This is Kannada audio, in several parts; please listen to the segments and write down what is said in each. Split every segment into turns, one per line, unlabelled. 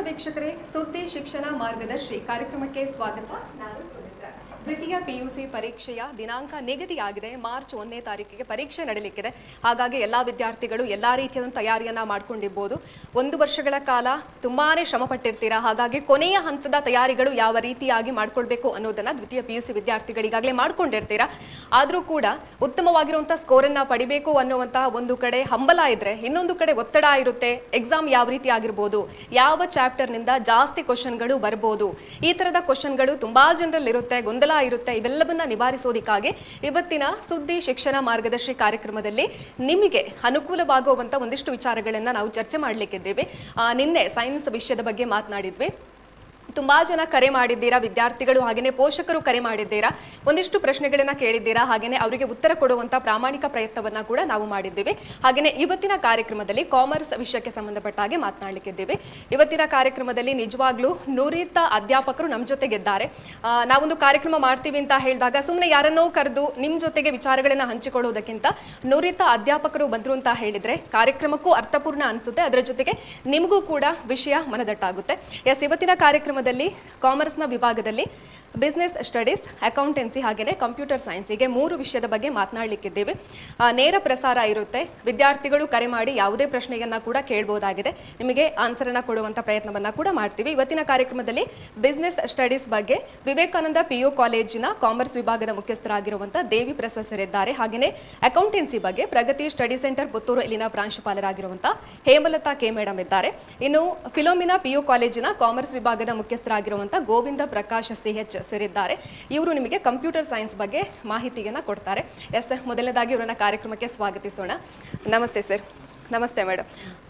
ವೀಕ್ಷಕರೇ, ಸುದ್ದಿ ಶಿಕ್ಷಣ ಮಾರ್ಗದರ್ಶಿ ಕಾರ್ಯಕ್ರಮಕ್ಕೆ ಸ್ವಾಗತ. ನಾನು ಸುಮಿತ್ರಾ. ದ್ವಿತೀಯ ಪಿಯುಸಿ ಪರೀಕ್ಷೆಯ ದಿನಾಂಕ ನಿಗದಿಯಾಗಿದೆ. ಮಾರ್ಚ್ 1ನೇ ತಾರೀಕಿಗೆ ಪರೀಕ್ಷೆ ನಡೆಯಲಿಕ್ಕಿದೆ. ಹಾಗಾಗಿ ಎಲ್ಲಾ ವಿದ್ಯಾರ್ಥಿಗಳು ಎಲ್ಲಾ ರೀತಿಯ ತಯಾರಿಯನ್ನ ಮಾಡ್ಕೊಂಡಿರ್ಬೋದು. 1 ವರ್ಷಗಳ ಕಾಲ ತುಂಬಾನೇ ಶ್ರಮ ಪಟ್ಟಿರ್ತೀರಾ. ಹಾಗಾಗಿ ಕೊನೆಯ ಹಂತದ ತಯಾರಿಗಳು ಯಾವ ರೀತಿಯಾಗಿ ಮಾಡ್ಕೊಳ್ಬೇಕು ಅನ್ನೋದನ್ನ ದ್ವಿತೀಯ ಪಿಯುಸಿ ವಿದ್ಯಾರ್ಥಿಗಳಿಗಾಗಲೇ ಮಾಡ್ಕೊಂಡಿರ್ತೀರಾ. ಆದ್ರೂ ಕೂಡ ಉತ್ತಮವಾಗಿರುವಂತಹ ಸ್ಕೋರ್ ಅನ್ನ ಪಡಿಬೇಕು ಅನ್ನುವಂತಹ ಒಂದು ಕಡೆ ಹಂಬಲ ಇದ್ರೆ, ಇನ್ನೊಂದು ಕಡೆ ಒತ್ತಡ ಇರುತ್ತೆ. ಎಕ್ಸಾಮ್ ಯಾವ ರೀತಿ ಆಗಿರ್ಬೋದು, ಯಾವ ಚಾಪ್ಟರ್ ನಿಂದ ಜಾಸ್ತಿ ಕ್ವಶನ್ಗಳು ಬರ್ಬೋದು, ಈ ತರದ ಕ್ವಶನ್ಗಳು ತುಂಬಾ ಜನರಲ್ಲಿ ಇರುತ್ತೆ, ಗೊಂದಲ ಇರುತ್ತೆ. ಇವೆಲ್ಲವನ್ನ ನಿವಾರಿಸೋದಕ್ಕಾಗಿ ಇವತ್ತಿನ ಸುದ್ದಿ ಶಿಕ್ಷಣ ಮಾರ್ಗದರ್ಶಿ ಕಾರ್ಯಕ್ರಮದಲ್ಲಿ ನಿಮಗೆ ಅನುಕೂಲವಾಗುವಂತ ಒಂದಿಷ್ಟು ವಿಚಾರಗಳನ್ನ ನಾವು ಚರ್ಚೆ ಮಾಡ್ಲಿಕ್ಕಿದ್ದೇವೆ. ನಿನ್ನೆ ಸೈನ್ಸ್ ವಿಷಯದ ಬಗ್ಗೆ ಮಾತನಾಡಿದ್ವಿ. ತುಂಬಾ ಜನ ಕರೆ ಮಾಡಿದ್ದೀರಾ, ವಿದ್ಯಾರ್ಥಿಗಳು ಹಾಗೇನೆ ಪೋಷಕರು ಕರೆ ಮಾಡಿದ್ದೀರಾ, ಒಂದಿಷ್ಟು ಪ್ರಶ್ನೆಗಳನ್ನ ಕೇಳಿದ್ದೀರಾ. ಹಾಗೇನೆ ಅವರಿಗೆ ಉತ್ತರ ಕೊಡುವಂತ ಪ್ರಾಮಾಣಿಕ ಪ್ರಯತ್ನವನ್ನ ಕೂಡ ನಾವು ಮಾಡಿದ್ದೇವೆ. ಹಾಗೇನೆ ಇವತ್ತಿನ ಕಾರ್ಯಕ್ರಮದಲ್ಲಿ ಕಾಮರ್ಸ್ ವಿಷಯಕ್ಕೆ ಸಂಬಂಧಪಟ್ಟ ಹಾಗೆ ಮಾತನಾಡಲಿಕ್ಕಿದ್ದೇವೆ. ಇವತ್ತಿನ ಕಾರ್ಯಕ್ರಮದಲ್ಲಿ ನಿಜವಾಗ್ಲೂ ನುರಿತ ಅಧ್ಯಾಪಕರು ನಮ್ಮ ಜೊತೆಗಿದ್ದಾರೆ. ನಾವೊಂದು ಕಾರ್ಯಕ್ರಮ ಮಾಡ್ತೀವಿ ಅಂತ ಹೇಳಿದಾಗ ಸುಮ್ಮನೆ ಯಾರನ್ನೋ ಕರೆದು ನಿಮ್ ಜೊತೆಗೆ ವಿಚಾರಗಳನ್ನ ಹಂಚಿಕೊಳ್ಳೋದಕ್ಕಿಂತ ನುರಿತ ಅಧ್ಯಾಪಕರು ಬಂದ್ರು ಅಂತ ಹೇಳಿದ್ರೆ ಕಾರ್ಯಕ್ರಮಕ್ಕೂ ಅರ್ಥಪೂರ್ಣ ಅನ್ಸುತ್ತೆ. ಅದರ ಜೊತೆಗೆ ನಿಮಗೂ ಕೂಡ ವಿಷಯ ಮನದಟ್ಟಾಗುತ್ತೆ. ಇವತ್ತಿನ ಕಾರ್ಯಕ್ರಮ ಕಾಮರ್ಸ್ನ ವಿಭಾಗದಲ್ಲಿ ಬಿಸ್ನೆಸ್ ಸ್ಟಡೀಸ್, ಅಕೌಂಟೆನ್ಸಿ ಹಾಗೆಯೇ ಕಂಪ್ಯೂಟರ್ ಸೈನ್ಸ್ ಹೀಗೆ 3 ವಿಷಯದ ಬಗ್ಗೆ ಮಾತನಾಡಲಿಕ್ಕಿದ್ದೇವೆ. ನೇರ ಪ್ರಸಾರ ಇರುತ್ತೆ. ವಿದ್ಯಾರ್ಥಿಗಳು ಕರೆ ಮಾಡಿ ಯಾವುದೇ ಪ್ರಶ್ನೆಯನ್ನ ಕೂಡ ಕೇಳಬಹುದಾಗಿದೆ. ನಿಮಗೆ ಆನ್ಸರ್ ಅನ್ನ ಕೊಡುವಂತ ಪ್ರಯತ್ನವನ್ನ ಕೂಡ ಮಾಡ್ತೀವಿ. ಇವತ್ತಿನ ಕಾರ್ಯಕ್ರಮದಲ್ಲಿ ಬಿಸ್ನೆಸ್ ಸ್ಟಡೀಸ್ ಬಗ್ಗೆ ವಿವೇಕಾನಂದ PU ಕಾಲೇಜಿನ ಕಾಮರ್ಸ್ ವಿಭಾಗದ ಮುಖ್ಯಸ್ಥರಾಗಿರುವಂತಹ ದೇವಿ ಪ್ರಸಾದ್ ಸರ್ ಇದ್ದಾರೆ. ಹಾಗೆಯೇ ಅಕೌಂಟೆನ್ಸಿ ಬಗ್ಗೆ ಪ್ರಗತಿ ಸ್ಟಡಿ ಸೆಂಟರ್ ಪುತ್ತೂರು ಇಲ್ಲಿನ ಪ್ರಾಂಶುಪಾಲರಾಗಿರುವಂತಹ ಹೇಮಲತಾ ಕೆ ಮೇಡಮ್ ಇದ್ದಾರೆ. ಇನ್ನು ಫಿಲೋಮಿನಾ PU ಕಾಲೇಜಿನ ಕಾಮರ್ಸ್ ವಿಭಾಗದ ಮುಖ್ಯಸ್ಥರಾಗಿರುವಂತಹ ಗೋವಿಂದ ಪ್ರಕಾಶ್ CH ಸೇರಿದ್ದಾರೆ. ಇವರು ನಿಮಗೆ ಕಂಪ್ಯೂಟರ್ ಸೈನ್ಸ್ ಬಗ್ಗೆ ಮಾಹಿತಿಯನ್ನ ಕೊಡ್ತಾರೆ. ಮೊದಲನೇದಾಗಿ ಇವರನ್ನ ಕಾರ್ಯಕ್ರಮಕ್ಕೆ ಸ್ವಾಗತಿಸೋಣ. ನಮಸ್ತೆ ಸರ್. ನಮಸ್ತೆ ಮೇಡಮ್.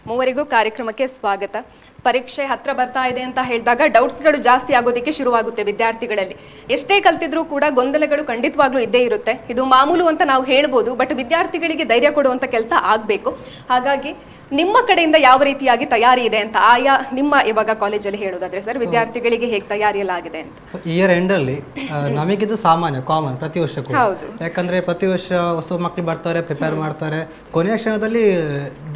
ಮೂವರಿಗೂ ಕಾರ್ಯಕ್ರಮಕ್ಕೆ ಸ್ವಾಗತ. ಪರೀಕ್ಷೆ ಹತ್ರ ಬರ್ತಾ ಇದೆ ಅಂತ ಹೇಳಿದಾಗ ಡೌಟ್ಸ್ಗಳು ಜಾಸ್ತಿ ಆಗೋದಕ್ಕೆ ಶುರುವಾಗುತ್ತೆ ವಿದ್ಯಾರ್ಥಿಗಳಲ್ಲಿ. ಎಷ್ಟೇ ಕಲ್ತಿದ್ರೂ ಕೂಡ ಗೊಂದಲಗಳು ಖಂಡಿತವಾಗ್ಲೂ ಇದ್ದೇ ಇರುತ್ತೆ. ಇದು ಮಾಮೂಲು ಅಂತ ನಾವು ಹೇಳ್ಬೋದು, ಬಟ್ ವಿದ್ಯಾರ್ಥಿಗಳಿಗೆ ಧೈರ್ಯ ಕೊಡುವಂತ ಕೆಲಸ ಆಗಬೇಕು. ಹಾಗಾಗಿ ನಿಮ್ಮ ಕಡೆಯಿಂದ ಯಾವ ರೀತಿಯಾಗಿ ತಯಾರಿ ಇದೆ ಅಂತ ಆಯಾ ನಿಮ್ಮ ಇವಾಗ ಕಾಲೇಜಲ್ಲಿ ಹೇಳೋದಾದ್ರೆ ಸರ್, ವಿದ್ಯಾರ್ಥಿಗಳಿಗೆ ಹೇಗೆ ತಯಾರಿ ಎಲ್ಲ ಆಗಿದೆ ಅಂತ.
ಇಯರ್ ಎಂಡ್ ಅಲ್ಲಿ ನಮಗಿದು ಸಾಮಾನ್ಯ, ಕಾಮನ್ ಪ್ರತಿ ವರ್ಷಕ್ಕೂ. ಯಾಕಂದ್ರೆ ಪ್ರತಿ ವರ್ಷ ಹೊಸ ಮಕ್ಕಳು ಬರ್ತಾರೆ, ಪ್ರಿಪೇರ್ ಮಾಡ್ತಾರೆ. ಕೊನೆಯ ಕ್ಷಣದಲ್ಲಿ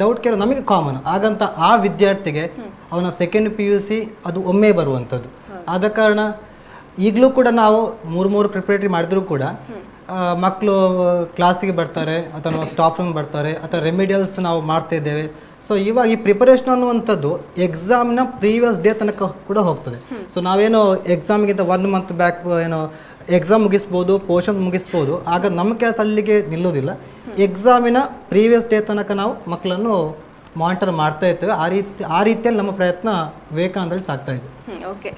ಡೌಟ್ ಕೇಳೋ ನಮಗೆ ಕಾಮನ್. ಹಾಗಂತ ಆ ವಿದ್ಯಾರ್ಥಿಗೆ ಅವನ ಸೆಕೆಂಡ್ PUC ಅದು ಒಮ್ಮೆ ಬರುವಂಥದ್ದು. ಆದ ಕಾರಣ ಈಗಲೂ ಕೂಡ ನಾವು 3 ಪ್ರಿಪರೇಟರಿ ಮಾಡಿದ್ರು ಕೂಡ ಮಕ್ಕಳು ಕ್ಲಾಸಿಗೆ ಬರ್ತಾರೆ, ಅಥವಾ ನಾವು ಸ್ಟಾಫ್ ರೂಮ್ ಬರ್ತಾರೆ, ಅಥವಾ ರೆಮಿಡಿಯಲ್ಸ್ ನಾವು ಮಾಡ್ತಾ ಇದ್ದೇವೆ. ಸೊ ಇವಾಗ ಈ ಪ್ರಿಪರೇಷನ್ ಅನ್ನುವಂಥದ್ದು ಎಕ್ಸಾಮ್ನ ಪ್ರೀವಿಯಸ್ ಡೇ ತನಕ ಕೂಡ ಹೋಗ್ತದೆ. ಸೊ ನಾವೇನು ಎಕ್ಸಾಮ್ಗಿಂತ 1 ಮಂತ್ ಬ್ಯಾಕ್ ಏನೋ ಎಕ್ಸಾಮ್ ಮುಗಿಸ್ಬೋದು, ಪೋರ್ಷನ್ಸ್ ಮುಗಿಸ್ಬೋದು. ಆಗ ನಮ್ಮ ಕೆಲಸ ಅಲ್ಲಿಗೆ ನಿಲ್ಲೋದಿಲ್ಲ. ಎಕ್ಸಾಮಿನ ಪ್ರೀವಿಯಸ್ ಡೇ ತನಕ ನಾವು ಮಕ್ಕಳನ್ನು ಮಾನಿಟರ್ ಮಾಡ್ತಾ ಇರ್ತೇವೆ. ಆ ರೀತಿಯಲ್ಲಿ ನಮ್ಮ ಪ್ರಯತ್ನ ವಿವೇಕಾನಂದಲ್ಲಿ ಸಾಗ್ತಾ ಇದೆ.
ಓಕೆ,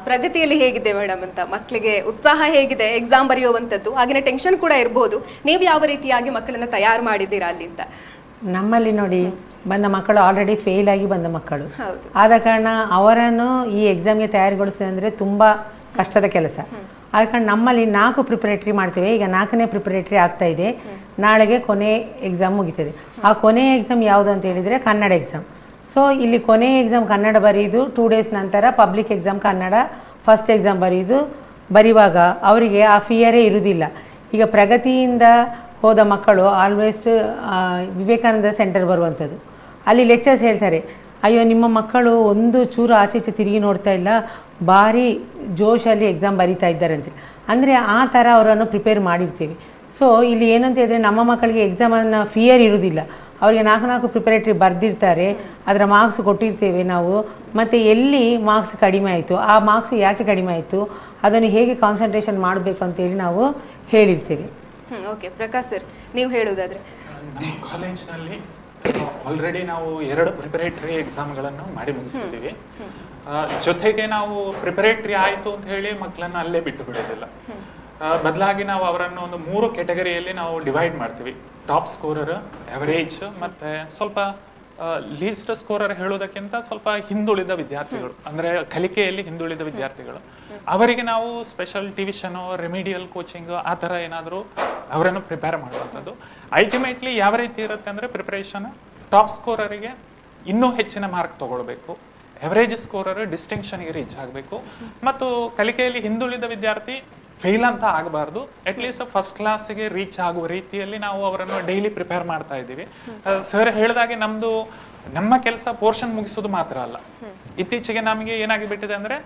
ಪ್ರಗತಿಯಲ್ಲಿ ಹೇಗಿದೆ ಮೇಡಮ್ ಅಂತ, ಮಕ್ಕಳಿಗೆ ಉತ್ಸಾಹ ಹೇಗಿದೆ ಎಕ್ಸಾಮ್ ಬರೆಯುವಂಥದ್ದು? ಹಾಗೆಯೇ ಟೆನ್ಷನ್ ಕೂಡ ಇರ್ಬೋದು. ನೀವು ಯಾವ ರೀತಿಯಾಗಿ ಮಕ್ಕಳನ್ನ ತಯಾರು ಮಾಡಿದ್ದೀರಾ ಅಲ್ಲಿ ಅಂತ?
ನಮ್ಮಲ್ಲಿ ನೋಡಿ, ಬಂದ ಮಕ್ಕಳು ಆಲ್ರೆಡಿ ಫೇಲ್ ಆಗಿ ಬಂದ ಮಕ್ಕಳು. ಆದ ಕಾರಣ ಅವರನ್ನು ಈ ಎಕ್ಸಾಮ್ಗೆ ತಯಾರಿಗೊಳಿಸಿದೆ ಅಂದರೆ ತುಂಬ ಕಷ್ಟದ ಕೆಲಸ. ಆದ ಕಾರಣ ನಮ್ಮಲ್ಲಿ 4 ಪ್ರಿಪರೇಟರಿ ಮಾಡ್ತೇವೆ. ಈಗ 4ನೇ ಪ್ರಿಪರೇಟರಿ ಆಗ್ತಾ ಇದೆ. ನಾಳೆಗೆ ಕೊನೆ ಎಕ್ಸಾಮ್ ಮುಗಿತದೆ. ಆ ಕೊನೆಯ ಎಕ್ಸಾಮ್ ಯಾವುದು ಅಂತ ಹೇಳಿದರೆ ಕನ್ನಡ ಎಕ್ಸಾಮ್. ಸೊ ಇಲ್ಲಿ ಕೊನೆಯ ಎಕ್ಸಾಮ್ ಕನ್ನಡ ಬರೆಯೋದು, 2 ಡೇಸ್ ನಂತರ public exam Kannada first exam ಬರೆಯುವಾಗ ಅವರಿಗೆ ಆ ಫಿಯರೇ ಇರುವುದಿಲ್ಲ. ಈಗ ಪ್ರಗತಿಯಿಂದ ಹೋದ ಮಕ್ಕಳು ಆಲ್ವೇಸ್ ವಿವೇಕಾನಂದ ಸೆಂಟರ್ ಬರುವಂಥದ್ದು. ಅಲ್ಲಿ ಲೆಕ್ಚರ್ಸ್ ಹೇಳ್ತಾರೆ, ಅಯ್ಯೋ ನಿಮ್ಮ ಮಕ್ಕಳು ಒಂದು ಚೂರು ಆಚೆ ತಿರುಗಿ ನೋಡ್ತಾ ಇಲ್ಲ, ಭಾರಿ ಜೋಶಲ್ಲಿ ಎಕ್ಸಾಮ್ ಬರೀತಾ ಇದ್ದಾರೆ ಅಂತೇಳಿ. ಅಂದರೆ ಆ ಥರ ಅವರನ್ನು ಪ್ರಿಪೇರ್ ಮಾಡಿರ್ತೀವಿ. ಸೊ ಇಲ್ಲಿ ಏನಂತ ಹೇಳಿದ್ರೆ, ನಮ್ಮ ಮಕ್ಕಳಿಗೆ ಎಕ್ಸಾಮನ್ನು ಫಿಯರ್ ಇರುವುದಿಲ್ಲ. ಅವರಿಗೆ 4 ಪ್ರಿಪರೇಟರಿ ಬರೆದಿರ್ತಾರೆ, ಅದರ ಮಾರ್ಕ್ಸ್ ಕೊಟ್ಟಿರ್ತೇವೆ ನಾವು. ಮತ್ತು ಎಲ್ಲಿ ಮಾರ್ಕ್ಸ್ ಕಡಿಮೆ ಆಯಿತು, ಆ ಮಾರ್ಕ್ಸ್ ಯಾಕೆ ಕಡಿಮೆ ಆಯಿತು, ಅದನ್ನು ಹೇಗೆ ಕಾನ್ಸಂಟ್ರೇಷನ್ ಮಾಡಬೇಕು ಅಂತೇಳಿ ನಾವು ಹೇಳಿರ್ತೇವೆ.
ಓಕೆ, ಪ್ರಕಾಶ್ ಸರ್ ನೀವು ಹೇಳೋದಾದ್ರೆ.
ನಮ್ಮ ಕಾಲೇಜ್ನಲ್ಲಿ ಆಲ್ರೆಡಿ ನಾವು 2 ಪ್ರಿಪರೇಟರಿ ಎಕ್ಸಾಮ್ಗಳನ್ನು ಮಾಡಿ ಮುಗಿಸಿದ್ದೀವಿ. ಜೊತೆಗೆ ನಾವು ಪ್ರಿಪರೇಟರಿ ಆಯಿತು ಅಂತ ಹೇಳಿ ಮಕ್ಕಳನ್ನು ಅಲ್ಲೇ ಬಿಟ್ಟು ಬಿಡೋದಿಲ್ಲ. ಬದಲಾಗಿ ನಾವು ಅವರನ್ನು ಒಂದು 3 ಕ್ಯಾಟಗರಿಯಲ್ಲಿ ನಾವು ಡಿವೈಡ್ ಮಾಡ್ತೀವಿ. ಟಾಪ್ ಸ್ಕೋರರ್, ಎವರೇಜ್, ಮತ್ತೆ ಸ್ವಲ್ಪ ಲೀಸ್ಟ್ ಸ್ಕೋರರ್ ಹೇಳೋದಕ್ಕಿಂತ ಸ್ವಲ್ಪ ಹಿಂದುಳಿದ ವಿದ್ಯಾರ್ಥಿಗಳು, ಅಂದ್ರೆ ಕಲಿಕೆಯಲ್ಲಿ ಹಿಂದುಳಿದ ವಿದ್ಯಾರ್ಥಿಗಳು. ಅವರಿಗೆ ನಾವು ಸ್ಪೆಷಲ್ ಟಿವಿಷನ್, ರೆಮಿಡಿಯಲ್ ಕೋಚಿಂಗ್ ಆ ಥರ ಏನಾದರೂ ಅವರನ್ನು ಪ್ರಿಪೇರ್ ಮಾಡುವಂಥದ್ದು. ಅಲ್ಟಿಮೇಟ್ಲಿ ಯಾವ ರೀತಿ ಇರುತ್ತೆ ಅಂದರೆ, ಪ್ರಿಪರೇಷನ್ ಟಾಪ್ ಸ್ಕೋರರಿಗೆ ಇನ್ನೂ ಹೆಚ್ಚಿನ ಮಾರ್ಕ್ ತಗೊಳ್ಬೇಕು, ಎವರೇಜ್ ಸ್ಕೋರರ್ ಡಿಸ್ಟಿಂಕ್ಷನ್ಗೆ ರೀಚ್ ಆಗಬೇಕು, ಮತ್ತು ಕಲಿಕೆಯಲ್ಲಿ ಹಿಂದುಳಿದ ವಿದ್ಯಾರ್ಥಿ ಫೇಲ್ ಅಂತ ಆಗಬಾರ್ದು. ಅಟ್ಲೀಸ್ಟ್ ಫಸ್ಟ್ ಕ್ಲಾಸಿಗೆ ರೀಚ್ ಆಗುವ ರೀತಿಯಲ್ಲಿ ನಾವು ಅವರನ್ನು ಡೈಲಿ ಪ್ರಿಪೇರ್ ಮಾಡ್ತಾ ಇದ್ದೀವಿ. ಸರ್ ಹೇಳಿದಾಗೆ ನಮ್ಮದು ನಮ್ಮ ಕೆಲಸ ಪೋರ್ಷನ್ ಮುಗಿಸೋದು ಮಾತ್ರ ಅಲ್ಲ. ಇತ್ತೀಚೆಗೆ ನಮಗೆ ಏನಾಗಿಬಿಟ್ಟಿದೆ ಅಂದ್ರೆ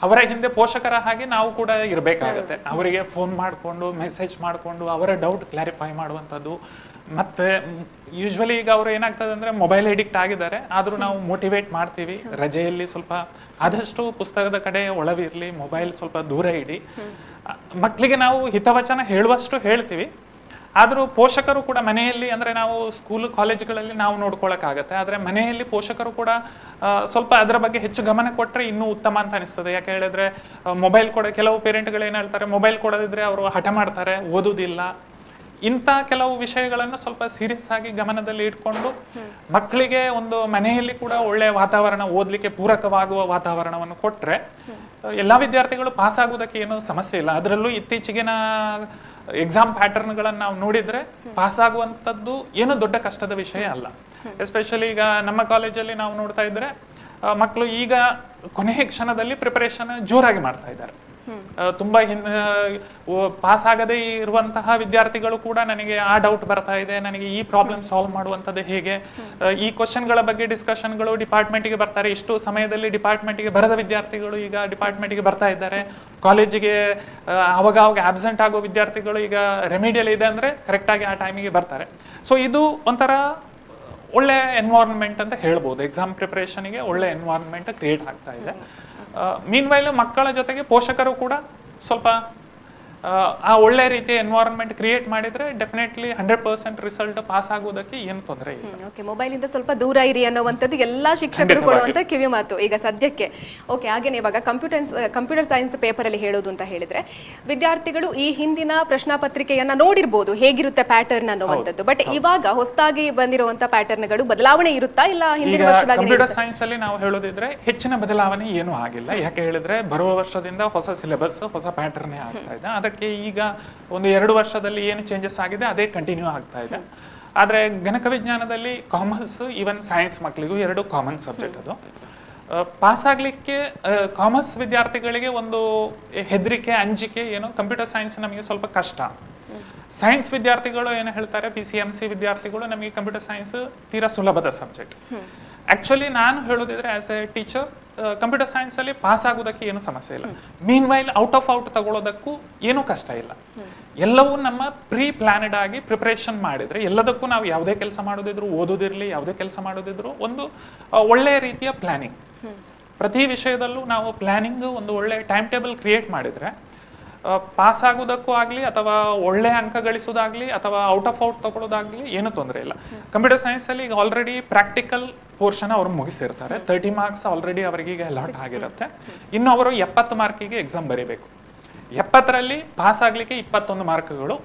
ಅವರ ಹಿಂದೆ ಪೋಷಕರ ಹಾಗೆ ನಾವು ಕೂಡ ಇರಬೇಕಾಗತ್ತೆ. ಅವರಿಗೆ ಫೋನ್ ಮಾಡಿಕೊಂಡು ಮೆಸೇಜ್ ಮಾಡಿಕೊಂಡು ಅವರ ಡೌಟ್ ಕ್ಲಾರಿಫೈ ಮಾಡುವಂಥದ್ದು. ಮತ್ತೆ ಯೂಶ್ವಲಿ ಈಗ ಅವರು ಏನಾಗ್ತದೆ ಅಂದ್ರೆ ಮೊಬೈಲ್ ಎಡಿಕ್ಟ್ ಆಗಿದ್ದಾರೆ, ಆದ್ರೂ ನಾವು ಮೋಟಿವೇಟ್ ಮಾಡ್ತೀವಿ ರಜೆಯಲ್ಲಿ ಸ್ವಲ್ಪ ಆದಷ್ಟು ಪುಸ್ತಕದ ಕಡೆ ಒಳವಿರ್ಲಿ, ಮೊಬೈಲ್ ಸ್ವಲ್ಪ ದೂರ ಇಡಿ. ಮಕ್ಕಳಿಗೆ ನಾವು ಹಿತವಚನ ಹೇಳುವಷ್ಟು ಹೇಳ್ತೀವಿ, ಆದರೂ ಪೋಷಕರು ಕೂಡ ಮನೆಯಲ್ಲಿ ಅಂದ್ರೆ ನಾವು ಸ್ಕೂಲ್ ಕಾಲೇಜ್ಗಳಲ್ಲಿ ನಾವು ನೋಡ್ಕೊಳಕ್ಕಾಗತ್ತೆ, ಆದ್ರೆ ಮನೆಯಲ್ಲಿ ಪೋಷಕರು ಕೂಡ ಸ್ವಲ್ಪ ಅದರ ಬಗ್ಗೆ ಹೆಚ್ಚು ಗಮನ ಕೊಟ್ಟರೆ ಇನ್ನೂ ಉತ್ತಮ ಅಂತ ಅನಿಸ್ತದೆ. ಯಾಕೆ ಹೇಳಿದ್ರೆ ಮೊಬೈಲ್ ಕೆಲವು ಪೇರೆಂಟ್ಗಳು ಏನ್ ಹೇಳ್ತಾರೆ, ಮೊಬೈಲ್ ಕೊಡದಿದ್ರೆ ಅವರು ಹಠ ಮಾಡ್ತಾರೆ, ಓದುವುದಿಲ್ಲ. ಇಂಥ ಕೆಲವು ವಿಷಯಗಳನ್ನು ಸ್ವಲ್ಪ ಸೀರಿಯಸ್ ಆಗಿ ಗಮನದಲ್ಲಿ ಇಟ್ಕೊಂಡು ಮಕ್ಕಳಿಗೆ ಒಂದು ಮನೆಯಲ್ಲಿ ಕೂಡ ಒಳ್ಳೆಯ ವಾತಾವರಣ, ಓದಲಿಕ್ಕೆ ಪೂರಕವಾಗುವ ವಾತಾವರಣವನ್ನು ಕೊಟ್ರೆ ಎಲ್ಲಾ ವಿದ್ಯಾರ್ಥಿಗಳು ಪಾಸ್ ಆಗುವುದಕ್ಕೆ ಏನು ಸಮಸ್ಯೆ ಇಲ್ಲ. ಅದರಲ್ಲೂ ಇತ್ತೀಚೆಗಿನ ಎಕ್ಸಾಮ್ ಪ್ಯಾಟರ್ನ್ಗಳನ್ನು ನಾವು ನೋಡಿದ್ರೆ ಪಾಸ್ ಆಗುವಂಥದ್ದು ಏನು ದೊಡ್ಡ ಕಷ್ಟದ ವಿಷಯ ಅಲ್ಲ. ಎಸ್ಪೆಷಲಿ ಈಗ ನಮ್ಮ ಕಾಲೇಜಲ್ಲಿ ನಾವು ನೋಡ್ತಾ ಇದ್ರೆ ಮಕ್ಕಳು ಈಗ ಕೊನೆಯ ಕ್ಷಣದಲ್ಲಿ ಪ್ರಿಪರೇಷನ್ ಜೋರಾಗಿ ಮಾಡ್ತಾ ಇದ್ದಾರೆ. ತುಂಬಾ ಪಾಸ್ ಆಗದೇ ಇರುವಂತಹ ವಿದ್ಯಾರ್ಥಿಗಳು ಕೂಡ ನನಗೆ ಆ ಡೌಟ್ ಬರ್ತಾ ಇದೆ, ನನಗೆ ಈ ಪ್ರಾಬ್ಲಮ್ ಸಾಲ್ವ್ ಮಾಡುವಂಥದ್ದು ಹೇಗೆ, ಈ ಕ್ವಶನ್ಗಳ ಬಗ್ಗೆ ಡಿಸ್ಕಷನ್ಗಳು ಡಿಪಾರ್ಟ್ಮೆಂಟ್ಗೆ ಬರ್ತಾರೆ. ಇಷ್ಟು ಸಮಯದಲ್ಲಿ ಡಿಪಾರ್ಟ್ಮೆಂಟ್ಗೆ ಬರದ ವಿದ್ಯಾರ್ಥಿಗಳು ಈಗ ಡಿಪಾರ್ಟ್ಮೆಂಟ್ಗೆ ಬರ್ತಾ ಇದ್ದಾರೆ. ಕಾಲೇಜಿಗೆ ಅವಾಗ ಆಬ್ಸೆಂಟ್ ಆಗೋ ವಿದ್ಯಾರ್ಥಿಗಳು ಈಗ ರೆಮಿಡಿಯಲ್ ಇದೆ ಅಂದ್ರೆ ಕರೆಕ್ಟ್ ಆಗಿ ಆ ಟೈಮಿಗೆ ಬರ್ತಾರೆ. ಸೊ ಇದು ಒಂಥರ ಒಳ್ಳೆ ಎನ್ವೈರನ್ಮೆಂಟ್ ಅಂತ ಹೇಳ್ಬೋದು. ಎಕ್ಸಾಮ್ ಪ್ರಿಪರೇಷನ್ಗೆ ಒಳ್ಳೆ ಎನ್ವೈರನ್ಮೆಂಟ್ ಕ್ರಿಯೇಟ್ ಆಗ್ತಾ ಇದೆ. ಮೀನ್ವೈಲ್ ಮಕ್ಕಳ ಜೊತೆಗೆ ಪೋಷಕರು ಕೂಡ ಸ್ವಲ್ಪ ಆ ಒಳ್ಳೆ ರೀತಿಯ ಎನ್ವೈರನ್ಮೆಂಟ್ ಕ್ರಿಯೇಟ್ ಮಾಡಿದ್ರೆ ಡೆಫಿನೆಟ್ಲಿ 100% ರಿಸಲ್ಟ್ ಪಾಸ್ ಆಗುವುದಕ್ಕೆ ಏನು ತೊಂದರೆ ಇಲ್ಲ.
ಓಕೆ, ಮೊಬೈಲ್ ಇಂದ ಸ್ವಲ್ಪ ದೂರ ಇರಿ ಅನ್ನುವಂಥದ್ದು ಎಲ್ಲಾ ಶಿಕ್ಷಕರು ಕೊಡುವಂತ ಕಿವಿ ಮಾತು ಈಗ ಸದ್ಯಕ್ಕೆ. ಓಕೆ, ಹಾಗೇನೆ ಇವಾಗ ಕಂಪ್ಯೂಟರ್ ಸೈನ್ಸ್ ಪೇಪರ್ ಅಲ್ಲಿ ಹೇಳೋದು ಅಂತ ಹೇಳಿದ್ರೆ ವಿದ್ಯಾರ್ಥಿಗಳು ಈ ಹಿಂದಿನ ಪ್ರಶ್ನಾ ಪತ್ರಿಕೆಯನ್ನ ನೋಡಿರ್ಬೋದು ಹೇಗಿರುತ್ತೆ ಪ್ಯಾಟರ್ನ್ ಅನ್ನುವಂಥದ್ದು, ಬಟ್ ಇವಾಗ ಹೊಸದಾಗಿ ಬಂದಿರುವಂತ ಪ್ಯಾಟರ್ನ್ಗಳು ಬದಲಾವಣೆ ಇರುತ್ತಾ ಇಲ್ಲ ಹಿಂದಿನ ವರ್ಷದಾಗ?
ಕಂಪ್ಯೂಟರ್ ಸೈನ್ಸ್ ಅಲ್ಲಿ ನಾವು ಹೇಳೋದಿದ್ರೆ ಹೆಚ್ಚಿನ ಬದಲಾವಣೆ ಏನು ಆಗಿಲ್ಲ. ಯಾಕೆ ಹೇಳಿದ್ರೆ ಬರುವ ವರ್ಷದಿಂದ ಹೊಸ ಸಿಲೆಬಸ್, ಹೊಸ ಪ್ಯಾಟರ್ನ್ ಆಗ್ತಾ ಇದೆ. ಅದಕ್ಕೆ ಈಗ ಒಂದು 2 ವರ್ಷದಲ್ಲಿ ಏನು ಚೇಂಜಸ್ ಆಗಿದೆ ಅದೇ ಕಂಟಿನ್ಯೂ ಆಗ್ತಾ ಇದೆ. ಆದ್ರೆ ಗಣಕ ವಿಜ್ಞಾನದಲ್ಲಿ ಕಾಮರ್ಸ್, ಈವನ್ ಸೈನ್ಸ್ ಮಕ್ಕಳಿಗೂ 2 ಕಾಮನ್ ಸಬ್ಜೆಕ್ಟ್. ಅದು ಪಾಸ್ ಆಗ್ಲಿಕ್ಕೆ ಕಾಮರ್ಸ್ ವಿದ್ಯಾರ್ಥಿಗಳಿಗೆ ಒಂದು ಹೆದರಿಕೆ, ಅಂಜಿಕೆ, ಏನು ಕಂಪ್ಯೂಟರ್ ಸೈನ್ಸ್ ನಮಗೆ ಸ್ವಲ್ಪ ಕಷ್ಟ. ಸೈನ್ಸ್ ವಿದ್ಯಾರ್ಥಿಗಳು ಏನು ಹೇಳ್ತಾರೆ, PCMC ವಿದ್ಯಾರ್ಥಿಗಳು ನಮಗೆ ಕಂಪ್ಯೂಟರ್ ಸೈನ್ಸ್ ತೀರಾ ಸುಲಭದ ಸಬ್ಜೆಕ್ಟ್. ಆಕ್ಚುಲಿ ನಾನು ಹೇಳೋದಿದ್ರೆ as a teacher computer science ಅಲ್ಲಿ ಪಾಸ್ ಆಗೋದಕ್ಕೆ ಏನು ಸಮಸ್ಯೆ ಇಲ್ಲ. ಮೀನ್ ವೈಲ್ ಔಟ್ ತಗೊಳ್ಳೋದಕ್ಕೂ ಏನೂ ಕಷ್ಟ ಇಲ್ಲ. ಎಲ್ಲವೂ ನಮ್ಮ ಪ್ರೀ ಪ್ಲಾನೆಡ್ ಆಗಿ ಪ್ರಿಪರೇಷನ್ ಮಾಡಿದ್ರೆ ಎಲ್ಲದಕ್ಕೂ ನಾವು ಯಾವುದೇ ಕೆಲಸ ಮಾಡೋದಿದ್ರು, ಓದೋದಿರ್ಲಿ, ಯಾವುದೇ ಕೆಲಸ ಮಾಡೋದಿದ್ರು ಒಂದು ಒಳ್ಳೆಯ ರೀತಿಯ ಪ್ಲಾನಿಂಗ್, ಪ್ರತಿ ವಿಷಯದಲ್ಲೂ ನಾವು ಪ್ಲಾನಿಂಗ್ ಒಂದು ಒಳ್ಳೆ ಟೈಮ್ ಟೇಬಲ್ ಕ್ರಿಯೇಟ್ ಮಾಡಿದ್ರೆ ಪಾಸ್ ಆಗೋದಕ್ಕೂ ಆಗಲಿ ಅಥವಾ ಒಳ್ಳೆ ಅಂಕ ಗಳಿಸೋದಾಗ್ಲಿ ಅಥವಾ ಔಟ್ ತಗೊಳ್ಳೋದಾಗ್ಲಿ ಏನು ತೊಂದರೆ ಇಲ್ಲ. ಕಂಪ್ಯೂಟರ್ ಸೈನ್ಸ್ ಅಲ್ಲಿ ಈಗ ಆಲ್ರೆಡಿ ಪ್ರಾಕ್ಟಿಕಲ್ ಪೋರ್ಷನ್ ಅವರು ಮುಗಿಸಿರ್ತಾರೆ. 30 ಮಾರ್ಕ್ಸ್ ಆಲ್ರೆಡಿ ಅವರಿಗೆ ಈಗ ಅಲಾಟ್ ಆಗಿರುತ್ತೆ. ಇನ್ನು ಅವರು 70 ಮಾರ್ಕಿಗೆ ಎಕ್ಸಾಮ್ ಬರೀಬೇಕು. 70ರಲ್ಲಿ ಪಾಸ್ ಆಗ್ಲಿಕ್ಕೆ 21 ಮಾರ್ಕ್ಗಳು.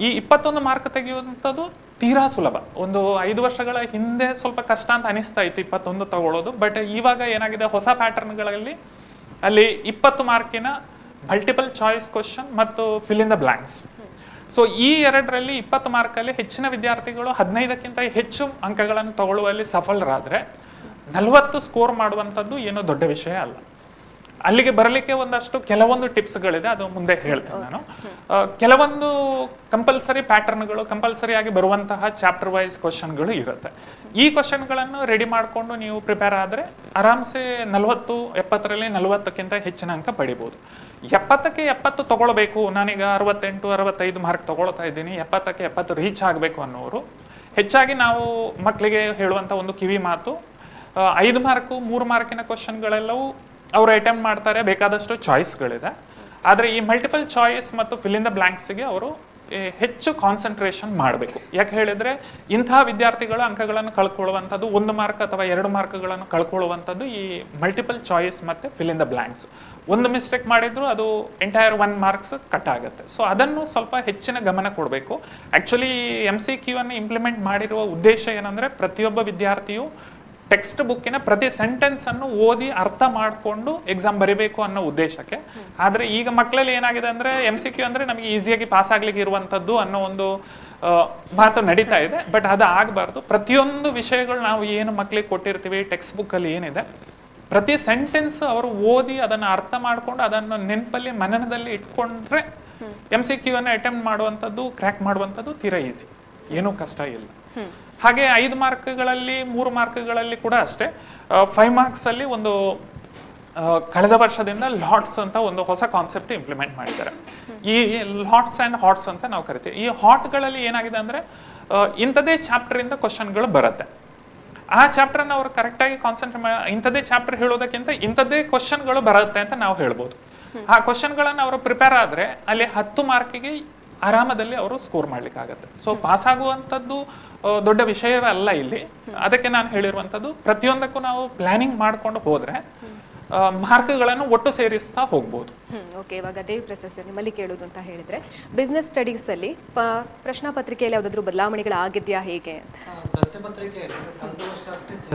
ಈ 21 ಮಾರ್ಕ್ ತೆಗೆಯುವಂಥದ್ದು ತೀರಾ ಸುಲಭ. ಒಂದು 5 ವರ್ಷಗಳ ಹಿಂದೆ ಸ್ವಲ್ಪ ಕಷ್ಟ ಅಂತ ಅನಿಸ್ತಾ ಇತ್ತು 21 ತಗೊಳ್ಳೋದು. ಬಟ್ ಇವಾಗ ಏನಾಗಿದೆ, ಹೊಸ ಪ್ಯಾಟರ್ನ್ಗಳಲ್ಲಿ ಅಲ್ಲಿ 20 ಮಾರ್ಕಿನ ಮಲ್ಟಿಪಲ್ ಚಾಯ್ಸ್ ಕ್ವಶನ್ ಮತ್ತು fill in the blanks. So ಈ 2ರಲ್ಲಿ 20 ಮಾರ್ಕಲ್ಲಿ ಹೆಚ್ಚಿನ ವಿದ್ಯಾರ್ಥಿಗಳು 15ಕ್ಕಿಂತ ಹೆಚ್ಚು ಅಂಕಗಳನ್ನು ತಗೊಳ್ಳುವಲ್ಲಿ ಸಫಲರಾದ್ರೆ 40 ಸ್ಕೋರ್ ಮಾಡುವಂಥದ್ದು ಏನೋ ದೊಡ್ಡ ವಿಷಯ ಅಲ್ಲ. ಅಲ್ಲಿಗೆ ಬರಲಿಕ್ಕೆ ಒಂದಷ್ಟು ಕೆಲವೊಂದು ಟಿಪ್ಸ್ಗಳಿದೆ, ಅದು ಮುಂದೆ ಹೇಳ್ತೇನೆ ನಾನು. ಕೆಲವೊಂದು ಕಂಪಲ್ಸರಿ ಪ್ಯಾಟರ್ನ್ಗಳು, ಕಂಪಲ್ಸರಿ ಆಗಿ ಬರುವಂತಹ ಚಾಪ್ಟರ್ ವೈಸ್ ಕ್ವಶನ್ಗಳು ಇರುತ್ತೆ. ಈ ಕ್ವಶನ್ಗಳನ್ನು ರೆಡಿ ಮಾಡಿಕೊಂಡು ನೀವು ಪ್ರಿಪೇರ್ ಆದರೆ ಆರಾಮ್ಸೆ 40, 70ರಲ್ಲಿ 40ಕ್ಕಿಂತ ಹೆಚ್ಚಿನ ಅಂಕ ಪಡಿಬೋದು. 70ಕ್ಕೆ 70 ತಗೊಳ್ಬೇಕು, ನಾನೀಗ 68, 65 ಮಾರ್ಕ್ ತಗೊಳ್ತಾ ಇದ್ದೀನಿ, 70ಕ್ಕೆ 70 ರೀಚ್ ಆಗಬೇಕು ಅನ್ನೋರು ಹೆಚ್ಚಾಗಿ ನಾವು ಮಕ್ಕಳಿಗೆ ಹೇಳುವಂಥ ಒಂದು ಕಿವಿ ಮಾತು, 5 ಮಾರ್ಕು 3 ಮಾರ್ಕಿನ ಕ್ವಶನ್ಗಳೆಲ್ಲವೂ ಅವರು ಅಟೆಂಪ್ಟ್ ಮಾಡ್ತಾರೆ, ಬೇಕಾದಷ್ಟು ಚಾಯ್ಸ್ಗಳಿದೆ. ಆದರೆ ಈ ಮಲ್ಟಿಪಲ್ ಚಾಯ್ಸ್ ಮತ್ತು ಫಿಲ್ ಇನ್ ದ ಬ್ಲಾಂಕ್ಸ್ಗೆ ಅವರು ಹೆಚ್ಚು ಕಾನ್ಸಂಟ್ರೇಷನ್ ಮಾಡಬೇಕು. ಯಾಕೆ ಹೇಳಿದ್ರೆ ಇಂತಹ ವಿದ್ಯಾರ್ಥಿಗಳು ಅಂಕಗಳನ್ನು ಕಳ್ಕೊಳ್ಳುವಂಥದ್ದು 1 ಮಾರ್ಕ್ ಅಥವಾ 2 ಮಾರ್ಕ್ಗಳನ್ನು ಕಳ್ಕೊಳ್ಳುವಂಥದ್ದು ಈ ಮಲ್ಟಿಪಲ್ ಚಾಯ್ಸ್ ಮತ್ತು ಫಿಲ್ ಇನ್ ದ ಬ್ಲಾಂಕ್ಸ್. ಒಂದು ಮಿಸ್ಟೇಕ್ ಮಾಡಿದ್ರು ಅದು ಎಂಟೈರ್ 1 ಮಾರ್ಕ್ಸ್ ಕಟ್ ಆಗುತ್ತೆ. ಸೊ ಅದನ್ನು ಸ್ವಲ್ಪ ಹೆಚ್ಚಿನ ಗಮನ ಕೊಡಬೇಕು. ಆ್ಯಕ್ಚುಲಿ MCQ ಅನ್ನು ಇಂಪ್ಲಿಮೆಂಟ್ ಮಾಡಿರುವ ಉದ್ದೇಶ ಏನಂದರೆ ಪ್ರತಿಯೊಬ್ಬ ವಿದ್ಯಾರ್ಥಿಯು ಟೆಕ್ಸ್ಟ್ ಬುಕ್ಕಿನ ಪ್ರತಿ ಸೆಂಟೆನ್ಸ್ ಅನ್ನು ಓದಿ ಅರ್ಥ ಮಾಡಿಕೊಂಡು ಎಕ್ಸಾಮ್ ಬರೀಬೇಕು ಅನ್ನೋ ಉದ್ದೇಶಕ್ಕೆ. ಆದರೆ ಈಗ ಮಕ್ಕಳಲ್ಲಿ ಏನಾಗಿದೆ ಅಂದರೆ MCQ ಅಂದರೆ ನಮಗೆ ಈಸಿಯಾಗಿ ಪಾಸ್ ಆಗ್ಲಿಕ್ಕೆ ಇರುವಂಥದ್ದು ಅನ್ನೋ ಒಂದು ಮಾತು ನಡೀತಾ ಇದೆ. ಬಟ್ ಅದು ಆಗಬಾರ್ದು. ಪ್ರತಿಯೊಂದು ವಿಷಯಗಳು ನಾವು ಏನು ಮಕ್ಕಳಿಗೆ ಕೊಟ್ಟಿರ್ತೀವಿ ಟೆಕ್ಸ್ಟ್ ಬುಕ್ಕಲ್ಲಿ ಏನಿದೆ, ಪ್ರತಿ ಸೆಂಟೆನ್ಸ್ ಅವರು ಓದಿ ಅದನ್ನು ಅರ್ಥ ಮಾಡಿಕೊಂಡು ಅದನ್ನು ನೆನಪಲ್ಲಿ ಮನನದಲ್ಲಿ ಇಟ್ಕೊಂಡ್ರೆ MCQ ಅನ್ನು ಅಟೆಂಪ್ಟ್ ಮಾಡುವಂಥದ್ದು, ಕ್ರ್ಯಾಕ್ ಮಾಡುವಂಥದ್ದು ತೀರಾ ಈಸಿ, ಏನೂ ಕಷ್ಟ ಇಲ್ಲ. ಹಾಗೆ 5 ಮಾರ್ಕ್ಗಳಲ್ಲಿ 3 ಮಾರ್ಕ್ಗಳಲ್ಲಿ ಕೂಡ ಅಷ್ಟೇ 5 ಮಾರ್ಕ್ಸ್ ಅಲ್ಲಿ ಒಂದು ಕಳೆದ ವರ್ಷದಿಂದ ಲಾಟ್ಸ್ ಅಂತ ಒಂದು ಹೊಸ ಕಾನ್ಸೆಪ್ಟ್ ಇಂಪ್ಲಿಮೆಂಟ್ ಮಾಡಿದ್ದಾರೆ. ಈ ಲಾಟ್ಸ್ ಅಂಡ್ ಹಾಟ್ಸ್ ಅಂತ ನಾವು ಕರಿತೀವಿ. ಈ ಹಾಟ್ಗಳಲ್ಲಿ ಏನಾಗಿದೆ ಅಂದ್ರೆ ಇಂಥದೇ ಚಾಪ್ಟರ್ ಇಂದ ಕ್ವಶನ್ಗಳು ಬರುತ್ತೆ. ಆ ಚಾಪ್ಟರ್ನ ಅವರು ಕರೆಕ್ಟಾಗಿ ಕಾನ್ಸಂಟ್ರೇಟ್ ಇಂಥದೇ ಚಾಪ್ಟರ್ ಹೇಳೋದಕ್ಕಿಂತ ಇಂಥದ್ದೇ ಕ್ವಶನ್ಗಳು ಬರುತ್ತೆ ಅಂತ ನಾವು ಹೇಳ್ಬೋದು. ಆ ಕ್ವಶನ್ಗಳನ್ನು ಅವರು ಪ್ರಿಪೇರ್ ಆದ್ರೆ ಅಲ್ಲಿ 10 ಮಾರ್ಕಿಗೆ ಆರಾಮದಲ್ಲಿ ಅವರು ಸ್ಕೋರ್ ಮಾಡ್ಲಿಕ್ಕಾಗತ್ತೆ. ಸೊ ಪಾಸ್ ಆಗುವಂಥದ್ದು ದೊಡ್ಡ ವಿಷಯವೇ ಅಲ್ಲ ಇಲ್ಲಿ. ಅದಕ್ಕೆ ನಾನು ಹೇಳಿರುವಂಥದ್ದು ಪ್ರತಿಯೊಂದಕ್ಕೂ ನಾವು ಪ್ಲಾನಿಂಗ್ ಮಾಡ್ಕೊಂಡು ಹೋದ್ರೆ ಮಾರ್ಕ್ಗಳನ್ನು ಒಟ್ಟು ಸೇರಿಸ್ತಾ ಹೋಗ್ಬೋದು.
ಓಕೆ, ಇವಾಗ ದೇವ್ ಪ್ರಸಾದ್ ನಿಮ್ಮಲ್ಲಿ ಕೇಳೋದು ಅಂತ ಹೇಳಿದ್ರೆ ಬಿಸ್ನೆಸ್ ಸ್ಟಡೀಸ್ ಅಲ್ಲಿ ಪ್ರಶ್ನೆ ಪತ್ರಿಕೆಯಲ್ಲಿ ಯಾವುದಾದ್ರೂ ಬದಲಾವಣೆಗಳಾಗಿದೆಯಾ ಹೇಗೆ?
ಪ್ರಶ್ನೆ ಪತ್ರಿಕೆ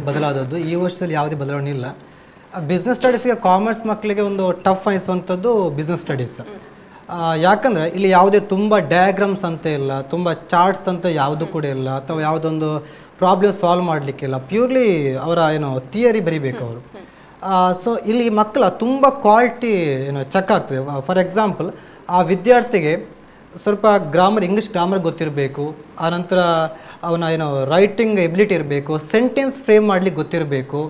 ಬದಲಾದದ್ದು, ಈ ವರ್ಷದಲ್ಲಿ ಯಾವುದೇ ಬದಲಾವಣೆ ಇಲ್ಲ. ಬಿಸ್ನೆಸ್ ಸ್ಟಡೀಸ್ಗೆ ಕಾಮರ್ಸ್ ಮಕ್ಕಳಿಗೆ ಒಂದು ಟಫ್ ಅನಿಸುವಂಥದ್ದು ಬಿಸ್ನೆಸ್ ಸ್ಟಡೀಸ್. ಯಾಕಂದರೆ ಇಲ್ಲಿ ಯಾವುದೇ ತುಂಬ ಡಯಾಗ್ರಾಮ್ಸ್ ಅಂತ ಇಲ್ಲ, ತುಂಬ ಚಾರ್ಟ್ಸ್ ಅಂತ ಯಾವುದು ಕೂಡ ಇಲ್ಲ, ಅಥವಾ ಯಾವುದೊಂದು ಪ್ರಾಬ್ಲಮ್ ಸಾಲ್ವ್ ಮಾಡಲಿಕ್ಕಿಲ್ಲ. ಪ್ಯೂರ್ಲಿ ಅವರ ಥಿಯರಿ ಬರಿಬೇಕು ಅವರು. ಸೊ ಇಲ್ಲಿ ಮಕ್ಕಳ ತುಂಬ ಕ್ವಾಲಿಟಿ ಚೆಕ್ ಆಗ್ತದೆ. ಫಾರ್ ಎಕ್ಸಾಂಪಲ್, ಆ ವಿದ್ಯಾರ್ಥಿಗೆ ಸ್ವಲ್ಪ ಇಂಗ್ಲೀಷ್ ಗ್ರಾಮರ್ ಗೊತ್ತಿರಬೇಕು, ಆನಂತರ ಅವನ ರೈಟಿಂಗ್ ಎಬಿಲಿಟಿ ಇರಬೇಕು, ಸೆಂಟೆನ್ಸ್ ಫ್ರೇಮ್ ಮಾಡ್ಲಿಕ್ಕೆ ಗೊತ್ತಿರಬೇಕು,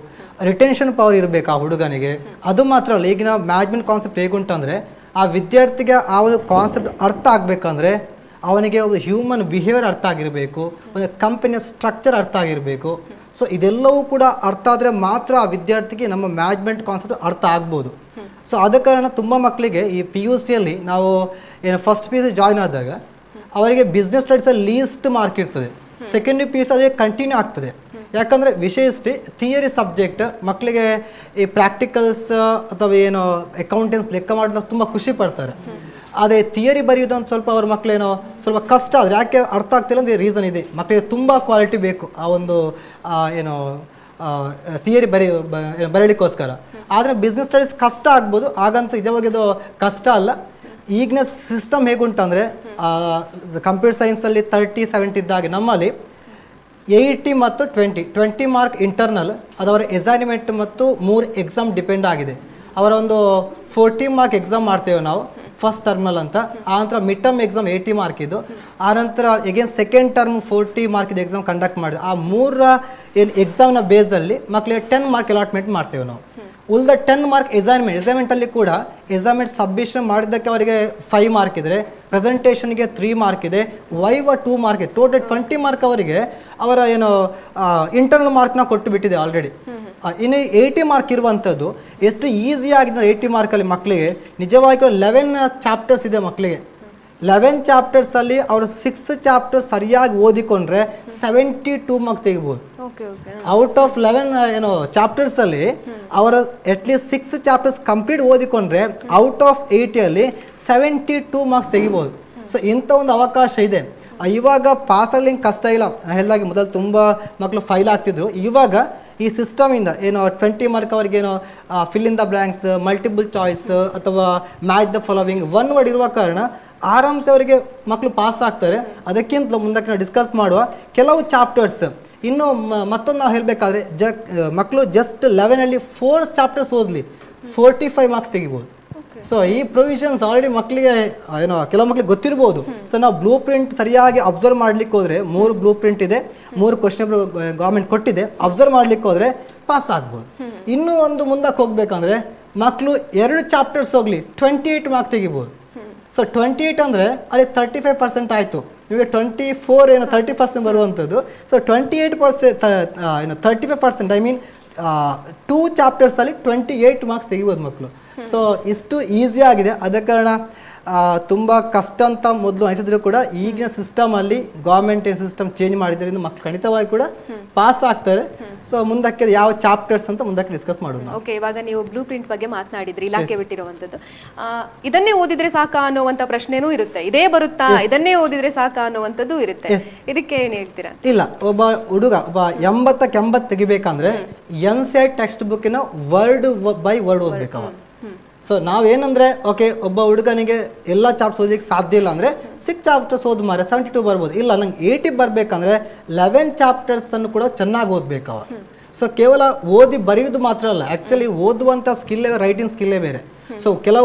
ರಿಟೆನ್ಷನ್ ಪವರ್ ಇರಬೇಕು ಆ ಹುಡುಗನಿಗೆ. ಅದು ಮಾತ್ರ ಅಲ್ಲ, ಈಗಿನ ಮ್ಯಾನೇಜ್ಮೆಂಟ್ ಕಾನ್ಸೆಪ್ಟ್ ಹೇಗುಂಟಂದರೆ ಆ ವಿದ್ಯಾರ್ಥಿಗೆ ಆ ಒಂದು ಕಾನ್ಸೆಪ್ಟ್ ಅರ್ಥ ಆಗಬೇಕಂದ್ರೆ ಅವನಿಗೆ ಒಂದು ಹ್ಯೂಮನ್ ಬಿಹೇವಿಯರ್ ಅರ್ಥ ಆಗಿರಬೇಕು, ಒಂದು ಕಂಪನಿಯ ಸ್ಟ್ರಕ್ಚರ್ ಅರ್ಥ ಆಗಿರಬೇಕು. ಸೊ ಇದೆಲ್ಲವೂ ಕೂಡ ಅರ್ಥ ಆದರೆ ಮಾತ್ರ ಆ ವಿದ್ಯಾರ್ಥಿಗೆ ನಮ್ಮ ಮ್ಯಾನೇಜ್ಮೆಂಟ್ ಕಾನ್ಸೆಪ್ಟ್ ಅರ್ಥ ಆಗ್ಬೋದು. ಸೊ ಆದ ಕಾರಣ ತುಂಬ ಮಕ್ಕಳಿಗೆ ಈ PUCಯಲ್ಲಿ ನಾವು ಫಸ್ಟ್ PUC ಜಾಯ್ನ್ ಆದಾಗ ಅವರಿಗೆ ಬಿಸ್ನೆಸ್ ಸ್ಟಡೀಸಲ್ಲಿ ಲೀಸ್ಟ್ ಮಾರ್ಕ್ ಇರ್ತದೆ. ಸೆಕೆಂಡ್ PUC ಅದೇ ಕಂಟಿನ್ಯೂ ಆಗ್ತದೆ. ಯಾಕಂದರೆ ವಿಷಯಷ್ಟೇ ಥಿಯರಿ ಸಬ್ಜೆಕ್ಟ್ ಮಕ್ಕಳಿಗೆ ಈ ಪ್ರಾಕ್ಟಿಕಲ್ಸ್ ಅಥವಾ ಅಕೌಂಟೆನ್ಸ್ ಲೆಕ್ಕ ಮಾಡಲು ತುಂಬ ಖುಷಿ ಪಡ್ತಾರೆ. ಅದೇ ಥಿಯರಿ ಬರೆಯೋದು ಸ್ವಲ್ಪ ಅವ್ರ ಮಕ್ಕಳೇನೋ ಸ್ವಲ್ಪ ಕಷ್ಟ ಆದರೆ ಯಾಕೆ ಅರ್ಥ ಆಗ್ತಿಲ್ಲ ಅಂದರೆ ರೀಸನ್ ಇದೆ, ಮಕ್ಕಳಿಗೆ ತುಂಬ ಕ್ವಾಲಿಟಿ ಬೇಕು ಆ ಒಂದು ಥಿಯರಿ ಬರೀಲಿಕ್ಕೋಸ್ಕರ. ಆದರೆ ಬಿಸ್ನೆಸ್ ಸ್ಟಡೀಸ್ ಕಷ್ಟ ಆಗ್ಬೋದು, ಹಾಗಂತ ಇದು ಕಷ್ಟ ಅಲ್ಲ. ಈಗಿನ ಸಿಸ್ಟಮ್ ಹೇಗುಂಟಂದರೆ ಕಂಪ್ಯೂಟರ್ ಸೈನ್ಸಲ್ಲಿ 30-70 ಇದ್ದಾಗೆ ನಮ್ಮಲ್ಲಿ 80 ಮತ್ತು 20 ಮಾರ್ಕ್ ಇಂಟರ್ನಲ್, ಅದು ಅವರ ಅಸೈನ್ಮೆಂಟ್ ಮತ್ತು 3 ಎಕ್ಸಾಮ್ ಡಿಪೆಂಡ್ ಆಗಿದೆ. ಅವರ ಒಂದು 40 ಮಾರ್ಕ್ ಎಕ್ಸಾಮ್ ಮಾಡ್ತೇವೆ ನಾವು ಫಸ್ಟ್ ಟರ್ಮಲ್ ಅಂತ, ಆನಂತರ ಮಿಡ್ ಟರ್ಮ್ ಎಕ್ಸಾಮ್ 80 ಮಾರ್ಕ್ ಇದು, ಆನಂತರ ಎಗೇನ್ ಸೆಕೆಂಡ್ ಟರ್ಮ್ 40 ಮಾರ್ಕಿದು ಎಕ್ಸಾಮ್ ಕಂಡಕ್ಟ್ ಮಾಡಿದೆ. ಆ 3 ಎಕ್ಸಾಮ್ನ ಬೇಸಲ್ಲಿ ಮಕ್ಕಳಿಗೆ 10 ಮಾರ್ಕ್ ಅಲಾಟ್ಮೆಂಟ್ ಮಾಡ್ತೇವೆ ನಾವು. ಉಳಿದ 10 ಮಾರ್ಕ್ ಅಸೈನ್ಮೆಂಟಲ್ಲಿ ಕೂಡ ಅಸೈನ್ಮೆಂಟ್ ಸಬ್ಮಿಷನ್ ಮಾಡಿದ್ದಕ್ಕೆ ಅವರಿಗೆ 5 ಮಾರ್ಕ್ ಇದ್ರೆ, ಪ್ರೆಸೆಂಟೇಷನ್ಗೆ 3 ಮಾರ್ಕ್ ಇದೆ, ವೈವ 2 ಮಾರ್ಕ್ ಇದೆ. ಟೋಟಲ್ 20 ಮಾರ್ಕ್ ಅವರಿಗೆ ಅವರ ಇಂಟರ್ನಲ್ ಮಾರ್ಕ್ನ ಕೊಟ್ಟು ಬಿಟ್ಟಿದೆ ಆಲ್ರೆಡಿ. ಇನ್ನು 80 ಮಾರ್ಕ್ ಇರುವಂಥದ್ದು ಎಷ್ಟು ಈಸಿ ಆಗಿದೆ 80 ಮಾರ್ಕಲ್ಲಿ ಮಕ್ಕಳಿಗೆ. ನಿಜವಾಗಿ 11 ಚಾಪ್ಟರ್ಸ್ ಇದೆ ಮಕ್ಕಳಿಗೆ. 11 ಚಾಪ್ಟರ್ಸಲ್ಲಿ ಅವರು 6 ಚಾಪ್ಟರ್ ಸರಿಯಾಗಿ ಓದಿಕೊಂಡ್ರೆ 72 ಮಾರ್ಕ್ ತೆಗಿಬೋದು. ಔಟ್ ಆಫ್ 11 ಚಾಪ್ಟರ್ಸಲ್ಲಿ ಅವರ ಅಟ್ಲೀಸ್ಟ್ 6 ಚಾಪ್ಟರ್ಸ್ ಕಂಪ್ಲೀಟ್ ಓದಿಕೊಂಡ್ರೆ ಔಟ್ ಆಫ್ 80 72 ಮಾರ್ಕ್ಸ್ ತೆಗಿಬೋದು. ಸೊ ಇಂಥ ಒಂದು ಅವಕಾಶ ಇದೆ. ಇವಾಗ ಪಾಸಲ್ಲಿ ಕಷ್ಟ ಇಲ್ಲ. ಹೇಳಾಗಿ ಮೊದಲು ತುಂಬ ಮಕ್ಕಳು ಫೈಲ್ ಆಗ್ತಿದ್ರು. ಇವಾಗ ಈ ಸಿಸ್ಟಮಿಂದ 20 ಮಾರ್ಕ್ ಅವ್ರಿಗೇನೋ fill in the blanks, multiple choice ಅಥವಾ ಮ್ಯಾಚ್ ದ ಫಾಲೋವಿಂಗ್ 1 ವರ್ಡ್ ಇರುವ ಕಾರಣ ಆರಾಮ್ಸೆ ಅವರಿಗೆ ಮಕ್ಕಳು ಪಾಸ್ ಆಗ್ತಾರೆ. ಅದಕ್ಕಿಂತ ಮುಂದಕ್ಕೆ ನಾವು ಡಿಸ್ಕಸ್ ಮಾಡುವ ಕೆಲವು ಚಾಪ್ಟರ್ಸ್. ಇನ್ನು ಮತ್ತೊಂದು ನಾವು ಹೇಳಬೇಕಾದ್ರೆ ಮಕ್ಕಳು ಜಸ್ಟ್ 11ಅಲ್ಲಿ 4 ಚಾಪ್ಟರ್ಸ್ ಓದಲಿ 45 ಮಾರ್ಕ್ಸ್ ತೆಗಿಬೋದು. ಸೊ ಈ ಪ್ರೊವಿಷನ್ಸ್ ಆಲ್ರೆಡಿ ಮಕ್ಕಳಿಗೆ ಕೆಲವು ಮಕ್ಕಳಿಗೆ ಗೊತ್ತಿರ್ಬೋದು. ಸೊ ನಾವು ಬ್ಲೂ ಪ್ರಿಂಟ್ ಸರಿಯಾಗಿ ಅಬ್ಸರ್ವ್ ಮಾಡ್ಲಿಕ್ಕೆ ಹೋದ್ರೆ 3 ಬ್ಲೂ ಪ್ರಿಂಟ್ ಇದೆ, 3 ಕ್ವಶನ್ ಗೌರ್ಮೆಂಟ್ ಕೊಟ್ಟಿದೆ. ಅಬ್ಸರ್ವ್ ಮಾಡ್ಲಿಕ್ಕೆ ಹೋದ್ರೆ ಪಾಸ್ ಆಗ್ಬೋದು. ಇನ್ನೂ ಒಂದು ಮುಂದಕ್ಕೆ ಹೋಗ್ಬೇಕಂದ್ರೆ ಮಕ್ಕಳು 2 ಚಾಪ್ಟರ್ಸ್ ಹೋಗ್ಲಿ 28 ಮಾರ್ಕ್ ತೆಗಿಬೋದು. ಸೊ 28 ಅಂದರೆ ಅಲ್ಲಿ 35% ಆಯಿತು. ನಿಮಗೆ 24 30% ಬರುವಂಥದ್ದು. ಸೊ 28% 35% ಐ ಮೀನ್ 2 ಚಾಪ್ಟರ್ಸಲ್ಲಿ 28 ಮಾರ್ಕ್ಸ್ ತೆಗಿಬೋದು ಮಕ್ಕಳು. ಸೊ ಇಷ್ಟು ಈಸಿ ಆಗಿದೆ. ಆದ ಕಾರಣ ತುಂಬ ಕಷ್ಟ ಅಂತ ಮೊದಲು ಅನಿಸಿದ್ರು ಕೂಡ ಈಗಿನ ಸಿಸ್ಟಮಲ್ಲಿ ಗೌರ್ಮೆಂಟ್ ಸಿಸ್ಟಮ್ ಚೇಂಜ್ ಮಾಡಿದ್ರಿಂದ ಮಕ್ಕಳು ಖಂಡಿತವಾಗಿ ಕೂಡ ಪಾಸ್ ಆಗ್ತಾರೆ. ಸೊ ಮುಂದಕ್ಕೆ ಯಾವ ಚಾಪ್ಟರ್ಸ್ ಅಂತ ಮುಂದಕ್ಕೆ ಡಿಸ್ಕಸ್ ಮಾಡೋಣ.
ಓಕೆ, ಇವಾಗ ನೀವು ಬ್ಲೂ ಪ್ರಿಂಟ್ ಬಗ್ಗೆ ಮಾತನಾಡಿದ್ರಿ, ಇಲಾಖೆ ಬಿಟ್ಟಿರುವಂಥದ್ದು. ಇದನ್ನೇ ಓದಿದ್ರೆ ಸಾಕಾ ಅನ್ನುವಂಥ ಪ್ರಶ್ನೆನೂ ಇರುತ್ತೆ. ಇದೇ ಬರುತ್ತಾ, ಇದನ್ನೇ ಓದಿದ್ರೆ ಸಾಕಾ ಅನ್ನುವಂಥದ್ದು ಇರುತ್ತೆ. ಇದಕ್ಕೆ ಏನು ಹೇಳ್ತೀರಾ?
ಇಲ್ಲ, ಒಬ್ಬ ಹುಡುಗ 80ಕ್ಕೆ 80 ತೆಗಿಬೇಕಂದ್ರೆ NCERT ಟೆಕ್ಸ್ಟ್ ಬುಕ್ಕಿನ ವರ್ಡ್ ಬೈ ವರ್ಡ್ ಓದ್ಬೇಕು. ಸೊ ನಾವೇನಂದ್ರೆ ಓಕೆ, ಒಬ್ಬ ಹುಡುಗನಿಗೆ ಎಲ್ಲ ಚಾಪ್ಟರ್ಸ್ ಓದಲಿಕ್ಕೆ ಸಾಧ್ಯ ಇಲ್ಲ ಅಂದರೆ 6 ಚಾಪ್ಟರ್ಸ್ ಓದ್ ಮಾರೆ 72 ಬರ್ಬೋದು. ಇಲ್ಲ, ನಂಗೆ 80 ಬರಬೇಕಂದ್ರೆ 11 ಚಾಪ್ಟರ್ಸ್ ಅನ್ನು ಕೂಡ ಚೆನ್ನಾಗಿ ಓದ್ಬೇಕು ಅವ. ಸೊ ಕೇವಲ ಓದಿ ಬರೆಯೋದು ಮಾತ್ರ ಅಲ್ಲ, ಆ್ಯಕ್ಚುಲಿ ಓದುವಂಥ ಸ್ಕಿಲ್ಲೇ ರೈಟಿಂಗ್ ಸ್ಕಿಲ್ಲೇ ಬೇರೆ. ಸೊ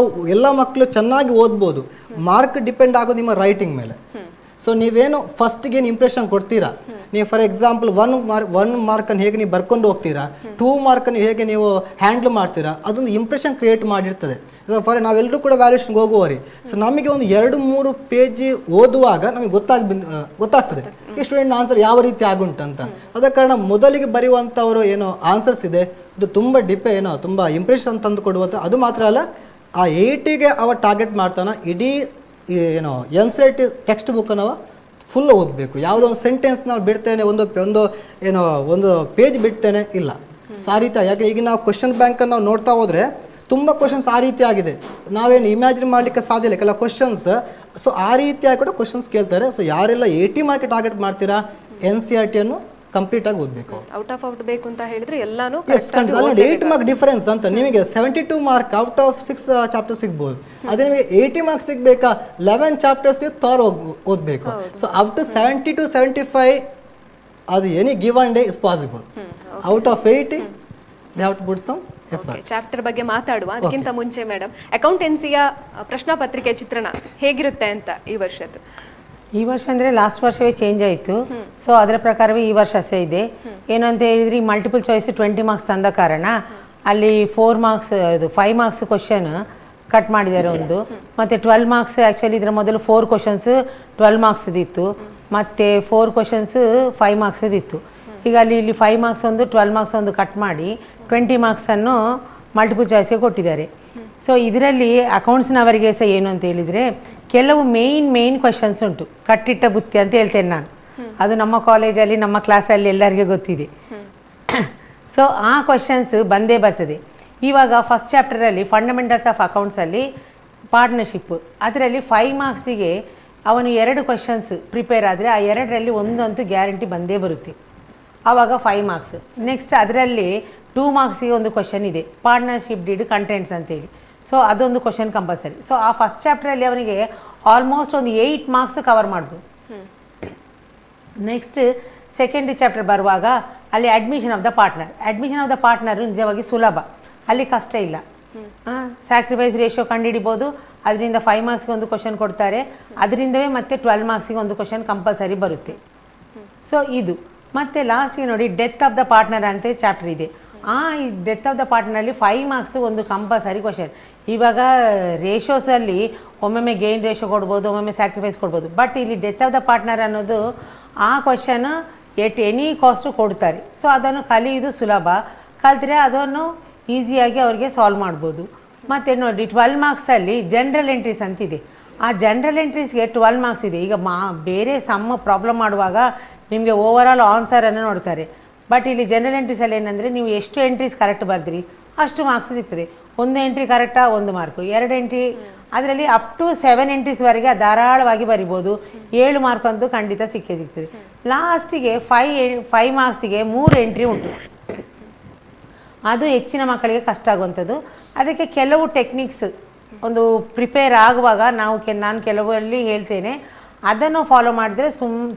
ಎಲ್ಲ ಮಕ್ಕಳು ಚೆನ್ನಾಗಿ ಓದ್ಬೋದು. ಮಾರ್ಕ್ ಡಿಪೆಂಡ್ ಆಗೋದು ನಿಮ್ಮ ರೈಟಿಂಗ್ ಮೇಲೆ. ಸೊ ನೀವೇನು ಫಸ್ಟ್ಗೆ ಏನು ಇಂಪ್ರೆಷನ್ ಕೊಡ್ತೀರಾ, ನೀವು ಫಾರ್ ಎಕ್ಸಾಂಪಲ್ ಒನ್ ಮಾರ್ಕನ್ನು ಹೇಗೆ ನೀವು ಬರ್ಕೊಂಡು ಹೋಗ್ತೀರಾ, 2 ಮಾರ್ಕನ್ನು ಹೇಗೆ ನೀವು ಹ್ಯಾಂಡಲ್ ಮಾಡ್ತೀರಾ, ಅದೊಂದು ಇಂಪ್ರೆಷನ್ ಕ್ರಿಯೇಟ್ ಮಾಡಿರ್ತದೆ. ಫಾರ್ ನಾವೆಲ್ಲರೂ ಕೂಡ ವ್ಯಾಲ್ಯೂಷನ್ಗೆ ಹೋಗುವರಿ. ಸೊ ನಮಗೆ ಒಂದು 2-3 ಪೇಜ್ ಓದುವಾಗ ನಮಗೆ ಗೊತ್ತಾಗ್ತದೆ ಈ ಸ್ಟೂಡೆಂಟ್ ಆನ್ಸರ್ ಯಾವ ರೀತಿ ಆಗುಂಟಂತ. ಅದ ಕಾರಣ ಮೊದಲಿಗೆ ಬರೆಯುವಂಥವರು ಏನೋ ಆನ್ಸರ್ಸ್ ಇದೆ, ಇದು ತುಂಬ ತುಂಬ ಇಂಪ್ರೆಷನ್ ತಂದು ಕೊಡುವಂಥ. ಅದು ಮಾತ್ರ ಅಲ್ಲ, ಆ 80ಗೆ ಅವ ಟಾರ್ಗೆಟ್ ಮಾಡ್ತಾನೆ. ಇಡೀ ಏನೋ NCERT ಟೆಕ್ಸ್ಟ್ ಬುಕ್ಕನ್ನು ಫುಲ್ ಓದಬೇಕು. ಯಾವುದೋ ಒಂದು ಸೆಂಟೆನ್ಸ್ ನಾನು ಬಿಡ್ತೇನೆ, ಒಂದು ಪೇಜ್ ಬಿಡ್ತೇನೆ ಇಲ್ಲ. ಸೊ ಆ ರೀತಿ, ಯಾಕೆ ಈಗ ನಾವು ಕ್ವಶನ್ ಬ್ಯಾಂಕನ್ನು ನಾವು ನೋಡ್ತಾ ಹೋದರೆ ತುಂಬ ಕ್ವಶನ್ಸ್ ಆ ರೀತಿ ಆಗಿದೆ, ನಾವೇನು ಇಮ್ಯಾಜಿನ್ ಮಾಡಲಿಕ್ಕೆ ಸಾಧ್ಯ ಇಲ್ಲ ಕೆಲವು ಕ್ವಶನ್ಸ್. ಸೊ ಆ ರೀತಿಯಾಗಿ ಕೂಡ ಕ್ವಶನ್ಸ್ ಕೇಳ್ತಾರೆ. ಸೊ ಯಾರೆಲ್ಲ 80 ಮಾರ್ಕ್ ಟಾರ್ಗೆಟ್ ಮಾಡ್ತೀರಾ, NCERTಯನ್ನು ಕಂಪ್ಲೀಟ್ ಆಗಿ ಓದಬೇಕು.
ಔಟ್ ಆಫ್ ಔಟ್ ಬೇಕು ಅಂತ ಹೇಳಿದ್ರೆ ಎಲ್ಲಾನು
8 ಮಾರ್ಕ್ ಡಿಫರೆನ್ಸ್ ಅಂತ. ನಿಮಗೆ 72 ಮಾರ್ಕ್ ಔಟ್ ಆಫ್ 6 ಚಾಪ್ಟರ್ ಸಿಗ್ಬೋದು. ಅದೇ ನಿಮಗೆ 80 ಮಾರ್ಕ್ಸ್ ಸಿಗ್ಬೇಕಾ, 11 ಚಾಪ್ಟರ್ಸ್ ಓದಬೇಕು. ಸೊ ಅಪ್ ಟು 70 to 75 ಅದು any given day is possible. Out of 80 they have to put some effort.
Chapter ಬಗ್ಗೆ ಮಾತಾಡುವ ಅದಕ್ಕಿಂತ ಮುಂಚೆ ಮೇಡಮ್, ಅಕೌಂಟೆನ್ಸಿಯ ಪ್ರಶ್ನಾ ಪತ್ರಿಕೆ ಚಿತ್ರಣ ಹೇಗಿರುತ್ತೆ ಅಂತ ಈ ವರ್ಷದ್ದು?
ಈ ವರ್ಷ ಅಂದರೆ ಲಾಸ್ಟ್ ವರ್ಷವೇ ಚೇಂಜ್ ಆಯಿತು. ಸೊ ಅದರ ಪ್ರಕಾರವೇ ಈ ವರ್ಷ ಸಹ ಇದೆ. ಏನು ಅಂತ ಹೇಳಿದ್ರೆ, ಮಲ್ಟಿಪಲ್ ಚಾಯ್ಸ್ 20 ಮಾರ್ಕ್ಸ್ ತಂದ ಕಾರಣ ಅಲ್ಲಿ 4 ಮಾರ್ಕ್ಸ್, ಇದು 5 ಮಾರ್ಕ್ಸ್ ಕ್ವಶನ್ ಕಟ್ ಮಾಡಿದ್ದಾರೆ ಒಂದು. ಮತ್ತು 12 ಮಾರ್ಕ್ಸ್, ಆ್ಯಕ್ಚುಲಿ ಇದರ ಮೊದಲು 4 ಕ್ವಶನ್ಸ್ 12 ಮಾರ್ಕ್ಸ್ದಿತ್ತು, ಮತ್ತು 4 ಕ್ವಶನ್ಸ್ 5 ಮಾರ್ಕ್ಸ್ದಿತ್ತು. ಈಗ ಇಲ್ಲಿ 5 ಮಾರ್ಕ್ಸ್ ಒಂದು 12 ಮಾರ್ಕ್ಸ್ ಒಂದು ಕಟ್ ಮಾಡಿ 20 ಮಾರ್ಕ್ಸನ್ನು ಮಲ್ಟಿಪಲ್ ಚಾಯ್ಸ್ಗೆ ಕೊಟ್ಟಿದ್ದಾರೆ. ಸೊ ಇದರಲ್ಲಿ ಅಕೌಂಟ್ಸ್ನವರಿಗೆ ಸಹ ಏನು ಅಂತ ಹೇಳಿದರೆ, ಕೆಲವು ಮೇಯ್ನ್ ಕ್ವಶನ್ಸ್ ಉಂಟು, ಕಟ್ಟಿಟ್ಟ ಬುತ್ತಿ ಅಂತ ಹೇಳ್ತೇನೆ ನಾನು. ಅದು ನಮ್ಮ ಕಾಲೇಜಲ್ಲಿ ನಮ್ಮ ಕ್ಲಾಸಲ್ಲಿ ಎಲ್ಲರಿಗೂ ಗೊತ್ತಿದೆ. ಸೊ ಆ ಕ್ವಶನ್ಸ್ ಬಂದೇ ಬರ್ತದೆ. ಇವಾಗ ಫಸ್ಟ್ ಚಾಪ್ಟರಲ್ಲಿ ಫಂಡಮೆಂಟಲ್ಸ್ ಆಫ್ ಅಕೌಂಟ್ಸಲ್ಲಿ ಪಾರ್ಟ್ನರ್ಶಿಪ್, ಅದರಲ್ಲಿ 5 ಮಾರ್ಕ್ಸಿಗೆ ಅವನು 2 ಕ್ವಶನ್ಸ್ ಪ್ರಿಪೇರ್ ಆದರೆ ಆ 2ರಲ್ಲಿ ಒಂದಂತೂ ಗ್ಯಾರಂಟಿ ಬಂದೇ ಬರುತ್ತೆ, ಆವಾಗ 5 ಮಾರ್ಕ್ಸ್. ನೆಕ್ಸ್ಟ್ ಅದರಲ್ಲಿ 2 ಮಾರ್ಕ್ಸಿಗೆ ಒಂದು ಕ್ವಶನ್ ಇದೆ, ಪಾರ್ಟ್ನರ್ಶಿಪ್ ಡಿಡ್ ಕಂಟೆಂಟ್ಸ್ ಅಂತೇಳಿ. ಸೊ ಅದೊಂದು ಕ್ವಶನ್ ಕಂಪಲ್ಸರಿ. ಸೊ ಆ ಫಸ್ಟ್ ಚಾಪ್ಟರಲ್ಲಿ ಅವನಿಗೆ ಆಲ್ಮೋಸ್ಟ್ ಒಂದು 8 ಮಾರ್ಕ್ಸ್ ಕವರ್ ಮಾಡ್ಬೋದು. ನೆಕ್ಸ್ಟ್ ಸೆಕೆಂಡ್ ಚಾಪ್ಟರ್ ಬರುವಾಗ ಅಲ್ಲಿ ಅಡ್ಮಿಷನ್ ಆಫ್ ದ ಪಾರ್ಟ್ನರ್ ನಿಜವಾಗಿ ಸುಲಭ, ಅಲ್ಲಿ ಕಷ್ಟ ಇಲ್ಲ. ಸ್ಯಾಕ್ರಿಫೈಸ್ ರೇಷಿಯೋ ಕಂಡುಹಿಡಿಬೋದು, ಅದರಿಂದ 5 ಮಾರ್ಕ್ಸ್ಗೆ ಒಂದು ಕ್ವಶನ್ ಕೊಡ್ತಾರೆ, ಅದರಿಂದವೇ ಮತ್ತೆ 12 ಮಾರ್ಕ್ಸಿಗೆ ಒಂದು ಕ್ವಶನ್ ಕಂಪಲ್ಸರಿ ಬರುತ್ತೆ. ಸೊ ಇದು ಮತ್ತೆ ಲಾಸ್ಟಿಗೆ ನೋಡಿ, ಡೆತ್ ಆಫ್ ದ ಪಾರ್ಟ್ನರ್ ಅಂತ ಚಾಪ್ಟರ್ ಇದೆ. ಈ ಡೆತ್ ಆಫ್ ದ ಪಾರ್ಟ್ನರಲ್ಲಿ 5 ಮಾರ್ಕ್ಸ್ ಒಂದು ಕಂಪಲ್ಸರಿ ಕ್ವಶನ್. ಇವಾಗ ರೇಷೋಸಲ್ಲಿ ಒಮ್ಮೊಮ್ಮೆ ಗೇನ್ ರೇಷೋ ಕೊಡ್ಬೋದು, ಒಮ್ಮೊಮ್ಮೆ ಸ್ಯಾಕ್ರಿಫೈಸ್ ಕೊಡ್ಬೋದು, ಬಟ್ ಇಲ್ಲಿ ಡೆತ್ ಆಫ್ ದ ಪಾರ್ಟ್ನರ್ ಅನ್ನೋದು ಆ ಕ್ವಶನ್ ಎಟ್ ಎನಿ ಕಾಸ್ಟು ಕೊಡ್ತಾರೆ. ಸೊ ಅದನ್ನು ಕಲಿಯೋದು ಸುಲಭ, ಕಲಿತ್ರೆ ಅದನ್ನು ಈಸಿಯಾಗಿ ಅವ್ರಿಗೆ ಸಾಲ್ವ್ ಮಾಡ್ಬೋದು. ಮತ್ತು ನೋಡಿ 12 ಮಾರ್ಕ್ಸಲ್ಲಿ ಜನರಲ್ ಎಂಟ್ರೀಸ್ ಅಂತಿದೆ. ಆ ಜನರಲ್ ಎಂಟ್ರೀಸ್ಗೆ 12 ಮಾರ್ಕ್ಸ್ ಇದೆ. ಈಗ ಬೇರೆ ಸಮ್ಮ ಪ್ರಾಬ್ಲಮ್ ಮಾಡುವಾಗ ನಿಮಗೆ ಓವರಾಲ್ ಆನ್ಸರನ್ನು ನೋಡ್ತಾರೆ, ಬಟ್ ಇಲ್ಲಿ ಜನರಲ್ ಎಂಟ್ರೀಸಲ್ಲಿ ಏನಂದರೆ, ನೀವು ಎಷ್ಟು ಎಂಟ್ರೀಸ್ ಕರೆಕ್ಟ್ ಬರೆದ್ರಿ ಅಷ್ಟು ಮಾರ್ಕ್ಸ್ ಸಿಗ್ತದೆ. 1 ಎಂಟ್ರಿ ಕರೆಕ್ಟಾ 1 ಮಾರ್ಕು, 2 ಎಂಟ್ರಿ, ಅದರಲ್ಲಿ ಅಪ್ ಟು 7 ಎಂಟ್ರೀಸ್ವರೆಗೆ ಧಾರಾಳವಾಗಿ ಬರಿಬೋದು. 7 ಮಾರ್ಕ್ ಅಂತೂ ಖಂಡಿತ ಸಿಗ್ತದೆ. ಲಾಸ್ಟಿಗೆ 5 ಮಾರ್ಕ್ಸಿಗೆ 3 ಎಂಟ್ರಿ ಉಂಟು, ಅದು ಹೆಚ್ಚಿನ ಮಕ್ಕಳಿಗೆ ಕಷ್ಟ ಆಗುವಂಥದ್ದು. ಅದಕ್ಕೆ ಕೆಲವು ಟೆಕ್ನಿಕ್ಸ್ ಒಂದು ಪ್ರಿಪೇರ್ ಆಗುವಾಗ ನಾನು ಕೆಲವಲ್ಲಿ ಹೇಳ್ತೇನೆ, ಅದನ್ನು ಫಾಲೋ ಮಾಡಿದ್ರೆ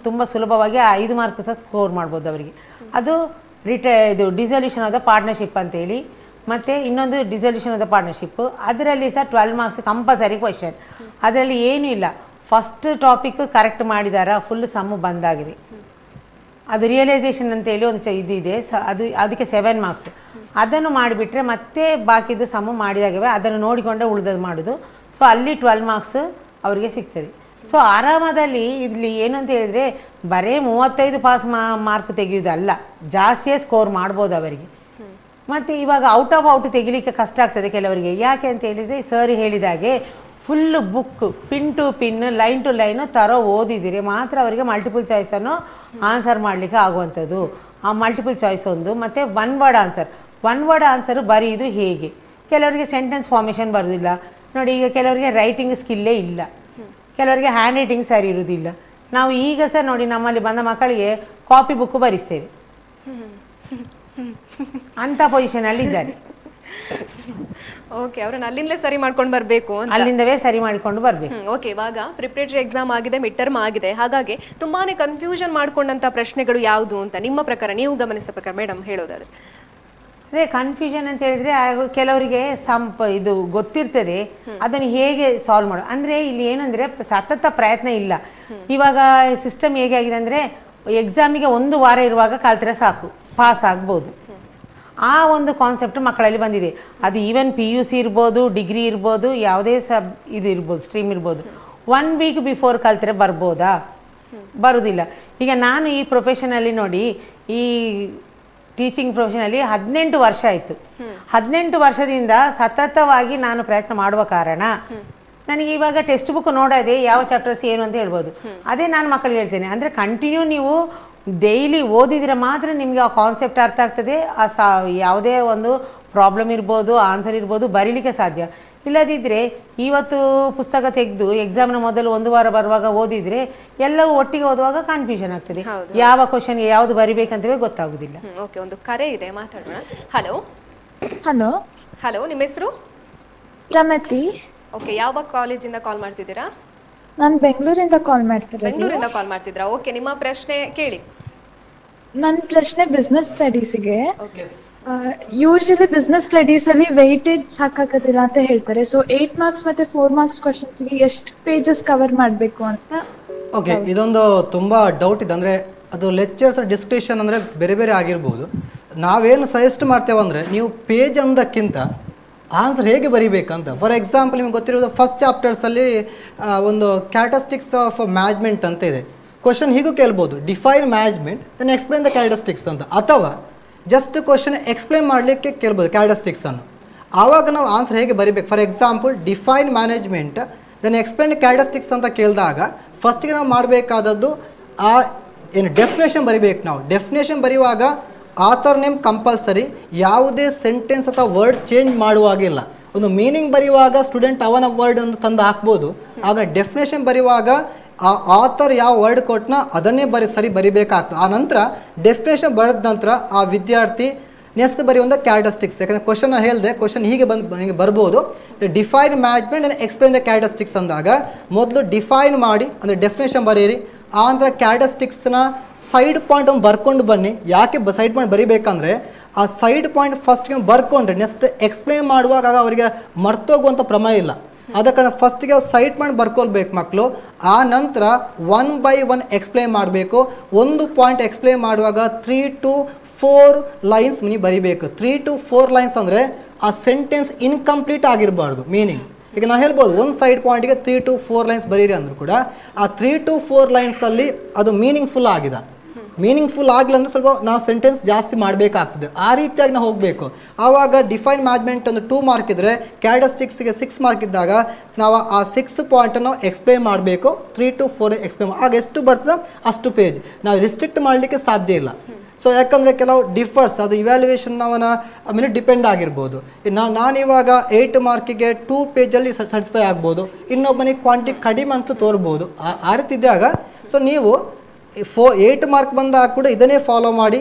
ತುಂಬ ಸುಲಭವಾಗಿ 5 ಮಾರ್ಕ್ ಸಹ ಸ್ಕೋರ್ ಮಾಡ್ಬೋದು ಅವರಿಗೆ. ಅದು ಇದು ಡಿಸಲ್ಯೂಷನ್ ಆಫ್ ದ ಪಾರ್ಟ್ನರ್ಶಿಪ್ ಅಂತೇಳಿ, ಮತ್ತು ಇನ್ನೊಂದು ಡಿಸಲ್ಯೂಷನ್ ಆಫ್ ದ ಪಾರ್ಟ್ನರ್ಶಿಪ್, ಅದರಲ್ಲಿ ಸಹ 12 ಮಾರ್ಕ್ಸ್ ಕಂಪಲ್ಸರಿ ಕ್ವಶನ್. ಅದರಲ್ಲಿ ಏನೂ ಇಲ್ಲ, ಫಸ್ಟ್ ಟಾಪಿಕ್ ಕರೆಕ್ಟ್ ಮಾಡಿದಾರ, ಫುಲ್ ಸಮ್ಮು ಬಂದಾಗಿದೆ. ಅದು ರಿಯಲೈಸೇಷನ್ ಅಂತೇಳಿ ಒಂದು ಇದಿದೆ, ಅದಕ್ಕೆ 7 ಮಾರ್ಕ್ಸ್. ಅದನ್ನು ಮಾಡಿಬಿಟ್ರೆ ಮತ್ತೆ ಬಾಕಿದು ಸಮ್ಮು ಮಾಡಿದಾಗಿವೆ, ಅದನ್ನು ನೋಡಿಕೊಂಡೆ ಉಳಿದದ್ದು ಮಾಡೋದು. ಸೊ ಅಲ್ಲಿ 12 ಮಾರ್ಕ್ಸ್ ಅವರಿಗೆ ಸಿಗ್ತದೆ. ಸೊ ಆರಾಮದಲ್ಲಿ ಇಲ್ಲಿ ಏನು ಅಂತ ಹೇಳಿದರೆ, ಬರೀ 35 ಪಾಸ್ ಮಾರ್ಕ್ ತೆಗೆಯೋದಲ್ಲ, ಜಾಸ್ತಿಯೇ ಸ್ಕೋರ್ ಮಾಡ್ಬೋದು ಅವರಿಗೆ. ಮತ್ತು ಇವಾಗ ಔಟ್ ಆಫ್ ಔಟ್ ತೆಗಿಲಿಕ್ಕೆ ಕಷ್ಟ ಆಗ್ತದೆ ಕೆಲವರಿಗೆ. ಯಾಕೆ ಅಂತ ಹೇಳಿದರೆ, ಸರ್ ಹೇಳಿದಾಗೆ full book pin to pin, line to line ಓದಿದ್ದೀರಿ ಮಾತ್ರ ಅವರಿಗೆ ಮಲ್ಟಿಪಲ್ ಚಾಯ್ಸನ್ನು ಆನ್ಸರ್ ಮಾಡಲಿಕ್ಕೆ ಆಗುವಂಥದ್ದು. ಆ ಮಲ್ಟಿಪಲ್ ಚಾಯ್ಸ್ ಒಂದು, ಮತ್ತು ಒನ್ ವರ್ಡ್ ಆನ್ಸರು ಬರೆಯೋದು ಹೇಗೆ. ಕೆಲವರಿಗೆ ಸೆಂಟೆನ್ಸ್ ಫಾರ್ಮೇಷನ್ ಬರೋದಿಲ್ಲ ನೋಡಿ. ಈಗ ಕೆಲವರಿಗೆ ರೈಟಿಂಗ್ ಸ್ಕಿಲ್ಲೇ ಇಲ್ಲ, ಕೆಲವರಿಗೆ ಹ್ಯಾಂಡ್ ರೈಟಿಂಗ್ ಸರಿ ಇರುವುದಿಲ್ಲ. ನಾವು ಈಗ ಸಹ ನೋಡಿ, ನಮ್ಮಲ್ಲಿ ಬಂದ ಮಕ್ಕಳಿಗೆ ಕಾಪಿ ಬುಕ್ ಬರೆಸ್ತೇವೆ, ಅಂಥ ಪೊಸಿಷನಲ್ಲಿ ಇದ್ದಾರೆ.
ಓಕೆ, ಅವ್ರನ್ನ ಅಲ್ಲಿಂದಲೇ ಸರಿ ಮಾಡ್ಕೊಂಡು ಬರಬೇಕು,
ಅಲ್ಲಿಂದವೇ ಸರಿ ಮಾಡಿಕೊಂಡು ಬರಬೇಕು.
ಓಕೆ, ಇವಾಗ ಪ್ರಿಪರೇಟರಿ ಎಕ್ಸಾಮ್ ಆಗಿದೆ, ಮಿಡ್ ಟರ್ಮ್ ಆಗಿದೆ, ಹಾಗಾಗಿ ತುಂಬಾನೇ ಕನ್ಫ್ಯೂಷನ್ ಮಾಡ್ಕೊಂಡಂತ ಪ್ರಶ್ನೆಗಳು ಯಾವುದು ಅಂತ ನಿಮ್ಮ ಪ್ರಕಾರ, ನೀವು ಗಮನಿಸಿದ ಪ್ರಕಾರ ಮೇಡಮ್ ಹೇಳೋದಾದ್ರೆ?
ಅದೇ ಕನ್ಫ್ಯೂಷನ್ ಅಂತ ಹೇಳಿದ್ರೆ ಕೆಲವರಿಗೆ ಇದು ಗೊತ್ತಿರ್ತದೆ, ಅದನ್ನು ಹೇಗೆ ಸಾಲ್ವ್ ಮಾಡೋ ಅಂದರೆ ಇಲ್ಲಿ ಏನಂದರೆ ಸತತ ಪ್ರಯತ್ನ ಇಲ್ಲ. ಇವಾಗ ಸಿಸ್ಟಮ್ ಹೇಗೆ ಆಗಿದೆ ಅಂದರೆ ಎಕ್ಸಾಮಿಗೆ 1 ವಾರ ಇರುವಾಗ ಕಲ್ತ್ರೆ ಸಾಕು, ಪಾಸ್ ಆಗ್ಬೋದು. ಆ ಒಂದು ಕಾನ್ಸೆಪ್ಟ್ ಮಕ್ಕಳಲ್ಲಿ ಬಂದಿದೆ. ಅದು ಈವನ್ PUC ಇರ್ಬೋದು, ಡಿಗ್ರಿ ಇರ್ಬೋದು, ಯಾವುದೇ ಇದು ಇರ್ಬೋದು, ಸ್ಟ್ರೀಮ್ ಇರ್ಬೋದು. 1 ವೀಕ್ ಬಿಫೋರ್ ಕಲ್ತ್ರೆ ಬರ್ಬೋದಾ? ಬರೋದಿಲ್ಲ. ಈಗ ನಾನು ಈ ಪ್ರೊಫೆಷನಲ್ಲಿ ನೋಡಿ, ಈ ಟೀಚಿಂಗ್ ಪ್ರೊಫೆಷನಲ್ಲಿ 18 ವರ್ಷ ಆಯಿತು. 18 ವರ್ಷದಿಂದ ಸತತವಾಗಿ ನಾನು ಪ್ರಯತ್ನ ಮಾಡುವ ಕಾರಣ ನನಗೆ ಇವಾಗ ಟೆಕ್ಸ್ಟ್ ಬುಕ್ ನೋಡೋದೆ ಯಾವ ಚಾಪ್ಟರ್ಸ್ ಏನು ಅಂತ ಹೇಳ್ಬೋದು. ಅದೇ ನಾನು ಮಕ್ಕಳಿಗೆ ಹೇಳ್ತೇನೆ, ಅಂದರೆ ಕಂಟಿನ್ಯೂ ನೀವು ಡೈಲಿ ಓದಿದ್ರೆ ಮಾತ್ರ ನಿಮಗೆ ಆ ಕಾನ್ಸೆಪ್ಟ್ ಅರ್ಥ ಆಗ್ತದೆ. ಯಾವುದೇ ಒಂದು ಪ್ರಾಬ್ಲಮ್ ಇರ್ಬೋದು, ಆನ್ಸರ್ ಇರ್ಬೋದು, ಬರೀಲಿಕ್ಕೆ ಸಾಧ್ಯ. ಇಲ್ಲದಿದ್ದರೆ ಇವತ್ತು ಪುಸ್ತಕ ತೆಗೆದು ಎಕ್ಸಾಮ್ನ ಮೊದಲು 1 ವಾರ ಬರುವಾಗ ಓದಿದರೆ ಎಲ್ಲವೂ ಒಟ್ಟಿಗೆ ಓದುವಾಗ ಕನ್ಫ್ಯೂಷನ್ ಆಗ್ತದೆ. ಯಾವ ಕ್ವಶನ್ಗೆ ಯಾವುದು ಬರಿಬೇಕಂತವೇ ಗೊತ್ತಾಗುದಿಲ್ಲ.
ಓಕೆ, ಒಂದು ಕರೆ ಇದೆ, ಮಾತಾಡೋಣ. ಹಲೋ
ಹಲೋ
ಹಲೋ, ನಿಮ್ಮ ಹೆಸರು?
ಪ್ರಮತಿ.
ಓಕೆ, ಯಾವ ಕಾಲೇಜಿಂದ ಕಾಲ್ ಮಾಡ್ತಿದ್ದೀರಾ?
ನಾನು ಬೆಂಗಳೂರಿಂದ ಕಾಲ್ ಮಾಡ್ತಿರೋದು.
ಬೆಂಗಳೂರಿಂದ ಕಾಲ್ ಮಾಡ್ತಿದ್ರಾ? ಓಕೆ, ನಿಮ್ಮ ಪ್ರಶ್ನೆ ಕೇಳಿ.
ನನ್ನ ಪ್ರಶ್ನೆ ಬಿಸ್ನೆಸ್ ಸ್ಟಡೀಸ್ಗೆ.
ಓಕೆ,
ಯೂಶಲಿ ಬಿಸ್ನೆಸ್ ಸ್ಟಡೀಸ್ ಅಲ್ಲಿ ವೆಯ್ಟೇಜ್ ಸಾಕಾಗೋದಿಲ್ಲ ಅಂತ ಹೇಳ್ತಾರೆ. ಸೊ 8 ಮಾರ್ಕ್ಸ್ ಮತ್ತೆ 4 ಮಾರ್ಕ್ಸ್ ಕ್ವಶನ್ಸ್ಗೆ ಎಷ್ಟು ಪೇಜಸ್ ಕವರ್ ಮಾಡಬೇಕು ಅಂತ.
ಓಕೆ, ಇದೊಂದು ತುಂಬ ಡೌಟ್ ಇದೆ. ಅಂದರೆ ಅದು ಲೆಕ್ಚರ್ಸ್ ಡಿಸ್ಕ್ರಿಪ್ಷನ್ ಅಂದರೆ ಬೇರೆ ಬೇರೆ ಆಗಿರ್ಬೋದು. ನಾವೇನು ಸಜೆಸ್ಟ್ ಮಾಡ್ತೇವೆ ಅಂದರೆ, ನೀವು ಪೇಜ್ ಅನ್ನೋದಕ್ಕಿಂತ ಆನ್ಸರ್ ಹೇಗೆ ಬರೀಬೇಕಂತ. ಫಾರ್ ಎಕ್ಸಾಂಪಲ್, ನಿಮ್ಗೆ ಗೊತ್ತಿರೋದು ಫಸ್ಟ್ ಚಾಪ್ಟರ್ಸಲ್ಲಿ ಒಂದು ಕ್ಯಾರೆಕ್ಟರಿಸ್ಟಿಕ್ಸ್ ಆಫ್ ಮ್ಯಾನೇಜ್ಮೆಂಟ್ ಅಂತ ಇದೆ. ಕ್ವಶನ್ ಹೀಗೂ ಕೇಳ್ಬೋದು, define management then explain the characteristics ಅಂತ. ಅಥವಾ ಜಸ್ಟ್ ಕ್ವಶನ್ ಎಕ್ಸ್ಪ್ಲೈನ್ ಮಾಡಲಿಕ್ಕೆ ಕೇಳ್ಬೋದು ಕ್ಯಾರೆಕ್ಟರಿಸ್ಟಿಕ್ಸನ್ನು. ಆವಾಗ ನಾವು ಆನ್ಸರ್ ಹೇಗೆ ಬರೀಬೇಕು. For example, define management then explain characteristics ಅಂತ ಕೇಳಿದಾಗ ಫಸ್ಟಿಗೆ ನಾವು ಮಾಡಬೇಕಾದದ್ದು ಆ ಏನು ಡೆಫಿನೇಷನ್ ಬರಿಬೇಕು. ನಾವು ಡೆಫಿನೇಷನ್ ಬರೆಯುವಾಗ ಆಥರ್ ನೇಮ್ ಕಂಪಲ್ಸರಿ, ಯಾವುದೇ ಸೆಂಟೆನ್ಸ್ ಅಥವಾ ವರ್ಡ್ ಚೇಂಜ್ ಮಾಡುವಾಗಿಲ್ಲ. ಒಂದು ಮೀನಿಂಗ್ ಬರೆಯುವಾಗ ಸ್ಟೂಡೆಂಟ್ ಅವನ ವರ್ಡ್ ಅನ್ನು ತಂದು ಹಾಕ್ಬೋದು. ಆಗ ಡೆಫಿನೇಷನ್ ಬರೆಯುವಾಗ ಆ ಆಥರ್ ಯಾವ ವರ್ಡ್ ಕೊಟ್ಟನ ಅದನ್ನೇ ಸರಿ ಬರಿಬೇಕಾಗ್ತದೆ. ಆ ನಂತರ ಡೆಫಿನೇಷನ್ ಬರೆದ ನಂತರ ಆ ವಿದ್ಯಾರ್ಥಿ ನೆಕ್ಸ್ಟ್ ಬರೆಯುವಂಥ ಕ್ಯಾರೆಕ್ಟರಿಸ್ಟಿಕ್ಸ್. ಯಾಕಂದರೆ ಕ್ವಶನ್ ಹೇಳಿದೆ, ಕ್ವಶನ್ ಹೀಗೆ ಬರ್ಬೋದು, define management and explain the characteristics ಅಂದಾಗ ಮೊದಲು ಡಿಫೈನ್ ಮಾಡಿ ಅಂದರೆ ಡೆಫಿನೇಷನ್ ಬರೀರಿ. ಆ ನಂತರ ಕ್ಯಾರೆಕ್ಟರಿಸ್ಟಿಕ್ಸ್ನ ಸೈಡ್ ಪಾಯಿಂಟ್ ಒಂದು ಬರ್ಕೊಂಡು ಬನ್ನಿ. ಯಾಕೆ ಸೈಡ್ ಪಾಯಿಂಟ್ ಬರಿಬೇಕಂದ್ರೆ ಆ ಸೈಡ್ ಪಾಯಿಂಟ್ ಫಸ್ಟ್ಗೆ ಬರ್ಕೊಂಡ್ರೆ ನೆಕ್ಸ್ಟ್ ಎಕ್ಸ್ಪ್ಲೈನ್ ಮಾಡುವಾಗ ಅವರಿಗೆ ಮರ್ತೋಗುವಂಥ ಪ್ರಮೇಯ ಇಲ್ಲ. ಆದ ಕಾರಣ ಫಸ್ಟಿಗೆ ಸೈಡ್ ಪಾಯಿಂಟ್ ಬರ್ಕೊಳ್ಬೇಕು ಮಕ್ಕಳು. ಆ ನಂತರ 1 by 1 ಎಕ್ಸ್ಪ್ಲೈನ್ ಮಾಡಬೇಕು. ಒಂದು ಪಾಯಿಂಟ್ ಎಕ್ಸ್ಪ್ಲೈನ್ ಮಾಡುವಾಗ 3 to 4 ಲೈನ್ಸ್ ನೀವು ಬರಿಬೇಕು. 3 to 4 ಲೈನ್ಸ್ ಅಂದರೆ ಆ ಸೆಂಟೆನ್ಸ್ ಇನ್ಕಂಪ್ಲೀಟ್ ಆಗಿರಬಾರ್ದು ಮೀನಿಂಗ್. ಈಗ ನಾವು ಹೇಳ್ಬೋದು ಒಂದು ಸೈಡ್ ಪಾಯಿಂಟ್ಗೆ 3 to 4 ಲೈನ್ಸ್ ಬರೀರಿ ಅಂದರೂ ಕೂಡ ಆ 3 to 4 ಲೈನ್ಸಲ್ಲಿ ಅದು ಮೀನಿಂಗ್ಫುಲ್ ಆಗಿದೆ. ಮೀನಿಂಗ್ಫುಲ್ ಆಗಲಿ ಅಂದರೆ ಸ್ವಲ್ಪ ನಾವು ಸೆಂಟೆನ್ಸ್ ಜಾಸ್ತಿ ಮಾಡಬೇಕಾಗ್ತದೆ. ಆ ರೀತಿಯಾಗಿ ನಾವು ಹೋಗಬೇಕು. ಆವಾಗ ಡಿಫೈನ್ ಮ್ಯಾನೇಜ್ಮೆಂಟ್ ಒಂದು 2 ಮಾರ್ಕ್ ಇದ್ದರೆ ಕ್ಯಾರೆಕ್ಟರಿಸ್ಟಿಕ್ಸ್ಗೆ 6 ಮಾರ್ಕ್ ಇದ್ದಾಗ ನಾವು ಆ 6 ಪಾಯಿಂಟನ್ನು ಎಕ್ಸ್ಪ್ಲೈನ್ ಮಾಡಬೇಕು. 3 to 4 ಎಕ್ಸ್ಪ್ಲೈನ್ ಆಗ ಎಷ್ಟು ಬರ್ತದೆ ಅಷ್ಟು ಪೇಜ್ ನಾವು ರಿಸ್ಟ್ರಿಕ್ಟ್ ಮಾಡಲಿಕ್ಕೆ ಸಾಧ್ಯ ಇಲ್ಲ. ಸೊ ಯಾಕಂದರೆ ಕೆಲವು ಡಿಫರ್ಸ್ ಅದು ಇವ್ಯಾಲ್ಯುಯೇಷನ್ ಅವನ ಮೇಲೆ ಡಿಪೆಂಡ್ ಆಗಿರ್ಬೋದು. ನಾನಿವಾಗ 8 ಮಾರ್ಕಿಗೆ 2 ಪೇಜಲ್ಲಿ ಸ್ಯಾಟಿಸ್ಫೈ ಆಗ್ಬೋದು, ಇನ್ನೊಬ್ಬನಿಗೆ ಕ್ವಾಂಟಿಟಿ ಕಡಿಮೆ ಅಂತ ತೋರ್ಬೋದು. ಆ ರೀತಿ ಇದ್ದಾಗ ಸೊ ನೀವು 8 ಮಾರ್ಕ್ ಬಂದಾಗ ಕೂಡ ಇದನ್ನೇ ಫಾಲೋ ಮಾಡಿ.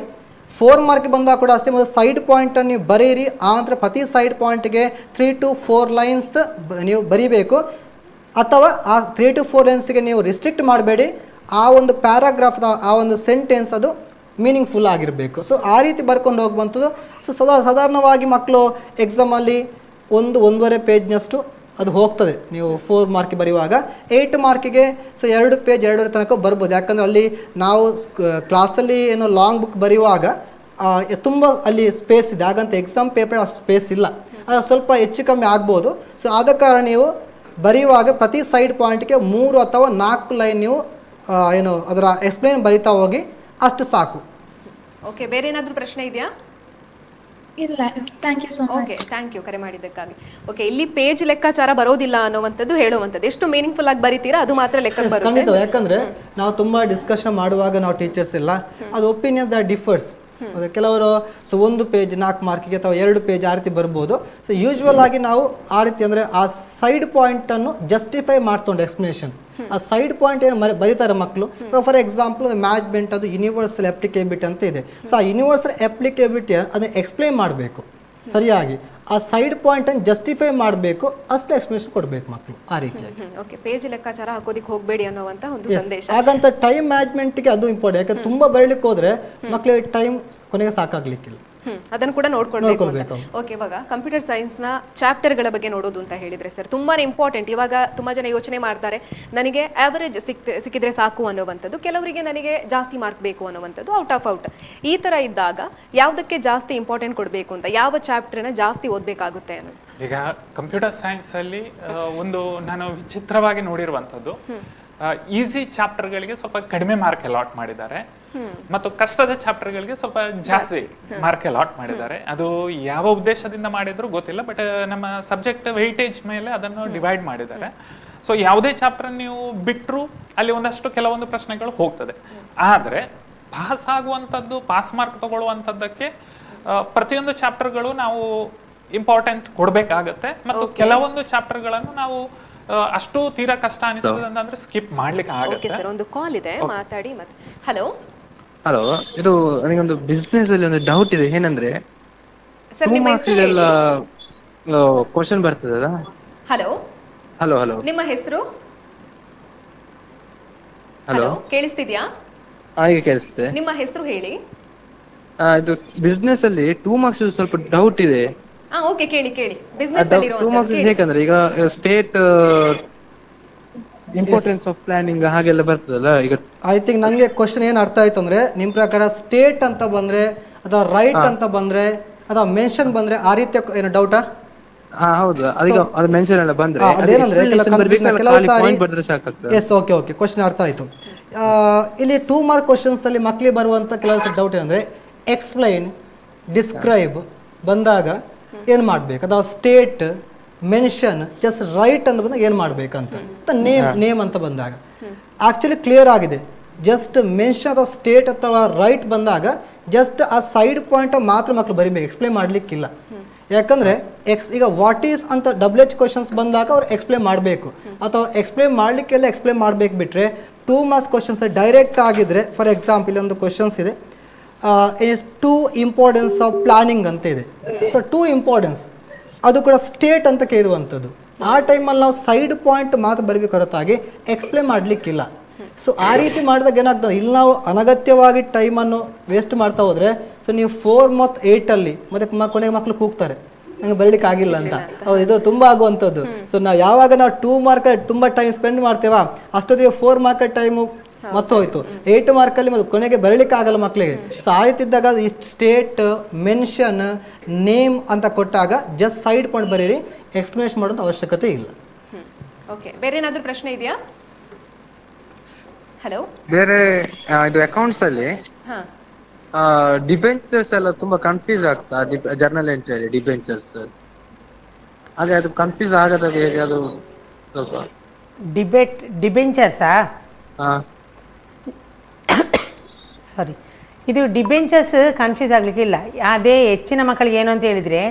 4 ಮಾರ್ಕ್ ಬಂದಾಗ ಕೂಡ ಅಷ್ಟೇ, ಮೊದಲು ಸೈಡ್ ಪಾಯಿಂಟನ್ನು ನೀವು ಬರೀರಿ. ಆ ನಂತರ ಪ್ರತಿ ಸೈಡ್ ಪಾಯಿಂಟ್ಗೆ 3 to 4 ಲೈನ್ಸ್ ನೀವು ಬರೀಬೇಕು. ಅಥವಾ ಆ 3 to 4 ಲೈನ್ಸ್ಗೆ ನೀವು ರಿಸ್ಟ್ರಿಕ್ಟ್ ಮಾಡಬೇಡಿ. ಆ ಒಂದು ಪ್ಯಾರಾಗ್ರಾಫ್ ಆ ಒಂದು ಸೆಂಟೆನ್ಸ್ ಅದು ಮೀನಿಂಗ್ಫುಲ್ ಆಗಿರಬೇಕು. ಸೊ ಆ ರೀತಿ ಬರ್ಕೊಂಡು ಹೋಗುವಂಥದ್ದು. ಸೊ ಸಾಧಾರಣವಾಗಿ ಮಕ್ಕಳು ಎಕ್ಸಾಮಲ್ಲಿ 1-1.5 ಪೇಜ್ನಷ್ಟು ಅದು ಹೋಗ್ತದೆ. ನೀವು 4 ಮಾರ್ಕ್ ಬರೆಯುವಾಗ 8 ಮಾರ್ಕಿಗೆ ಸೊ 2 ಪೇಜ್ 2.5 ತನಕ ಬರ್ಬೋದು. ಯಾಕಂದರೆ ಅಲ್ಲಿ ನಾವು ಕ್ಲಾಸಲ್ಲಿ ಏನೋ ಲಾಂಗ್ ಬುಕ್ ಬರೆಯುವಾಗ ತುಂಬ ಅಲ್ಲಿ ಸ್ಪೇಸ್ ಇದೆ. ಹಾಗಂತ ಎಕ್ಸಾಮ್ ಪೇಪರ್ ಅಷ್ಟು ಸ್ಪೇಸ್ ಇಲ್ಲ, ಅದು ಸ್ವಲ್ಪ ಹೆಚ್ಚು ಕಮ್ಮಿ ಆಗ್ಬೋದು. ಸೊ ಆದ ಕಾರಣ ನೀವು ಬರೆಯುವಾಗ ಪ್ರತಿ ಸೈಡ್ ಪಾಯಿಂಟ್ಗೆ 3 ಅಥವಾ 4 ಲೈನ್ ನೀವು ಏನು ಅದರ ಎಕ್ಸ್ಪ್ಲೈನ್ ಬರಿತಾ ಹೋಗಿ, ಅಷ್ಟು ಸಾಕು.
ಓಕೆ, ಬೇರೆ ಏನಾದರೂ ಪ್ರಶ್ನೆ ಇದೆಯಾ?
ಇಲ್ಲ, thank you so much.
Okay, thank you ಕರೆ ಮಾಡಿದ್ದಕ್ಕಾಗಿ. ಓಕೆ, ಇಲ್ಲಿ ಪೇಜ್ ಲೆಕ್ಕಾಚಾರ ಬರೋದಿಲ್ಲ ಅನ್ನುವಂಥದ್ದು ಹೇಳುವಂಥದ್ದು. ಎಷ್ಟು ಮೀನಿಂಗ್ಫುಲ್ ಆಗಿ ಬರೀತೀರಾ ಅದು ಮಾತ್ರ ಲೆಕ್ಕ ಬರುತ್ತೆ.
ಖಂಡಿತ. ಯಾಕಂದ್ರೆ ನಾವು ತುಂಬಾ ಡಿಸ್ಕಷನ್ ಮಾಡುವಾಗ ನಾವು ಟೀಚರ್ಸ್ ಇಲ್ಲ, ಅದು ಒಪಿನಿಯನ್ಸ್ ದಟ್ ಡಿಫರ್ಸ್. ಕೆಲವರು ಸೊ 1 ಪೇಜ್ 4 ಮಾರ್ಕಿಗೆ ಅಥವಾ 2 ಪೇಜ್ ಆ ರೀತಿ ಬರ್ಬೋದು. ಸೊ ಯೂಶ್ವಲ್ ಆಗಿ ನಾವು ಆ ರೀತಿ ಅಂದರೆ ಆ ಸೈಡ್ ಪಾಯಿಂಟನ್ನು ಜಸ್ಟಿಫೈ ಮಾಡ್ಕೊಂಡು ಎಕ್ಸ್ಪ್ಲನೇಷನ್ ಆ ಸೈಡ್ ಪಾಯಿಂಟ್ ಏನು ಬರೀತಾರೆ ಮಕ್ಕಳು. ಫಾರ್ ಎಕ್ಸಾಂಪಲ್ ಮ್ಯಾನೇಜ್ಮೆಂಟ್ ಅದು ಯೂನಿವರ್ಸಲ್ ಅಪ್ಲಿಕೇಬಿಲಿಟಿ ಅಂತ ಇದೆ. ಸೊ ಆ ಯೂನಿವರ್ಸಲ್ ಅಪ್ಲಿಕೇಬಿಲಿಟಿ ಅದನ್ನು ಎಕ್ಸ್ಪ್ಲೈನ್ ಮಾಡಬೇಕು ಸರಿಯಾಗಿ. ಆ ಸೈಡ್ ಪಾಯಿಂಟನ್ನು ಜಸ್ಟಿಫೈ ಮಾಡಬೇಕು, ಅಷ್ಟು ಎಕ್ಸ್ಪ್ಲನೇಷನ್ ಕೊಡಬೇಕು ಮಕ್ಕಳು ಆ ರೀತಿಯಾಗಿ.
ಓಕೆ, ಪೇಜ್ ಲೆಕ್ಕಾಚಾರ ಹಾಕೋದಿಕ್ಕೆ ಹೋಗಬೇಡಿ ಅನ್ನುವಂಥ ಒಂದು ಸಂದೇಶ.
ಹಾಗಂತ ಟೈಮ್ ಮ್ಯಾನೇಜ್ಮೆಂಟ್ಗೆ ಅದು ಇಂಪಾರ್ಟೆಂಟ್. ಯಾಕಂದ್ರೆ ತುಂಬ ಬರಲಿಕ್ಕೆ ಹೋದರೆ ಮಕ್ಕಳಿಗೆ ಟೈಮ್ ಕೊನೆಗೆ ಸಾಕಾಗ್ಲಿಕ್ಕಿಲ್ಲ.
ಅದನ್ನು ಕೂಡ ನೋಡ್ಕೊಳ್ಬೇಕು ಅಂತ.
ನೋಡ್ಕೊಳ್ಬೇಕು.
ಓಕೆ, ಇವಾಗ ಕಂಪ್ಯೂಟರ್ ಸೈನ್ಸ್ನ ಚಾಪ್ಟರ್ಗಳ ಬಗ್ಗೆ ನೋಡೋದು ಅಂತ ಹೇಳಿದ್ರೆ ಸರ್ ತುಂಬಾನೇ ಇಂಪಾರ್ಟೆಂಟ್. ಇವಾಗ ತುಂಬಾ ಜನ ಯೋಚನೆ ಮಾಡ್ತಾರೆ, ನನಗೆ ಆವರೇಜ್ ಸಿಕ್ಕಿದ್ರೆ ಸಾಕು ಅನ್ನುವಂಥದ್ದು, ಕೆಲವರಿಗೆ ನನಗೆ ಜಾಸ್ತಿ ಮಾರ್ಕ್ ಬೇಕು ಅನ್ನುವಂಥದ್ದು, ಔಟ್ ಆಫ್ ಔಟ್. ಈ ತರ ಇದ್ದಾಗ ಯಾವುದಕ್ಕೆ ಜಾಸ್ತಿ ಇಂಪಾರ್ಟೆಂಟ್ ಕೊಡಬೇಕು ಅಂತ, ಯಾವ ಚಾಪ್ಟರ್ನ ಜಾಸ್ತಿ ಓದಬೇಕಾಗುತ್ತೆ ಅನ್ನೋದು?
ಈಗ ಕಂಪ್ಯೂಟರ್ ಸೈನ್ಸ್ ಅಲ್ಲಿ ಒಂದು ನಾನು ವಿಚಿತ್ರವಾಗಿ ನೋಡಿರುವಂತದ್ದು, ಈಸಿ ಚಾಪ್ಟರ್ಗಳಿಗೆ ಸ್ವಲ್ಪ ಕಡಿಮೆ ಮಾರ್ಕ್ ಅಲಾಟ್ ಮಾಡಿದ್ದಾರೆ ಮತ್ತು ಕಷ್ಟದ ಚಾಪ್ಟರ್ಗಳಿಗೆ ಸ್ವಲ್ಪ ಜಾಸ್ತಿ ಮಾರ್ಕ್ ಅಲಾಟ್ ಮಾಡಿದ್ದಾರೆ. ಅದು ಯಾವ ಉದ್ದೇಶದಿಂದ ಮಾಡಿದ್ರು ಗೊತ್ತಿಲ್ಲ, ಬಟ್ ನಮ್ಮ ಸಬ್ಜೆಕ್ಟ್ ವೆಯ್ಟೇಜ್ ಮೇಲೆ ಅದನ್ನು ಡಿವೈಡ್ ಮಾಡಿದ್ದಾರೆ. ಸೊ ಯಾವುದೇ ಚಾಪ್ಟರ್ ನೀವು ಬಿಟ್ಟರು ಅಲ್ಲಿ ಒಂದಷ್ಟು ಕೆಲವೊಂದು ಪ್ರಶ್ನೆಗಳು ಹೋಗ್ತದೆ. ಆದರೆ ಪಾಸ್ ಆಗುವಂಥದ್ದು, ಪಾಸ್ ಮಾರ್ಕ್ ತಗೊಳ್ಳುವಂಥದ್ದಕ್ಕೆ ಪ್ರತಿಯೊಂದು ಚಾಪ್ಟರ್ಗಳು ನಾವು ಇಂಪಾರ್ಟೆಂಟ್ ಕೊಡಬೇಕಾಗತ್ತೆ. ಮತ್ತು ಕೆಲವೊಂದು ಚಾಪ್ಟರ್ಗಳನ್ನು ನಾವು ಅಷ್ಟು ತೀರಾ ಕಷ್ಟ ಅನಿಸ್ತದೆ ಅಂತಂದ್ರೆ ಸ್ಕಿಪ್ ಮಾಡ್ಲಿಕ್ಕೆ
ಓಕೆ
ಆಗುತ್ತೆ.
ಸರ್, ಒಂದು ಕಾಲ್ ಇದೆ, ಮಾತಾಡಿ. ಮತ್ತೆ ಹಲೋ
ಹಲೋ, ಇದು ನನಗೊಂದು ಬಿಸ್ನೆಸ್ ಅಲ್ಲಿ ಒಂದು ಡೌಟ್ ಇದೆ. ಏನಂದ್ರೆ
ಸರ್, ನಿಮ್ಮ ಹೆಸರು
ಎಲ್ಲ ಕ್ವಶನ್ ಬರ್ತದಲ್ಲ.
ಹಲೋ
ಹಲೋ ಹಲೋ
ನಿಮ್ಮ ಹೆಸರು?
ಹಲೋ,
ಹಲೋ, ಕೇಳಿಸ್ತಿದ್ಯಾ?
ಈಗ ಕೇಳಿಸುತ್ತೆ.
ನಿಮ್ಮ ಹೆಸರು ಹೇಳಿ.
ಇದು ಬಿಸ್ನೆಸ್ ಅಲ್ಲಿ 2 ಮಾರ್ಕ್ಸ್ ಸ್ವಲ್ಪ ಡೌಟ್ ಇದೆ.
ಓಕೆ, ಕೇಳಿ ಬಿಸ್ನೆಸ್ ಅಲ್ಲಿ
2 ಮಾರ್ಕ್ಸ್ ಹೇಗಂದ್ರೆ ಈಗ ಸ್ಟೇಟ್ ಇಂಪಾರ್ಟೆನ್ಸ್ ಆಫ್ ಪ್ಲಾನಿಂಗ್ ಹಾಗೆಲ್ಲ ಬರ್ತದಲ್ಲ. ಈಗ
ಐ ಥಿಂಕ್ ನಂಗೆ ಕ್ವಶನ್ ಏನ್ ಅರ್ಥ ಆಯ್ತು ಅಂದ್ರೆ, ನಿಮ್ ಪ್ರಕಾರ ಸ್ಟೇಟ್ ಅಂತ ಬಂದ್ರೆ ಅಥವಾ ರೈಟ್ ಅಂತ ಬಂದ್ರೆ ಅಥವಾ ಮೆನ್ಷನ್ ಬಂದ್ರೆ ಆ ರೀತಿಯ ಏನು ಡೌಟಾ?
ಹೌದು, ಅದೀಗ ಅದು ಮೆನ್ಷನ್ ಎಲ್ಲ ಬಂದ್ರೆ
ಅದೇನಂದ್ರೆ
ಪಾಯಿಂಟ್ ಬರೆದ್ರೆ ಸಾಕಾಗ್ತದೆ.
ಎಸ್, ಓಕೆ ಓಕೆ, ಕ್ವಶನ್ ಅರ್ಥ ಆಯ್ತು. ಇಲ್ಲಿ 2 ಮಾರ್ಕ್ ಕ್ವಶನ್ಸ್ ಅಲ್ಲಿ ಮಕ್ಕಳಿಗೆ ಬರುವಂತ ಕೆಲವು ಡೌಟ್ ಏನಂದ್ರೆ, ಎಕ್ಸ್ಪ್ಲೈನ್, ಡಿಸ್ಕ್ರೈಬ್ ಬಂದಾಗ ಏನ್ ಮಾಡ್ಬೇಕು, ಅಥವಾ ಸ್ಟೇಟ್, ಮೆನ್ಷನ್, ಜಸ್ಟ್ ರೈಟ್ ಅಂತ ಬಂದಾಗ ಏನ್ ಮಾಡ್ಬೇಕಂತ, ನೇಮ್ ಅಂತ ಬಂದಾಗ ಆಕ್ಚುಲಿ ಕ್ಲಿಯರ್ ಆಗಿದೆ. ಜಸ್ಟ್ ಮೆನ್ಷನ್ ಅಥವಾ ಸ್ಟೇಟ್ ಅಥವಾ ರೈಟ್ ಬಂದಾಗ ಜಸ್ಟ್ ಆ ಸೈಡ್ ಪಾಯಿಂಟ್ ಮಾತ್ರ ಮಕ್ಕಳು ಬರಿಬೇಕು, ಎಕ್ಸ್ಪ್ಲೈನ್ ಮಾಡ್ಲಿಕ್ಕಿಲ್ಲ. ಯಾಕಂದ್ರೆ ಈಗ ವಾಟ್ ಈಸ್ ಅಂತ WH ಕ್ವಶನ್ಸ್ ಬಂದಾಗ ಅವ್ರು ಎಕ್ಸ್ಪ್ಲೈನ್ ಮಾಡಬೇಕು, ಅಥವಾ ಎಕ್ಸ್ಪ್ಲೈನ್ ಮಾಡ್ಲಿಕ್ಕೆಲ್ಲ ಎಕ್ಸ್ಪ್ಲೈನ್ ಮಾಡ್ಬೇಕು. ಬಿಟ್ರೆ 2 ಮಾರ್ಕ್ಸ್ ಕ್ವಶನ್ಸ್ ಡೈರೆಕ್ಟ್ ಆಗಿದ್ರೆ, ಫಾರ್ ಎಕ್ಸಾಂಪಲ್ ಒಂದು ಕ್ವಶನ್ಸ್ ಇದೆ, ಇಸ್ 2 ಇಂಪಾರ್ಟೆನ್ಸ್ ಆಫ್ ಪ್ಲಾನಿಂಗ್ ಅಂತ ಇದೆ. ಸೊ 2 ಇಂಪಾರ್ಟೆನ್ಸ್ ಅದು ಕೂಡ ಸ್ಟೇಟ್ ಅಂತ ಕೇಳುವಂಥದ್ದು. ಆ ಟೈಮಲ್ಲಿ ನಾವು ಸೈಡ್ ಪಾಯಿಂಟ್ ಮಾತ್ರ ಬರಬೇಕು ಹೊರತಾಗಿ ಎಕ್ಸ್ಪ್ಲೇನ್ ಮಾಡಲಿಕ್ಕಿಲ್ಲ. ಸೊ ಆ ರೀತಿ ಮಾಡಿದಾಗ ಏನಾಗ್ತದೆ, ಇಲ್ಲಿ ನಾವು ಅನಗತ್ಯವಾಗಿ ಟೈಮನ್ನು ವೇಸ್ಟ್ ಮಾಡ್ತಾ ಹೋದ್ರೆ, ಸೊ ನೀವು 4 ಮತ್ತು 8 ಮತ್ತೆ ಕೊನೆಗೆ ಮಕ್ಕಳು ಕೂಗ್ತಾರೆ ನಂಗೆ ಬರಲಿಕ್ಕೆ ಆಗಿಲ್ಲ ಅಂತ. ಹೌದು, ಇದು ತುಂಬ ಆಗುವಂಥದ್ದು. ಸೊ ನಾವು ಯಾವಾಗ ನಾವು 2 ಮಾರ್ಕ್ ತುಂಬ ಟೈಮ್ ಸ್ಪೆಂಡ್ ಮಾಡ್ತೇವಾ, ಅಷ್ಟೊತ್ತಿಗೆ 4 ಮಾರ್ಕ್ ಟೈಮು ಮತ್ತೆ ಹೋಯ್ತು, 8 ಮಾರ್ಕಲ್ಲಿ ಮತ್ತೆ ಕೊನೆಗೆ ಬರಲಿಕ್ಕೆ ಆಗಲ್ಲ ಮಕ್ಕಳಿಗೆ. ಸೊ ಆ ರೀತಿ ಇದ್ದಾಗ ಸ್ಟೇಟ್, ಮೆನ್ಷನ್, ನೇಮ್ ಅಂತ ಕೊಟ್ಟಾಗ ಜಸ್ಟ್ ಸೈಡ್ ಪಾಯಿಂಟ್ ಬರೀರಿ, ಎಕ್ಸ್ಪ್ಲನೇಷನ್ ಮಾಡೋದು ಅವಶ್ಯಕತೆ ಇಲ್ಲ.
ಓಕೆ, ಬೇರೆ ಏನಾದರೂ ಪ್ರಶ್ನೆ ಇದೆಯಾ? ಹಲೋ,
ಬೇರೆ ಇದು ಅಕೌಂಟ್ಸ್ ಅಲ್ಲಿ ಡಿಬೆಂಚರ್ಸ್ ಎಲ್ಲ ತುಂಬಾ ಕನ್ಫ್ಯೂಸ್ ಆಗ್ತಾ, ಜರ್ನಲ್ ಎಂಟ್ರಿ ಅಲ್ಲಿ ಡಿಬೆಂಚರ್ಸ್ ಅದೇ ಅದು ಕನ್ಫ್ಯೂಸ್ ಆಗದ ಹೇಗೆ ಅದು ಸ್ವಲ್ಪ
ಡಿಬೆಂಚರ್ಸಾ? ಸಾರಿ, ಇದು ಡಿಬೆಂಚರ್ಸ್ ಕನ್ಫ್ಯೂಸ್ ಆಗಲಿಕ್ಕಿಲ್ಲ. ಅದೇ ಹೆಚ್ಚಿನ ಮಕ್ಕಳಿಗೆ ಏನು ಅಂತ ಹೇಳಿದರೆ,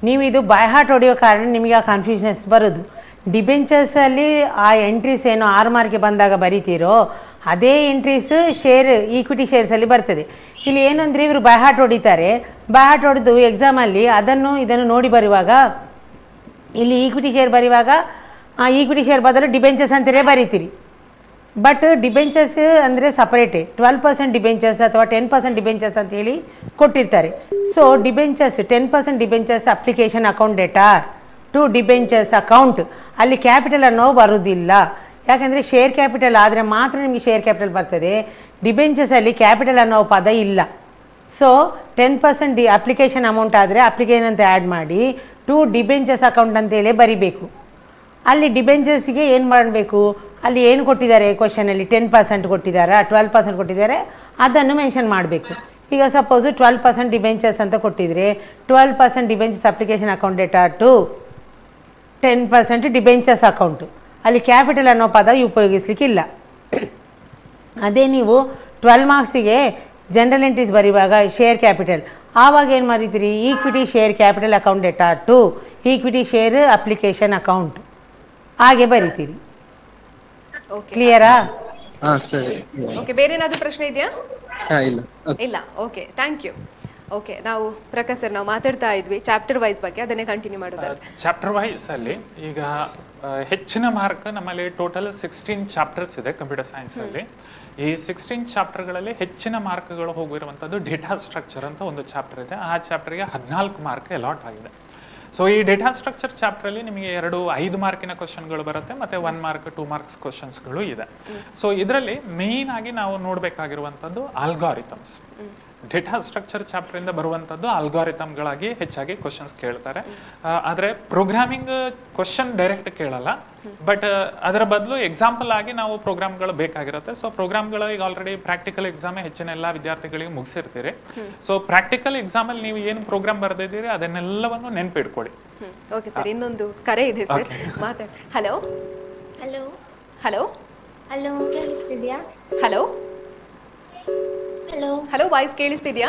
ನೀವು ಇದು ಬೈ ಹಾರ್ಟ್ ಹೊಡೆಯೋ ಕಾರಣ ನಿಮಗೆ ಆ ಕನ್ಫ್ಯೂಷನ್ಸ್ ಬರೋದು. ಡಿಬೆಂಚರ್ಸಲ್ಲಿ ಆ ಎಂಟ್ರೀಸ್ ಏನು 6 ಮಾರ್ಕ್ಗೆ ಬಂದಾಗ ಬರಿತೀರೋ ಅದೇ ಎಂಟ್ರೀಸ್ ಶೇರ್, ಈಕ್ವಿಟಿ ಶೇರ್ಸಲ್ಲಿ ಬರ್ತದೆ. ಇಲ್ಲಿ ಏನಂದರೆ ಇವರು ಬೈ ಹಾರ್ಟ್ ಹೊಡಿತಾರೆ, ಬೈ ಹಾರ್ಟ್ ಹೊಡೆದು ಎಕ್ಸಾಮಲ್ಲಿ ಇದನ್ನು ನೋಡಿ ಬರುವಾಗ, ಇಲ್ಲಿ ಈಕ್ವಿಟಿ ಶೇರ್ ಬರುವಾಗ ಆ ಈಕ್ವಿಟಿ ಶೇರ್ ಬದಲು ಡಿಬೆಂಚರ್ಸ್ ಅಂತಲೇ ಬರೀತೀರಿ. ಬಟ್ ಡಿಬೆಂಚರ್ಸ್ ಅಂದರೆ ಸಪರೇಟೇ 12% ಡಿಬೆಂಚರ್ಸ್ ಅಥವಾ 10% ಡಿಬೆಂಚರ್ಸ್ ಅಂತ ಹೇಳಿ ಕೊಟ್ಟಿರ್ತಾರೆ. So debentures 10% debentures application account debtor to debentures account, ಅಲ್ಲಿ ಕ್ಯಾಪಿಟಲ್ ಅನ್ನೋ ಬರೋದಿಲ್ಲ. ಯಾಕಂದರೆ ಶೇರ್ ಕ್ಯಾಪಿಟಲ್ ಆದರೆ ಮಾತ್ರ ನಿಮಗೆ ಶೇರ್ ಕ್ಯಾಪಿಟಲ್ ಬರ್ತದೆ, ಡಿಬೆಂಚರ್ಸಲ್ಲಿ ಕ್ಯಾಪಿಟಲ್ ಅನ್ನೋ ಪದ ಇಲ್ಲ. ಸೊ 10% ಅಪ್ಲಿಕೇಶನ್ ಅಮೌಂಟ್ ಆದರೆ ಅಪ್ಲಿಕೇಶನ್ ಅಂತ ಆ್ಯಡ್ ಮಾಡಿ ಟು ಡಿಬೆಂಚರ್ಸ್ ಅಕೌಂಟ್ ಅಂತೇಳಿ ಬರಿಬೇಕು. ಅಲ್ಲಿ ಡಿಬೆಂಚರ್ಸ್ಗೆ ಏನು ಮಾಡಬೇಕು, ಅಲ್ಲಿ ಏನು ಕೊಟ್ಟಿದ್ದಾರೆ ಕ್ವಶನಲ್ಲಿ 10% ಕೊಟ್ಟಿದ್ದಾರೆ, 12% ಕೊಟ್ಟಿದ್ದಾರೆ, ಅದನ್ನು ಮೆನ್ಷನ್ ಮಾಡಬೇಕು. ಈಗ ಸಪೋಸು 12% ಡಿಬೆಂಚರ್ಸ್ ಅಂತ ಕೊಟ್ಟಿದ್ರೆ 12% debentures application account data to 10% debentures account, ಅಲ್ಲಿ ಕ್ಯಾಪಿಟಲ್ ಅನ್ನೋ ಪದ ಉಪಯೋಗಿಸ್ಲಿಕ್ಕಿಲ್ಲ. ಅದೇ ನೀವು 12 ಮಾರ್ಕ್ಸಿಗೆ ಜನರಲ್ ಎಂಟ್ರೀಸ್ ಬರೆಯುವಾಗ ಶೇರ್ ಕ್ಯಾಪಿಟಲ್, ಆವಾಗ ಏನು ಮಾಡಿದ್ದೀರಿ, equity share capital account data to equity share application account ಹಾಗೆ ಬರೀತೀರಿ. ಕ್ಲಿಯರಾ?
ಸರಿ.
ಓಕೆ, ಬೇರೆ ಏನಾದರೂ ಪ್ರಶ್ನೆ ಇದೆಯಾ?
ಇಲ್ಲ.
ಇಲ್ಲ. Okay, thank you. ಓಕೆ, ನಾವು ಪ್ರಕಾಶ್ ಸರ್ ನಾವು ಮಾತಾಡ್ತಾ ಇದ್ವಿ ಚಾಪ್ಟರ್ ವೈಸ್ ಬಗ್ಗೆ, ಅದನ್ನೇ ಕಂಟಿನ್ಯೂ ಮಾಡೋದಾದ್ರೆ.
ಚಾಪ್ಟರ್ ವೈಸ್ ಅಲ್ಲಿ ಈಗ ಹೆಚ್ಚಿನ ಮಾರ್ಕ್ ನಮ್ಮಲ್ಲಿ ಟೋಟಲ್ 16 ಚಾಪ್ಟರ್ಸ್ ಇದೆ ಕಂಪ್ಯೂಟರ್ ಸೈನ್ಸ್ ಅಲ್ಲಿ. ಈ 16 ಚಾಪ್ಟರ್ಗಳಲ್ಲಿ ಹೆಚ್ಚಿನ ಮಾರ್ಕ್ಗಳು ಹೋಗಿರುವಂಥದ್ದು ಡೇಟಾ ಸ್ಟ್ರಕ್ಚರ್ ಅಂತ ಒಂದು ಚಾಪ್ಟರ್ ಇದೆ. ಆ ಚಾಪ್ಟರ್ಗೆ 14 ಮಾರ್ಕ್ ಅಲಾಟ್ ಆಗಿದೆ. ಸೊ ಈ ಡೇಟಾ ಸ್ಟ್ರಕ್ಚರ್ ಚಾಪ್ಟರಲ್ಲಿ ನಿಮಗೆ 5 ಮಾರ್ಕಿನ ಕ್ವಶನ್ಗಳು ಬರುತ್ತೆ, ಮತ್ತೆ 1 ಮಾರ್ಕ್ 2 ಮಾರ್ಕ್ಸ್ ಕ್ವಶನ್ಸ್ಗಳು ಇದೆ. ಸೊ ಇದರಲ್ಲಿ ಮೇಯ್ನ್ ಆಗಿ ನಾವು ನೋಡಬೇಕಾಗಿರುವಂಥದ್ದು ಆಲ್ಗಾರಿಥಮ್ಸ್. ಡೇಟಾ ಸ್ಟ್ರಕ್ಚರ್ ಚಾಪ್ಟರ್ ಇಂದ ಬರುವಂಥದ್ದು ಆಲ್ಗಾರಿಥಮ್ಗಳಾಗಿ ಹೆಚ್ಚಾಗಿ ಕ್ವಶನ್ಸ್ ಕೇಳ್ತಾರೆ. ಆದರೆ ಪ್ರೋಗ್ರಾಮಿಂಗ್ ಕ್ವಶನ್ ಡೈರೆಕ್ಟ್ ಕೇಳಲ್ಲ, ಬಟ್ ಅದರ ಬದಲು ಎಕ್ಸಾಂಪಲ್ ಆಗಿ ನಾವು ಪ್ರೋಗ್ರಾಮ್ಗಳು ಬೇಕಾಗಿರುತ್ತೆ. ಸೊ ಪ್ರೋಗ್ರಾಮ್ಗಳು ಈಗ ಆಲ್ರೆಡಿ ಪ್ರಾಕ್ಟಿಕಲ್ ಎಕ್ಸಾಮ್ ಹೆಚ್ಚಿನ ಎಲ್ಲ ವಿದ್ಯಾರ್ಥಿಗಳಿಗೆ ಮುಗಿಸಿರ್ತೀರಿ. ಸೊ ಪ್ರಾಕ್ಟಿಕಲ್ ಎಕ್ಸಾಮ್ ಅಲ್ಲಿ ನೀವು ಏನು ಪ್ರೋಗ್ರಾಮ್ ಬರೆದಿದ್ದೀರಿ ಅದನ್ನೆಲ್ಲವನ್ನು ನೆನ್ಪಿಟ್ಕೊಳ್ಳಿ.
ಓಕೆ ಸರ್, ಇನ್ನೊಂದು ಕರೆ ಇದೆ ಸರ್, ಮಾತಾಡಿ. ಹಲೋ
ಹಲೋ
ಹಲೋ
ಹಲೋ, ಕೇಳಿಸ್ತಿದ್ಯಾ?
ಹಲೋ
ಹಲೋ
ಹಲೋ, ವಾಯ್ಸ್ ಕೇಳಿಸ್ತಿದ್ಯಾ?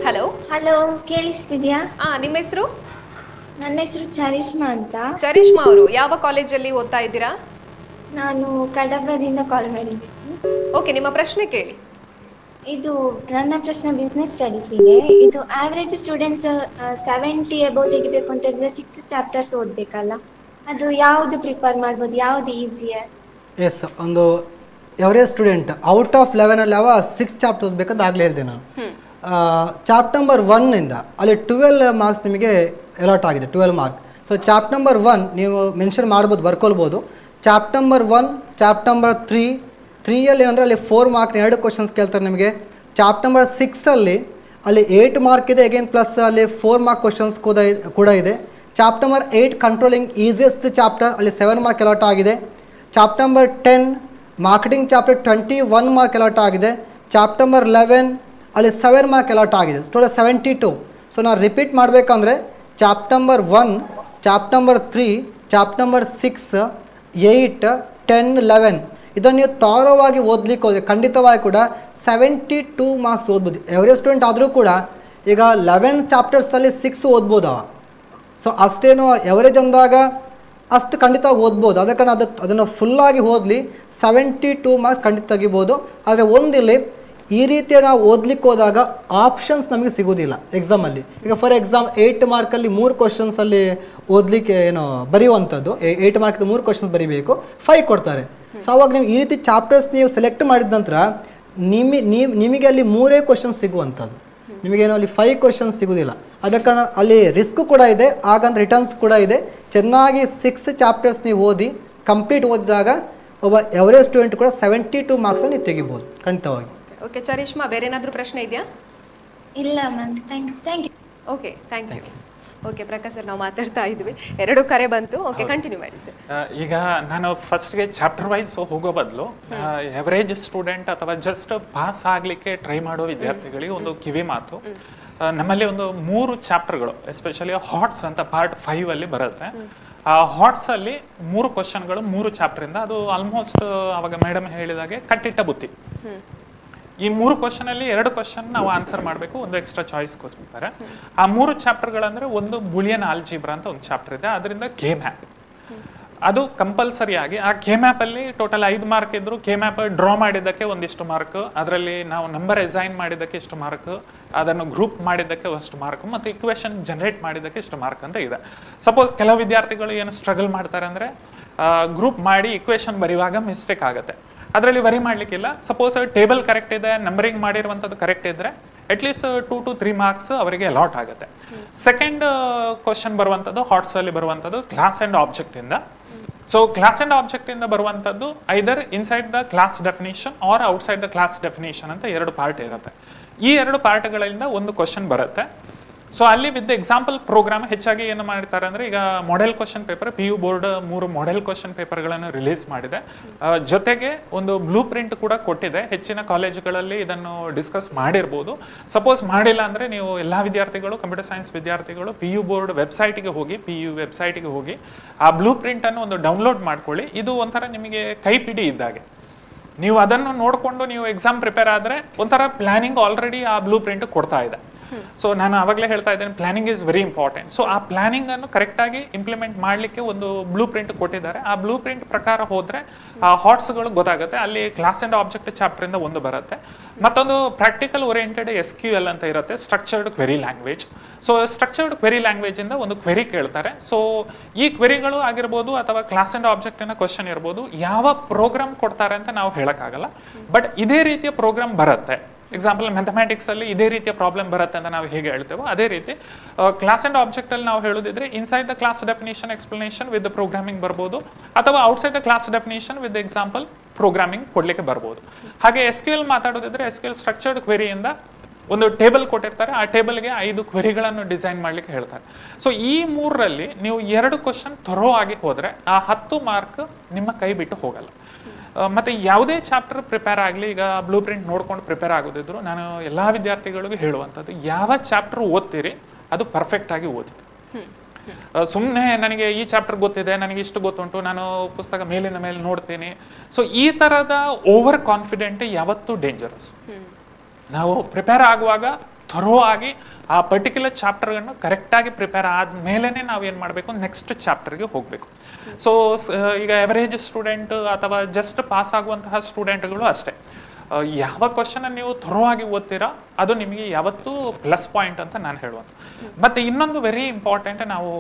ಹಲೋ
ಹಲೋ, ಕೇಳಿಸ್ತಿದ್ಯಾ?
ನಿಮ್ಮ ಹೆಸರು?
ನನ್ನ ಹೆಸರು ಚರಿಷ್ಮಾ ಅಂತ.
ಚರಿಷ್ಮಾ ಅವರು ಯಾವ ಕಾಲೇಜಲ್ಲಿ ಓದ್ತಾ ಇದ್ದೀರಾ?
ನಾನು ಕಡಬದಿಂದ ಕಾಲ್ ಮಾಡಿದ್ದೀನಿ.
ಓಕೆ, ನಿಮ್ಮ ಪ್ರಶ್ನೆ ಕೇಳಿ.
ಇದು ನನ್ನ ಪ್ರಶ್ನೆ ಬಿಸ್ನೆಸ್ ಸ್ಟಡೀಸಿಗೆ. ಇದು ಆವ್ರೇಜ್ ಸ್ಟೂಡೆಂಟ್ಸ್ 70 ಅಬೌವ್ ತೆಗಿಬೇಕು ಅಂತ ಹೇಳಿದ್ರೆ 6 ಚಾಪ್ಟರ್ಸ್ ಓದ್ಬೇಕಲ್ಲ, ಅದು ಯಾವುದು ಪ್ರಿಫರ್ ಮಾಡ್ಬೋದು, ಯಾವುದು ಈಸಿಯರ್?
ಎಸ್, ಒಂದು ಎವರೇಜ್ ಸ್ಟೂಡೆಂಟ್ ಔಟ್ ಆಫ್ 11 ಅಲ್ಲಿ 6 ಚಾಪ್ಟರ್ಸ್ ಬೇಕಂತ ಆಗಲೇ ಹೇಳಿದೆ ನಾನು. ಚಾಪ್ಟರ್ ನಂಬರ್ 1 ಇಂದ ಅಲ್ಲಿ 12 ಮಾರ್ಕ್ಸ್ ನಿಮಗೆ ಅಲಾಟ್ ಆಗಿದೆ, 12 ಮಾರ್ಕ್. ಸೊ ಚಾಪ್ಟರ್ ನಂಬರ್ 1 ನೀವು ಮೆನ್ಷನ್ ಮಾಡ್ಬೋದು, ಬರ್ಕೊಳ್ಬೋದು. ಚಾಪ್ಟರ್ ನಂಬರ್ 1, ಚಾಪ್ಟರ್ ನಂಬರ್ 3ಯಲ್ಲಿ ಏನಂದರೆ ಅಲ್ಲಿ 4 ಮಾರ್ಕ್ನ 2 ಕ್ವಶನ್ಸ್ ಕೇಳ್ತಾರೆ ನಿಮಗೆ. ಚಾಪ್ಟರ್ ನಂಬರ್ 6ಅಲ್ಲಿ ಅಲ್ಲಿ 8 ಮಾರ್ಕ್ ಇದೆ, ಅಗೇನ್ ಪ್ಲಸ್ ಅಲ್ಲಿ 4 ಮಾರ್ಕ್ ಕ್ವಶನ್ಸ್ ಕೂಡ ಇದೆ. Chapter number 8 controlling easiest chapter, ಅಲ್ಲಿ 7 ಮಾರ್ಕ್ ಅಲಾಟ್ ಆಗಿದೆ. Chapter number 10 marketing chapter 21 mark allot ಆಗಿದೆ. ಚಾಪ್ಟರ್ ನಂಬರ್ 11 ಅಲ್ಲಿ 7 ಮಾರ್ಕ್ ಅಲಾಟ್ ಆಗಿದೆ, ಟೋಟಲ್ 72. ಸೊ ನಾನು ರಿಪೀಟ್ ಮಾಡಬೇಕಂದ್ರೆ chapter number 1, chapter number 3, chapter number 6, 8, 10, 11 ಇದನ್ನು ನೀವು ತಾರವಾಗಿ ಓದ್ಲಿಕ್ಕೆ ಹೋದರೆ ಖಂಡಿತವಾಗಿ ಕೂಡ 72 ಮಾರ್ಕ್ಸ್ ಓದ್ಬೋದು. ಎವರೇಜ್ ಸ್ಟೂಡೆಂಟ್ ಆದರೂ ಕೂಡ ಈಗ 11 ಚಾಪ್ಟರ್ಸಲ್ಲಿ 6 ಓದ್ಬೋದು. ಸೊ ಅಷ್ಟೇನು ಎವರೇಜ್ ಅಂದಾಗ ಅಷ್ಟು ಖಂಡಿತವಾಗಿ ಓದ್ಬೋದು. ಅದಕ್ಕೆ ಅದನ್ನು ಫುಲ್ಲಾಗಿ ಓದಲಿ 72 ಮಾರ್ಕ್ಸ್ ಖಂಡಿತ ತೆಗಿಬೋದು. ಆದರೆ ಒಂದಿಲ್ಲಿ ಈ ರೀತಿ ನಾವು ಓದ್ಲಿಕ್ಕೆ ಹೋದಾಗ ಆಪ್ಷನ್ಸ್ ನಮಗೆ ಸಿಗೋದಿಲ್ಲ ಎಕ್ಸಾಮಲ್ಲಿ. ಈಗ ಫಾರ್ ಎಕ್ಸಾಮ್ 8 ಮಾರ್ಕಲ್ಲಿ 3 ಕ್ವಶನ್ಸಲ್ಲಿ ಓದಲಿಕ್ಕೆ ಏನು ಬರೆಯುವಂಥದ್ದು, 8 ಮಾರ್ಕ್ 3 ಕ್ವಶನ್ಸ್ ಬರೀಬೇಕು, 5 ಕೊಡ್ತಾರೆ. ಸೊ ಅವಾಗ ನೀವು ಈ ರೀತಿ ಚಾಪ್ಟರ್ಸ್ ನೀವು ಸೆಲೆಕ್ಟ್ ಮಾಡಿದ ನಂತರ ನಿಮಗೆ ಅಲ್ಲಿ 3 ಕ್ವಶನ್ಸ್ ಸಿಗುವಂಥದ್ದು, ನಿಮಗೇನು ಅಲ್ಲಿ 5 ಕ್ವಶನ್ಸ್ ಸಿಗೋದಿಲ್ಲ. ಅದಕ್ಕೆ ಅಲ್ಲಿ ರಿಸ್ಕ್ ಕೂಡ ಇದೆ, ಹಾಗಂದ್ರೆ ರಿಟರ್ನ್ಸ್ ಕೂಡ ಇದೆ. ಚೆನ್ನಾಗಿ 6 ಚಾಪ್ಟರ್ಸ್ ನೀವು ಓದಿ ಕಂಪ್ಲೀಟ್ ಓದಿದಾಗ ಒಬ್ಬ ಎವರೇಜ್ ಸ್ಟೂಡೆಂಟ್ ಕೂಡ 72 ಮಾರ್ಕ್ಸನ್ನು ನೀವು ತೆಗಿಬೋದು ಖಂಡಿತವಾಗಿ.
ಓಕೆ ಚರಿಷ್ಮಾ, ಬೇರೆ ಏನಾದರೂ ಪ್ರಶ್ನೆ ಇದೆಯಾ?
ಇಲ್ಲ ma'am, thank you.
Okay, thank you. Okay Prakash sir, ನಾವು ಮಾತಾಡ್ತಾ ಇದ್ವಿ, 2 ಕರೆ ಬಂತು. ಓಕೆ, ಕಂಟಿನ್ಯೂ ಮಾಡಿ ಸರ್.
ಈಗ ನಾನು ಫಸ್ಟ್ಗೆ ಚಾಪ್ಟರ್ ವೈಸ್ ಹೋಗೋ ಬದಲು ಎವರೇಜ್ ಸ್ಟೂಡೆಂಟ್ ಅಥವಾ ಜಸ್ಟ್ ಪಾಸ್ ಆಗಲಿಕ್ಕೆ ಟ್ರೈ ಮಾಡೋ ವಿದ್ಯಾರ್ಥಿಗಳಿಗೆ ಒಂದು ಕಿವಿ ಮಾತು. ನಮ್ಮಲ್ಲಿ ಒಂದು 3 ಚಾಪ್ಟರ್ಗಳು, ಎಸ್ಪೆಷಲಿ ಹಾಟ್ಸ್ ಅಂತ ಪಾರ್ಟ್ 5 ಅಲ್ಲಿ ಬರುತ್ತೆ. ಆ ಹಾಟ್ಸ್ ಅಲ್ಲಿ 3 ಕ್ವಶನ್ಗಳು 3 ಚಾಪ್ಟರ್ ಇಂದ, ಅದು ಆಲ್ಮೋಸ್ಟ್ ಅವಾಗ ಮೇಡಮ್ ಹೇಳಿದಾಗೆ ಕಟ್ಟಿಟ್ಟ ಬುತ್ತಿ. ಈ 3 ಕ್ವಶನ್ ಅಲ್ಲಿ 2 ಕ್ವಶನ್ ನಾವು ಆನ್ಸರ್ ಮಾಡಬೇಕು, ಒಂದು ಎಕ್ಸ್ಟ್ರಾ ಚಾಯ್ಸ್ ಕೊಡ್ತಾರೆ. ಆ 3 ಚಾಪ್ಟರ್ಗಳಂದ್ರೆ ಒಂದು ಬುಲಿಯನ್ ಆಲ್ಜಿಬ್ರಾ ಅಂತ ಒಂದು ಚಾಪ್ಟರ್ ಇದೆ, ಅದರಿಂದ ಕೆ ಮ್ಯಾಪ್ ಅದು ಕಂಪಲ್ಸರಿ ಆಗಿ. ಆ ಕೆ ಮ್ಯಾಪ್ ಅಲ್ಲಿ ಟೋಟಲ್ 5 ಮಾರ್ಕ್ ಇದ್ರು, ಕೆ ಮ್ಯಾಪ್ ಡ್ರಾ ಮಾಡಿದ್ದಕ್ಕೆ ಒಂದಿಷ್ಟು ಮಾರ್ಕ್, ಅದರಲ್ಲಿ ನಾವು ನಂಬರ್ ಅಸೈನ್ ಮಾಡಿದ್ದಕ್ಕೆ ಇಷ್ಟು ಮಾರ್ಕ್, ಅದನ್ನು ಗ್ರೂಪ್ ಮಾಡಿದ್ದಕ್ಕೆ ಅಷ್ಟು ಮಾರ್ಕ್, ಮತ್ತು ಇಕ್ವೇಶನ್ ಜನರೇಟ್ ಮಾಡಿದ್ದಕ್ಕೆ ಇಷ್ಟು ಮಾರ್ಕ್ ಅಂತ ಇದೆ. ಸಪೋಸ್ ಕೆಲವು ವಿದ್ಯಾರ್ಥಿಗಳು ಏನು ಸ್ಟ್ರಗಲ್ ಮಾಡ್ತಾರೆ ಅಂದ್ರೆ ಗ್ರೂಪ್ ಮಾಡಿ ಇಕ್ವೇಶನ್ ಬರೆಯುವಾಗ ಮಿಸ್ಟೇಕ್ ಆಗುತ್ತೆ, ಅದರಲ್ಲಿ ವರಿ ಮಾಡ್ಲಿಕ್ಕಿಲ್ಲ. ಸಪೋಸ್ ಟೇಬಲ್ ಕರೆಕ್ಟ್ ಇದೆ, ನಂಬರಿಂಗ್ ಮಾಡಿರುವಂಥದ್ದು ಕರೆಕ್ಟ್ ಇದ್ರೆ ಅಟ್ಲೀಸ್ಟ್ 2 to 3 ಮಾರ್ಕ್ಸ್ ಅವರಿಗೆ ಅಲಾಟ್ ಆಗುತ್ತೆ. ಸೆಕೆಂಡ್ ಕ್ವಶನ್ ಬರುವಂಥದ್ದು ಹಾಟ್ಸ್ ಅಲ್ಲಿ ಬರುವಂಥದ್ದು ಕ್ಲಾಸ್ ಅಂಡ್ ಆಬ್ಜೆಕ್ಟ್ ಇಂದ. ಸೊ ಕ್ಲಾಸ್ ಅಂಡ್ ಆಬ್ಜೆಕ್ಟ್ ಇಂದ ಬರುವಂಥದ್ದು either inside the class definition or outside the class definition ಅಂತ 2 ಪಾರ್ಟ್ ಇರುತ್ತೆ. ಈ 2 ಪಾರ್ಟ್ಗಳಿಂದ ಒಂದು ಕ್ವಶನ್ ಬರುತ್ತೆ. ಸೊ ಅಲ್ಲಿ ವಿತ್ ಎಕ್ಸಾಂಪಲ್ ಪ್ರೋಗ್ರಾಮ್ ಹೆಚ್ಚಾಗಿ ಏನು ಮಾಡ್ತಾರೆ ಅಂದ್ರೆ, ಈಗ model question paper PU board 3 model question ಪೇಪರ್ಗಳನ್ನು ರಿಲೀಸ್ ಮಾಡಿದೆ, ಜೊತೆಗೆ ಒಂದು ಬ್ಲೂ ಪ್ರಿಂಟ್ ಕೂಡ ಕೊಟ್ಟಿದೆ. ಹೆಚ್ಚಿನ ಕಾಲೇಜುಗಳಲ್ಲಿ ಇದನ್ನು ಡಿಸ್ಕಸ್ ಮಾಡಿರ್ಬೋದು. ಸಪೋಸ್ ಮಾಡಿಲ್ಲ ಅಂದ್ರೆ ನೀವು ಎಲ್ಲಾ ವಿದ್ಯಾರ್ಥಿಗಳು, ಕಂಪ್ಯೂಟರ್ ಸೈನ್ಸ್ ವಿದ್ಯಾರ್ಥಿಗಳು PU ಬೋರ್ಡ್ ವೆಬ್ಸೈಟ್ಗೆ ಹೋಗಿ, PU ವೆಬ್ಸೈಟ್ಗೆ ಹೋಗಿ ಆ ಬ್ಲೂ ಪ್ರಿಂಟ್ ಅನ್ನು ಒಂದು ಡೌನ್ಲೋಡ್ ಮಾಡ್ಕೊಳ್ಳಿ. ಇದು ಒಂಥರ ನಿಮಗೆ ಕೈಪಿಡಿ ಇದ್ದಾಗೆ. ನೀವು ಅದನ್ನು ನೋಡಿಕೊಂಡು ನೀವು ಎಕ್ಸಾಮ್ ಪ್ರಿಪೇರ್ ಆದರೆ ಒಂಥರ ಪ್ಲಾನಿಂಗ್ ಆಲ್ರೆಡಿ ಆ ಬ್ಲೂ ಪ್ರಿಂಟ್ ಕೊಡ್ತಾ ಇದೆ. ಸೊ ನಾನು ಆವಾಗಲೇ ಹೇಳ್ತಾ ಇದ್ದೇನೆ, planning is very important. So ಆ ಪ್ಲಾನಿಂಗ್ ಅನ್ನು ಕರೆಕ್ಟ್ ಆಗಿ ಇಂಪ್ಲಿಮೆಂಟ್ ಮಾಡಲಿಕ್ಕೆ ಒಂದು ಬ್ಲೂ ಪ್ರಿಂಟ್ ಕೊಟ್ಟಿದ್ದಾರೆ. ಆ ಬ್ಲೂ ಪ್ರಿಂಟ್ ಪ್ರಕಾರ ಹೋದ್ರೆ ಆ ಹಾಟ್ಸ್ಗಳು ಗೊತ್ತಾಗುತ್ತೆ. ಅಲ್ಲಿ ಕ್ಲಾಸ್ ಅಂಡ್ ಆಬ್ಜೆಕ್ಟ್ ಚಾಪ್ಟರ್ ಇಂದ ಒಂದು ಬರುತ್ತೆ, ಮತ್ತೊಂದು ಪ್ರಾಕ್ಟಿಕಲ್ ಓರಿಯೆಂಟೆಡ್ SQL ಅಂತ ಇರುತ್ತೆ, structured query language. So structured query language ಇಂದ ಒಂದು ಕ್ವೆರಿ ಕೇಳ್ತಾರೆ. ಸೊ ಈ ಕ್ವೆರಿಗಳು ಆಗಿರ್ಬೋದು ಅಥವಾ ಕ್ಲಾಸ್ ಅಂಡ್ ಆಬ್ಜೆಕ್ಟ್ ನ ಕ್ವಶನ್ ಇರ್ಬೋದು, ಯಾವ ಪ್ರೋಗ್ರಾಮ್ ಕೊಡ್ತಾರೆ ಅಂತ ನಾವು ಹೇಳಕ್ಕಾಗಲ್ಲ, ಬಟ್ ಇದೇ ರೀತಿಯ ಪ್ರೋಗ್ರಾಮ್ ಬರುತ್ತೆ. ಎಕ್ಸಾಂಪಲ್ ಮ್ಯಾಥಮ್ಯಾಟಿಕ್ಸ್ ಅಲ್ಲಿ ಇದೇ ರೀತಿಯ ಪ್ರಾಬ್ಲಮ್ ಬರುತ್ತೆ ಅಂತ ನಾವು ಹೇಗೆ ಹೇಳ್ತೇವೋ ಅದೇ ರೀತಿ ಕ್ಲಾಸ್ ಅಂಡ್ ಆಬ್ಜೆಕ್ಟ್ ಅಲ್ಲಿ ನಾವು ಹೇಳೋದಿದ್ರೆ inside the class definition explanation with programming ಬರ್ಬೋದು, ಅಥವಾ outside the class definition with example programming ಕೊಡ್ಲಿಕ್ಕೆ ಬರ್ಬೋದು. ಹಾಗೆ SQL ಮಾತಾಡೋದಿದ್ರೆ SQL ಸ್ಟ್ರಕ್ಚರ್ಡ್ ಕ್ವೆರಿಯಿಂದ ಒಂದು ಟೇಬಲ್ ಕೊಟ್ಟಿರ್ತಾರೆ, ಆ ಟೇಬಲ್ಗೆ 5 ಕ್ವೆರಿಗಳನ್ನು ಡಿಸೈನ್ ಮಾಡ್ಲಿಕ್ಕೆ ಹೇಳ್ತಾರೆ. ಸೊ ಈ 3ರಲ್ಲಿ ನೀವು 2 ಕ್ವಶನ್ ಥರೋ ಆಗಿ ಹೋದ್ರೆ ಆ 10 ಮಾರ್ಕ್ ನಿಮ್ಮ ಕೈ ಬಿಟ್ಟು ಹೋಗಲ್ಲ. ಮತ್ತೆ ಯಾವುದೇ ಚಾಪ್ಟರ್ ಪ್ರಿಪೇರ್ ಆಗಲಿ, ಈಗ ಬ್ಲೂ ಪ್ರಿಂಟ್ ನೋಡ್ಕೊಂಡು ಪ್ರಿಪೇರ್ ಆಗೋದಿದ್ರು ನಾನು ಎಲ್ಲಾ ವಿದ್ಯಾರ್ಥಿಗಳಿಗೂ ಹೇಳುವಂಥದ್ದು, ಯಾವ ಚಾಪ್ಟರ್ ಓದ್ತೀರಿ ಅದು ಪರ್ಫೆಕ್ಟ್ ಆಗಿ ಓದಿ. ಸುಮ್ಮನೆ ನನಗೆ ಈ ಚಾಪ್ಟರ್ ಗೊತ್ತಿದೆ, ನನಗೆ ಇಷ್ಟು ಗೊತ್ತುಂಟು, ನಾನು ಪುಸ್ತಕ ಮೇಲಿನ ಮೇಲೆ ನೋಡ್ತೀನಿ, ಸೊ ಈ ತರದ ಓವರ್ ಕಾನ್ಫಿಡೆಂಟ್ ಯಾವತ್ತೂ ಡೇಂಜರಸ್. ನಾವು ಪ್ರಿಪೇರ್ ಆಗುವಾಗ ಥರೋ ಆಗಿ ಆ ಪರ್ಟಿಕ್ಯುಲರ್ ಚಾಪ್ಟರ್ಗಳನ್ನು ಕರೆಕ್ಟಾಗಿ ಪ್ರಿಪೇರ್ ಆದ್ಮೇಲೆ ನಾವು ಏನು ಮಾಡಬೇಕು, ನೆಕ್ಸ್ಟ್ ಚಾಪ್ಟರ್ಗೆ ಹೋಗಬೇಕು. ಸೊ ಈಗ ಎವರೇಜ್ ಸ್ಟೂಡೆಂಟ್ ಅಥವಾ ಜಸ್ಟ್ ಪಾಸ್ ಆಗುವಂತಹ ಸ್ಟೂಡೆಂಟ್ಗಳು ಅಷ್ಟೇ, ಯಾವ ಕ್ವಶನ್ ನೀವು ಥರೋ ಆಗಿ ಓದ್ತೀರಾ ಅದು ನಿಮಗೆ ಯಾವತ್ತೂ ಪ್ಲಸ್ ಪಾಯಿಂಟ್ ಅಂತ ನಾನು ಹೇಳುವಂಥ. ಮತ್ತೆ ಇನ್ನೊಂದು ವೆರಿ ಇಂಪಾರ್ಟೆಂಟ್, ನಾವು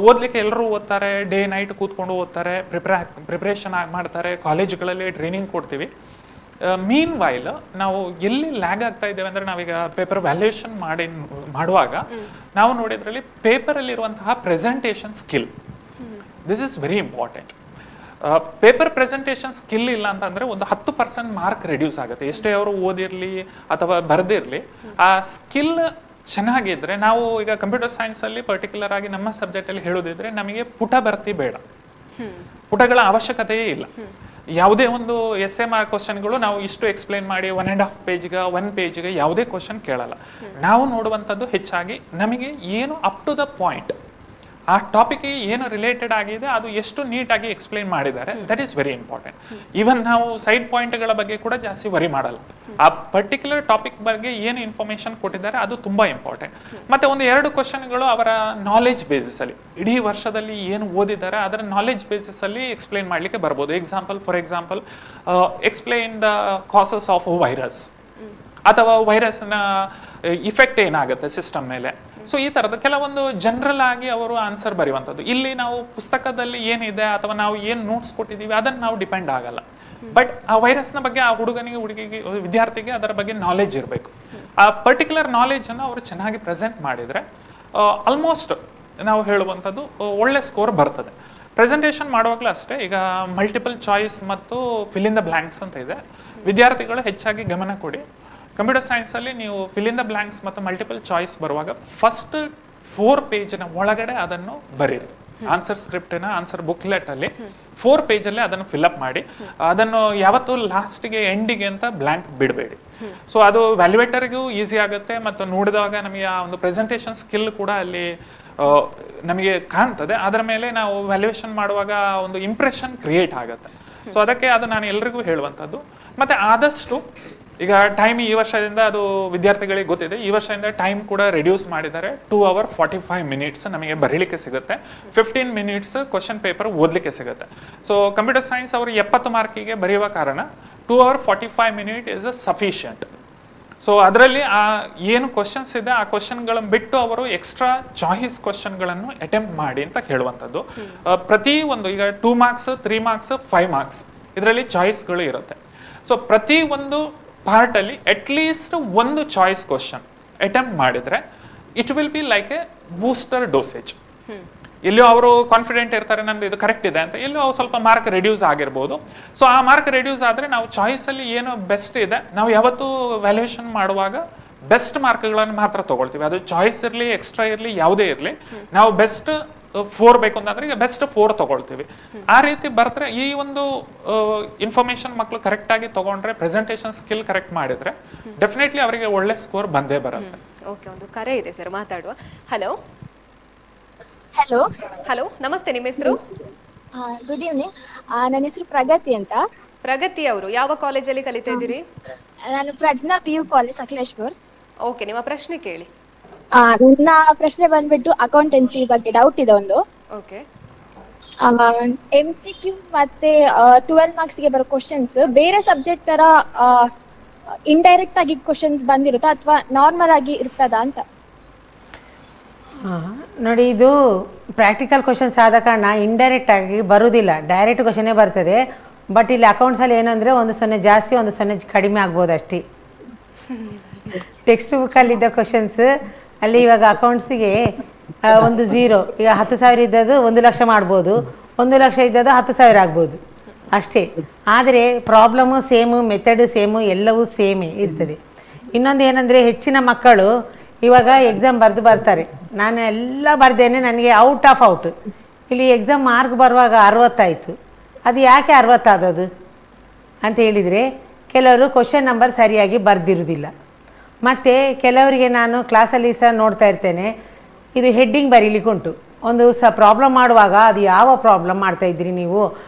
ಓದಲಿಕ್ಕೆ ಎಲ್ಲರೂ ಓದ್ತಾರೆ, ಡೇ ನೈಟ್ ಕೂತ್ಕೊಂಡು ಓದ್ತಾರೆ, ಪ್ರಿಪ್ರೇಷನ್ ಮಾಡ್ತಾರೆ, ಕಾಲೇಜ್ಗಳಲ್ಲಿ ಟ್ರೈನಿಂಗ್ ಕೊಡ್ತೀವಿ. ಮೀನ್ ವೈಲ್ ನಾವು ಎಲ್ಲಿ ಲ್ಯಾಗ್ ಆಗ್ತಾ ಇದ್ದೇವೆ ಅಂದ್ರೆ, ನಾವೀಗ ಪೇಪರ್ ವ್ಯಾಲ್ಯೂಯೇಷನ್ ಮಾಡುವಾಗ ನಾವು ನೋಡಿದ್ರಲ್ಲಿ ಪೇಪರಲ್ಲಿ ಇರುವಂತಹ presentation skill, this is very important. Paper presentation skill ಇಲ್ಲ ಅಂತಂದ್ರೆ ಒಂದು 10% ಮಾರ್ಕ್ ರೆಡ್ಯೂಸ್ ಆಗುತ್ತೆ. ಎಷ್ಟೇ ಅವರು ಓದಿರ್ಲಿ ಅಥವಾ ಬರೆದಿರ್ಲಿ, ಆ ಸ್ಕಿಲ್ ಚೆನ್ನಾಗಿದ್ರೆ, ನಾವು ಈಗ ಕಂಪ್ಯೂಟರ್ ಸೈನ್ಸ್ ಅಲ್ಲಿ ಪರ್ಟಿಕ್ಯುಲರ್ ಆಗಿ ನಮ್ಮ ಸಬ್ಜೆಕ್ಟ್ ಅಲ್ಲಿ ಹೇಳೋದಿದ್ರೆ ನಮಗೆ ಪುಟ ಭರ್ತಿ ಬೇಡ, ಪುಟಗಳ ಅವಶ್ಯಕತೆಯೇ ಇಲ್ಲ. ಯಾವುದೇ ಒಂದು SMR ಕ್ವಶನ್ಗಳು ನಾವು ಇಷ್ಟು ಎಕ್ಸ್ಪ್ಲೈನ್ ಮಾಡಿ 1.5 ಪೇಜ್ಗೆ 1 ಪೇಜ್ಗೆ ಯಾವುದೇ ಕ್ವಶನ್ ಕೇಳಲ್ಲ. ನಾವು ನೋಡುವಂಥದ್ದು ಹೆಚ್ಚಾಗಿ ನಮಗೆ ಏನು ಅಪ್ ಟು ದ ಪಾಯಿಂಟ್, ಆ ಟಾಪಿಕ್ಗೆ ಏನು ರಿಲೇಟೆಡ್ ಆಗಿದೆ ಅದು ಎಷ್ಟು ನೀಟಾಗಿ ಎಕ್ಸ್ಪ್ಲೈನ್ ಮಾಡಿದ್ದಾರೆ, that is very important. Even ನಾವು ಸೈಡ್ ಪಾಯಿಂಟ್ಗಳ ಬಗ್ಗೆ ಕೂಡ ಜಾಸ್ತಿ ವರಿ ಮಾಡಲ್ಲ, ಆ ಪರ್ಟಿಕ್ಯುಲರ್ ಟಾಪಿಕ್ ಬಗ್ಗೆ ಏನು ಇನ್ಫಾರ್ಮೇಶನ್ ಕೊಟ್ಟಿದ್ದಾರೆ ಅದು ತುಂಬಾ ಇಂಪಾರ್ಟೆಂಟ್. ಮತ್ತೆ ಒಂದು 2 ಕ್ವಶನ್ಗಳು ಅವರ ನಾಲೆಜ್ ಬೇಸಿಸ್ ಅಲ್ಲಿ, ಇಡೀ ವರ್ಷದಲ್ಲಿ ಏನು ಓದಿದ್ದಾರೆ ಅದರ ನಾಲೆಜ್ ಬೇಸಿಸ್ ಅಲ್ಲಿ ಎಕ್ಸ್ಪ್ಲೈನ್ ಮಾಡ್ಲಿಕ್ಕೆ ಬರ್ಬೋದು. For example explain the causes of virus, ಅಥವಾ ವೈರಸ್ನ ಇಫೆಕ್ಟ್ ಏನಾಗುತ್ತೆ ಸಿಸ್ಟಮ್ ಮೇಲೆ. ಸೊ ಈ ತರದ ಕೆಲವೊಂದು ಜನರಲ್ ಆಗಿ ಅವರು ಆನ್ಸರ್ ಬರೆಯುವಂಥದ್ದು. ಇಲ್ಲಿ ನಾವು ಪುಸ್ತಕದಲ್ಲಿ ಏನಿದೆ ಅಥವಾ ನಾವು ಏನು ನೋಟ್ಸ್ ಕೊಟ್ಟಿದ್ದೀವಿ ಅದನ್ನು ನಾವು ಡಿಪೆಂಡ್ ಆಗಲ್ಲ, ಬಟ್ ಆ ವೈರಸ್ನ ಬಗ್ಗೆ ಆ ಹುಡುಗಿಗೆ ವಿದ್ಯಾರ್ಥಿಗೆ ಅದರ ಬಗ್ಗೆ ನಾಲೆಜ್ ಇರಬೇಕು. ಆ ಪರ್ಟಿಕ್ಯುಲರ್ ನಾಲೆಜ್ ಅನ್ನು ಅವರು ಚೆನ್ನಾಗಿ ಪ್ರೆಸೆಂಟ್ ಮಾಡಿದ್ರೆ ಆಲ್ಮೋಸ್ಟ್ ನಾವು ಹೇಳುವಂಥದ್ದು ಒಳ್ಳೆ ಸ್ಕೋರ್ ಬರ್ತದೆ. ಪ್ರೆಸೆಂಟೇಷನ್ ಮಾಡುವಾಗಲೂ ಅಷ್ಟೇ, ಈಗ ಮಲ್ಟಿಪಲ್ ಚಾಯ್ಸ್ ಮತ್ತು ಫಿಲ್ ಇನ್ ದ ಬ್ಲ್ಯಾಂಕ್ಸ್ ಅಂತ ಇದೆ, ವಿದ್ಯಾರ್ಥಿಗಳು ಹೆಚ್ಚಾಗಿ ಗಮನ ಕೊಡಿ. ಕಂಪ್ಯೂಟರ್ ಸೈನ್ಸ್ ಅಲ್ಲಿ ನೀವು ಫಿಲ್ ಇನ್ ದ ಬ್ಲ್ಯಾಂಕ್ಸ್ ಮತ್ತು ಮಲ್ಟಿಪಲ್ ಚಾಯ್ಸ್ ಬರುವಾಗ ಫಸ್ಟ್ 4 ಪೇಜ್ನ ಒಳಗಡೆ ಅದನ್ನು ಬರೀರಿ. ಆನ್ಸರ್ ಸ್ಕ್ರಿಪ್ಟಿನ ಆನ್ಸರ್ ಬುಕ್ಲೆಟ್ ಅಲ್ಲಿ 4 ಪೇಜಲ್ಲೇ ಅದನ್ನು ಫಿಲ್ಅಪ್ ಮಾಡಿ, ಅದನ್ನು ಯಾವತ್ತೂ ಲಾಸ್ಟ್ಗೆ ಎಂಡಿಗೆ ಅಂತ ಬ್ಲ್ಯಾಂಕ್ ಬಿಡಬೇಡಿ. ಸೊ ಅದು ವ್ಯಾಲ್ಯುವೇಟರ್ಗೂ ಈಸಿ ಆಗುತ್ತೆ, ಮತ್ತು ನೋಡಿದಾಗ ನಮಗೆ ಆ ಒಂದು ಪ್ರೆಸೆಂಟೇಷನ್ ಸ್ಕಿಲ್ ಕೂಡ ಅಲ್ಲಿ ನಮಗೆ ಕಾಣ್ತದೆ. ಅದರ ಮೇಲೆ ನಾವು ವ್ಯಾಲ್ಯೂಯೇಷನ್ ಮಾಡುವಾಗ ಒಂದು ಇಂಪ್ರೆಷನ್ ಕ್ರಿಯೇಟ್ ಆಗುತ್ತೆ. ಸೊ ಅದಕ್ಕೆ ಅದು ನಾನು ಎಲ್ರಿಗೂ ಹೇಳುವಂಥದ್ದು. ಮತ್ತೆ ಆದಷ್ಟು ಈಗ ಟೈಮ್ ಈ ವರ್ಷದಿಂದ ಅದು ವಿದ್ಯಾರ್ಥಿಗಳಿಗೆ ಗೊತ್ತಿದೆ, ಈ ವರ್ಷದಿಂದ ಟೈಮ್ ಕೂಡ ರಿಡ್ಯೂಸ್ ಮಾಡಿದ್ದಾರೆ. 2 hours 45 minutes ನಮಗೆ ಬರೀಲಿಕ್ಕೆ ಸಿಗುತ್ತೆ, 15 minutes ಕ್ವಶನ್ ಪೇಪರ್ ಓದಲಿಕ್ಕೆ ಸಿಗುತ್ತೆ. ಸೊ ಕಂಪ್ಯೂಟರ್ ಸೈನ್ಸ್ ಅವರು 70 ಮಾರ್ಕಿಗೆ ಬರೆಯುವ ಕಾರಣ 2 hours 45 minutes is sufficient. So ಅದರಲ್ಲಿ ಆ ಏನು ಕ್ವಶನ್ಸ್ ಇದೆ ಆ ಕ್ವಶನ್ಗಳನ್ನು ಬಿಟ್ಟು ಅವರು ಎಕ್ಸ್ಟ್ರಾ ಚಾಯ್ಸ್ ಕ್ವಶನ್ಗಳನ್ನು ಅಟೆಂಪ್ಟ್ ಮಾಡಿ ಅಂತ ಹೇಳುವಂಥದ್ದು. ಪ್ರತಿ ಒಂದು ಈಗ 2 marks 3 marks 5 marks ಇದರಲ್ಲಿ ಚಾಯ್ಸ್ಗಳು ಇರುತ್ತೆ. ಸೊ ಪ್ರತಿ ಒಂದು ಪಾರ್ಟ್ ಅಲ್ಲಿ ಅಟ್ಲೀಸ್ಟ್ ಒಂದು ಚಾಯ್ಸ್ ಕ್ವಶನ್ ಅಟೆಂಪ್ಟ್ ಮಾಡಿದ್ರೆ it will be like a booster dosage. ಎಲ್ಲೋ ಅವರು ಕಾನ್ಫಿಡೆಂಟ್ ಇರ್ತಾರೆ ನಂದು ಇದು ಕರೆಕ್ಟ್ ಇದೆ ಅಂತ, ಎಲ್ಲೋ ಸ್ವಲ್ಪ ಮಾರ್ಕ್ ರೆಡ್ಯೂಸ್ ಆಗಿರ್ಬೋದು. ಸೊ ಆ ಮಾರ್ಕ್ ರೆಡ್ಯೂಸ್ ಆದರೆ ನಾವು ಚಾಯ್ಸ್ ಅಲ್ಲಿ ಏನು ಬೆಸ್ಟ್ ಇದೆ, ನಾವು ಯಾವತ್ತೂ ವ್ಯಾಲ್ಯೂಯೇಷನ್ ಮಾಡುವಾಗ ಬೆಸ್ಟ್ ಮಾರ್ಕ್ಗಳನ್ನು ಮಾತ್ರ ತಗೊಳ್ತೀವಿ. ಅದು ಚಾಯ್ಸ್ ಇರಲಿ ಎಕ್ಸ್ಟ್ರಾ ಇರಲಿ ಯಾವುದೇ ಇರಲಿ, ನಾವು ಬೆಸ್ಟ್ 4 ಬೇಕು ಅಂತಂದ್ರೆ ಈಗ ಬೆಸ್ಟ್ 4 ತಗೊಳ್ತೀವಿ. ಆ ರೀತಿ ಬರ್ತಾರೆ. ಈ ಒಂದು ಇನ್ಫಾರ್ಮೇಶನ್ ಮಕ್ಕಳು ಕರೆಕ್ಟ್ ಆಗಿ ತಗೊಂಡ್ರೆ, ಪ್ರೆಸೆಂಟೇಷನ್ ಸ್ಕಿಲ್ ಕರೆಕ್ಟ್ ಮಾಡಿದ್ರೆ ಡೆಫಿನೆಟ್ಲಿ ಅವರಿಗೆ ಒಳ್ಳೆ ಸ್ಕೋರ್ ಬಂದೇ ಬರುತ್ತೆ.
ಓಕೆ, ಒಂದು ಕರೆ ಇದೆ ಸರ್, ಮಾತಾಡುವ. ಹಲೋ
ಹಲೋ
ಹಲೋ, ನಮಸ್ತೆ, ನಿಮ್ಮ ಹೆಸರು?
Good evening. ನನ್ನ ಹೆಸರು ಪ್ರಗತಿ ಅಂತ.
ಪ್ರಗತಿ ಅವರು ಯಾವ ಕಾಲೇಜಲ್ಲಿ ಕಲಿತಾ ಇದ್ದೀರಿ?
ನಾನು ಪ್ರಜ್ಞಾ PU ಕಾಲೇಜ್ ಸಕಲೇಶ್ಪುರ್.
ಓಕೆ, ನಿಮ್ಮ ಪ್ರಶ್ನೆ ಕೇಳಿ.
ನನ್ನ ಪ್ರಶ್ನೆ ಬಂದ್ಬಿಟ್ಟು ಅಕೌಂಟೆನ್ಸಿ ಬಗ್ಗೆ ಡೌಟ್ ಇದೆ ಒಂದು.
ಓಕೆ.
MCQ ಮತ್ತೆ 12 ಮಾರ್ಕ್ಸ್ ಗೆ ಬರೋ ಕ್ವಶನ್ಸ್ ಬೇರೆ ಸಬ್ಜೆಕ್ಟ್ ತರ ಇಂಡೈರೆಕ್ಟ್ ಆಗಿ ಕ್ವಶನ್ಸ್ ಬಂದಿರುತ್ತಾ ಅಥವಾ ನಾರ್ಮಲ್ ಆಗಿ ಇರ್ತದಾ ಅಂತ?
ನೋಡಿ, ಇದು ಪ್ರಾಕ್ಟಿಕಲ್ ಕ್ವಶನ್ಸ್ ಆದ ಕಾರಣ ಇಂಡೈರೆಕ್ಟ್ ಆಗಿ ಬರುವುದಿಲ್ಲ, ಡೈರೆಕ್ಟ್ ಕ್ವಶನ್ನೇ ಬರ್ತದೆ. ಬಟ್ ಇಲ್ಲಿ ಅಕೌಂಟ್ಸಲ್ಲಿ ಏನಂದರೆ 1 ಜಾಸ್ತಿ 1 ಕಡಿಮೆ ಆಗ್ಬೋದು ಅಷ್ಟೇ. ಟೆಕ್ಸ್ಟ್ ಬುಕ್ಕಲ್ಲಿದ್ದ ಕ್ವಶನ್ಸ್ ಅಲ್ಲಿ ಇವಾಗ ಅಕೌಂಟ್ಸಿಗೆ 0 ಈಗ 10,000 ಇದ್ದದ್ದು 1 ಲಕ್ಷ ಮಾಡ್ಬೋದು, 1 ಲಕ್ಷ ಇದ್ದದ್ದು 10,000 ಆಗ್ಬೋದು ಅಷ್ಟೇ. ಆದರೆ ಪ್ರಾಬ್ಲಮ್ಮು ಸೇಮು, ಮೆಥಡ್ ಸೇಮು, ಎಲ್ಲವೂ ಸೇಮೇ ಇರ್ತದೆ. ಇನ್ನೊಂದು ಏನಂದರೆ, ಹೆಚ್ಚಿನ ಮಕ್ಕಳು ಇವಾಗ ಎಕ್ಸಾಮ್ ಬರೆದು ಬರ್ತಾರೆ, ನಾನು ಎಲ್ಲ ಬರ್ದೇನೆ, ನನಗೆ ಔಟ್ ಆಫ್ ಔಟ್. ಇಲ್ಲಿ ಎಕ್ಸಾಮ್ ಮಾರ್ಕ್ ಬರುವಾಗ 60 ಆಯಿತು. ಅದು ಯಾಕೆ 60 ಆದದ್ದು ಅಂತ ಹೇಳಿದರೆ, ಕೆಲವರು ಕ್ವಶನ್ ನಂಬರ್ ಸರಿಯಾಗಿ ಬರೆದಿರುವುದಿಲ್ಲ. ಮತ್ತು ಕೆಲವರಿಗೆ ನಾನು ಕ್ಲಾಸಲ್ಲಿ ಸಹ ನೋಡ್ತಾ ಇರ್ತೇನೆ, ಇದು ಹೆಡ್ಡಿಂಗ್ ಬರೀಲಿಕ್ಕೆ ಉಂಟು. ಒಂದು ಪ್ರಾಬ್ಲಮ್ ಮಾಡುವಾಗ ಅದು ಯಾವ ಪ್ರಾಬ್ಲಮ್ ಮಾಡ್ತಾಯಿದ್ರಿ ನೀವು,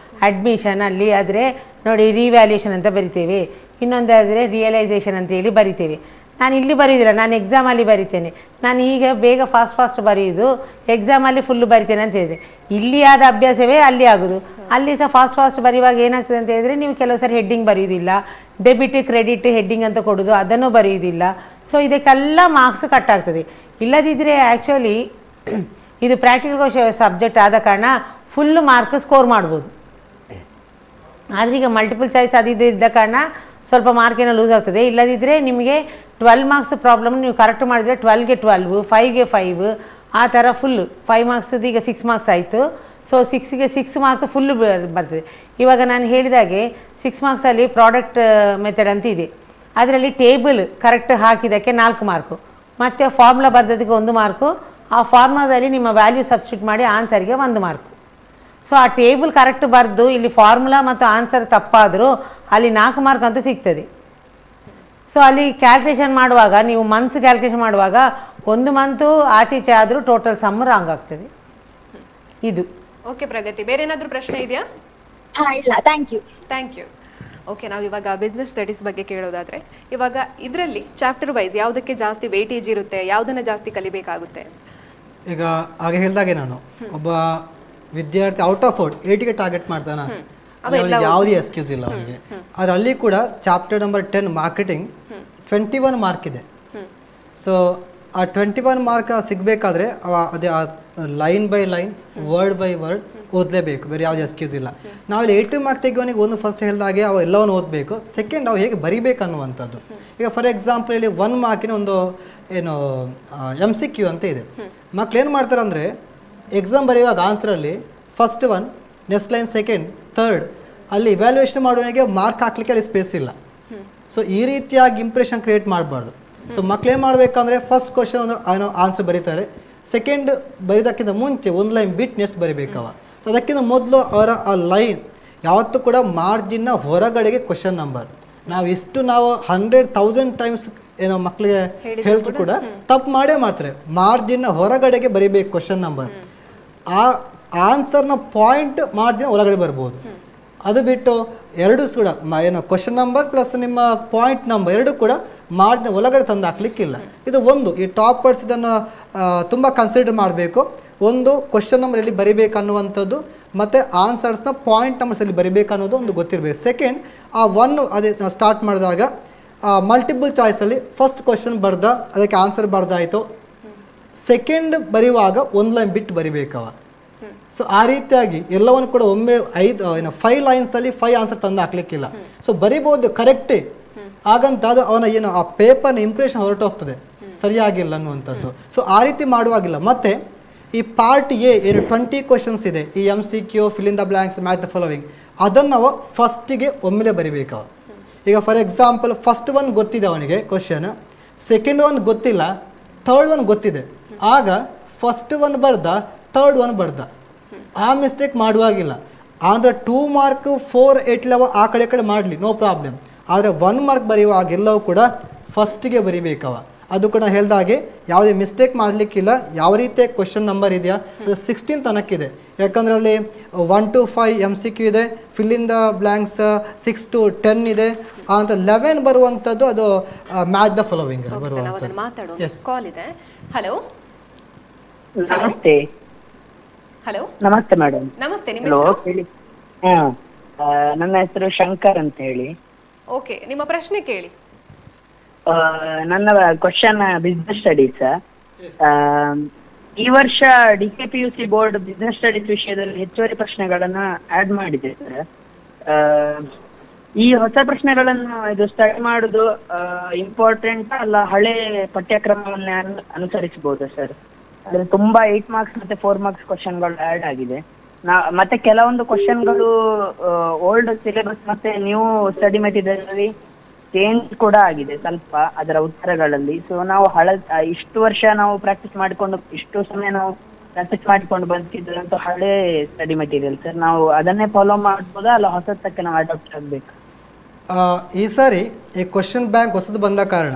ಅಡ್ಮಿಷನಲ್ಲಿ ಆದರೆ ನೋಡಿ ರಿವ್ಯಾಲ್ಯೂಷನ್ ಅಂತ ಬರಿತೇವೆ, ಇನ್ನೊಂದಾದರೆ ರಿಯಲೈಸೇಷನ್ ಅಂತ ಹೇಳಿ ಬರಿತೇವೆ. ನಾನು ಇಲ್ಲಿ ಬರೀದಿಲ್ಲ, ನಾನು ಎಕ್ಸಾಮಲ್ಲಿ ಬರಿತೇನೆ. ನಾನು ಈಗ ಬೇಗ ಫಾಸ್ಟ್ ಬರೆಯೋದು, ಎಕ್ಸಾಮಲ್ಲಿ ಫುಲ್ಲು ಬರಿತೇನೆ ಅಂತ ಹೇಳಿದರೆ, ಇಲ್ಲಿ ಆದ ಅಭ್ಯಾಸವೇ ಅಲ್ಲಿ ಆಗೋದು. ಅಲ್ಲಿ ಸಹ ಫಾಸ್ಟ್ ಬರೆಯುವಾಗ ಏನಾಗ್ತದೆ ಅಂತ ಹೇಳಿದರೆ, ನೀವು ಕೆಲವು ಸರಿ ಹೆಡ್ಡಿಂಗ್ ಬರೆಯೋದಿಲ್ಲ, ಡೆಬಿಟ್ ಕ್ರೆಡಿಟ್ ಹೆಡ್ಡಿಂಗ್ ಅಂತ ಕೊಡೋದು, ಅದನ್ನು ಬರೆಯೋದಿಲ್ಲ. ಸೊ ಇದಕ್ಕೆಲ್ಲ ಮಾರ್ಕ್ಸ್ ಕಟ್ ಆಗ್ತದೆ. ಇಲ್ಲದಿದ್ದರೆ ಆ್ಯಕ್ಚುಲಿ ಇದು ಪ್ರಾಕ್ಟಿಕಲ್ ಸಬ್ಜೆಕ್ಟ್ ಆದ ಕಾರಣ ಫುಲ್ ಮಾರ್ಕ್ ಸ್ಕೋರ್ ಮಾಡ್ಬೋದು. ಆದರೆ ಈಗ ಮಲ್ಟಿಪಲ್ ಚಾಯ್ಸ್ ಅದು ಇದ್ದ ಕಾರಣ ಸ್ವಲ್ಪ ಮಾರ್ಕೇನೋ ಲೂಸ್ ಆಗ್ತದೆ. ಇಲ್ಲದಿದ್ದರೆ ನಿಮಗೆ 12 ಮಾರ್ಕ್ಸ್ ಪ್ರಾಬ್ಲಮ್ ನೀವು ಕರೆಕ್ಟ್ ಮಾಡಿದರೆ 12ಗೆ 12, 5ಗೆ 5, ಆ ಥರ ಫುಲ್ಲು 5 ಮಾರ್ಕ್ಸದ್ದು ಈಗ 6 ಮಾರ್ಕ್ಸ್ ಆಯಿತು. ಸೊ 6ಗೆ 6 ಮಾರ್ಕ್ಸ್ ಫುಲ್ಲು ಬರ್ತದೆ. ಇವಾಗ ನಾನು ಹೇಳಿದಾಗೆ 6 ಮಾರ್ಕ್ಸಲ್ಲಿ ಪ್ರಾಡಕ್ಟ್ ಮೆಥಡ್ ಅಂತ ಇದೆ, ಅದರಲ್ಲಿ ಟೇಬಲ್ ಕರೆಕ್ಟ್ ಹಾಕಿದ್ದಕ್ಕೆ 4 ಮಾರ್ಕು, ಮತ್ತು ಫಾರ್ಮುಲಾ ಬರೆದದಕ್ಕೆ 1 ಮಾರ್ಕು, ಆ ಫಾರ್ಮುಲಾದಲ್ಲಿ ನಿಮ್ಮ ವ್ಯಾಲ್ಯೂ ಸಬ್ಸ್ಟಿಟ್ಯೂಟ್ ಮಾಡಿ ಆನ್ಸರ್ಗೆ 1 ಮಾರ್ಕು. ಸೊ ಆ ಟೇಬಲ್ ಕರೆಕ್ಟ್ ಬರೆದು ಇಲ್ಲಿ ಫಾರ್ಮುಲಾ ಮತ್ತು ಆನ್ಸರ್ ತಪ್ಪಾದರೂ ಅಲ್ಲಿ 4 ಮಾರ್ಕ್ ಅಂತ ಸಿಗ್ತದೆ. ಸೊ ಅಲ್ಲಿ ಕ್ಯಾಲ್ಕುಲೇಷನ್ ಮಾಡುವಾಗ, ನೀವು ಮಂತ್ಸ್ ಕ್ಯಾಲ್ಕುಲೇಷನ್ ಮಾಡುವಾಗ 1 ಮಂತು ಆಚೀಚೆ ಆದರೂ ಟೋಟಲ್ ಸಮ್ ರಾಂಗ್ ಆಗ್ತದೆ. ಇದು
ಓಕೆ ಪ್ರಗತಿ, ಬೇರೆ ಏನಾದರೂ ಪ್ರಶ್ನೆ ಇದೆಯಾ?
ಇಲ್ಲ, ಥ್ಯಾಂಕ್ ಯು.
ಓಕೆ, ನಾವು ಇವಾಗ ಬಿಸ್ನೆಸ್ ಸ್ಟಡೀಸ್ ಬಗ್ಗೆ ಕೇಳೋದಾದ್ರೆ, ಇವಾಗ ಇದರಲ್ಲಿ ಚಾಪ್ಟರ್ ವೈಸ್ ಯಾವುದಕ್ಕೆ ಜಾಸ್ತಿ ವೇಟೇಜ್ ಇರುತ್ತೆ, ಯಾವುದನ್ನ ಜಾಸ್ತಿ ಕಲಿಬೇಕಾಗುತ್ತೆ?
ಈಗ ಹಾಗೆ ಹೇಳಿದಾಗೆ, ನಾನು ಒಬ್ಬ ವಿದ್ಯಾರ್ಥಿ ಔಟ್ ಆಫ್ 80ಗೆ ಟಾರ್ಗೆಟ್ ಮಾಡ್ತಾನ, ಯಾವುದೇ ಎಕ್ಸ್ಕ್ಯೂಸ್ ಇಲ್ಲ ಅವನಿಗೆ. ಆದರೆ ಅಲ್ಲಿ ಕೂಡ ಚಾಪ್ಟರ್ ನಂಬರ್ 10 ಮಾರ್ಕೆಟಿಂಗ್ 21 ಮಾರ್ಕ್ ಇದೆ. ಸೊ ಆ 21 ಮಾರ್ಕ್ ಸಿಗಬೇಕಾದ್ರೆ ಅದೇ line by line, word by word ಓದಲೇಬೇಕು, ಬೇರೆ ಯಾವುದೇ ಎಕ್ಸ್ಕ್ಯೂಸ್ ಇಲ್ಲ. ನಾವಲ್ಲಿ 80 ಮಾರ್ಕ್ ತೆಗೆಯೋನಿಗೆ ಒಂದು ಫಸ್ಟ್ ಹೇಳಿದಾಗೆ ಅವು ಎಲ್ಲವನ್ನು ಓದಬೇಕು, ಸೆಕೆಂಡ್ ಅವು ಹೇಗೆ ಬರಿಬೇಕು ಅನ್ನುವಂಥದ್ದು. ಈಗ ಫಾರ್ ಎಕ್ಸಾಂಪಲ್ ಇಲ್ಲಿ 1 ಮಾರ್ಕಿನ ಒಂದು ಏನು MCQ ಅಂತ ಇದೆ. ಮಕ್ಳು ಏನು ಮಾಡ್ತಾರೆ ಅಂದರೆ, ಎಕ್ಸಾಮ್ ಬರೆಯುವಾಗ ಆನ್ಸರಲ್ಲಿ first 1, next line second, third, ಅಲ್ಲಿ ಇವ್ಯಾಲ್ಯೂಯೇಷನ್ ಮಾಡುವವನಿಗೆ ಮಾರ್ಕ್ ಹಾಕ್ಲಿಕ್ಕೆ ಅಲ್ಲಿ ಸ್ಪೇಸ್ ಇಲ್ಲ. ಸೊ ಈ ರೀತಿಯಾಗಿ ಇಂಪ್ರೆಷನ್ ಕ್ರಿಯೇಟ್ ಮಾಡಬಾರ್ದು. ಸೊ ಮಕ್ಳು ಏನು ಮಾಡಬೇಕಂದ್ರೆ, ಫಸ್ಟ್ ಕ್ವಶನ್ ಒಂದು ಆನ್ಸರ್ ಬರೀತಾರೆ, ಸೆಕೆಂಡ್ ಬರೀದಕ್ಕಿಂತ ಮುಂಚೆ 1 ಲೈನ್ ಬಿಟ್ಟು ನೆಕ್ಸ್ಟ್ ಬರಿಬೇಕವ. ಸೊ ಅದಕ್ಕಿಂತ ಮೊದಲು ಅವರ ಆ ಲೈನ್ ಯಾವತ್ತೂ ಕೂಡ ಮಾರ್ಜಿನ್ನ ಹೊರಗಡೆಗೆ ಕ್ವಶನ್ ನಂಬರ್. ನಾವು 100,000 ಟೈಮ್ಸ್ ಏನೋ ಮಕ್ಕಳಿಗೆ ಹೇಳಿದ್ರು ಕೂಡ ತಪ್ಪು ಮಾಡೇ ಮಾಡ್ತಾರೆ. ಮಾರ್ಜಿನ್ನ ಹೊರಗಡೆಗೆ ಬರೀಬೇಕು ಕ್ವಶನ್ ನಂಬರ್. ಆ ಆನ್ಸರ್ನ ಪಾಯಿಂಟ್ ಮಾರ್ಜಿನ್ ಒಳಗಡೆ ಬರ್ಬೋದು. ಅದು ಬಿಟ್ಟು ಎರಡು ಕೂಡ ಏನೋ ಕ್ವಶನ್ ನಂಬರ್ ಪ್ಲಸ್ ನಿಮ್ಮ ಪಾಯಿಂಟ್ ನಂಬರ್ ಎರಡು ಕೂಡ ಮಾರ್ಜಿನ್ ಒಳಗಡೆ ತಂದು ಹಾಕ್ಲಿಕ್ಕಿಲ್ಲ. ಇದು ಒಂದು, ಈ ಟಾಪರ್ಸ್ ಇದನ್ನು ತುಂಬ ಕನ್ಸಿಡರ್ ಮಾಡಬೇಕು. ಒಂದು, ಕ್ವಶನ್ ನಂಬರ್ ಎಲ್ಲಿ ಬರಿಬೇಕು ಅನ್ನುವಂಥದ್ದು, ಮತ್ತು ಆನ್ಸರ್ಸ್ನ ಪಾಯಿಂಟ್ ನಂಬರ್ಸ್ ಎಲ್ಲಿ ಬರಿಬೇಕು ಅನ್ನೋದು ಒಂದು ಗೊತ್ತಿರಬೇಕು. ಸೆಕೆಂಡ್, ಆ 1 ಅದೇ ಸ್ಟಾರ್ಟ್ ಮಾಡಿದಾಗ ಮಲ್ಟಿಪಲ್ ಚಾಯ್ಸಲ್ಲಿ ಫಸ್ಟ್ ಕ್ವಶನ್ ಬರ್ದ, ಅದಕ್ಕೆ ಆನ್ಸರ್ ಬರ್ದಾಯಿತು, ಸೆಕೆಂಡ್ ಬರೆಯುವಾಗ 1 ಲೈನ್ ಬಿಟ್ಟು ಬರಿಬೇಕವ. ಸೊ ಆ ರೀತಿಯಾಗಿ ಎಲ್ಲವನ್ನು ಕೂಡ ಒಮ್ಮೆ 5 ಲೈನ್ಸಲ್ಲಿ 5 ಆನ್ಸರ್ ತಂದು ಹಾಕ್ಲಿಕ್ಕಿಲ್ಲ. ಸೊ ಬರಿಬೋದು ಕರೆಕ್ಟೇ, ಹಾಗಂತ ಅದು ಅವನ ಏನು ಆ ಪೇಪರ್ನ ಇಂಪ್ರೆಷನ್ ಹೊರಟೋಗ್ತದೆ, ಸರಿಯಾಗಿಲ್ಲ ಅನ್ನುವಂಥದ್ದು. ಸೊ ಆ ರೀತಿ ಮಾಡುವಾಗಿಲ್ಲ. ಮತ್ತು ಈ ಪಾರ್ಟ್ ಎ ಏನು 20 ಕ್ವಶನ್ಸ್ ಇದೆ, ಈ MCQ, fill in the blanks, match the following, ಅದನ್ನು ನಾವು ಫಸ್ಟಿಗೆ ಒಮ್ಮೆಲೆ ಬರಿಬೇಕವ. ಈಗ ಫಾರ್ ಎಕ್ಸಾಂಪಲ್ ಫಸ್ಟ್ 1 ಗೊತ್ತಿದೆ ಅವನಿಗೆ ಕ್ವಶನ್, ಸೆಕೆಂಡ್ 1 ಗೊತ್ತಿಲ್ಲ, ಥರ್ಡ್ 1 ಗೊತ್ತಿದೆ, ಆಗ ಫಸ್ಟ್ 1 ಬರ್ದ, ಥರ್ಡ್ 1 ಬರ್ದ. ಆ ಮಿಸ್ಟೇಕ್ ಮಾಡುವಾಗಿಲ್ಲ. ಆದರೆ 2 ಮಾರ್ಕ್ 4, 8 ಲೆವೆಲ್ ಆ ಕಡೆ ಮಾಡಲಿ, ನೋ ಪ್ರಾಬ್ಲಮ್. ಆದರೆ 1 ಮಾರ್ಕ್ ಬರೆಯುವಾಗ ಎಲ್ಲವೂ ಕೂಡ ಫಸ್ಟಿಗೆ ಬರಿಬೇಕವ. ಅದು ಕೂಡ ಹೇಳಿದ ಹಾಗೆ ಯಾವುದೇ ಮಿಸ್ಟೇಕ್ ಮಾಡಲಿಕ್ಕಿಲ್ಲ. ಯಾವ ರೀತಿಯ ಕ್ವಶನ್ ನಂಬರ್ ಇದೆಯಾ ಅದು 16 ತನಕ್ಕಿದೆ. ಯಾಕಂದರೆ ಅಲ್ಲಿ 1 to 5 MCQ ಇದೆ, fill in the blanks 6 to 10 ಇದೆ. ಅಂತ 11 ಬರುವಂಥದ್ದು ಅದು ಮ್ಯಾಚ್ ದ ಫಾಲೋವಿಂಗ್ ಬರುವಂಥದ್ದು.
ಮಾತಾಡೋದು ಕಾಲ್ ಇದೆ. ಹಲೋ
ನಮಸ್ತೆ.
ಹಲೋ
ನಮಸ್ತೆ ಮೇಡಮ್.
ನಮಸ್ತೆ, ನಿಮ್ಮ
ಹಲೋ
ಹೆಸರು?
ಹೇಳಿ. ನನ್ನ ಹೆಸರು ಶಂಕರ್ ಅಂತ ಹೇಳಿ.
ಓಕೆ, ನಿಮ್ಮ ಪ್ರಶ್ನೆ ಕೇಳಿ.
ನನ್ನ ಕ್ವಶನ್ ಬಿಸ್ನೆಸ್ ಸ್ಟಡೀಸ್. ಈ ವರ್ಷ DKPUC ಬೋರ್ಡ್ ಬಿಸ್ನೆಸ್ ಸ್ಟಡೀಸ್ ವಿಷಯದಲ್ಲಿ ಹೆಚ್ಚುವರಿ ಪ್ರಶ್ನೆಗಳನ್ನ ಆಡ್ ಮಾಡಿದೆ ಸರ್. ಈ ಹೊಸ ಪ್ರಶ್ನೆಗಳನ್ನು ಇದು ಸ್ಟಡಿ ಮಾಡುದು ಇಂಪಾರ್ಟೆಂಟ್ ಅಲ್ಲ, ಹಳೆ ಪಠ್ಯಕ್ರಮವನ್ನೇ ಅನುಸರಿಸಬಹುದಾ ಸರ್? ಅದ್ರಲ್ಲಿ ತುಂಬಾ 8 ಮಾರ್ಕ್ಸ್ ಮತ್ತೆ 4 ಮಾರ್ಕ್ಸ್ ಕ್ವಶನ್ಗಳು ಆಡ್ ಆಗಿದೆ. ಮತ್ತೆ ಕೆಲವೊಂದು ಕ್ವಶನ್ಗಳು ಓಲ್ಡ್ ಸಿಲೆಬಸ್ ಮತ್ತೆ ನ್ಯೂ ಸ್ಟಡಿ ಮೆಟೀರಿಯಲ್ ಚೇಂಜ್ ಕೂಡ ಆಗಿದೆ ಸ್ವಲ್ಪ ಅದರ ಉತ್ತರಗಳಲ್ಲಿ. ಸೊ ನಾವು ಇಷ್ಟು ವರ್ಷ ನಾವು ಪ್ರಾಕ್ಟೀಸ್ ಮಾಡಿಕೊಂಡು, ಇಷ್ಟು ಸಮಯ ನಾವು ಪ್ರಾಕ್ಟೀಸ್ ಮಾಡಿಕೊಂಡು ಬಂದಿದ್ದಂತೂ ಹಳೆ ಸ್ಟಡಿ ಮೆಟೀರಿಯಲ್ ಸರ್. ನಾವು ಅದನ್ನೇ ಫಾಲೋ ಮಾಡ್ಬೋದಾ ಅಲ್ಲ ಹೊಸತಕ್ಕೆ ನಾವು ಅಡಾಪ್ಟ್ ಆಗಬೇಕು?
ಈ ಸಾರಿ ಈ ಕ್ವಶನ್ ಬ್ಯಾಂಕ್ ಹೊಸದು ಬಂದ ಕಾರಣ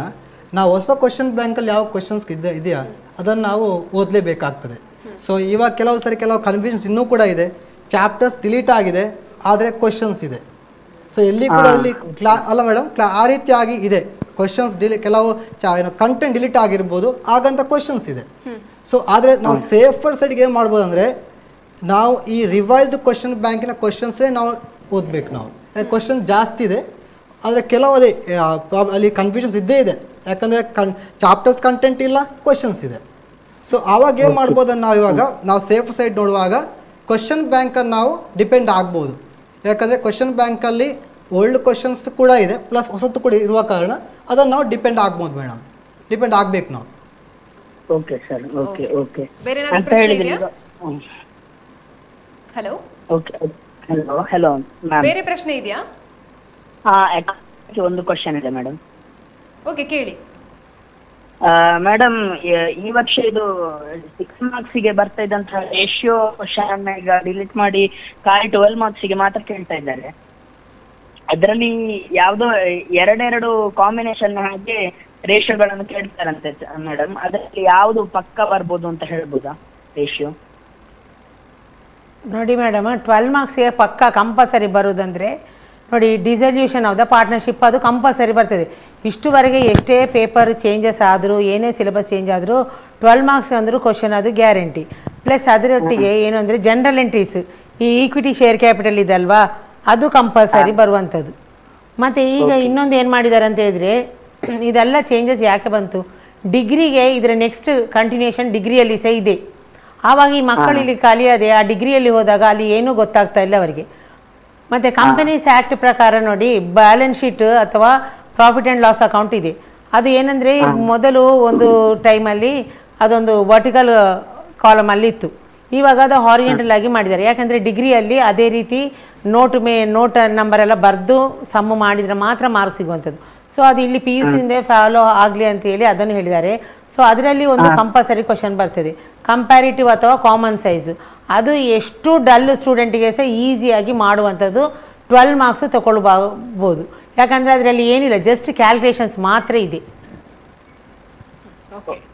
ನಾವು ಹೊಸ ಕ್ವಶನ್ ಬ್ಯಾಂಕಲ್ಲಿ ಯಾವ ಕ್ವಶನ್ಸ್ ಇದೆಯಾ ಅದನ್ನು ನಾವು ಓದಲೇಬೇಕಾಗ್ತದೆ. ಸೊ ಇವಾಗ ಕೆಲವು ಕನ್ಫ್ಯೂಷನ್ಸ್ ಇನ್ನೂ ಕೂಡ ಇದೆ. ಚಾಪ್ಟರ್ಸ್ ಡಿಲೀಟ್ ಆಗಿದೆ, ಆದರೆ ಕ್ವಶನ್ಸ್ ಇದೆ. ಸೊ ಎಲ್ಲಿ ಕೂಡ ಅಲ್ಲಿ ಅಲ್ಲ ಮೇಡಮ್, ಆ ರೀತಿಯಾಗಿ ಇದೆ ಕ್ವಶನ್ಸ್ ಕೆಲವು ಕಂಟೆಂಟ್ ಡಿಲೀಟ್ ಆಗಿರ್ಬೋದು, ಹಾಗಂತ ಕ್ವಶನ್ಸ್ ಇದೆ. ಸೊ ಆದರೆ ನಾವು ಸೇಫರ್ ಸೈಡ್ಗೆ ಏನು ಮಾಡ್ಬೋದು ಅಂದರೆ ನಾವು ಈ ರಿವೈಸ್ಡ್ ಕ್ವಶನ್ ಬ್ಯಾಂಕಿನ ಕ್ವಶನ್ಸೇ ನಾವು ಓದಬೇಕು. ನಾವು ಕ್ವಶನ್ ಜಾಸ್ತಿ ಇದೆ, ಆದರೆ ಕೆಲವು ಅದೇ ಅಲ್ಲಿ ಕನ್ಫ್ಯೂಷನ್ಸ್ ಇದ್ದೇ ಇದೆ. ಯಾಕಂದರೆ ಚಾಪ್ಟರ್ಸ್ ಕಂಟೆಂಟ್ ಇಲ್ಲ, ಕ್ವಶನ್ಸ್ ಇದೆ. ಸೊ ಆವಾಗ ಏನು ಮಾಡ್ಬೋದು ನಾವು ಸೇಫ್ ಸೈಡ್ ನೋಡುವಾಗ ಕ್ವಶನ್ ಬ್ಯಾಂಕನ್ನು ನಾವು ಡಿಪೆಂಡ್ ಆಗ್ಬೋದು. ಯಾಕಂದರೆ ಕ್ವಶನ್ ಬ್ಯಾಂಕಲ್ಲಿ ಓಲ್ಡ್ ಕ್ವಶನ್ಸ್ ಕೂಡ ಇದೆ, ಪ್ಲಸ್ ಹೊಸತು ಕೂಡ ಇರುವ ಕಾರಣ ಅದನ್ನು ನಾವು ಡಿಪೆಂಡ್ ಆಗ್ಬೋದು ಮೇಡಮ್, ಡಿಪೆಂಡ್ ಆಗಬೇಕು ನಾವು.
ಓಕೆ ಸರ್, ಓಕೆ ಓಕೆ
ಬೇರೆ
ಅಂತ ಹೇಳಿದ್ರಿ.
Hello
okay, hello hello ma'am.
ಬೇರೆ ಪ್ರಶ್ನೆ ಇದೆಯಾ?
ಒಂದು ಕ್ವಶನ್ ಇದೆ ಮೇಡಮ್.
ಓಕೆ, ಕೇಳಿ.
ಮೇಡಮ್, ಈ ವರ್ಷ ಇದು 6 ಮಾರ್ಕ್ಸಿಗೆ ಬರ್ತಾ ಇದ್ದಂತಹ ರೇಷಿಯೋ ಕ್ವಶನ್ ಈಗ ಡಿಲೀಟ್ ಮಾಡಿ ಖಾಲಿ 12 ಮಾರ್ಕ್ಸಿಗೆ ಮಾತ್ರ ಕೇಳ್ತಾ ಇದ್ದಾರೆ. ಅದರಲ್ಲಿ ಯಾವುದೋ ಎರಡೆರಡು ಕಾಂಬಿನೇಷನ್ ಹಾಗೆ ರೇಷಿಯೋಗಳನ್ನು ಕೇಳ್ತಾರಂತೆ ಮೇಡಮ್. ಅದರಲ್ಲಿ ಯಾವುದು ಪಕ್ಕ ಬರ್ಬೋದು ಅಂತ ಹೇಳ್ಬೋದಾ ರೇಷಿಯೋ?
ನೋಡಿ ಮೇಡಮ್, 12 ಮಾರ್ಕ್ಸ್ಗೆ ಪಕ್ಕ ಕಂಪಲ್ಸರಿ ಬರುವುದಂದರೆ ನೋಡಿ, ಡಿಸಲ್ಯೂಷನ್ ಆಫ್ ದ ಪಾರ್ಟ್ನರ್ಶಿಪ್ ಅದು ಕಂಪಲ್ಸರಿ ಬರ್ತದೆ. ಇಷ್ಟುವರೆಗೆ ಎಷ್ಟೇ ಪೇಪರ್ ಚೇಂಜಸ್ ಆದರೂ, ಏನೇ ಸಿಲೆಬಸ್ ಚೇಂಜ್ ಆದರೂ 12 ಮಾರ್ಕ್ಸ್ ಅಂದರೂ ಕ್ವಶನ್ ಅದು ಗ್ಯಾರಂಟಿ. ಪ್ಲಸ್ ಅದರೊಟ್ಟಿಗೆ ಏನು ಅಂದರೆ ಜನರಲ್ ಎಂಟ್ರೀಸ್, ಈ ಈಕ್ವಿಟಿ ಶೇರ್ ಕ್ಯಾಪಿಟಲ್ ಇದಲ್ವಾ, ಅದು ಕಂಪಲ್ಸರಿ ಬರುವಂಥದ್ದು. ಮತ್ತು ಈಗ ಇನ್ನೊಂದು ಏನು ಮಾಡಿದ್ದಾರೆ ಅಂತ ಹೇಳಿದರೆ, ಇದೆಲ್ಲ ಚೇಂಜಸ್ ಯಾಕೆ ಬಂತು, ಡಿಗ್ರಿಗೆ ಇದರ ನೆಕ್ಸ್ಟ್ ಕಂಟಿನ್ಯೂಷನ್ ಡಿಗ್ರಿಯಲ್ಲಿ ಸಹ ಇದೆ. ಆವಾಗ ಈ ಮಕ್ಕಳು ಇಲ್ಲಿ ಕಲಿಯೋದೆ ಆ ಡಿಗ್ರಿಯಲ್ಲಿ ಹೋದಾಗ ಅಲ್ಲಿ ಏನೂ ಗೊತ್ತಾಗ್ತಾ ಇಲ್ಲ ಅವರಿಗೆ. ಮತ್ತು ಕಂಪನೀಸ್ ಆ್ಯಕ್ಟ್ ಪ್ರಕಾರ ನೋಡಿ, ಬ್ಯಾಲೆನ್ಸ್ ಶೀಟ್ ಅಥವಾ ಪ್ರಾಫಿಟ್ ಆ್ಯಂಡ್ ಲಾಸ್ ಅಕೌಂಟ್ ಇದೆ. ಅದು ಏನಂದರೆ ಮೊದಲು ಒಂದು ಟೈಮಲ್ಲಿ ಅದೊಂದು ವರ್ಟಿಕಲ್ ಕಾಲಮಲ್ಲಿ ಇತ್ತು, ಇವಾಗ ಅದು ಹಾರಿಜೆಂಟಲ್ ಆಗಿ ಮಾಡಿದ್ದಾರೆ. ಯಾಕಂದರೆ ಡಿಗ್ರಿಯಲ್ಲಿ ಅದೇ ರೀತಿ ನೋಟ್ ನಂಬರ್ ಎಲ್ಲ ಬರೆದು ಸಮ್ಮು ಮಾಡಿದರೆ ಮಾತ್ರ ಮಾರ್ಕ್ಸ್ ಸಿಗುವಂಥದ್ದು. ಸೊ ಅದು ಇಲ್ಲಿ PUC ಫಾಲೋ ಆಗಲಿ ಅಂತ ಹೇಳಿ ಅದನ್ನು ಹೇಳಿದ್ದಾರೆ. ಸೊ ಅದರಲ್ಲಿ ಒಂದು ಕಂಪಲ್ಸರಿ ಕ್ವಶನ್ ಬರ್ತದೆ, ಕಂಪ್ಯಾರಿಟಿವ್ ಅಥವಾ ಕಾಮನ್ ಸೈಜ್. ಅದು ಎಷ್ಟು ಡಲ್ ಸ್ಟೂಡೆಂಟಿಗೆ ಸಹ ಈಸಿಯಾಗಿ ಮಾಡುವಂಥದ್ದು 12 ಮಾರ್ಕ್ಸ್ ತಗೊಳ್ಬೋದು. ಯಾಕಂದರೆ ಅದರಲ್ಲಿ ಏನಿಲ್ಲ, ಜಸ್ಟ್ ಕ್ಯಾಲ್ಕುಲೇಷನ್ಸ್ ಮಾತ್ರ ಇದೆ.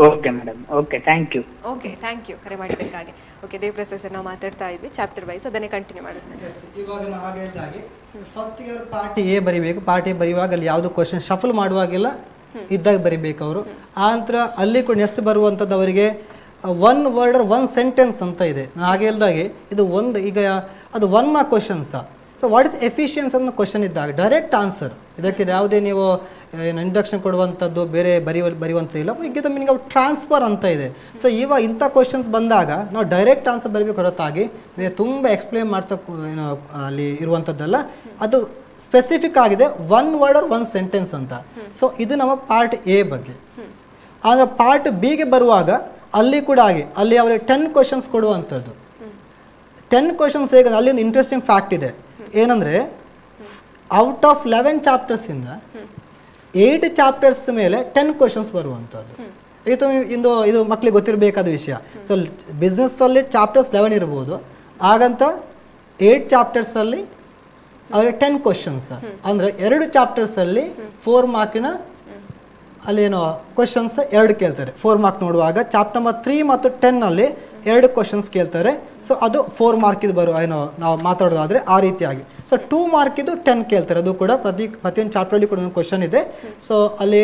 Okay madam, okay, thank you.
Okay, thank you ಕರೆ ಮಾಡಿದ್ದಕ್ಕಾಗಿ. ಓಕೆ, ದೇವಪ್ರಸಾದ್ ಸರ್, ನಾವು ಮಾತಾಡ್ತಾ ಇದ್ವಿ ಚಾಪ್ಟರ್ ವೈಸ್, ಅದನ್ನೇ ಕಂಟಿನ್ಯೂ ಮಾಡುತ್ತೇನೆ.
ಇವಾಗ ನಾವು ಹಾಗೆ ಹೇಳಿದಾಗೆ ಫಸ್ಟಿಗೆ ಅವರು ಪಾರ್ಟಿ ಎ ಬರಿಬೇಕು. ಪಾರ್ಟಿ ಎ ಬರೆಯುವಾಗ ಅಲ್ಲಿ ಯಾವುದು ಕ್ವಶನ್ ಶಫಲ್ ಮಾಡುವಾಗಿಲ್ಲ, ಇದ್ದಾಗ ಬರಿಬೇಕು ಅವರು. ಆ ನಂತರ ಅಲ್ಲಿ ಕೂಡ ನೆಕ್ಸ್ಟ್ ಬರುವಂಥದ್ದು ಅವರಿಗೆ 1 ವರ್ಡ್ 1 ಸೆಂಟೆನ್ಸ್ ಅಂತ ಇದೆ. ನಾನು ಹಾಗೆ ಹೇಳಿದಾಗೆ ಇದು ಈಗ ಅದು 1 mark questions. So what is Ephesians ಅನ್ನೋ ಕ್ವಶನ್ ಇದ್ದಾಗ ಡೈರೆಕ್ಟ್ ಆನ್ಸರ್, ಇದಕ್ಕೆ ಯಾವುದೇ ನೀವು ಇಂಟ್ರಡಕ್ಷನ್ ಕೊಡುವಂಥದ್ದು ಬೇರೆ ಬರೆಯುವಂಥದ್ದು ಇಲ್ಲ. ಈಗ ಮೀನಿಂಗ್ ಟ್ರಾನ್ಸ್ಫರ್ ಅಂತ ಇದೆ. ಸೊ ಇವಾಗ ಇಂಥ ಕ್ವಶನ್ಸ್ ಬಂದಾಗ ನಾವು ಡೈರೆಕ್ಟ್ ಆನ್ಸರ್ ಬರಬೇಕು ಹೊರತಾಗಿ ತುಂಬ ಎಕ್ಸ್ಪ್ಲೇನ್ ಮಾಡ್ತಾ ಅಲ್ಲಿ ಇರುವಂಥದ್ದಲ್ಲ. ಅದು ಸ್ಪೆಸಿಫಿಕ್ ಆಗಿದೆ 1 ವರ್ಡ್ 1 ಸೆಂಟೆನ್ಸ್ ಅಂತ. ಸೊ ಇದು ನಮ್ಮ ಪಾರ್ಟ್ ಎ ಬಗ್ಗೆ. ಆದರೆ ಪಾರ್ಟ್ ಬಿಗೆ ಬರುವಾಗ ಅಲ್ಲಿ ಕೂಡ ಹಾಗೆ, ಅಲ್ಲಿ ಅವರಿಗೆ 10 ಕ್ವಶನ್ಸ್ ಕೊಡುವಂಥದ್ದು. 10 ಕ್ವಶನ್ಸ್ ಹೇಗೆ, ಅಲ್ಲಿ ಒಂದು ಇಂಟ್ರೆಸ್ಟಿಂಗ್ ಫ್ಯಾಕ್ಟ್ ಇದೆ. ಏನಂದರೆ ಔಟ್ ಆಫ್ 11 ಚಾಪ್ಟರ್ಸಿಂದ 8 ಚಾಪ್ಟರ್ಸ್ ಮೇಲೆ 10 ಕ್ವಶನ್ಸ್ ಬರುವಂಥದ್ದು. ಇದು ಮಕ್ಕಳಿಗೆ ಗೊತ್ತಿರಬೇಕಾದ ವಿಷಯ. ಸೊ ಬಿಸ್ನೆಸ್ಸಲ್ಲಿ ಚಾಪ್ಟರ್ಸ್ 11 ಇರ್ಬೋದು, ಹಾಗಂತ 8 ಚಾಪ್ಟರ್ಸಲ್ಲಿ ಅವರಿಗೆ 10 ಕ್ವಶನ್ಸ್. ಅಂದರೆ 2 ಚಾಪ್ಟರ್ಸಲ್ಲಿ 4 ಮಾರ್ಕಿನ ಅಲ್ಲೇನು ಕ್ವಶನ್ಸ್ 2 ಕೇಳ್ತಾರೆ 4 ಮಾರ್ಕ್ ನೋಡುವಾಗ. ಚಾಪ್ಟರ್ ನಂಬರ್ 3 ಮತ್ತು 10ನಲ್ಲಿ 2 ಕ್ವಶನ್ಸ್ ಕೇಳ್ತಾರೆ. ಸೊ ಅದು 4 ಮಾರ್ಕಿದು ಏನೋ ನಾವು ಮಾತಾಡೋದಾದರೆ ಆ ರೀತಿಯಾಗಿ. ಸೊ 2 ಮಾರ್ಕಿದು 10 ಕೇಳ್ತಾರೆ. ಅದು ಕೂಡ ಪ್ರತಿಯೊಂದು ಚಾಪ್ಟರ್ಲಿ ಕೂಡ ಒಂದು ಕ್ವಶನ್ ಇದೆ. ಸೊ ಅಲ್ಲಿ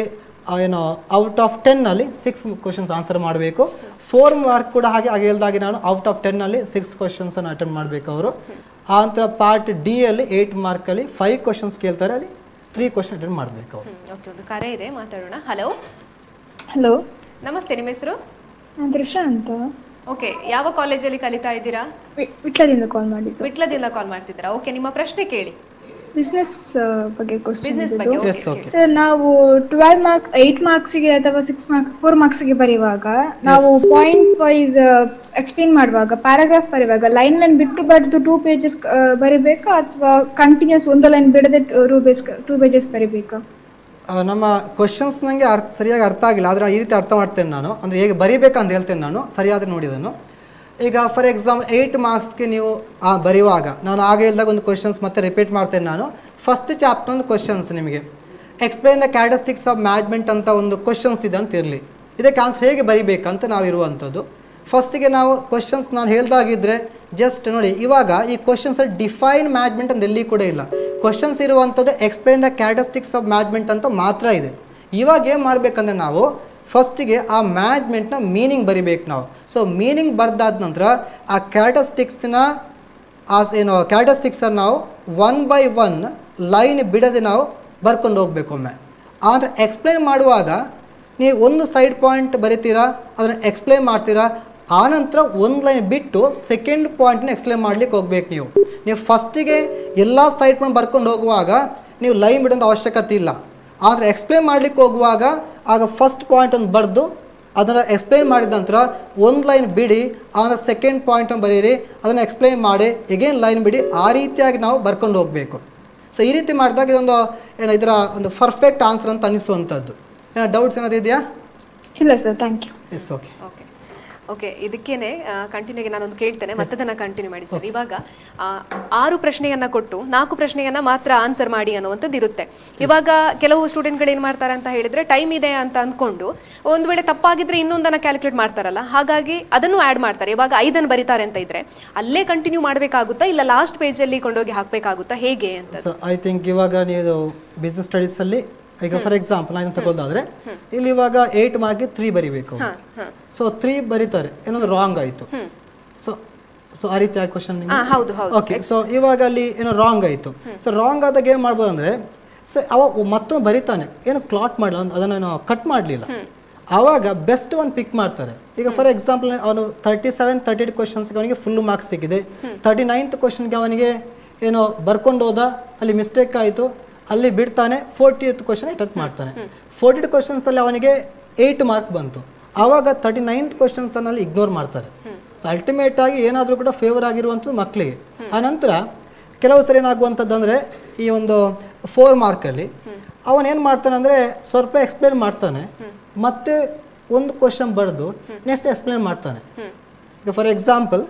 ಏನೋ ಔಟ್ ಆಫ್ 10ನಲ್ಲಿ 6 ಕ್ವಶನ್ಸ್ ಆನ್ಸರ್ ಮಾಡಬೇಕು. 4 ಮಾರ್ಕ್ ಕೂಡ ಹಾಗೆ ಹೇಳ್ದಾಗೆ ನಾನು ಔಟ್ ಆಫ್ 10ನಲ್ಲಿ 6 ಕ್ವಶನ್ಸನ್ನು ಅಟೆಂಡ್ ಮಾಡಬೇಕು ಅವರು. ಆ ನಂತರ ಪಾರ್ಟ್ ಡಿ ಅಲ್ಲಿ 8 ಮಾರ್ಕಲ್ಲಿ 5 ಕ್ವಶನ್ಸ್ ಕೇಳ್ತಾರೆ, ಅಲ್ಲಿ 3 ಕ್ವಶನ್ ಅಟೆಂಡ್ ಮಾಡಬೇಕು ಅವರು.
ಓಕೆ, ಒಂದು ಕರೆ ಇದೆ, ಮಾತಾಡೋಣ. ಹಲೋ
ಹಲೋ,
ನಮಸ್ತೆ, ನಿಮ್ಮ ಹೆಸರು?
ದೃಶ್ಯ ಅಂತ.
ಓಕೆ, ಯಾವ ಕಾಲೇಜಲ್ಲಿ ಕಲಿತಾ ಇದ್ದೀರಾ?
ವಿಟ್ಲದಿಂದ ಕಾಲ್ ಮಾಡಿದ್ದು.
ವಿಟ್ಲದಿಂದ ಕಾಲ್ ಮಾಡ್ತಿದ್ದೀರಾ? ಓಕೆ, ನಿಮ್ಮ ಪ್ರಶ್ನೆ ಕೇಳಿ.
ಬಿಸ್ನೆಸ್ ಬಗ್ಗೆ ಕ್ವಶನ್
ಬಿಸ್ನೆಸ್ ಬಗ್ಗೆ.
Yes, okay.
ಸರ್, ನಾವು 12 ಮಾರ್ಕ್ 8 ಮಾರ್ಕ್ಸ್ಗೆ ಅಥವಾ 4 ಮಾರ್ಕ್ಸ್ಗೆ ಬರೆಯುವಾಗ ನಾವು ಪಾಯಿಂಟ್ ವೈಸ್ ಎಕ್ಸ್ಪ್ಲೇನ್ ಮಾಡುವಾಗ ಪ್ಯಾರಾಗ್ರಾಫ್ ಬರೆಯುವಾಗ ಲೈನ್ ಬಿಟ್ಟು ಬರೆದು 2 ಪೇಜಸ್ ಬರಿಬೇಕಾ ಅಥವಾ ಕಂಟಿನ್ಯೂಸ್ ಒಂದು ಲೈನ್ ಬಿಡದೆ 2 ಪೇಜಸ್ ಬರಿಬೇಕಾ?
ನಮ್ಮ ಕ್ವಶನ್ಸ್ ನನಗೆ ಸರಿಯಾಗಿ ಅರ್ಥ ಆಗಿಲ್ಲ, ಆದರೆ ಈ ರೀತಿ ಅರ್ಥ ಮಾಡ್ತೇನೆ ನಾನು. ಅಂದರೆ ಹೇಗೆ ಬರೀಬೇಕಂತ ಹೇಳ್ತೇನೆ ನಾನು, ಸರಿಯಾದ ನೋಡಿದನು. ಈಗ ಫಾರ್ ಎಕ್ಸಾಂಪಲ್ 8 ಮಾರ್ಕ್ಸ್ಗೆ ನೀವು ಬರೆಯುವಾಗ ನಾನು ಆಗ ಹೇಳಿದಾಗ ಒಂದು ಕ್ವಶನ್ಸ್ ಮತ್ತೆ ರಿಪೀಟ್ ಮಾಡ್ತೇನೆ ನಾನು. ಫಸ್ಟ್ ಚಾಪ್ಟರ್ ಒಂದು ಕ್ವಶನ್ಸ್ ನಿಮಗೆ explain the characteristics of management ಅಂತ ಒಂದು ಕ್ವಶನ್ಸ್ ಇದೆ ಅಂತ ಇರಲಿ. ಇದಕ್ಕೆ ಆನ್ಸರ್ ಹೇಗೆ ಬರಿಬೇಕಂತ ನಾವು ಇರುವಂಥದ್ದು. ಫಸ್ಟಿಗೆ ನಾವು ಕ್ವಶನ್ಸ್ ನಾನು ಹೇಳ್ದಾಗಿದ್ದರೆ ಜಸ್ಟ್ ನೋಡಿ, ಇವಾಗ ಈ ಕ್ವಶನ್ಸ್ ಡಿಫೈನ್ ಮ್ಯಾನೇಜ್ಮೆಂಟ್ ಅಂತ ಎಲ್ಲಿ ಕೂಡ ಇಲ್ಲ. ಕ್ವಶನ್ಸ್ ಇರುವಂಥದ್ದು explain the characteristics of management ಅಂತ ಮಾತ್ರ ಇದೆ. ಇವಾಗ ಏನು ಮಾಡಬೇಕಂದ್ರೆ ನಾವು ಫಸ್ಟಿಗೆ ಆ ಮ್ಯಾನೇಜ್ಮೆಂಟ್ನ ಮೀನಿಂಗ್ ಬರಿಬೇಕು ನಾವು. ಸೊ ಮೀನಿಂಗ್ ಬರ್ದಾದ ನಂತರ ಆ ಕ್ಯಾರೆಕ್ಟರಿಸ್ಟಿಕ್ಸ್ನ ಕ್ಯಾರೆಕ್ಟರಿಸ್ಟಿಕ್ಸನ್ನು ನಾವು 1 by 1 ಲೈನ್ ಬಿಡದೆ ನಾವು ಬರ್ಕೊಂಡು ಹೋಗ್ಬೇಕು ಒಮ್ಮೆ. ಆದರೆ ಎಕ್ಸ್ಪ್ಲೈನ್ ಮಾಡುವಾಗ ನೀವು ಒಂದು ಸೈಡ್ ಪಾಯಿಂಟ್ ಬರಿತೀರಾ, ಅದನ್ನು ಎಕ್ಸ್ಪ್ಲೈನ್ ಮಾಡ್ತೀರಾ, ಆನಂತರ ಒಂದು ಲೈನ್ ಬಿಟ್ಟು ಸೆಕೆಂಡ್ ಪಾಯಿಂಟ್ನ ಎಕ್ಸ್ಪ್ಲೈನ್ ಮಾಡ್ಲಿಕ್ಕೆ ಹೋಗ್ಬೇಕು. ನೀವು ಫಸ್ಟಿಗೆ ಎಲ್ಲ ಸೈಡ್ ಪಾಯಿಂಟ್ ಬರ್ಕೊಂಡು ಹೋಗುವಾಗ ನೀವು ಲೈನ್ ಬಿಡೋಂಥ ಅವಶ್ಯಕತೆ ಇಲ್ಲ. ಆದರೆ ಎಕ್ಸ್ಪ್ಲೈನ್ ಮಾಡ್ಲಿಕ್ಕೆ ಹೋಗುವಾಗ ಆಗ ಫಸ್ಟ್ ಪಾಯಿಂಟನ್ನು ಬರೆದು ಅದನ್ನು ಎಕ್ಸ್ಪ್ಲೈನ್ ಮಾಡಿದ ನಂತರ ಒಂದು ಲೈನ್ ಬಿಡಿ, ಆಮೇಲೆ ಸೆಕೆಂಡ್ ಪಾಯಿಂಟನ್ನು ಬರೀರಿ, ಅದನ್ನು ಎಕ್ಸ್ಪ್ಲೈನ್ ಮಾಡಿ ಎಗೇನ್ ಲೈನ್ ಬಿಡಿ. ಆ ರೀತಿಯಾಗಿ ನಾವು ಬರ್ಕೊಂಡು ಹೋಗಬೇಕು. ಸೊ ಈ ರೀತಿ ಮಾಡಿದಾಗ ಇದೊಂದು ಇದರ ಒಂದು ಪರ್ಫೆಕ್ಟ್ ಆನ್ಸರ್ ಅಂತ ಅನಿಸುವಂಥದ್ದು. ಡೌಟ್ಸ್ ಏನಾದ್ರು ಇದೆಯಾ?
ಇಲ್ಲ sir, thank you.
Yes, okay
okay okay ಇದಕ್ಕೇನೆ ಕಂಟಿನ್ಯೂಗೆ ನಾನೊಂದು ಕೇಳ್ತೇನೆ, ಮತ್ತೆ ಅದನ್ನು ಕಂಟಿನ್ಯೂ ಮಾಡಿ ಸರ್. ಇವಾಗ 6 ಪ್ರಶ್ನೆಯನ್ನ ಕೊಟ್ಟು 4 ಪ್ರಶ್ನೆಯನ್ನ ಮಾತ್ರ ಆನ್ಸರ್ ಮಾಡಿ ಅನ್ನುವಂಥದ್ದು ಇರುತ್ತೆ. ಇವಾಗ ಕೆಲವು ಸ್ಟೂಡೆಂಟ್ಗಳು ಏನು ಮಾಡ್ತಾರೆ ಅಂತ ಹೇಳಿದ್ರೆ, ಟೈಮ್ ಇದೆ ಅಂತ ಅಂದ್ಕೊಂಡು ಒಂದು ವೇಳೆ ತಪ್ಪಾಗಿದ್ರೆ ಇನ್ನೊಂದನ್ನು ಕ್ಯಾಲ್ಕುಲೇಟ್ ಮಾಡ್ತಾರಲ್ಲ, ಹಾಗಾಗಿ ಅದನ್ನು ಆ್ಯಡ್ ಮಾಡ್ತಾರೆ. ಇವಾಗ 5 ಬರೀತಾರೆ ಅಂತ ಇದ್ರೆ ಅಲ್ಲೇ ಕಂಟಿನ್ಯೂ ಮಾಡಬೇಕಾಗುತ್ತಾ, ಇಲ್ಲ ಲಾಸ್ಟ್ ಪೇಜಲ್ಲಿ ಕೊಂಡೋಗಿ ಹಾಕಬೇಕಾಗುತ್ತಾ, ಹೇಗೆ ಅಂತ?
ಸೊ ಐ ಥಿಂಕ್ ಇವಾಗ ನೀವು ಬಿಸ್ನೆಸ್ ಸ್ಟಡೀಸಲ್ಲಿ ಈಗ ಫಾರ್ ಎಕ್ಸಾಂಪಲ್ ನಾನು ತಗೊಳ್ಳೋದಾದ್ರೆ ಇಲ್ಲಿ ಇವಾಗ 8 ಮಾರ್ಕ್ಗೆ 3 ಬರಿಬೇಕು. ಸೊ 3 ಬರೀತಾರೆ, ಏನೊಂದು ರಾಂಗ್ ಆಯಿತು. ಸೊ ಆ ರೀತಿ ಕ್ವಶನ್. ಓಕೆ, ಸೊ ಇವಾಗ ಅಲ್ಲಿ ಏನೋ ರಾಂಗ್ ಆಯಿತು. ಸೊ ರಾಂಗ್ ಆದಾಗ ಏನು ಮಾಡ್ಬೋದು ಅಂದರೆ, ಸೊ ಅವ ಮತ್ತೊಂದು ಬರೀತಾನೆ, ಏನು ಕ್ಲಾಟ್ ಮಾಡಲ್ಲ, ಅದನ್ನು ಕಟ್ ಮಾಡಲಿಲ್ಲ. ಆವಾಗ ಬೆಸ್ಟ್ ಒಂದು ಪಿಕ್ ಮಾಡ್ತಾರೆ. ಈಗ ಫಾರ್ ಎಕ್ಸಾಂಪಲ್ ಅವನು 37, 38 ಕ್ವಶನ್ಸ್ಗೆ ಅವನಿಗೆ ಫುಲ್ ಮಾರ್ಕ್ಸ್ ಸಿಕ್ಕಿದೆ. 39th ಕ್ವಶನ್ಗೆ ಅವನಿಗೆ ಏನೋ ಬರ್ಕೊಂಡು ಹೋದ, ಅಲ್ಲಿ ಮಿಸ್ಟೇಕ್ ಆಯಿತು, ಅಲ್ಲಿ ಬಿಡ್ತಾನೆ. 40th ಕ್ವಶನ್ ಅಟೆಂಪ್ಟ್ ಮಾಡ್ತಾನೆ. 40 ಕ್ವಶನ್ಸಲ್ಲಿ ಅವನಿಗೆ 8 ಮಾರ್ಕ್ ಬಂತು. ಆವಾಗ 39th ಕ್ವಶನ್ಸನ್ನಲ್ಲಿ ಇಗ್ನೋರ್ ಮಾಡ್ತಾರೆ. ಸೊ ಅಲ್ಟಿಮೇಟ್ ಆಗಿ ಏನಾದರೂ ಕೂಡ ಫೇವರ್ ಆಗಿರುವಂಥದ್ದು ಮಕ್ಕಳಿಗೆ. ಆನಂತರ ಕೆಲವು ಸರಿ ಏನಾಗುವಂಥದ್ದು ಅಂದರೆ, ಈ ಒಂದು 4 ಮಾರ್ಕಲ್ಲಿ ಅವನೇನು ಮಾಡ್ತಾನೆ ಅಂದರೆ ಸ್ವಲ್ಪ ಎಕ್ಸ್ಪ್ಲೇನ್ ಮಾಡ್ತಾನೆ, ಮತ್ತೆ ಒಂದು ಕ್ವಶನ್ ಬರೆದು ನೆಕ್ಸ್ಟ್ ಎಕ್ಸ್ಪ್ಲೇನ್ ಮಾಡ್ತಾನೆ. ಈಗ ಫಾರ್ ಎಕ್ಸಾಂಪಲ್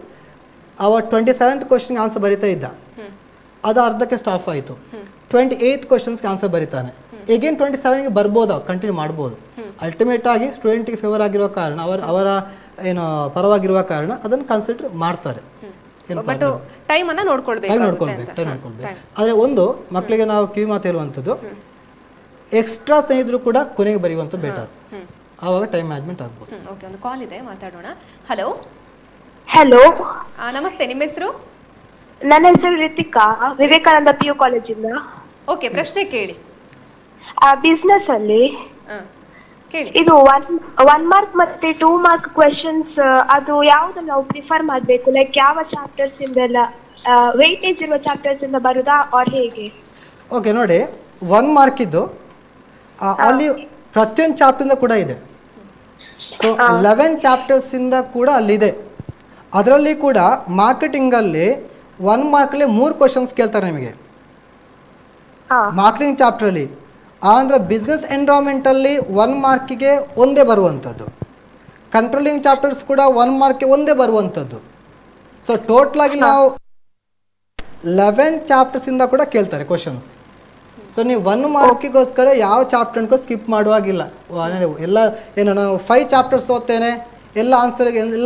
ಅವ 27th ಕ್ವಶನ್ಗೆ ಆನ್ಸರ್ ಬರಿತಾ ಇದ್ದ, ಅದು ಅರ್ಧಕ್ಕೆ ಸ್ಟಾಪ್ ಆಯಿತು. 28th ಕ್ವಶನ್ಸ್ಗೆ ಆನ್ಸರ್ ಬರೀತಾನೆ. ಎಗೇನ್ 27ಗೆ ಬರ್ಬೋದು, ಕಂಟಿನ್ಯೂ ಮಾಡ್ಬೋದು. ಅಲ್ಟಿಮೇಟ್ ಆಗಿ ಸ್ಟೂಡೆಂಟಿಗೆ ಫೇವರ್ ಆಗಿರೋ ಕಾರಣ, ಅವರ ಏನು ಪರವಾಗಿರುವ ಕಾರಣ ಅದನ್ನು ಕನ್ಸಿಡರ್ ಮಾಡ್ತಾರೆ.
ಟೈಮ್ ನೋಡ್ಕೊಳ್ಬೇಕು.
ಆದರೆ ಒಂದು ಮಕ್ಕಳಿಗೆ ನಾವು ಕಿವಿ ಮಾತು ಇರುವಂಥದ್ದು, ಎಕ್ಸ್ಟ್ರಾ ಸ್ನೇಹಿತರು ಕೂಡ ಕೊನೆಗೆ ಬರೆಯುವಂಥದ್ದು ಬೆಟರ್. ಆವಾಗ ಟೈಮ್ ಮ್ಯಾನೇಜ್ಮೆಂಟ್ ಆಗ್ಬೋದು.
ಓಕೆ, ಒಂದು ಕಾಲ್ ಇದೆ, ಮಾತಾಡೋಣ. ಹಲೋ
ಹಲೋ,
ನಮಸ್ತೆ, ನಿಮ್ಮ ಹೆಸರು?
ನನ್ನ ಹೆಸರು ರಿತಿಕಾ, ವಿವೇಕಾನಂದ PU ಕಾಲೇಜಿಂದ.
ಓಕೆ, ಪ್ರಶ್ನೆ ಕೇಳಿ.
ಬಿಸ್ನೆಸ್ ಅಲ್ಲಿ ಇದು 1 ಮಾರ್ಕ್ ಮತ್ತೆ 2 ಮಾರ್ಕ್ ಕ್ವೆಶನ್ಸ್, ಅದು ಯಾವ್ದು ನಾವು ಪ್ರಿಫರ್ ಮಾಡಬೇಕು? ಲೈಕ್ ಯಾವ ಚಾಪ್ಟರ್ಸ್ ಇಂದೆಲ್ಲ ವೆಯ್ಟೇಜ್ ಇರುವ ಚಾಪ್ಟರ್ಸ್ ಇಂದ ಬರುದಾ ಆರ್ ಹೇಗೆ?
ಓಕೆ, ನೋಡಿ 1 ಮಾರ್ಕ್ ಇದ್ದು ಅಲ್ಲಿ ಪ್ರತಿಯೊಂದು ಚಾಪ್ಟರ್ ಕೂಡ ಇದೆ. ಸೊ 11 ಚಾಪ್ಟರ್ಸ್ ಇಂದ ಕೂಡ ಅಲ್ಲಿದೆ. ಅದರಲ್ಲಿ ಕೂಡ ಮಾರ್ಕೆಟಿಂಗಲ್ಲಿ 1 ಮಾರ್ಕಲ್ಲಿ 3 ಕ್ವಶನ್ಸ್ ಕೇಳ್ತಾರೆ ನಿಮಗೆ ಮಾರ್ಕೆಟಿಂಗ್ ಚಾಪ್ಟರಲ್ಲಿ. ಅಂದರೆ ಬಿಸ್ನೆಸ್ ಎನ್ವಿರಾನ್ಮೆಂಟಲ್ಲಿ 1 ಮಾರ್ಕಿಗೆ ಒಂದೇ ಬರುವಂಥದ್ದು. ಕಂಟ್ರೋಲಿಂಗ್ ಚಾಪ್ಟರ್ಸ್ ಕೂಡ 1 ಮಾರ್ಕ್ಗೆ ಒಂದೇ ಬರುವಂಥದ್ದು. ಸೊ ಟೋಟಲ್ ಆಗಿ ನಾವು 11 ಚಾಪ್ಟರ್ಸ್ ಇಂದ ಕೂಡ ಕೇಳ್ತಾರೆ ಕ್ವಶನ್ಸ್. ಸೊ ನೀವು 1 ಮಾರ್ಕಿಗೋಸ್ಕರ ಯಾವ ಚಾಪ್ಟರ್ ಅನ್ಕೋ ಸ್ಕಿಪ್ ಮಾಡುವಾಗಿಲ್ಲ. ಎಲ್ಲ ಏನು ನಾನು 5 ಚಾಪ್ಟರ್ಸ್ ಓದ್ತೇನೆ ಎಲ್ಲ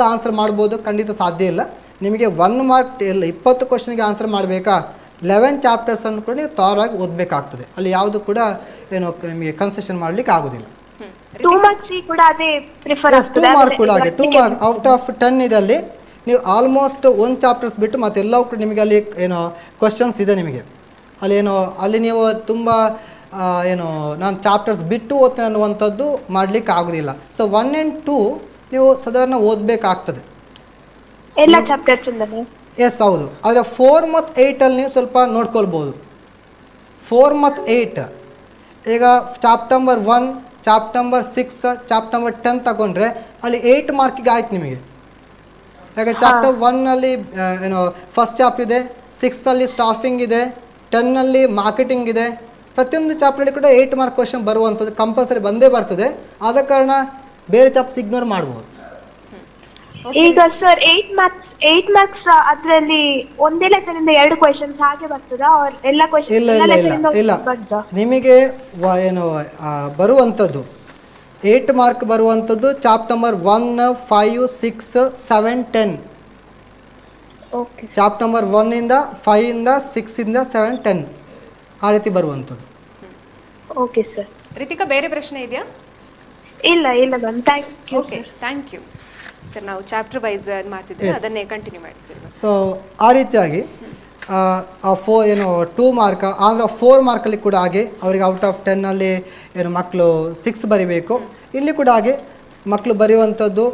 ಆನ್ಸರ್ ಮಾಡ್ಬೋದು, ಖಂಡಿತ ಸಾಧ್ಯ ಇಲ್ಲ. ನಿಮಗೆ 1 ಮಾರ್ಕ್ ಎಲ್ಲ 20 ಕ್ವಶನ್ಗೆ ಆನ್ಸರ್ ಮಾಡಬೇಕಾ, 11 ಚಾಪ್ಟರ್ಸ್ ಅನ್ನು ಕೂಡ ನೀವು ಥಾರಾಗಿ ಓದಬೇಕಾಗ್ತದೆ. ಅಲ್ಲಿ ಯಾವುದು ಕೂಡ ಏನು ನಿಮಗೆ ಕನ್ಸೆಷನ್ ಮಾಡ್ಲಿಕ್ಕೆ ಆಗೋದಿಲ್ಲ.
2 ಮಾರ್ಕ್ಸ್ ಕೂಡ ಅದೇ ಪ್ರಿಫರ್ ಆಗ್ತದೆ.
2 ಮಾರ್ಕ್ ಕೂಡ ಹಾಗೆ 2 ಮಾರ್ಕ್ ಔಟ್ ಆಫ್ 10 ಇದರಲ್ಲಿ ನೀವು ಆಲ್ಮೋಸ್ಟ್ 1 ಚಾಪ್ಟರ್ಸ್ ಬಿಟ್ಟು ಮತ್ತೆಲ್ಲವೂ ಕೂಡ ನಿಮಗೆ ಅಲ್ಲಿ ಏನೋ ಕ್ವಶನ್ಸ್ ಇದೆ ನಿಮಗೆ. ಅಲ್ಲಿ ನೀವು ತುಂಬ ಏನು ನಾನು ಚಾಪ್ಟರ್ಸ್ ಬಿಟ್ಟು ಓದ್ತೇನೆ ಅನ್ನುವಂಥದ್ದು ಮಾಡಲಿಕ್ಕೆ ಆಗೋದಿಲ್ಲ. ಸೊ 1 and 2 ನೀವು ಸಾಧಾರಣ ಓದಬೇಕಾಗ್ತದೆ
ಎಲ್ಲ ಚಾಪ್ಟರ್ಸ್ ಇಂದಲೇ.
ಎಸ್ ಹೌದು. ಆದರೆ 4 ಮತ್ತು 8 ಅಲ್ಲಿ ನೀವು ಸ್ವಲ್ಪ ನೋಡ್ಕೊಳ್ಬೋದು. 4 ಮತ್ತು 8 ಈಗ chapter number 1, chapter number 6, chapter number 10 ತಗೊಂಡ್ರೆ ಅಲ್ಲಿ 8 ಮಾರ್ಕಿಗೆ ಆಯ್ತು ನಿಮಗೆ. ಯಾಕೆ ಚಾಪ್ಟರ್ 1 ಏನು ಫಸ್ಟ್ ಚಾಪ್ಟರ್ ಇದೆ, 6 ಅಲ್ಲಿ ಸ್ಟಾಫಿಂಗ್ ಇದೆ, 10 ಅಲ್ಲಿ ಮಾರ್ಕೆಟಿಂಗ್ ಇದೆ. ಪ್ರತಿಯೊಂದು ಚಾಪ್ಟರ್ಲಿ ಕೂಡ 8 ಮಾರ್ಕ್ ಕ್ವಶನ್ ಬರುವಂಥದ್ದು ಕಂಪಲ್ಸರಿ ಬಂದೇ ಬರ್ತದೆ. ಆದ ಕಾರಣ ಬೇರೆ ಚಾಪ್ಟರ್ಸ್ ಇಗ್ನೋರ್ ಮಾಡ್ಬೋದು.
ಈಗ ಸರ್ 8 ಮಾರ್ಕ್ಸ್ ಅದರಲ್ಲಿ ಒಂದೇ ಲೆಸನಿಂದ 2 ಕ್ವೆಶ್ಚನ್ಸ್ ಹಾಗೆ ಬರ್ತದಾ ಎಲ್ಲ ಕ್ವೆಶ್ಚನ್
ಇಲ್ಲ ನಿಮಗೆ ಏನು ಬರುವಂಥದ್ದು 8 ಮಾರ್ಕ್ ಬರುವಂಥದ್ದು chapter number 1, 5, 6, 7, 10.
Okay.
Chapter number 1 ಇಂದ 5 ಇಂದ 6 ಇಂದ 7, 10 ಆ ರೀತಿ ಬರುವಂಥದ್ದು.
Okay sir.
ರಿತಿಕಾ ಬೇರೆ ಪ್ರಶ್ನೆ ಇದೆಯಾ?
ಇಲ್ಲ ma'am, thank you.
Okay, thank you sir. ನಾವು ಚಾಪ್ಟರ್ ವೈಸ್ ಮಾಡ್ತಿದ್ದೀವಿ, ಅದನ್ನೇ ಕಂಟಿನ್ಯೂ ಮಾಡಿ ಸರ್.
ಸೊ ಆ ರೀತಿಯಾಗಿ 2 ಮಾರ್ಕ್ ಅಂದರೆ 4 ಮಾರ್ಕಲ್ಲಿ ಕೂಡ ಹಾಗೆ ಅವರಿಗೆ ಔಟ್ ಆಫ್ 10 ಅಲ್ಲಿ ಏನು ಮಕ್ಕಳು 6 ಬರಿಬೇಕು. ಇಲ್ಲಿ ಕೂಡ ಹಾಗೆ ಮಕ್ಕಳು ಬರೆಯುವಂಥದ್ದು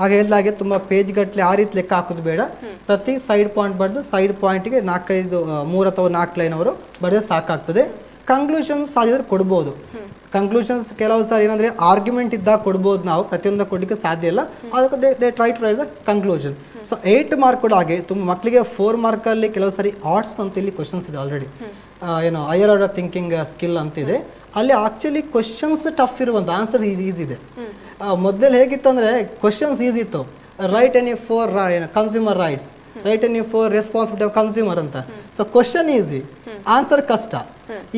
ಹಾಗೆ ಎಲ್ಲಾಗೆ ತುಂಬ ಪೇಜ್ಗಟ್ಟಲೆ ಆ ರೀತಿ ಲೆಕ್ಕ ಹಾಕೋದು ಬೇಡ. ಪ್ರತಿ ಸೈಡ್ ಪಾಯಿಂಟ್ ಬರೆದು ಸೈಡ್ ಪಾಯಿಂಟ್ಗೆ 3 ಅಥವಾ 4 ಲೈನ್ ಅವರು ಬರೆದ್ರೆ ಸಾಕಾಗ್ತದೆ. ಕನ್ಕ್ಲೂಷನ್ಸ್ ಆಗಿದ್ರೆ ಕೊಡ್ಬೋದು. ಕನ್ಕ್ಲೂಷನ್ಸ್ ಕೆಲವು ಸಾರಿ ಏನಂದರೆ ಆರ್ಗ್ಯುಮೆಂಟ್ ಇದ್ದಾಗ ಕೊಡ್ಬೋದು, ನಾವು ಪ್ರತಿಯೊಂದು ಕೊಡಲಿಕ್ಕೆ ಸಾಧ್ಯ ಇಲ್ಲ. ಅದಕ್ಕೆ they try to write the conclusion. So 8 mark ಕೂಡ ಹಾಗೆ ತುಂಬ ಮಕ್ಕಳಿಗೆ 4 ಮಾರ್ಕಲ್ಲಿ ಕೆಲವು ಸಾರಿ ಆರ್ಟ್ಸ್ ಅಂತ ಇಲ್ಲಿ ಕ್ವಶನ್ಸ್ ಇದೆ ಆಲ್ರೆಡಿ, ಏನು ಹೈಯರ್ ಆರ್ಡರ್ ಥಿಂಕಿಂಗ್ ಸ್ಕಿಲ್ ಅಂತಿದೆ. ಅಲ್ಲಿ ಆ್ಯಕ್ಚುಲಿ ಕ್ವಶನ್ಸ್ ಟಫ್ ಇರುವಂಥ ಆನ್ಸರ್ ಈಸಿ ಇದೆ. ಮೊದಲು ಹೇಗಿತ್ತು ಅಂದರೆ ಕ್ವಶನ್ಸ್ ಈಸಿ ಇತ್ತು, right any for consumer rights, right any for responsibility of consumer ಅಂತ. ಸೊ ಕ್ವಶನ್ ಈಸಿ, ಆನ್ಸರ್ ಕಷ್ಟ.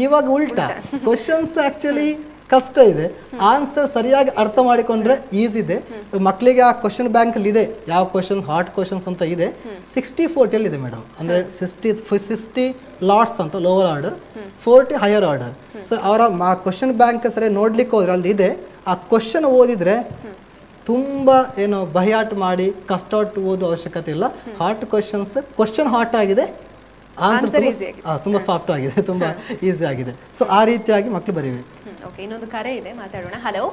ಇವಾಗ ಉಲ್ಟಾ, ಕ್ವಶನ್ಸ್ ಆ್ಯಕ್ಚುಲಿ ಕಷ್ಟ ಇದೆ, ಆನ್ಸರ್ ಸರಿಯಾಗಿ ಅರ್ಥ ಮಾಡಿಕೊಂಡ್ರೆ ಈಸಿ ಇದೆ. ಮಕ್ಕಳಿಗೆ ಆ ಕ್ವಶನ್ ಬ್ಯಾಂಕಲ್ಲಿ ಇದೆ ಯಾವ ಕ್ವಶನ್ಸ್ ಹಾರ್ಡ್ ಕ್ವಶನ್ಸ್ ಅಂತ ಇದೆ. 60-40 ಇದೆ ಮೇಡಮ್, ಅಂದರೆ 60 ಲಾಟ್ಸ್ ಅಂತ lower order, 40 higher order. So ಅವರ ಕ್ವಶನ್ ಬ್ಯಾಂಕ್ ಸರಿ ನೋಡ್ಲಿಕ್ಕೆ ಹೋದ್ರೆ ಅಲ್ಲಿ ಇದೆ. ಆ ಕ್ವಶನ್ ಓದಿದ್ರೆ ತುಂಬ ಏನು ಬಹಿಯಾಟ ಮಾಡಿ ಕಷ್ಟಪಟ್ಟು ಓದೋ ಅವಶ್ಯಕತೆ ಇಲ್ಲ. ಹಾರ್ಟ್ ಕ್ವಶನ್ ಹಾರ್ಟ್ ಆಗಿದೆ, ಆನ್ಸರ್ ತುಂಬ ಸಾಫ್ಟ್ ಆಗಿದೆ, ತುಂಬ ಈಸಿ ಆಗಿದೆ. ಸೊ ಆ ರೀತಿಯಾಗಿ ಮಕ್ಕಳು ಬರೀಬೇಕು.
ಓಕೆ, ಇನ್ನೊಂದು ಕರೆ ಇದೆ, ಮಾತಾಡೋಣ. ಹಲೋ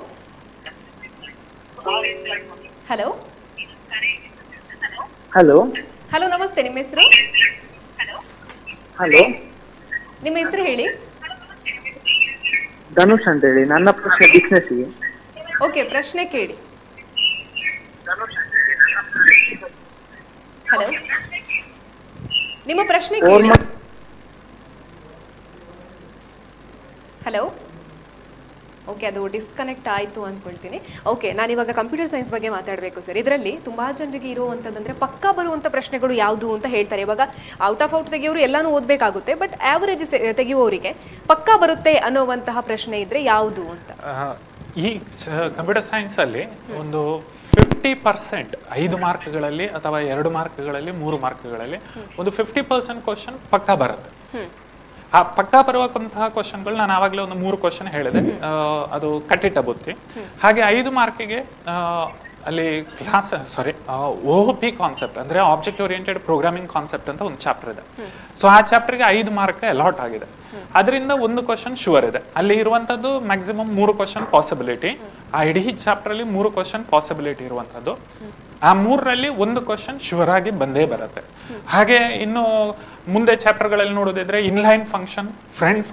ಹಲೋ
ಹಲೋ
ಹಲೋ, ನಮಸ್ತೆ. ನಿಮ್ಮ ಹೆಸರು?
ಹಲೋ,
ನಿಮ್ಮ ಹೆಸರು ಹೇಳಿ.
ಧನುಷ್ ಅಂತ ಹೇಳಿ. ನನ್ನ ಪ್ರಶ್ನೆ ಬಿಸ್ನೆಸ್ಗೆ.
ಓಕೆ, ಪ್ರಶ್ನೆ ಕೇಳಿ. ಹಲೋ, ನಿಮ್ಮ ಪ್ರಶ್ನೆ ಕೇಳಿ. ಹಲೋ. ಓಕೆ, ಅದು ಡಿಸ್ಕನೆಕ್ಟ್ ಆಯಿತು ಅಂದ್ಕೊಳ್ತೀನಿ. ಓಕೆ, ನಾನಿವಾಗ ಕಂಪ್ಯೂಟರ್ ಸೈನ್ಸ್ ಬಗ್ಗೆ ಮಾತಾಡಬೇಕು ಸರ್. ಇದರಲ್ಲಿ ತುಂಬ ಜನರಿಗೆ ಇರುವಂಥದ್ದಂದರೆ ಪಕ್ಕಾ ಬರುವಂಥ ಪ್ರಶ್ನೆಗಳು ಯಾವುದು ಅಂತ ಹೇಳ್ತಾರೆ. ಇವಾಗ ಔಟ್ ಆಫ್ ಔಟ್ ತೆಗಿಯೋರು ಎಲ್ಲನೂ ಓದಬೇಕಾಗುತ್ತೆ, ಬಟ್ ಆ್ಯಾವರೇಜ್ ತೆಗೆಯುವವರಿಗೆ ಪಕ್ಕಾ ಬರುತ್ತೆ ಅನ್ನೋವಂತಹ ಪ್ರಶ್ನೆ ಇದ್ದರೆ ಯಾವುದು ಅಂತ?
ಈ ಕಂಪ್ಯೂಟರ್ ಸೈನ್ಸಲ್ಲಿ ಒಂದು 50% 5 ಮಾರ್ಕ್ಗಳಲ್ಲಿ ಅಥವಾ 2 ಮಾರ್ಕ್ಗಳಲ್ಲಿ 3 ಮಾರ್ಕ್ಗಳಲ್ಲಿ ಒಂದು 50% ಕ್ವಶನ್ ಪಕ್ಕಾ ಬರುತ್ತೆ. ಆ ಪಕ್ಕಾ ಬರುವಂತಹ ಕ್ವಶನ್ಗಳು ನಾನು ಆವಾಗಲೇ ಒಂದು 3 ಕ್ವಶನ್ ಹೇಳಿದೆ, ಅದು ಕಟ್ಟಿಟ್ಟ ಬುತ್ತಿ. ಹಾಗೆ 5 ಮಾರ್ಕಿಗೆ ಅಲ್ಲಿ OOP ಕಾನ್ಸೆಪ್ಟ್ ಅಂದರೆ ಆಬ್ಜೆಕ್ಟ್ ಓರಿಯೆಂಟೆಡ್ ಪ್ರೋಗ್ರಾಮಿಂಗ್ ಕಾನ್ಸೆಪ್ಟ್ ಅಂತ ಒಂದು ಚಾಪ್ಟರ್ ಇದೆ. ಸೊ ಆ ಚಾಪ್ಟರ್ಗೆ 5 ಮಾರ್ಕ್ ಅಲಾಟ್ ಆಗಿದೆ. ಅದರಿಂದ ಒಂದು ಕ್ವಶನ್ ಶೂರ್ ಇದೆ. ಅಲ್ಲಿ ಇರುವಂಥದ್ದು ಮ್ಯಾಕ್ಸಿಮಮ್ 3 ಕ್ವಶನ್ ಪಾಸಿಬಿಲಿಟಿ. ಆ ಇಡೀ ಚಾಪ್ಟರ್ಲಿ 3 ಕ್ವಶನ್ ಪಾಸಿಬಿಲಿಟಿ ಇರುವಂಥದ್ದು. ಆ 3ರಲ್ಲಿ ಒಂದು ಕ್ವಶನ್ ಶೂರ್ ಆಗಿ ಬಂದೇ ಬರುತ್ತೆ. ಹಾಗೆ ಇನ್ನು ಮುಂದೆ ಚಾಪ್ಟರ್ಗಳಲ್ಲಿ ನೋಡೋದಿದ್ರೆ inline function, friend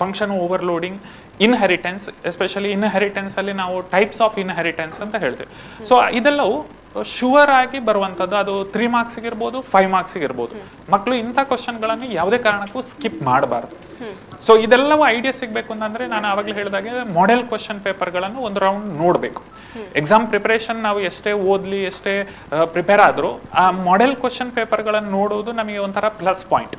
function overloading, inheritance, especially inheritance ಅಲ್ಲಿ ನಾವು ಟೈಪ್ಸ್ ಆಫ್ ಇನ್ಹೆರಿಟೆನ್ಸ್ ಅಂತ ಹೇಳ್ತೀವಿ. ಸೊ ಇದೆಲ್ಲವೂ ಶೂರ್ ಆಗಿ ಬರುವಂಥದ್ದು. ಅದು 3 ಮಾರ್ಕ್ಸ್ ಇರ್ಬೋದು, 5 ಮಾರ್ಕ್ಸ್ ಇರ್ಬೋದು. ಮಕ್ಕಳು ಇಂಥ ಕ್ವಶನ್ಗಳನ್ನು ಯಾವುದೇ ಕಾರಣಕ್ಕೂ ಸ್ಕಿಪ್ ಮಾಡಬಾರ್ದು. ಸೊ ಇದೆಲ್ಲವೂ ಐಡಿಯಾ ಸಿಗಬೇಕು ಅಂತಂದ್ರೆ ನಾನು ಆವಾಗಲೇ ಹೇಳಿದಾಗೆ ಮಾಡೆಲ್ ಕ್ವಶನ್ ಪೇಪರ್ಗಳನ್ನು ಒಂದು ರೌಂಡ್ ನೋಡಬೇಕು. ಎಕ್ಸಾಮ್ ಪ್ರಿಪರೇಷನ್ ನಾವು ಎಷ್ಟೇ ಓದಲಿ, ಎಷ್ಟೇ ಪ್ರಿಪೇರ್ ಆದರೂ ಆ ಮಾಡೆಲ್ ಕ್ವಶನ್ ಪೇಪರ್ಗಳನ್ನು ನೋಡೋದು ನಮಗೆ ಒಂಥರ ಪ್ಲಸ್ ಪಾಯಿಂಟ್.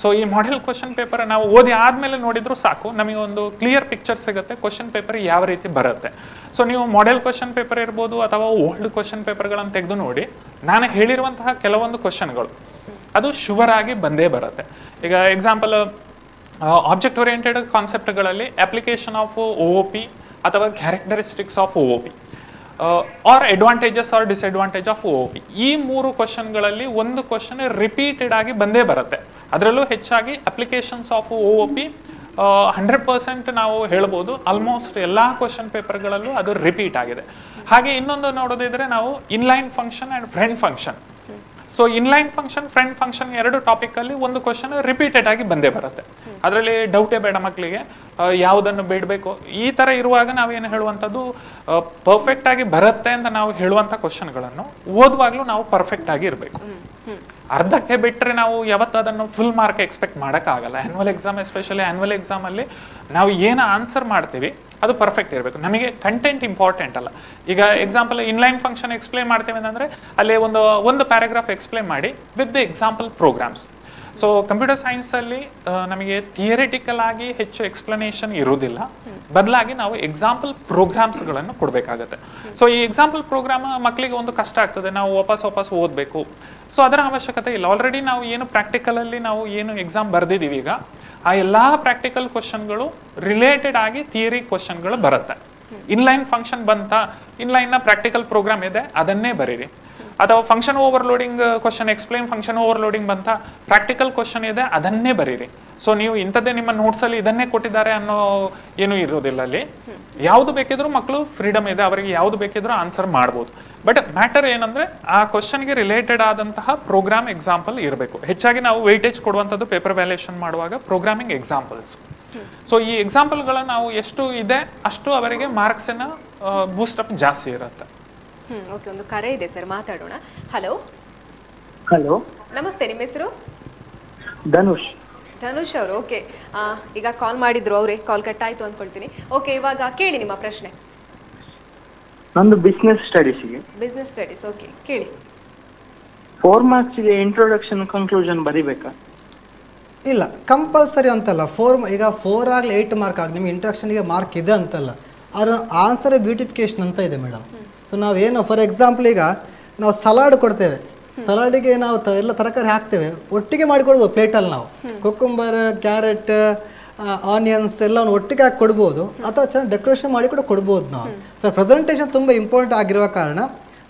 ಸೊ ಈ ಮಾಡೆಲ್ ಕ್ವಶನ್ ಪೇಪರ್ ನಾವು ಓದಿ ಆದ್ಮೇಲೆ ನೋಡಿದ್ರು ಸಾಕು, ನಮಗೆ ಒಂದು ಕ್ಲಿಯರ್ ಪಿಕ್ಚರ್ ಸಿಗುತ್ತೆ ಕ್ವಶನ್ ಪೇಪರ್ ಯಾವ ರೀತಿ ಬರುತ್ತೆ. ಸೊ ನೀವು ಮಾಡೆಲ್ ಕ್ವಶನ್ ಪೇಪರ್ ಇರ್ಬೋದು ಅಥವಾ ಓಲ್ಡ್ ಕ್ವಶನ್ ಪೇಪರ್ಗಳನ್ನು ತೆಗೆದು ನೋಡಿ, ನಾನು ಹೇಳಿರುವಂತಹ ಕೆಲವೊಂದು ಕ್ವಶನ್ಗಳು ಅದು ಶುವರ್ ಆಗಿ ಬಂದೇ ಬರುತ್ತೆ. ಈಗ ಎಕ್ಸಾಂಪಲ್ ಆಬ್ಜೆಕ್ಟ್ ಓರಿಯೆಂಟೆಡ್ ಕಾನ್ಸೆಪ್ಟ್ಗಳಲ್ಲಿ ಅಪ್ಲಿಕೇಶನ್ ಆಫ್ OOP ಅಥವಾ characteristics of OOP or advantages or disadvantage of OOP, ಈ 3 ಕ್ವಶನ್ಗಳಲ್ಲಿ ಒಂದು ಕ್ವಶನ್ ರಿಪೀಟೆಡ್ ಆಗಿ ಬಂದೇ ಬರುತ್ತೆ. ಅದರಲ್ಲೂ ಹೆಚ್ಚಾಗಿ ಅಪ್ಲಿಕೇಶನ್ಸ್ ಆಫ್ OOP 100% ನಾವು ಹೇಳ್ಬೋದು, ಆಲ್ಮೋಸ್ಟ್ ಎಲ್ಲ ಕ್ವಶನ್ ಪೇಪರ್ಗಳಲ್ಲೂ ಅದು ರಿಪೀಟ್ ಆಗಿದೆ. ಹಾಗೆ ಇನ್ನೊಂದು ನೋಡೋದಿದ್ರೆ ನಾವು inline function and friend function. So inline function friend function 2 ಟಾಪಿಕಲ್ಲಿ ಒಂದು ಕ್ವಶನ್ ರಿಪೀಟೆಡ್ ಆಗಿ ಬಂದೇ ಬರುತ್ತೆ. ಅದರಲ್ಲಿ ಡೌಟೇ ಬೇಡ ಮಕ್ಕಳಿಗೆ, ಯಾವುದನ್ನು ಬೇಡಬೇಕು. ಈ ಥರ ಇರುವಾಗ ನಾವೇನು ಹೇಳುವಂಥದ್ದು, ಪರ್ಫೆಕ್ಟ್ ಆಗಿ ಬರುತ್ತೆ ಅಂತ ನಾವು ಹೇಳುವಂಥ ಕ್ವಶನ್ಗಳನ್ನು ಓದುವಾಗಲೂ ನಾವು ಪರ್ಫೆಕ್ಟ್ ಆಗಿ ಇರಬೇಕು. ಅರ್ಧಕ್ಕೆ ಬಿಟ್ಟರೆ ನಾವು ಯಾವತ್ತು ಅದನ್ನು ಫುಲ್ ಮಾರ್ಕ್ ಎಕ್ಸ್ಪೆಕ್ಟ್ ಮಾಡೋಕ್ಕಾಗಲ್ಲ. ಆ್ಯನ್ಯುವಲ್ ಎಕ್ಸಾಮ್, ಎಸ್ಪೆಷಲಿ ಆ್ಯನ್ಯುವಲ್ ಎಕ್ಸಾಮಲ್ಲಿ ನಾವು ಏನು ಆನ್ಸರ್ ಮಾಡ್ತೀವಿ ಅದು ಪರ್ಫೆಕ್ಟ್ ಇರಬೇಕು. ನಮಗೆ ಕಂಟೆಂಟ್ ಇಂಪಾರ್ಟೆಂಟ್ ಅಲ್ಲ. ಈಗ ಎಕ್ಸಾಂಪಲ್ ಇನ್ಲೈನ್ ಫಂಕ್ಷನ್ ಎಕ್ಸ್ಪ್ಲೇನ್ ಮಾಡ್ತೀವಿ ಅಂತಂದರೆ ಅಲ್ಲಿ ಒಂದು ಪ್ಯಾರಾಗ್ರಾಫ್ ಎಕ್ಸ್ಪ್ಲೇನ್ ಮಾಡಿ with the example programs. So computer ಸೈನ್ಸಲ್ಲಿ ನಮಗೆ ಥಿಯರಿಟಿಕಲ್ ಆಗಿ ಹೆಚ್ಚು ಎಕ್ಸ್ಪ್ಲನೇಷನ್ ಇರುವುದಿಲ್ಲ, ಬದಲಾಗಿ ನಾವು ಎಕ್ಸಾಂಪಲ್ ಪ್ರೋಗ್ರಾಮ್ಸ್ಗಳನ್ನು ಕೊಡಬೇಕಾಗತ್ತೆ. ಸೊ ಈ ಎಕ್ಸಾಂಪಲ್ ಪ್ರೋಗ್ರಾಮ್ ಮಕ್ಕಳಿಗೆ ಒಂದು ಕಷ್ಟ ಆಗ್ತದೆ, ನಾವು ವಾಪಸ್ ಓದಬೇಕು. ಸೊ ಅದರ ಅವಶ್ಯಕತೆ ಇಲ್ಲ. ಆಲ್ರೆಡಿ ನಾವು ಏನು ಪ್ರಾಕ್ಟಿಕಲಲ್ಲಿ ನಾವು ಏನು ಎಕ್ಸಾಮ್ ಬರೆದಿದ್ದೀವಿ, ಈಗ ಆ ಎಲ್ಲ ಪ್ರಾಕ್ಟಿಕಲ್ ಕ್ವಶನ್ಗಳು ರಿಲೇಟೆಡ್ ಆಗಿ ಥಿಯರಿ ಕ್ವಶನ್ಗಳು ಬರುತ್ತೆ. ಇನ್ಲೈನ್ ಫಂಕ್ಷನ್ ಬಂತ, ಇನ್ಲೈನ್ನ ಪ್ರಾಕ್ಟಿಕಲ್ ಪ್ರೋಗ್ರಾಮ್ ಇದೆ, ಅದನ್ನೇ ಬರೀರಿ. ಅಥವಾ function overloading question, explain function overloading ಬಂತ, ಪ್ರಾಕ್ಟಿಕಲ್ ಕ್ವಶನ್ ಇದೆ, ಅದನ್ನೇ ಬರೀರಿ. ಸೊ ನೀವು ಇಂಥದ್ದೇ ನಿಮ್ಮ ನೋಟ್ಸಲ್ಲಿ ಇದನ್ನೇ ಕೊಟ್ಟಿದ್ದಾರೆ ಅನ್ನೋ ಏನೂ ಇರೋದಿಲ್ಲ. ಅಲ್ಲಿ ಯಾವುದು ಬೇಕಿದ್ರೂ ಮಕ್ಕಳು ಫ್ರೀಡಮ್ ಇದೆ, ಅವರಿಗೆ ಯಾವುದು ಬೇಕಿದ್ರೂ ಆನ್ಸರ್ ಮಾಡ್ಬೋದು. ಬಟ್ ಮ್ಯಾಟರ್ ಏನಂದ್ರೆ ಆ ಕ್ವಶನ್ಗೆ ರಿಲೇಟೆಡ್ ಆದಂತಹ ಪ್ರೋಗ್ರಾಮ್ ಎಕ್ಸಾಂಪಲ್ ಇರಬೇಕು. ಹೆಚ್ಚಾಗಿ ನಾವು ವೆಯ್ಟೇಜ್ ಕೊಡುವಂಥದ್ದು ಪೇಪರ್ ವ್ಯಾಲ್ಯೂಯೇಷನ್ ಮಾಡುವಾಗ ಪ್ರೋಗ್ರಾಮಿಂಗ್ ಎಕ್ಸಾಂಪಲ್ಸ್. ಸೊ ಈ ಎಕ್ಸಾಂಪಲ್ಗಳ ನಾವು ಎಷ್ಟು ಇದೆ ಅಷ್ಟು ಅವರಿಗೆ ಮಾರ್ಕ್ಸಿನ ಬೂಸ್ಟಪ್ ಜಾಸ್ತಿ ಇರುತ್ತೆ.
ಓಕೆ, ಒಂದು ಕರೆ ಇದೆ ಸರ್, ಮಾತಾಡೋಣ. ಹಲೋ
ಹಲೋ,
ನಮಸ್ತೆ, ನಿಮ್ಮ ಹೆಸರು?
ಧನುಷ್
ಅವರು. ಓಕೆ, ಈಗ ಕಾಲ್ ಮಾಡಿದ್ರು ಅವರೇ, ಕಾಲ್ ಕಟ್ ಆಯ್ತು ಅಂದ್ಕೊಳ್ತೀನಿ. ಓಕೆ, ಇವಾಗ ಕೇಳಿ ನಿಮ್ಮ ಪ್ರಶ್ನೆ.
ನಂದು ಬಿಸ್ನೆಸ್ ಸ್ಟಡೀಸ್ಗೆ.
ಬಿಸ್ನೆಸ್ ಸ್ಟಡೀಸ್, ಓಕೆ, ಕೇಳಿ.
4 ಮಾರ್ಕ್ಸ್ಗೆ ಇಂಟ್ರೊಡಕ್ಷನ್ ಕನ್ಕ್ಲೂಷನ್ ಬರಿಬೇಕಾ?
ಇಲ್ಲ, ಕಂಪಲ್ಸರಿ ಅಂತಲ್ಲ. ಈಗ 4 ಆಗಲಿ 8 ಮಾರ್ಕ್ ಆಗಲಿ ನಿಮಗೆ ಇಂಟ್ರೊಡಕ್ಷನ್ಗೆ ಮಾರ್ಕ್ ಇದೆ ಅಂತಲ್ಲ, ಅದರ ಆನ್ಸರ್ ಬ್ಯೂಟಿಫಿಕೇಶನ್ ಅಂತ ಇದೆ ಮೇಡಮ್. ಸೊ ನಾವೇನು ಫಾರ್ ಎಕ್ಸಾಂಪಲ್ ಈಗ ನಾವು ಸಲಾಡ್ ಕೊಡ್ತೇವೆ, ಸಲಾಡಿಗೆ ನಾವು ಎಲ್ಲ ತರಕಾರಿ ಹಾಕ್ತೇವೆ, ಒಟ್ಟಿಗೆ ಮಾಡಿಕೊಡ್ಬೋದು ಪ್ಲೇಟಲ್ಲಿ. ನಾವು ಕುಕ್ಕುಂಬರ್, ಕ್ಯಾರೆಟ್, ಆನಿಯನ್ಸ್ ಎಲ್ಲವನ್ನು ಒಟ್ಟಿಗೆ ಹಾಕಿ ಕೊಡ್ಬೋದು, ಅಥವಾ ಚೆನ್ನಾಗಿ ಡೆಕೋರೇಷನ್ ಮಾಡಿ ಕೂಡ ಕೊಡ್ಬೋದು ನಾವು. ಸೊ ಪ್ರೆಸೆಂಟೇಷನ್ ತುಂಬ ಇಂಪಾರ್ಟೆಂಟ್ ಆಗಿರುವ ಕಾರಣ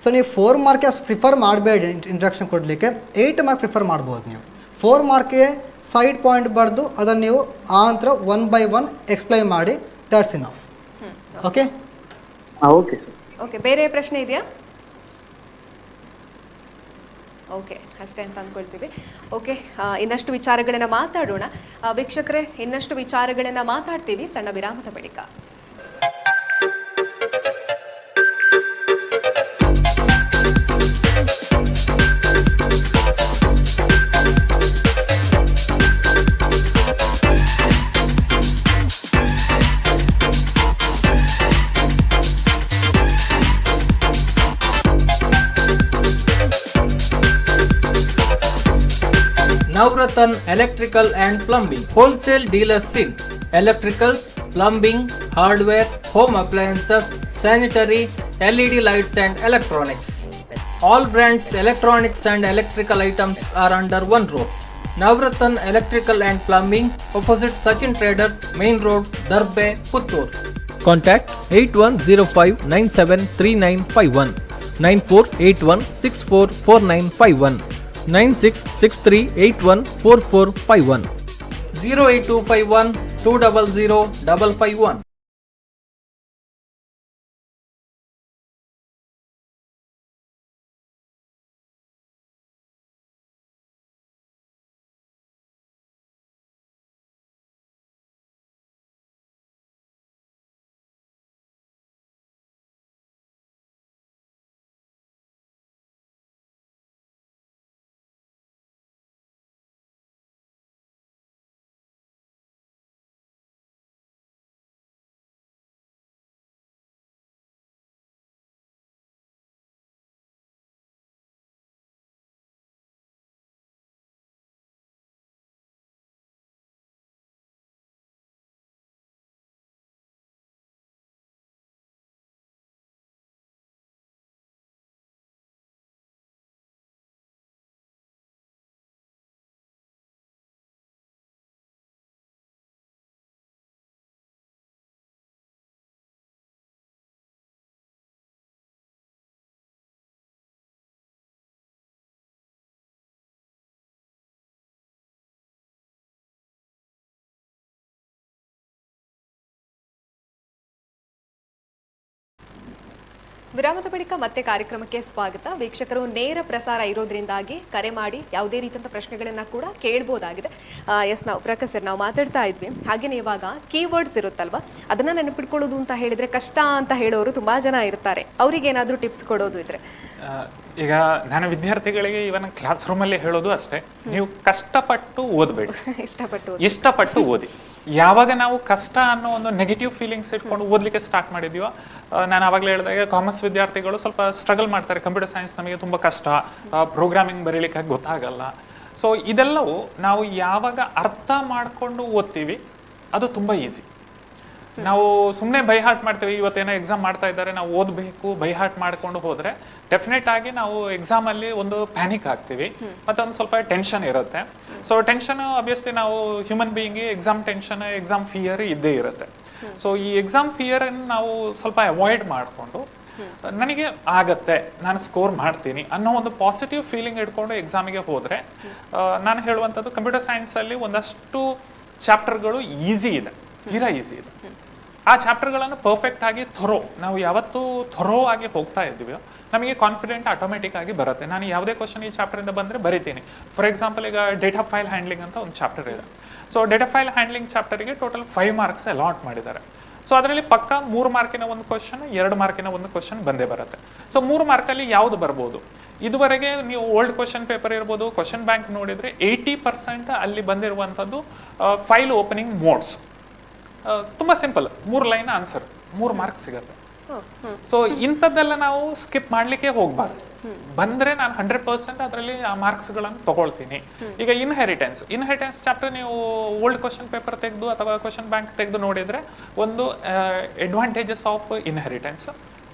ಸೊ ನೀವು 4 ಮಾರ್ಕ್ಗೆ ಅಷ್ಟು ಪ್ರಿಫರ್ ಮಾಡಬೇಡಿ ಇಂಟ್ರಡಕ್ಷನ್ ಕೊಡಲಿಕ್ಕೆ. 8 ಮಾರ್ಕ್ ಪ್ರಿಫರ್ ಮಾಡ್ಬೋದು ನೀವು. 4 ಮಾರ್ಕ್ಗೆ ಸೈಡ್ ಪಾಯಿಂಟ್ ಬರೆದು ಅದನ್ನು ನೀವು ಆ ನಂತರ 1 by 1 ಎಕ್ಸ್ಪ್ಲೈನ್ ಮಾಡಿ, that's enough. Okay
okay
okay, ಬೇರೆ ಪ್ರಶ್ನೆ ಇದೆಯಾ? ಓಕೆ, ಅಷ್ಟೇ ಅಂತ ಅಂದ್ಕೊಳ್ತೀವಿ. ಓಕೆ, ಇನ್ನಷ್ಟು ವಿಚಾರಗಳನ್ನ ಮಾತಾಡೋಣ ವೀಕ್ಷಕರೇ. ಇನ್ನಷ್ಟು ವಿಚಾರಗಳನ್ನ ಮಾತಾಡ್ತೀವಿ ಸಣ್ಣ ವಿರಾಮದ ಬಳಿಕ.
Navratan Electrical and Plumbing, wholesale dealers in electricals, plumbing, hardware, home appliances, sanitary, LED lights and electronics. All brands electronics and electrical items are under one roof. Navratan Electrical and Plumbing, opposite Sachin Traders, Main Road, Darbe, Puttur. Contact 8105973951, 9481644951. 9663814451, 08251 200 551.
ವಿರಾಮದ ಬಳಿಕ ಮತ್ತೆ ಕಾರ್ಯಕ್ರಮಕ್ಕೆ ಸ್ವಾಗತ. ವೀಕ್ಷಕರು, ನೇರ ಪ್ರಸಾರ ಇರೋದ್ರಿಂದಾಗಿ ಕರೆ ಮಾಡಿ ಯಾವುದೇ ರೀತಿಯಂತ ಪ್ರಶ್ನೆಗಳನ್ನ ಕೂಡ ಕೇಳ್ಬೋದಾಗಿದೆ. ಎಸ್, ನಾವು ಪ್ರಕಾಶ್ ಸರ್ ನಾವು ಮಾತಾಡ್ತಾ ಇದ್ವಿ. ಹಾಗೇನೆ ಇವಾಗ ಕೀವರ್ಡ್ಸ್ ಇರುತ್ತಲ್ವಾ, ಅದನ್ನ ನೆನಪಿಟ್ಕೊಳ್ಳೋದು ಅಂತ ಹೇಳಿದ್ರೆ ಕಷ್ಟ ಅಂತ ಹೇಳೋರು ತುಂಬಾ ಜನ ಇರ್ತಾರೆ. ಅವ್ರಿಗೆ ಏನಾದ್ರೂ ಟಿಪ್ಸ್ ಕೊಡೋದು ಇದ್ರೆ?
ಈಗ ನಾನು ವಿದ್ಯಾರ್ಥಿಗಳಿಗೆ ಇವನ್ ಕ್ಲಾಸ್ ರೂಮ್ ಅಲ್ಲಿ ಹೇಳೋದು ಅಷ್ಟೇ, ನೀವು ಕಷ್ಟಪಟ್ಟು ಓದ್ಬೇಡಿ, ಇಷ್ಟಪಟ್ಟು ಓದಿ. ಯಾವಾಗ ನಾವು ಕಷ್ಟ ಅನ್ನೋ ಒಂದು ನೆಗೆಟಿವ್ ಫೀಲಿಂಗ್ಸ್ ಇಟ್ಕೊಂಡು ಓದ್ಲಿಕ್ಕೆ ಸ್ಟಾರ್ಟ್ ಮಾಡಿದೀವೋ, ನಾನು ಆವಾಗಲೇ ಹೇಳಿದಾಗ ಕಾಮರ್ಸ್ ವಿದ್ಯಾರ್ಥಿಗಳು ಸ್ವಲ್ಪ ಸ್ಟ್ರಗಲ್ ಮಾಡ್ತಾರೆ. ಕಂಪ್ಯೂಟರ್ ಸೈನ್ಸ್ ನಮಗೆ ತುಂಬ ಕಷ್ಟ, ಪ್ರೋಗ್ರಾಮಿಂಗ್ ಬರೀಲಿಕ್ಕೆ ಗೊತ್ತಾಗಲ್ಲ. ಸೊ ಇದೆಲ್ಲವೂ ನಾವು ಯಾವಾಗ ಅರ್ಥ ಮಾಡ್ಕೊಂಡು ಓದ್ತೀವಿ ಅದು ತುಂಬ ಈಸಿ. ನಾವು ಸುಮ್ಮನೆ ಬೈ ಹಾರ್ಟ್ ಮಾಡ್ತೀವಿ, ಇವತ್ತೇನೋ ಎಕ್ಸಾಮ್ ಮಾಡ್ತಾ ಇದ್ದಾರೆ ನಾವು ಓದಬೇಕು ಬೈ ಹಾರ್ಟ್ ಮಾಡ್ಕೊಂಡು ಹೋದ್ರೆ ಡೆಫಿನೆಟ್ ಆಗಿ ನಾವು ಎಕ್ಸಾಮ್ ಅಲ್ಲಿ ಒಂದು ಪ್ಯಾನಿಕ್ ಆಗ್ತೀವಿ, ಮತ್ತೊಂದು ಸ್ವಲ್ಪ ಟೆನ್ಷನ್ ಇರುತ್ತೆ. ಸೊ ಟೆನ್ಷನ್ ಅಬ್ವಿಯಸ್ಲಿ ನಾವು human being exam tension, exam fear ಇದ್ದೇ ಇರುತ್ತೆ. ಸೊ ಈ ಎಕ್ಸಾಮ್ ಫಿಯರ್ ಅನ್ನು ನಾವು ಸ್ವಲ್ಪ ಅವಾಯ್ಡ್ ಮಾಡಿಕೊಂಡು ನನಗೆ ಆಗತ್ತೆ, ನಾನು ಸ್ಕೋರ್ ಮಾಡ್ತೀನಿ ಅನ್ನೋ ಒಂದು ಪಾಸಿಟಿವ್ ಫೀಲಿಂಗ್ ಇಟ್ಕೊಂಡು ಎಕ್ಸಾಮಿಗೆ ಹೋದ್ರೆ, ನಾನು ಹೇಳುವಂಥದ್ದು ಕಂಪ್ಯೂಟರ್ ಸೈನ್ಸ್ ಅಲ್ಲಿ ಒಂದಷ್ಟು ಚಾಪ್ಟರ್ಗಳು ಈಸಿ ಇದೆ, ತೀರಾ ಈಸಿ ಇದೆ. ಆ ಚಾಪ್ಟರ್ಗಳನ್ನು ಪರ್ಫೆಕ್ಟ್ ಆಗಿ ನಾವು ಯಾವತ್ತೂ ಆಗಿ ಹೋಗ್ತಾ ಇದ್ದೀವಿ, ನಮಗೆ ಕಾನ್ಫಿಡೆಂಟ್ ಆಟೋಮೆಟಿಕ್ ಆಗಿ ಬರುತ್ತೆ. ನಾನು ಯಾವುದೇ ಕ್ವಶನ್ ಈ ಚಾಪ್ಟರ್ ಇಂದ ಬಂದ್ರೆ ಬರಿತೀನಿ. ಫಾರ್ ಎಕ್ಸಾಂಪಲ್, ಈಗ ಡೇಟಾ ಫೈಲ್ ಹ್ಯಾಂಡ್ಲಿಂಗ್ ಅಂತ ಒಂದು ಚಾಪ್ಟರ್ ಇದೆ. ಸೊ ಡೇಟಾ ಫೈಲ್ ಹ್ಯಾಂಡ್ಲಿಂಗ್ ಚಾಪ್ಟರ್ಗೆ ಟೋಟಲ್ 5 ಮಾರ್ಕ್ಸ್ ಅಲಾಟ್ ಮಾಡಿದ್ದಾರೆ. ಸೊ ಅದರಲ್ಲಿ ಪಕ್ಕ 3 ಮಾರ್ಕಿನ ಒಂದು ಕ್ವಶನ್, 2 ಮಾರ್ಕಿನ ಒಂದು ಕ್ವಶನ್ ಬಂದೇ ಬರುತ್ತೆ. ಸೊ 3 ಮಾರ್ಕಲ್ಲಿ ಯಾವ್ದು ಬರ್ಬೋದು? ಇದುವರೆಗೆ ನೀವು ಓಲ್ಡ್ ಕ್ವಶನ್ ಪೇಪರ್ ಇರ್ಬೋದು, ಕ್ವಶನ್ ಬ್ಯಾಂಕ್ ನೋಡಿದ್ರೆ 80% ಅಲ್ಲಿ ಬಂದಿರುವಂಥದ್ದು ಫೈಲ್ ಓಪನಿಂಗ್ ಮೋಡ್ಸ್. ತುಂಬಾ ಸಿಂಪಲ್, 3 ಲೈನ್ ಆನ್ಸರ್, 3 ಮಾರ್ಕ್ಸ್ ಸಿಗುತ್ತೆ. ಸೊ ಇಂಥದ್ದೆಲ್ಲ ನಾವು ಸ್ಕಿಪ್ ಮಾಡ್ಲಿಕ್ಕೆ ಹೋಗ್ಬಾರ್ದು. ಬಂದ್ರೆ ನಾನು 100% ಅದರಲ್ಲಿ ಆ ಮಾರ್ಕ್ಸ್ ಗಳನ್ನು ತಗೊಳ್ತೀನಿ. ಈಗ ಇನ್ಹೆರಿಟೆನ್ಸ್ ಚಾಪ್ಟರ್ ನೀವು ಓಲ್ಡ್ ಕ್ವಶನ್ ಪೇಪರ್ ತೆಗೆದು ಅಥವಾ ಕ್ವಶನ್ ಬ್ಯಾಂಕ್ ತೆಗೆದು ನೋಡಿದ್ರೆ, ಒಂದು advantages of inheritance,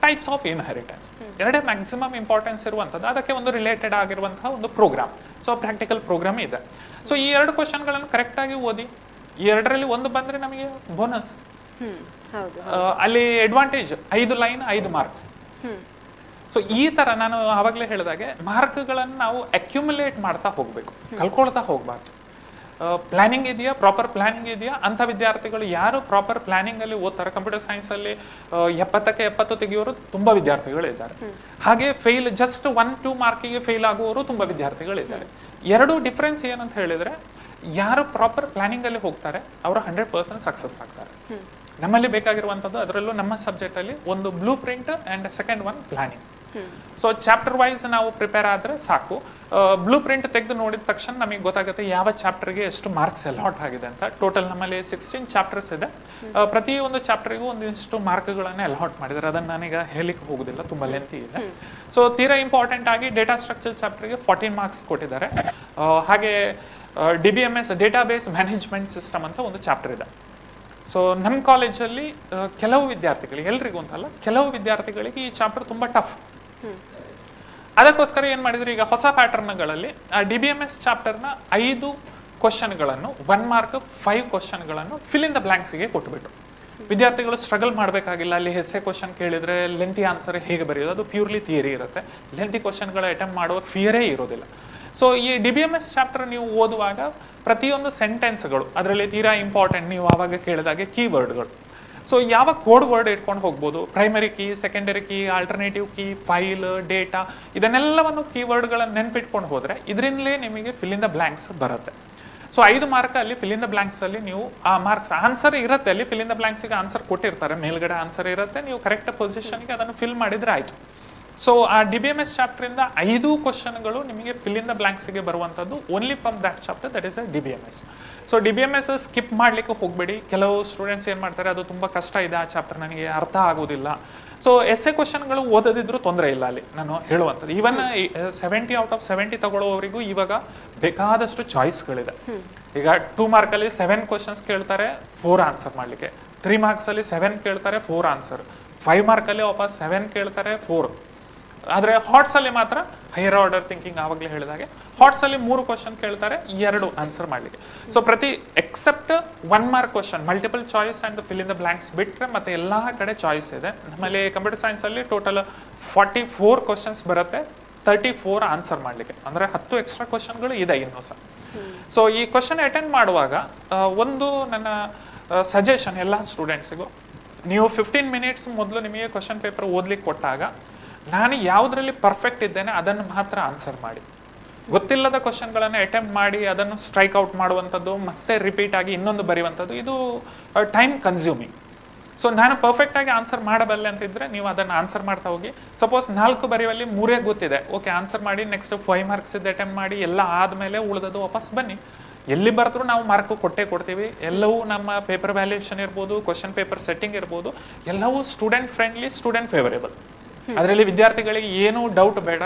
types of inheritance, ಎರಡೇ ಮ್ಯಾಕ್ಸಿಮಮ್ ಇಂಪಾರ್ಟೆನ್ಸ್ ಇರುವಂಥದ್ದು. ಅದಕ್ಕೆ ಒಂದು ರಿಲೇಟೆಡ್ ಆಗಿರುವಂತಹ ಒಂದು ಪ್ರೋಗ್ರಾಮ್, ಸೊ ಪ್ರಾಕ್ಟಿಕಲ್ ಪ್ರೋಗ್ರಾಮ್ ಇದೆ. ಸೊ ಈ 2 ಕ್ವಶನ್ಗಳನ್ನು ಕರೆಕ್ಟ್ ಆಗಿ ಓದಿ. ಈ 2ರಲ್ಲಿ ಒಂದು ಬಂದ್ರೆ ನಮಗೆ ಬೋನಸ್. ಅಲ್ಲಿ ಅಡ್ವಾಂಟೇಜ್ 5 ಲೈನ್ 5 ಮಾರ್ಕ್ಸ್. ಸೊ ಈ ತರ ನಾನು ಆವಾಗಲೇ ಹೇಳಿದಾಗೆ ಮಾರ್ಕ್ಗಳನ್ನು ನಾವು ಅಕ್ಯುಮುಲೇಟ್ ಮಾಡ್ತಾ ಹೋಗ್ಬೇಕು, ಕಲ್ಕೊಳ್ತಾ ಹೋಗ್ಬಾರ್ದು. ಪ್ಲಾನಿಂಗ್ ಇದೆಯಾ, ಪ್ರಾಪರ್ ಪ್ಲಾನಿಂಗ್ ಇದೆಯಾ ಅಂತ ವಿದ್ಯಾರ್ಥಿಗಳು ಯಾರು ಪ್ರಾಪರ್ ಪ್ಲಾನಿಂಗ್ ಅಲ್ಲಿ ಓದ್ತಾರೆ, ಕಂಪ್ಯೂಟರ್ ಸೈನ್ಸ್ ಅಲ್ಲಿ 70ಕ್ಕೆ 70 ತೆಗೆಯೋರು ತುಂಬಾ ವಿದ್ಯಾರ್ಥಿಗಳು ಇದ್ದಾರೆ. ಹಾಗೆ ಫೇಲ್ ಜಸ್ಟ್ 1-2 ಮಾರ್ಕಿಗೆ ಫೇಲ್ ಆಗುವವರು ತುಂಬಾ ವಿದ್ಯಾರ್ಥಿಗಳು ಇದ್ದಾರೆ. 2 ಡಿಫ್ರೆನ್ಸ್ ಏನಂತ ಹೇಳಿದ್ರೆ, ಯಾರು ಪ್ರಾಪರ್ ಪ್ಲಾನಿಂಗ್ ಅಲ್ಲಿ ಹೋಗ್ತಾರೆ ಅವರು 100% ಸಕ್ಸಸ್ ಆಗ್ತಾರೆ. ನಮ್ಮಲ್ಲಿ ಬೇಕಾಗಿರುವಂಥದ್ದು, ಅದರಲ್ಲೂ ನಮ್ಮ ಸಬ್ಜೆಕ್ಟ್ ಅಲ್ಲಿ, ಒಂದು blueprint and second one planning. So chapter wise ನಾವು ಪ್ರಿಪೇರ್ ಆದ್ರೆ ಸಾಕು. ಬ್ಲೂ ಪ್ರಿಂಟ್ ತೆಗೆದು ನೋಡಿದ ತಕ್ಷಣ ನಮಗೆ ಗೊತ್ತಾಗುತ್ತೆ ಯಾವ ಚಾಪ್ಟರ್ಗೆ ಎಷ್ಟು ಮಾರ್ಕ್ಸ್ ಅಲಾಟ್ ಆಗಿದೆ ಅಂತ. ಟೋಟಲ್ ನಮ್ಮಲ್ಲಿ 16 ಚಾಪ್ಟರ್ಸ್ ಇದೆ. ಪ್ರತಿಯೊಂದು ಚಾಪ್ಟರ್ಗೂ ಒಂದಿಷ್ಟು ಮಾರ್ಕ್ಗಳನ್ನ ಅಲಾಟ್ ಮಾಡಿದ್ದಾರೆ. ಅದನ್ನ ನಾನೀಗ ಹೇಳಿಕ್ಕೆ ಹೋಗುದಿಲ್ಲ, ತುಂಬಾ ಲೆಂತಿ ಇದೆ. ಸೊ ತೀರಾ ಇಂಪಾರ್ಟೆಂಟ್ ಆಗಿ ಡೇಟಾ ಸ್ಟ್ರಕ್ಚರ್ ಚಾಪ್ಟರ್ಗೆ 14 ಮಾರ್ಕ್ಸ್ ಕೊಟ್ಟಿದ್ದಾರೆ. ಹಾಗೆ DBMS ಡೇಟಾಬೇಸ್ ಮ್ಯಾನೇಜ್ಮೆಂಟ್ ಸಿಸ್ಟಮ್ ಅಂತ ಒಂದು ಚಾಪ್ಟರ್ ಇದೆ. ಸೊ ನಮ್ಮ ಕಾಲೇಜಲ್ಲಿ ಕೆಲವು ವಿದ್ಯಾರ್ಥಿಗಳಿಗೆ, ಎಲ್ರಿಗೂ ಅಂತಲ್ಲ, ಕೆಲವು ವಿದ್ಯಾರ್ಥಿಗಳಿಗೆ ಈ ಚಾಪ್ಟರ್ ತುಂಬಾ ಟಫ್. ಅದಕ್ಕೋಸ್ಕರ ಏನ್ ಮಾಡಿದ್ರು, ಈಗ ಹೊಸ ಪ್ಯಾಟರ್ನ್ಗಳಲ್ಲಿ DBMS ಚಾಪ್ಟರ್ನ 5 ಕ್ವಶನ್ಗಳನ್ನು 1 ಮಾರ್ಕ್ 5 ಕ್ವಶನ್ಗಳನ್ನು ಫಿಲ್ ಇನ್ ದ ಬ್ಲಾಂಕ್ಸ್ಗೆ ಕೊಟ್ಟುಬಿಟ್ರು. ವಿದ್ಯಾರ್ಥಿಗಳು ಸ್ಟ್ರಗಲ್ ಮಾಡಬೇಕಾಗಿಲ್ಲ. ಅಲ್ಲಿ ಎಸ್ಸೆ ಕ್ವಶನ್ ಕೇಳಿದ್ರೆ ಲೆಂತಿ ಆನ್ಸರ್ ಹೇಗೆ ಬರೆಯೋದು, ಅದು ಪ್ಯೂರ್ಲಿ ಥಿಯರಿ ಇರುತ್ತೆ. ಲೆಂತಿ ಕ್ವಶನ್ಗಳ ಅಟೆಂಪ್ಟ್ ಮಾಡುವ ಫಿಯರೇ ಇರೋದಿಲ್ಲ. ಸೊ ಈ DBMS ಚಾಪ್ಟರ್ ನೀವು ಓದುವಾಗ ಪ್ರತಿಯೊಂದು ಸೆಂಟೆನ್ಸ್ಗಳು ಅದರಲ್ಲಿ ತೀರಾ ಇಂಪಾರ್ಟೆಂಟ್. ನೀವು ಆವಾಗ ಕೇಳಿದಾಗೆ ಕೀವರ್ಡ್ಗಳು. ಸೊ ಯಾವ ಕೋಡ್ ವರ್ಡ್ ಇಟ್ಕೊಂಡು ಹೋಗ್ಬೋದು, primary key, secondary key, alternative key, file, data, ಇದನ್ನೆಲ್ಲವನ್ನು ಕೀವರ್ಡ್ಗಳನ್ನು ನೆನ್ಪಿಟ್ಕೊಂಡು ಹೋದ್ರೆ ಇದರಿಂದಲೇ ನಿಮಗೆ ಫಿಲ್ ಇನ್ ದ ಬ್ಲಾಂಕ್ಸ್ ಬರುತ್ತೆ. ಸೊ 5 ಮಾರ್ಕ್ ಅಲ್ಲಿ ಫಿಲ್ ಇನ್ ದ ಬ್ಲಾಂಕ್ಸ್ ಅಲ್ಲಿ ನೀವು ಆ ಮಾರ್ಕ್ಸ್ ಆನ್ಸರ್ ಇರುತ್ತೆ, ಅಲ್ಲಿ ಫಿಲ್ ಇನ್ ದ ಬ್ಲಾಂಕ್ಸ್ಗೆ ಆನ್ಸರ್ ಕೊಟ್ಟಿರ್ತಾರೆ, ಮೇಲ್ಗಡೆ ಆನ್ಸರ್ ಇರುತ್ತೆ, ನೀವು ಕರೆಕ್ಟ್ ಪೊಸಿಷನ್ಗೆ ಅದನ್ನು ಫಿಲ್ ಮಾಡಿದ್ರೆ ಆಯ್ತು. ಸೊ ಆ DBMS ಚಾಪ್ಟರ್ ಇಂದ 5 ಕ್ವಶನ್ಗಳು ನಿಮಗೆ ಫಿಲ್ ಇನ್ ದ ಬ್ಲಾಂಕ್ಸ್ಗೆ ಬರುವಂಥದ್ದು only from that chapter, that is a DBMS. So DBMS skip ಮಾಡ್ಲಿಕ್ಕೆ ಹೋಗಬೇಡಿ. ಕೆಲವು ಸ್ಟೂಡೆಂಟ್ಸ್ ಏನ್ ಮಾಡ್ತಾರೆ, ಅದು ತುಂಬಾ ಕಷ್ಟ ಇದೆ, ಆ ಚಾಪ್ಟರ್ ನನಗೆ ಅರ್ಥ ಆಗೋದಿಲ್ಲ. ಸೊ ಎಸ್ಸೆ ಕ್ವಶನ್ಗಳು ಓದದಿದ್ರು ತೊಂದರೆ ಇಲ್ಲ, ಅಲ್ಲಿ ನಾನು ಹೇಳುವಂಥದ್ದು. ಈವನ್ 70 ಔಟ್ ಆಫ್ 70 ತಗೊಳ್ಳೋವರಿಗೂ ಇವಾಗ ಬೇಕಾದಷ್ಟು ಚಾಯ್ಸ್ಗಳಿದೆ. ಈಗ 2 ಮಾರ್ಕಲ್ಲಿ 7 ಕ್ವಶನ್ಸ್ ಕೇಳ್ತಾರೆ, 4 ಆನ್ಸರ್ ಮಾಡ್ಲಿಕ್ಕೆ. 3 ಮಾರ್ಕ್ಸ್ ಅಲ್ಲಿ 7 ಕೇಳ್ತಾರೆ, 4 ಆನ್ಸರ್. 5 ಮಾರ್ಕಲ್ಲಿ ವಾಪಸ್ 7 ಕೇಳ್ತಾರೆ, 4. ಆದ್ರೆ ಹಾಟ್ಸ್ ಅಲ್ಲಿ ಮಾತ್ರ ಹೈಯರ್ ಆರ್ಡರ್ ಥಿಂಕಿಂಗ್, ಆವಾಗಲೇ ಹೇಳಿದಾಗೆ ಹಾಟ್ಸ್ ಅಲ್ಲಿ 3 ಕ್ವಶನ್ ಕೇಳ್ತಾರೆ, 2 ಆನ್ಸರ್ ಮಾಡ್ಲಿಕ್ಕೆ. ಸೊ ಪ್ರತಿ except 1 mark question, multiple choice and fill in the blanks ಬಿಟ್ರೆ ಮತ್ತೆ ಎಲ್ಲಾ ಕಡೆ ಚಾಯ್ಸ್ ಇದೆ. ನಮ್ಮಲ್ಲಿ ಕಂಪ್ಯೂಟರ್ ಸೈನ್ಸ್ ಅಲ್ಲಿ ಟೋಟಲ್ 44 ಕ್ವಶನ್ಸ್ ಬರುತ್ತೆ, 34 ಆನ್ಸರ್ ಮಾಡ್ಲಿಕ್ಕೆ, ಅಂದ್ರೆ 10 ಎಕ್ಸ್ಟ್ರಾ ಕ್ವಶನ್ಗಳು ಇದೆ ಇನ್ನೂ ಸಹ. ಸೊ ಈ ಕ್ವಶನ್ ಅಟೆಂಡ್ ಮಾಡುವಾಗ ಒಂದು ನನ್ನ ಸಜೆಷನ್ ಎಲ್ಲ ಸ್ಟೂಡೆಂಟ್ಸಿಗೂ, ನೀವು 15 ಮಿನಿಟ್ಸ್ ಮೊದಲು ನಿಮಗೆ ಕ್ವಶನ್ ಪೇಪರ್ ಓದ್ಲಿಕ್ಕೆ ಕೊಟ್ಟಾಗ ನಾನು ಯಾವುದರಲ್ಲಿ ಪರ್ಫೆಕ್ಟ್ ಇದ್ದೇನೆ ಅದನ್ನು ಮಾತ್ರ ಆನ್ಸರ್ ಮಾಡಿ. ಗೊತ್ತಿಲ್ಲದ ಕ್ವಶನ್ಗಳನ್ನು ಅಟೆಂಪ್ಟ್ ಮಾಡಿ ಅದನ್ನು ಸ್ಟ್ರೈಕ್ ಔಟ್ ಮಾಡುವಂಥದ್ದು, ಮತ್ತೆ ರಿಪೀಟ್ ಆಗಿ ಇನ್ನೊಂದು ಬರೆಯುವಂಥದ್ದು, ಇದು ಟೈಮ್ ಕನ್ಸ್ಯೂಮಿಂಗ್. ಸೊ ನಾನು ಪರ್ಫೆಕ್ಟಾಗಿ ಆನ್ಸರ್ ಮಾಡಬಲ್ಲೆ ಅಂತಿದ್ರೆ ನೀವು ಅದನ್ನು ಆನ್ಸರ್ ಮಾಡ್ತಾ ಹೋಗಿ. ಸಪೋಸ್ 4 ಬರೆಯುವಲ್ಲಿ 3 ಗೊತ್ತಿದೆ, ಓಕೆ ಆನ್ಸರ್ ಮಾಡಿ, ನೆಕ್ಸ್ಟ್ 5 ಮಾರ್ಕ್ಸ್ ಇದ್ದು ಅಟೆಂಪ್ಟ್ ಮಾಡಿ, ಎಲ್ಲ ಆದಮೇಲೆ ಉಳಿದದ್ದು ವಾಪಸ್ ಬನ್ನಿ. ಎಲ್ಲಿ ಬರೆದ್ರೂ ನಾವು ಮಾರ್ಕ್ ಕೊಡ್ತೀವಿ. ಎಲ್ಲವೂ ನಮ್ಮ ಪೇಪರ್ ವ್ಯಾಲ್ಯೂಯೇಷನ್ ಇರ್ಬೋದು, ಕ್ವಶನ್ ಪೇಪರ್ ಸೆಟ್ಟಿಂಗ್ ಇರ್ಬೋದು, ಎಲ್ಲವೂ ಸ್ಟೂಡೆಂಟ್ ಫ್ರೆಂಡ್ಲಿ, ಸ್ಟೂಡೆಂಟ್ ಫೇವರೇಬಲ್. ಅದರಲ್ಲಿ ವಿದ್ಯಾರ್ಥಿಗಳಿಗೆ ಏನೂ ಡೌಟ್ ಬೇಡ.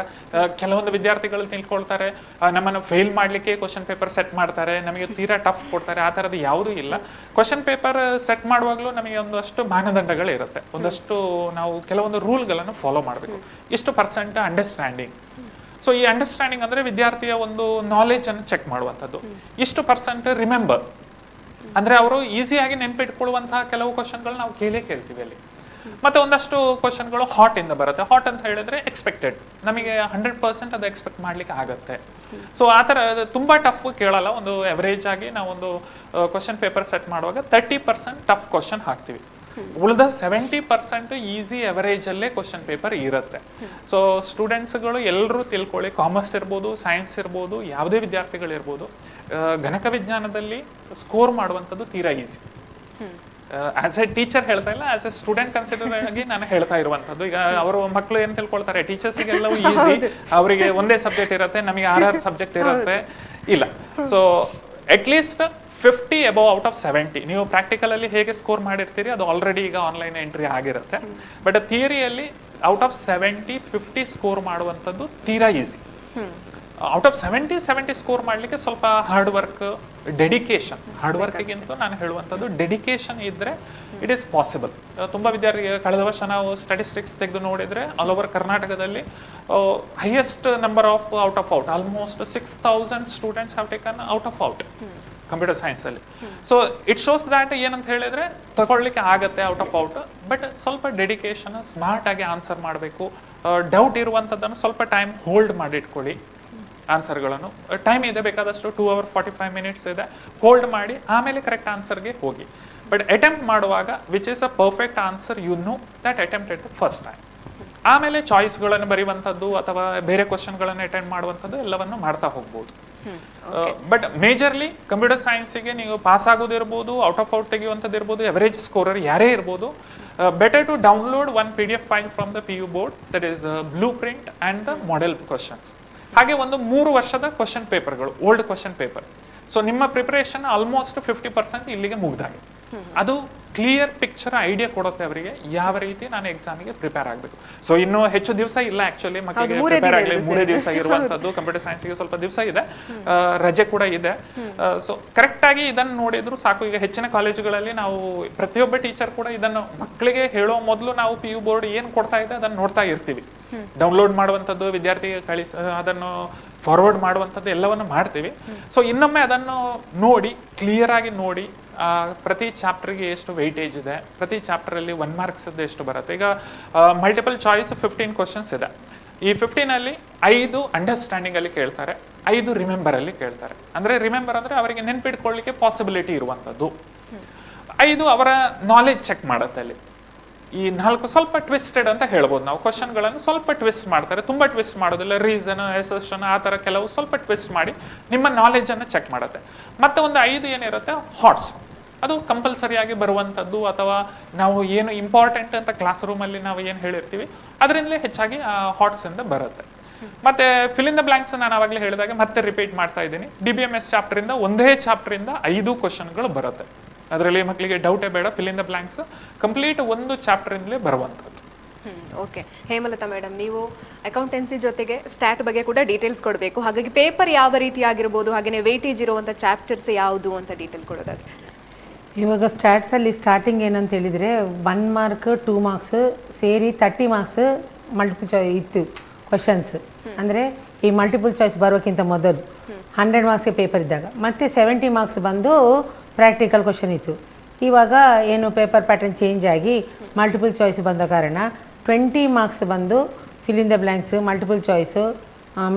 ಕೆಲವೊಂದು ವಿದ್ಯಾರ್ಥಿಗಳು ತಿಳ್ಕೊಳ್ತಾರೆ ನಮ್ಮನ್ನು ಫೇಲ್ ಮಾಡಲಿಕ್ಕೆ ಕ್ವಶನ್ ಪೇಪರ್ ಸೆಟ್ ಮಾಡ್ತಾರೆ, ನಮಗೆ ತೀರಾ ಟಫ್ ಕೊಡ್ತಾರೆ, ಆ ಥರದ್ದು ಯಾವುದೂ ಇಲ್ಲ. ಕ್ವಶನ್ ಪೇಪರ್ ಸೆಟ್ ಮಾಡುವಾಗಲೂ ನಮಗೆ ಒಂದಷ್ಟು ಮಾನದಂಡಗಳು ಇರುತ್ತೆ, ಒಂದಷ್ಟು ನಾವು ಕೆಲವೊಂದು ರೂಲ್ಗಳನ್ನು ಫಾಲೋ ಮಾಡಬೇಕು. ಇಷ್ಟು % ಅಂಡರ್ಸ್ಟ್ಯಾಂಡಿಂಗ್. ಸೊ ಈ ಅಂಡರ್ಸ್ಟ್ಯಾಂಡಿಂಗ್ ಅಂದರೆ ವಿದ್ಯಾರ್ಥಿಯ ಒಂದು ನಾಲೆಜನ್ನು ಚೆಕ್ ಮಾಡುವಂಥದ್ದು. ಇಷ್ಟು % ರಿಮೆಂಬರ್ ಅಂದರೆ ಅವರು ಈಸಿಯಾಗಿ ನೆನಪಿಟ್ಕೊಳ್ಳುವಂತಹ ಕೆಲವು ಕ್ವಶನ್ಗಳು ನಾವು ಕೇಳ್ತೀವಿ ಅಲ್ಲಿ. ಮತ್ತೆ ಒಂದಷ್ಟು ಕ್ವಶನ್ಗಳು ಹಾಟ್ ಇಂದ ಬರುತ್ತೆ. ಹಾಟ್ ಅಂತ ಹೇಳಿದ್ರೆ ಎಕ್ಸ್ಪೆಕ್ಟೆಡ್, ನಮಗೆ 100% ಅದು ಎಕ್ಸ್ಪೆಕ್ಟ್ ಮಾಡ್ಲಿಕ್ಕೆ ಆಗುತ್ತೆ. ಸೊ ಆ ಥರ ತುಂಬಾ ಟಫ್ ಕೇಳಲ್ಲ. ಒಂದು ಎವರೇಜ್ ಆಗಿ ನಾವು ಒಂದು ಕ್ವಶನ್ ಪೇಪರ್ ಸೆಟ್ ಮಾಡುವಾಗ 30% ಟಫ್ ಕ್ವಶನ್ ಹಾಕ್ತೀವಿ, ಉಳಿದ 70% ಈಸಿ ಎವರೇಜ್ ಅಲ್ಲೇ ಕ್ವಶನ್ ಪೇಪರ್ ಇರುತ್ತೆ. ಸೊ ಸ್ಟೂಡೆಂಟ್ಸ್ಗಳು ಎಲ್ಲರೂ ತಿಳ್ಕೊಳ್ಳಿ, ಕಾಮರ್ಸ್ ಇರ್ಬೋದು, ಸೈನ್ಸ್ ಇರ್ಬೋದು, ಯಾವುದೇ ವಿದ್ಯಾರ್ಥಿಗಳಿರ್ಬೋದು, ಗಣಕ ವಿಜ್ಞಾನದಲ್ಲಿ ಸ್ಕೋರ್ ಮಾಡುವಂಥದ್ದು ತೀರಾ ಈಸಿ. ಆಸ್ ಎ ಟೀಚರ್ ಹೇಳ್ತಾ ಇಲ್ಲ, ಆಸ್ ಎ ಸ್ಟೂಡೆಂಟ್ ಕನ್ಸಿಡರ್ ಆಗಿ ನಾನು ಹೇಳ್ತಾ ಇರುವಂಥದ್ದು. ಈಗ ಅವರು ಮಕ್ಕಳು ಏನ್ ತಿಳ್ಕೊಳ್ತಾರೆ, ಟೀಚರ್ಸ್ಗೆಲ್ಲವೂ ಈಸಿ, ಅವರಿಗೆ ಒಂದೇ ಸಬ್ಜೆಕ್ಟ್ ಇರುತ್ತೆ, ನಮಗೆ 6 ಸಬ್ಜೆಕ್ಟ್ ಇರುತ್ತೆ. ಇಲ್ಲ. So at least 50 above out of 70 ನೀವು ಪ್ರಾಕ್ಟಿಕಲ್ ಅಲ್ಲಿ ಹೇಗೆ ಸ್ಕೋರ್ ಮಾಡಿರ್ತೀರಿ ಅದು ಆಲ್ರೆಡಿ ಈಗ ಆನ್ಲೈನ್ ಎಂಟ್ರಿ ಆಗಿರುತ್ತೆ. ಬಟ್ ಥಿಯರಿಯಲ್ಲಿ ಔಟ್ ಆಫ್ 70 50 ಸ್ಕೋರ್ ಮಾಡುವಂಥದ್ದು ತೀರಾ ಈಸಿ. ಔಟ್ ಆಫ್ 70 ಸ್ಕೋರ್ ಮಾಡಲಿಕ್ಕೆ ಸ್ವಲ್ಪ ಹಾರ್ಡ್ ವರ್ಕ್, ಡೆಡಿಕೇಶನ್. ಹಾರ್ಡ್ ವರ್ಕ್ಗಿಂತ ನಾನು ಹೇಳುವಂಥದ್ದು ಡೆಡಿಕೇಶನ್ ಇದ್ರೆ ಇಟ್ ಈಸ್ ಪಾಸಿಬಲ್. ತುಂಬಾ ವಿದ್ಯಾರ್ಥಿಗಳು ಕಳೆದ ವರ್ಷ ನಾವು ಸ್ಟಾಟಿಸ್ಟಿಕ್ಸ್ ತೆಗೆದು ನೋಡಿದ್ರೆ ಆಲ್ ಓವರ್ ಕರ್ನಾಟಕದಲ್ಲಿ highest number of out of out, almost 6000 students have taken out of out computer science ಅಲ್ಲಿ. ಸೊ ಇಟ್ ಶೋಸ್ ದ್ಯಾಟ್ ಏನಂತ ಹೇಳಿದ್ರೆ ತಗೊಳ್ಳಿಕ್ಕೆ ಆಗತ್ತೆ ಔಟ್ ಆಫ್ ಔಟ್, ಬಟ್ ಸ್ವಲ್ಪ ಡೆಡಿಕೇಶನ್, ಸ್ಮಾರ್ಟ್ ಆಗಿ ಆನ್ಸರ್ ಮಾಡಬೇಕು. ಡೌಟ್ ಇರುವಂಥದ್ದನ್ನು ಸ್ವಲ್ಪ ಟೈಮ್ ಹೋಲ್ಡ್ ಮಾಡಿಟ್ಕೊಳ್ಳಿ. ಆನ್ಸರ್ಗಳನ್ನು ಟೈಮ್ ಇದೆ ಬೇಕಾದಷ್ಟು, 2 hours 45 minutes ಇದೆ, ಹೋಲ್ಡ್ ಮಾಡಿ ಆಮೇಲೆ ಕರೆಕ್ಟ್ ಆನ್ಸರ್ಗೆ ಹೋಗಿ. ಬಟ್ ಅಟೆಂಪ್ಟ್ ಮಾಡುವಾಗ which is a perfect answer, you know that attempt at the first time. ಆಮೇಲೆ ಚಾಯ್ಸ್ಗಳನ್ನು ಬರೆಯುವಂಥದ್ದು ಅಥವಾ ಬೇರೆ ಕ್ವಶನ್ಗಳನ್ನು ಅಟೆಂಡ್ ಮಾಡುವಂಥದ್ದು ಎಲ್ಲವನ್ನು ಮಾಡ್ತಾ ಹೋಗ್ಬೋದು. ಬಟ್ ಮೇಜರ್ಲಿ ಕಂಪ್ಯೂಟರ್ ಸೈನ್ಸಿಗೆ ನೀವು ಪಾಸ್ ಆಗೋದಿರ್ಬೋದು, ಔಟ್ ಆಫ್ ಔಟ್ ತೆಗೆಯುವಂಥದ್ದು ಇರ್ಬೋದು, ಎವರೇಜ್ ಸ್ಕೋರರ್ ಯಾರೇ ಇರ್ಬೋದು, better to download 1 PDF file from the PU board, that is blueprint and the model questions. ಹಾಗೆ ಒಂದು 3 ವರ್ಷದ ಕ್ವಶನ್ ಪೇಪರ್ಗಳು, ಓಲ್ಡ್ ಕ್ವಶನ್ ಪೇಪರ್. ಸೊ ನಿಮ್ಮ ಪ್ರಿಪರೇಷನ್ ಆಲ್ಮೋಸ್ಟ್ 50% ಇಲ್ಲಿಗೆ ಮುಗ್ದಾಗೆ. ಅದು ಕ್ಲಿಯರ್ ಪಿಕ್ಚರ್ ಐಡಿಯಾ ಕೊಡುತ್ತೆ ಅವರಿಗೆ ಯಾವ ರೀತಿ ನಾನು ಎಕ್ಸಾಮಿಗೆ ಪ್ರಿಪೇರ್ ಆಗಬೇಕು. ಸೊ ಇನ್ನು ಹೆಚ್ಚು ದಿವಸ ಇಲ್ಲ ಆಕ್ಚುಲಿ ಮಕ್ಕಳಿಗೆ ಪ್ರಿಪೇರ್ ಆಗಲಿ, 3 ದಿವಸ ಇರುವಂತದ್ದು. ಕಂಪ್ಯೂಟರ್ ಸೈನ್ಸ್ಗೆ ಸ್ವಲ್ಪ ದಿವಸ ಇದೆ, ರಜೆ ಕೂಡ ಇದೆ. ಸೊ ಕರೆಕ್ಟ್ ಆಗಿ ಇದನ್ನು ನೋಡಿದ್ರು ಸಾಕು. ಈಗ ಹೆಚ್ಚಿನ ಕಾಲೇಜುಗಳಲ್ಲಿ ನಾವು ಪ್ರತಿಯೊಬ್ಬ ಟೀಚರ್ ಕೂಡ ಇದನ್ನು ಮಕ್ಕಳಿಗೆ ಹೇಳೋ ಮೊದಲು ನಾವು PU ಬೋರ್ಡ್ ಏನ್ ಕೊಡ್ತಾ ಇದೆ ಅದನ್ನು ನೋಡ್ತಾ ಇರ್ತೀವಿ. ಡೌನ್ಲೋಡ್ ಮಾಡುವಂಥದ್ದು, ವಿದ್ಯಾರ್ಥಿಗೆ ಅದನ್ನು ಫಾರ್ವರ್ಡ್ ಮಾಡುವಂಥದ್ದು ಎಲ್ಲವನ್ನು ಮಾಡ್ತೀವಿ. ಸೊ ಇನ್ನೊಮ್ಮೆ ಅದನ್ನು ನೋಡಿ, ಕ್ಲಿಯರ್ ಆಗಿ ನೋಡಿ, ಪ್ರತಿ ಚಾಪ್ಟರ್ಗೆ ಎಷ್ಟು ವೆಯ್ಟೇಜ್ ಇದೆ, ಪ್ರತಿ ಚಾಪ್ಟರಲ್ಲಿ 1 marks ಎಷ್ಟು ಬರುತ್ತೆ. ಈಗ ಮಲ್ಟಿಪಲ್ ಚಾಯ್ಸ್ 15 ಕ್ವಶನ್ಸ್ ಇದೆ. ಈ 15 ಅಲ್ಲಿ 5 ಅಂಡರ್ಸ್ಟ್ಯಾಂಡಿಂಗ್ ಅಲ್ಲಿ ಕೇಳ್ತಾರೆ, 5 ರಿಮೆಂಬರ್ ಅಲ್ಲಿ ಕೇಳ್ತಾರೆ. ಅಂದ್ರೆ ರಿಮೆಂಬರ್ ಅಂದ್ರೆ ಅವರಿಗೆ ನೆನ್ಪಿಟ್ಕೊಳ್ಳಿಕ್ಕೆ ಪಾಸಿಬಿಲಿಟಿ ಇರುವಂಥದ್ದು. 5 ಅವರ ನಾಲೆಜ್ ಚೆಕ್ ಮಾಡುತ್ತೆ ಅಲ್ಲಿ. ಈ 4 ಸ್ವಲ್ಪ ಟ್ವಿಸ್ಟೆಡ್ ಅಂತ ಹೇಳ್ಬೋದು ನಾವು. ಕ್ವಶನ್ಗಳನ್ನು ಸ್ವಲ್ಪ ಟ್ವಿಸ್ಟ್ ಮಾಡ್ತಾರೆ, ತುಂಬಾ ಟ್ವಿಸ್ಟ್ ಮಾಡೋದಿಲ್ಲ, ರೀಸನ್, ಎಸೆಷನ್ ಆ ಥರ ಕೆಲವು ಸ್ವಲ್ಪ ಟ್ವಿಸ್ಟ್ ಮಾಡಿ ನಿಮ್ಮ ನಾಲೆಜನ್ನು ಚೆಕ್ ಮಾಡುತ್ತೆ. ಮತ್ತೆ ಒಂದು 5 ಏನಿರುತ್ತೆ ಹಾಟ್ಸ್, ಅದು ಕಂಪಲ್ಸರಿಯಾಗಿ ಬರುವಂಥದ್ದು ಅಥವಾ ನಾವು ಏನು ಇಂಪಾರ್ಟೆಂಟ್ ಅಂತ ಕ್ಲಾಸ್ ರೂಮಲ್ಲಿ ನಾವು ಏನು ಹೇಳಿರ್ತೀವಿ ಅದರಿಂದಲೇ ಹೆಚ್ಚಾಗಿ ಹಾಟ್ಸ್ ಇಂದ ಬರುತ್ತೆ. ಮತ್ತೆ ಫಿಲ್ ಇನ್ ದ ಬ್ಲಾಂಕ್ಸ್ ನಾನು ಆವಾಗಲೇ ಹೇಳಿದಾಗ ಮತ್ತೆ ರಿಪೀಟ್ ಮಾಡ್ತಾ ಇದ್ದೀನಿ. DBMS ಚಾಪ್ಟರ್ ಇಂದ ಒಂದೇ ಚಾಪ್ಟರ್ ಇಂದ 5 ಕ್ವಶನ್ಗಳು ಬರುತ್ತೆ. ಅದರಲ್ಲಿ ಮಕ್ಕಳಿಗೆ ಡೌಟೇ ಬೇಡ, fill in the blanks complete ಒಂದು ಚಾಪ್ಟರ್ ಇಂದಲೇ ಬರುವಂಥದ್ದು.
ಓಕೆ, ಹೇಮಲತಾ ಮೇಡಮ್, ನೀವು ಅಕೌಂಟೆನ್ಸಿ ಜೊತೆಗೆ ಸ್ಟ್ಯಾಟ್ ಬಗ್ಗೆ ಕೂಡ ಡೀಟೇಲ್ಸ್ ಕೊಡಬೇಕು. ಹಾಗಾಗಿ ಪೇಪರ್ ಯಾವ ರೀತಿ ಆಗಿರ್ಬೋದು, ಹಾಗೆಯೇ ವೇಟೇಜ್ ಇರುವಂಥ ಚಾಪ್ಟರ್ಸ್ ಯಾವುದು ಅಂತ ಡೀಟೇಲ್ ಕೊಡೋದಾದ್ರೆ.
ಇವಾಗ ಸ್ಟ್ಯಾಟ್ಸಲ್ಲಿ ಸ್ಟಾರ್ಟಿಂಗ್ ಏನಂತ ಹೇಳಿದರೆ 1 mark 2 marks ಸೇರಿ 30 marks ಮಲ್ಟಿಪಲ್ ಚಾಯ್ಸ್ ಇತ್ತು ಕ್ವಶನ್ಸ್. ಅಂದರೆ ಈ ಮಲ್ಟಿಪಲ್ ಚಾಯ್ಸ್ ಬರೋಕ್ಕಿಂತ ಮೊದಲು 100 marks ಪೇಪರ್ ಇದ್ದಾಗ, ಮತ್ತು 70 marks ಬಂದು ಪ್ರಾಕ್ಟಿಕಲ್ ಕ್ವಶನ್ ಇತ್ತು. ಇವಾಗ ಏನು ಪೇಪರ್ ಪ್ಯಾಟರ್ನ್ ಚೇಂಜ್ ಆಗಿ ಮಲ್ಟಿಪಲ್ ಚಾಯ್ಸ್ ಬಂದ ಕಾರಣ 20 marks ಬಂದು fill in the blanks, multiple choice,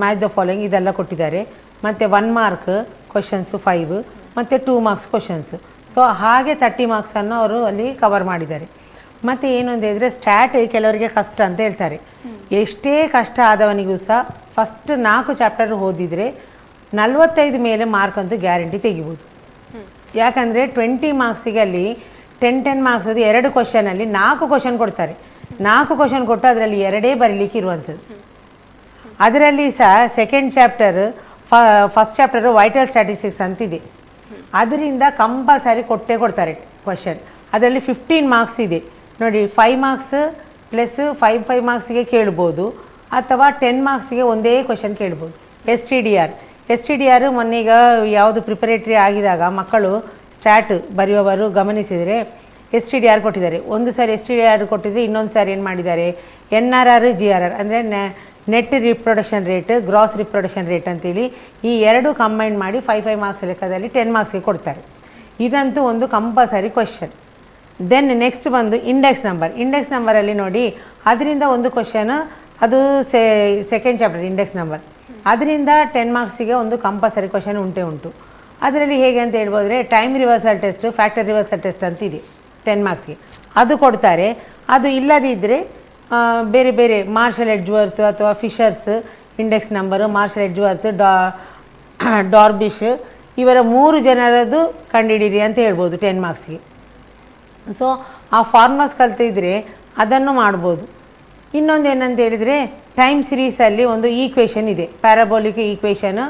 match the following ಇದೆಲ್ಲ ಕೊಟ್ಟಿದ್ದಾರೆ. ಮತ್ತು 1 mark ಕ್ವಶನ್ಸು 5 ಮತ್ತು 2 marks ಕ್ವಶನ್ಸ್. ಸೊ ಹಾಗೆ 30 marks ಅವರು ಅಲ್ಲಿ ಕವರ್ ಮಾಡಿದ್ದಾರೆ. ಮತ್ತು ಏನು ಅಂತ ಹೇಳಿದ್ರೆ ಸ್ಟ್ಯಾಟ್ ಕೆಲವರಿಗೆ ಕಷ್ಟ ಅಂತ ಹೇಳ್ತಾರೆ. ಎಷ್ಟೇ ಕಷ್ಟ ಆದವನಿಗೂ ಸಹ ಫಸ್ಟ್ 4 ಚಾಪ್ಟರ್ ಓದಿದರೆ 45 ಮೇಲೆ ಮಾರ್ಕ್ ಅಂತೂ ಗ್ಯಾರಂಟಿ ತೆಗಿಬೋದು. ಯಾಕಂದರೆ 20 ಮಾರ್ಕ್ಸಿಗೆ ಅಲ್ಲಿ 10 ಮಾರ್ಕ್ಸ್ ಅದು 2 ಕ್ವಶನಲ್ಲಿ 4 ಕ್ವಶನ್ ಕೊಡ್ತಾರೆ. 4 ಕ್ವಶನ್ ಕೊಟ್ಟು ಅದರಲ್ಲಿ 2 ಬರೀಲಿಕ್ಕೆ ಇರುವಂಥದ್ದು. ಅದರಲ್ಲಿ ಸಹ second chapter first chapter vital statistics ಅಂತಿದೆ, ಅದರಿಂದ ಕಂಪಲ್ಸರಿ ಕೊಡ್ತಾರೆ ಕ್ವಶನ್. ಅದರಲ್ಲಿ 15 ಮಾರ್ಕ್ಸ್ ಇದೆ ನೋಡಿ. 5 ಮಾರ್ಕ್ಸ್ ಪ್ಲಸ್ 5 ಮಾರ್ಕ್ಸಿಗೆ ಕೇಳ್ಬೋದು, ಅಥವಾ 10 ಮಾರ್ಕ್ಸಿಗೆ ಒಂದೇ ಕ್ವಶನ್ ಕೇಳ್ಬೋದು. ಎಸ್ ಟಿ ಡಿ ಆರ್ ಮೊನ್ನೆಗ ಯಾವುದು ಪ್ರಿಪರೇಟ್ರಿ ಆಗಿದಾಗ ಮಕ್ಕಳು ಸ್ಟ್ಯಾಟ್ ಬರೆಯುವವರು ಗಮನಿಸಿದರೆ STDR ಕೊಟ್ಟಿದ್ದಾರೆ. ಒಂದು ಸಾರಿ STDR ಕೊಟ್ಟಿದ್ರೆ ಇನ್ನೊಂದು ಸಾರಿ ಏನು ಮಾಡಿದ್ದಾರೆ, NRR GRR ಅಂದರೆ net reproduction rate, gross reproduction rate ಅಂತೇಳಿ ಈ 2 ಕಂಬೈನ್ ಮಾಡಿ 5 ಮಾರ್ಕ್ಸ್ ಲೆಕ್ಕದಲ್ಲಿ 10 ಮಾರ್ಕ್ಸ್ಗೆ ಕೊಡ್ತಾರೆ. ಇದಂತೂ ಒಂದು ಕಂಪಲ್ಸರಿ ಕ್ವಶನ್. ದೆನ್ ನೆಕ್ಸ್ಟ್ ಬಂದು ಇಂಡೆಕ್ಸ್ ನಂಬರಲ್ಲಿ ನೋಡಿ, ಅದರಿಂದ ಒಂದು ಕ್ವಶನ್, ಅದು ಸೆಕೆಂಡ್ ಚಾಪ್ಟರ್ ಇಂಡೆಕ್ಸ್ ನಂಬರ್, ಅದರಿಂದ 10 ಮಾರ್ಕ್ಸಿಗೆ ಒಂದು ಕಂಪಲ್ಸರಿ ಕ್ವಶನ್ ಉಂಟು. ಅದರಲ್ಲಿ ಹೇಗೆ ಅಂತ ಹೇಳ್ಬೋದ್ರೆ time reversal test, factor reversal test ಅಂತಿದೆ 10 ಮಾರ್ಕ್ಸ್ಗೆ, ಅದು ಕೊಡ್ತಾರೆ. ಅದು ಇಲ್ಲದಿದ್ದರೆ ಬೇರೆ ಬೇರೆ ಮಾರ್ಷಲ್ ಎಡ್ಜ್ವರ್ತ್ ಅಥವಾ ಫಿಶರ್ಸ್ ಇಂಡೆಕ್ಸ್ ನಂಬರು, ಮಾರ್ಷಲ್ ಎಡ್ಜ್ವರ್ತ್, ಡಾರ್ಬಿಶ್, ಇವರ 3 ಜನರದ್ದು ಕಂಡುಹಿಡೀರಿ ಅಂತ ಹೇಳ್ಬೋದು 10 ಮಾರ್ಕ್ಸ್ಗೆ. ಸೊ ಆ ಫಾರ್ಮರ್ಸ್ ಕಲ್ತಿದ್ರೆ ಅದನ್ನು ಮಾಡ್ಬೋದು. ಇನ್ನೊಂದು ಏನಂತ ಹೇಳಿದರೆ ಟೈಮ್ ಸಿರೀಸಲ್ಲಿ ಒಂದು ಈಕ್ವೇಷನ್ ಇದೆ, parabolic equation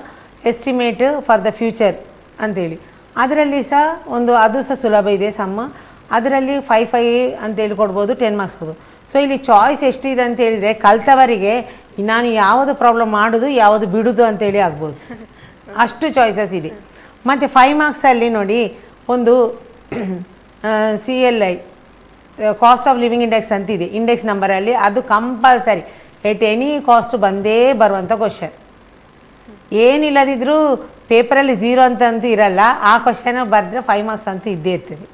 estimate for the future ಅಂತೇಳಿ. ಅದರಲ್ಲಿ ಸಹ ಅದು ಸಹ ಸುಲಭ ಇದೆ ಸಮ್ಮ. ಅದರಲ್ಲಿ 5 ಅಂತೇಳಿ ಕೊಡ್ಬೋದು, 10 ಮಾರ್ಕ್ಸ್ ಕೊಡ್ಬೋದು. ಸೊ ಇಲ್ಲಿ ಚಾಯ್ಸ್ ಎಷ್ಟಿದೆ ಅಂತ ಹೇಳಿದರೆ ಕಲ್ತವರಿಗೆ ನಾನು ಯಾವುದು ಪ್ರಾಬ್ಲಮ್ ಮಾಡೋದು ಯಾವುದು ಬಿಡೋದು ಅಂತೇಳಿ ಆಗ್ಬೋದು, ಅಷ್ಟು ಚಾಯ್ಸಸ್ ಇದೆ. ಮತ್ತು 5 ಮಾರ್ಕ್ಸಲ್ಲಿ ನೋಡಿ ಒಂದು CLI cost of living index ಅಂತಿದೆ ಇಂಡೆಕ್ಸ್ ನಂಬರಲ್ಲಿ, ಅದು ಕಂಪಲ್ಸರಿ ಎಟ್ ಎನಿ ಕಾಸ್ಟ್ ಬಂದೇ ಬರುವಂಥ ಕ್ವಶನ್. ಏನಿಲ್ಲದಿದ್ದರೂ ಪೇಪರಲ್ಲಿ 0 ಅಂತಂತೂ ಇರಲ್ಲ, ಆ ಕ್ವಶನ್ ಬರೆದ್ರೆ 5 ಮಾರ್ಕ್ಸ್ ಅಂತೂ ಇದ್ದೇ ಇರ್ತದೆ.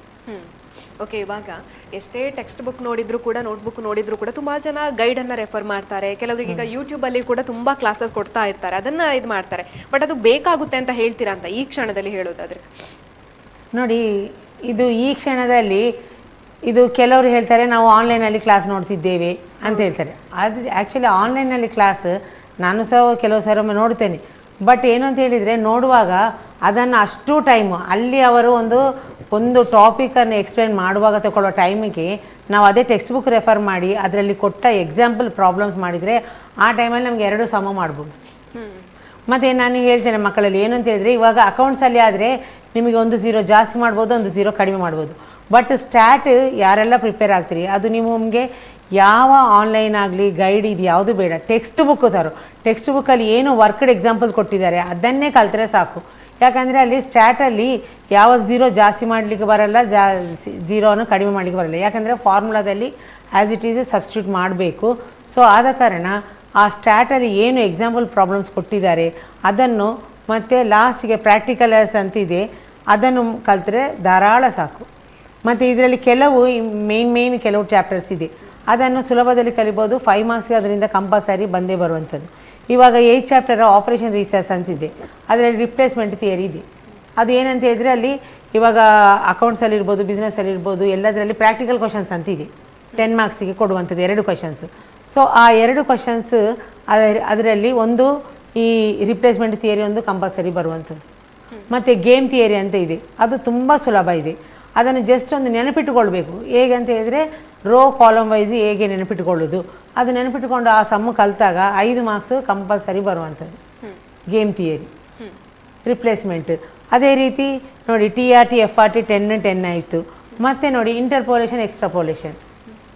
ಓಕೆ, ಇವಾಗ ಎಷ್ಟೇ ಟೆಕ್ಸ್ಟ್ ಬುಕ್ ನೋಡಿದ್ರು ಕೂಡ, ನೋಟ್ಬುಕ್ ನೋಡಿದ್ರು ಕೂಡ ತುಂಬ ಜನ ಗೈಡನ್ನು ರೆಫರ್ ಮಾಡ್ತಾರೆ. ಕೆಲವರಿಗೆ ಈಗ ಯೂಟ್ಯೂಬಲ್ಲಿ ಕೂಡ ತುಂಬ ಕ್ಲಾಸಸ್ ಕೊಡ್ತಾ ಇರ್ತಾರೆ, ಅದನ್ನು ಇದು ಮಾಡ್ತಾರೆ. ಬಟ್ ಅದು ಬೇಕಾಗುತ್ತೆ ಅಂತ ಹೇಳ್ತೀರಾ ಅಂತ ಈ ಕ್ಷಣದಲ್ಲಿ ಹೇಳೋದಾದರೆ?
ನೋಡಿ, ಇದು ಈ ಕ್ಷಣದಲ್ಲಿ ಇದು ಕೆಲವರು ಹೇಳ್ತಾರೆ ನಾವು ಆನ್ಲೈನಲ್ಲಿ ಕ್ಲಾಸ್ ನೋಡ್ತಿದ್ದೇವೆ ಅಂತ ಹೇಳ್ತಾರೆ. ಆದರೆ ಆ್ಯಕ್ಚುಲಿ ಆನ್ಲೈನಲ್ಲಿ ಕ್ಲಾಸ್ ನಾನು ಸಹ ಕೆಲವು ಸರಿ ನೋಡ್ತೇನೆ. ಬಟ್ ಏನು ಅಂತ ಹೇಳಿದರೆ ನೋಡುವಾಗ ಅದನ್ನು ಅಷ್ಟು ಟೈಮು ಅಲ್ಲಿ ಅವರು ಒಂದು ಟಾಪಿಕನ್ನು ಎಕ್ಸ್ಪ್ಲೇನ್ ಮಾಡುವಾಗ ತಗೊಳ್ಳೋ ಟೈಮಿಗೆ ನಾವು ಅದೇ ಟೆಕ್ಸ್ಟ್ ಬುಕ್ ರೆಫರ್ ಮಾಡಿ ಅದರಲ್ಲಿ ಕೊಟ್ಟ ಎಕ್ಸಾಂಪಲ್ ಪ್ರಾಬ್ಲಮ್ಸ್ ಮಾಡಿದರೆ ಆ ಟೈಮಲ್ಲಿ ನಮಗೆ 2 ಸಮ ಮಾಡ್ಬೋದು. ಮತ್ತು ನಾನು ಹೇಳ್ತೇನೆ ಮಕ್ಕಳಲ್ಲಿ ಏನು ಅಂತ ಹೇಳಿದರೆ, ಇವಾಗ ಅಕೌಂಟ್ಸಲ್ಲಿ ಆದರೆ ನಿಮಗೆ 1 0 ಜಾಸ್ತಿ ಮಾಡ್ಬೋದು, 1 0 ಕಡಿಮೆ ಮಾಡ್ಬೋದು. ಬಟ್ ಸ್ಟ್ಯಾಟ್ ಯಾರೆಲ್ಲ ಪ್ರಿಪೇರ್ ಆಗ್ತೀರಿ ಅದು ನಿಮಗೆ ಯಾವ ಆನ್ಲೈನ್ ಆಗಲಿ ಗೈಡ್ ಇದು ಯಾವುದು ಬೇಡ, ಟೆಕ್ಸ್ಟ್ ಬುಕ್ ತರೋ. ಟೆಕ್ಸ್ಟ್ ಬುಕ್ಕಲ್ಲಿ ಏನು ವರ್ಕ್ಡ್ ಎಕ್ಸಾಂಪಲ್ ಕೊಟ್ಟಿದ್ದಾರೆ ಅದನ್ನೇ ಕಲ್ತರೆ ಸಾಕು. ಯಾಕಂದರೆ ಅಲ್ಲಿ ಸ್ಟ್ಯಾಟಲ್ಲಿ ಯಾವಾಗ 0 ಜಾಸ್ತಿ ಮಾಡಲಿಕ್ಕೆ ಬರಲ್ಲ, 0 ಕಡಿಮೆ ಮಾಡಲಿಕ್ಕೆ ಬರಲ್ಲ. ಯಾಕಂದರೆ ಫಾರ್ಮುಲಾದಲ್ಲಿ ಆ್ಯಸ್ ಇಟ್ ಈಸ್ ಸಬ್ಸ್ಟಿಟ್ಯೂಟ್ ಮಾಡಬೇಕು. ಸೊ ಆದ ಕಾರಣ ಆ ಸ್ಟ್ಯಾಟಲ್ಲಿ ಏನು ಎಕ್ಸಾಂಪಲ್ ಪ್ರಾಬ್ಲಮ್ಸ್ ಕೊಟ್ಟಿದ್ದಾರೆ ಅದನ್ನು, ಮತ್ತು ಲಾಸ್ಟಿಗೆ ಪ್ರಾಕ್ಟಿಕಲರ್ಸ್ ಅಂತಿದೆ ಅದನ್ನು ಕಲ್ತರೆ ಧಾರಾಳ ಸಾಕು. ಮತ್ತು ಇದರಲ್ಲಿ ಕೆಲವು ಮೇನ್ ಕೆಲವು ಚಾಪ್ಟರ್ಸ್ ಇದೆ, ಅದನ್ನು ಸುಲಭದಲ್ಲಿ ಕಲಿಬೋದು. 5 ಮಾರ್ಕ್ಸ್ಗೆ ಅದರಿಂದ ಕಂಪಲ್ಸರಿ ಬಂದೇ ಬರುವಂಥದ್ದು. ಇವಾಗ 8 ಚಾಪ್ಟರ್ ಆಪರೇಷನ್ ರಿಸರ್ಚ್ ಅಂತಿದೆ, ಅದರಲ್ಲಿ ರಿಪ್ಲೇಸ್ಮೆಂಟ್ ಥಿಯರಿ ಇದೆ. ಅದು ಏನಂತ ಹೇಳಿದರೆ ಅಲ್ಲಿ ಇವಾಗ ಅಕೌಂಟ್ಸಲ್ಲಿ ಇರ್ಬೋದು, ಬಿಸ್ನೆಸ್ಸಲ್ಲಿ ಇರ್ಬೋದು, ಎಲ್ಲದರಲ್ಲಿ ಪ್ರಾಕ್ಟಿಕಲ್ ಕ್ವಶನ್ಸ್ ಅಂತಿದೆ 10 ಮಾರ್ಕ್ಸಿಗೆ ಕೊಡುವಂಥದ್ದು 2 ಕ್ವಶನ್ಸ್. ಸೊ ಆ 2 ಕ್ವಶನ್ಸ್ ಅದರಲ್ಲಿ ಒಂದು ಈ ರಿಪ್ಲೇಸ್ಮೆಂಟ್ ಥಿಯರಿ ಒಂದು ಕಂಪಲ್ಸರಿ ಬರುವಂಥದ್ದು. ಮತ್ತು ಗೇಮ್ ಥಿಯರಿ ಅಂತ ಇದೆ, ಅದು ತುಂಬ ಸುಲಭ ಇದೆ. ಅದನ್ನು ಜಸ್ಟ್ ಒಂದು ನೆನಪಿಟ್ಟುಕೊಳ್ಬೇಕು. ಹೇಗೆ ಅಂತ ಹೇಳಿದರೆ ರೋ ಕಾಲಮ್ ವೈಸ್ ಹೇಗೆ ನೆನಪಿಟ್ಟುಕೊಳ್ಳೋದು, ಅದು ನೆನಪಿಟ್ಟುಕೊಂಡು ಆ ಸಮ್ಮು ಕಲಿತಾಗ 5 ಮಾರ್ಕ್ಸ್ ಕಂಪಲ್ಸರಿ ಬರುವಂಥದ್ದು ಗೇಮ್ ಥಿಯರಿ, ರಿಪ್ಲೇಸ್ಮೆಂಟ್. ಅದೇ ರೀತಿ ನೋಡಿ TRT FRT 10 ಆಯಿತು. ಮತ್ತು ನೋಡಿ ಇಂಟರ್ಪೋಲೇಷನ್ ಎಕ್ಸ್ಟ್ರಾಪೋಲೇಷನ್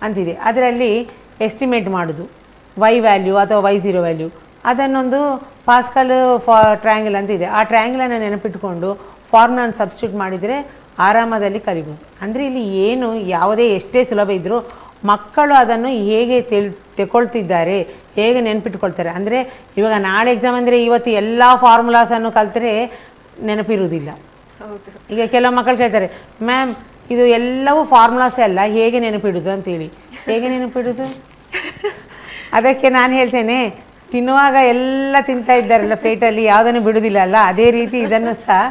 ಅಂತಿದೆ, ಅದರಲ್ಲಿ ಎಸ್ಟಿಮೇಟ್ ಮಾಡೋದು Y ವ್ಯಾಲ್ಯೂ ಅಥವಾ Y0 ವ್ಯಾಲ್ಯೂ, ಅದನ್ನೊಂದು ಪಾಸ್ಕಲ್ ಟ್ರಯಾಂಗಲ್ ಅಂತಿದೆ. ಆ ಟ್ರಯಾಂಗಲನ್ನು ನೆನಪಿಟ್ಟುಕೊಂಡು ಫಾರ್ಮುಲಾನ ಸಬ್ಸ್ಟಿಟ್ಯೂಟ್ ಮಾಡಿದರೆ ಆರಾಮದಲ್ಲಿ ಕಲಿಬೋದು. ಅಂದರೆ ಇಲ್ಲಿ ಏನು ಯಾವುದೇ ಎಷ್ಟೇ ಸುಲಭ ಇದ್ದರೂ ಮಕ್ಕಳು ಅದನ್ನು ಹೇಗೆ ತೆಗೊಳ್ತಿದ್ದಾರೆ, ಹೇಗೆ ನೆನಪಿಟ್ಕೊಳ್ತಾರೆ. ಅಂದರೆ ಇವಾಗ ನಾಳೆ ಎಕ್ಸಾಮ್ ಅಂದರೆ ಇವತ್ತು ಎಲ್ಲ ಫಾರ್ಮುಲಾಸನ್ನು ಕಲಿತರೆ ನೆನಪಿರುವುದಿಲ್ಲ. ಈಗ ಕೆಲವು ಮಕ್ಕಳು ಕೇಳ್ತಾರೆ, ಮ್ಯಾಮ್ ಇದು ಎಲ್ಲವೂ ಫಾರ್ಮುಲಾಸ್ ಅಲ್ಲ, ಹೇಗೆ ನೆನಪಿಡೋದು ಅಂತೇಳಿ. ಹೇಗೆ ನೆನಪಿಡೋದು? ಅದಕ್ಕೆ ನಾನು ಹೇಳ್ತೇನೆ, ತಿನ್ನುವಾಗ ಎಲ್ಲ ತಿಂತಾ ಇದ್ದಾರಲ್ಲ ಪ್ಲೇಟಲ್ಲಿ, ಯಾವುದನ್ನು ಬಿಡೋದಿಲ್ಲ ಅಲ್ಲ, ಅದೇ ರೀತಿ ಇದನ್ನು ಸಹ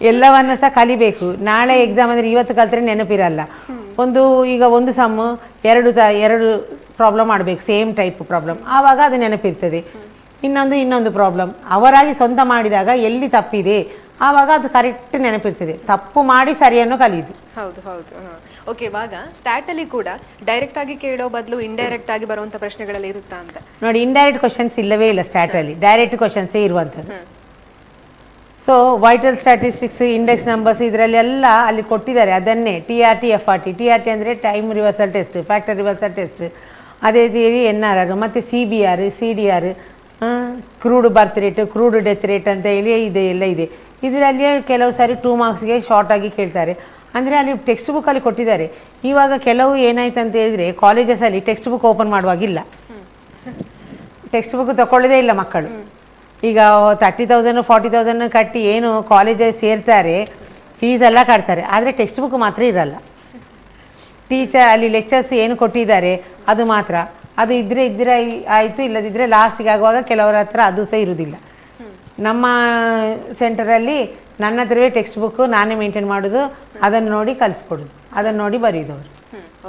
ಎಲ್ಲವನ್ನು ಸಹ ಕಲಿಬೇಕು. ನಾಳೆ ಎಕ್ಸಾಮ್ ಅಂದರೆ ಇವತ್ತು ಕಲಿತ್ರೆ ನೆನಪಿರಲ್ಲ. ಈಗ ಒಂದು ಸಮ್ ಎರಡು ಪ್ರಾಬ್ಲಮ್ ಮಾಡಬೇಕು, ಸೇಮ್ ಟೈಪ್ ಪ್ರಾಬ್ಲಮ್, ಆವಾಗ ಅದು ನೆನಪಿರ್ತದೆ. ಇನ್ನೊಂದು ಪ್ರಾಬ್ಲಮ್ ಅವರಾಗಿ ಸ್ವಂತ ಮಾಡಿದಾಗ ಎಲ್ಲಿ ತಪ್ಪಿದೆ ಆವಾಗ ಅದು ಕರೆಕ್ಟ್ ನೆನಪಿರ್ತದೆ. ತಪ್ಪು ಮಾಡಿ ಸರಿಯನ್ನು ಕಲಿಯುದು.
ಹೌದು ಹೌದು. ಓಕೆ, ಇವಾಗ ಸ್ಟಾಟ್ ಅಲ್ಲಿ ಕೂಡ ಡೈರೆಕ್ಟ್ ಆಗಿ ಕೇಳೋ ಬದಲು ಇಂಡೈರೆಕ್ಟ್ ಆಗಿ ಬರುವಂತ ಪ್ರಶ್ನೆಗಳೆಲ್ಲ ಇರುತ್ತಾ ಅಂತ
ನೋಡಿ. ಇಂಡೈರೆಕ್ಟ್ ಕ್ವಶನ್ಸ್ ಇಲ್ಲವೇ ಇಲ್ಲ ಸ್ಟಾಟ್ ಅಲ್ಲಿ, ಡೈರೆಕ್ಟ್ ಕ್ವಶನ್ಸೇ ಇರುವಂಥದ್ದು. So vital statistics, index numbers ಇದರಲ್ಲೆಲ್ಲ ಅಲ್ಲಿ ಕೊಟ್ಟಿದ್ದಾರೆ. ಅದನ್ನೇ TRT FRT. TRT ಅಂದರೆ time reversal test, factor reversal test, ಅದೇ ರೀತಿ NRR ಮತ್ತು CBR, CDR, crude birth rate, crude death rate ಅಂತ ಹೇಳಿ ಎಲ್ಲ ಇದೆ. ಇದರಲ್ಲಿ ಕೆಲವು ಸಾರಿ 2 ಮಾರ್ಕ್ಸ್ಗೆ ಶಾರ್ಟ್ ಆಗಿ ಕೇಳ್ತಾರೆ. ಅಂದರೆ ಅಲ್ಲಿ ಟೆಕ್ಸ್ಟ್ ಬುಕ್ಕಲ್ಲಿ ಕೊಟ್ಟಿದ್ದಾರೆ. ಇವಾಗ ಕೆಲವು ಏನಾಯ್ತು ಅಂತ ಹೇಳಿದರೆ ಕಾಲೇಜಸಲ್ಲಿ ಟೆಕ್ಸ್ಟ್ ಬುಕ್ ಓಪನ್ ಮಾಡುವಾಗಿಲ್ಲ, ಟೆಕ್ಸ್ಟ್ ಬುಕ್ ತಗೊಳ್ಳೋದೇ ಇಲ್ಲ ಮಕ್ಕಳು. ಈಗ 30,000 40,000 ಕಟ್ಟಿ ಏನು ಕಾಲೇಜಲ್ಲಿ ಸೇರ್ತಾರೆ, ಫೀಸ್ ಎಲ್ಲ ಕಟ್ತಾರೆ, ಆದರೆ ಟೆಕ್ಸ್ಟ್ ಬುಕ್ ಮಾತ್ರ ಇರಲ್ಲ. ಅಲ್ಲಿ ಲೆಕ್ಚರ್ಸ್ ಏನು ಕೊಟ್ಟಿದ್ದಾರೆ ಅದು ಮಾತ್ರ, ಅದು ಇದ್ರೆ ಆಯಿತು, ಇಲ್ಲದಿದ್ದರೆ ಲಾಸ್ಟಿಗೆ ಆಗುವಾಗ ಕೆಲವರ ಹತ್ರ ಅದು ಸಹ ಇರುವುದಿಲ್ಲ. ನಮ್ಮ ಸೆಂಟರಲ್ಲಿ ನನ್ನ ಹತ್ರವೇ ಟೆಕ್ಸ್ಟ್ ಬುಕ್ ನಾನೇ ಮೇಂಟೈನ್ ಮಾಡೋದು, ಅದನ್ನು ನೋಡಿ ಕಲಿಸ್ಕೊಡೋದು, ಅದನ್ನು ನೋಡಿ ಬರೆಯೋದವರು.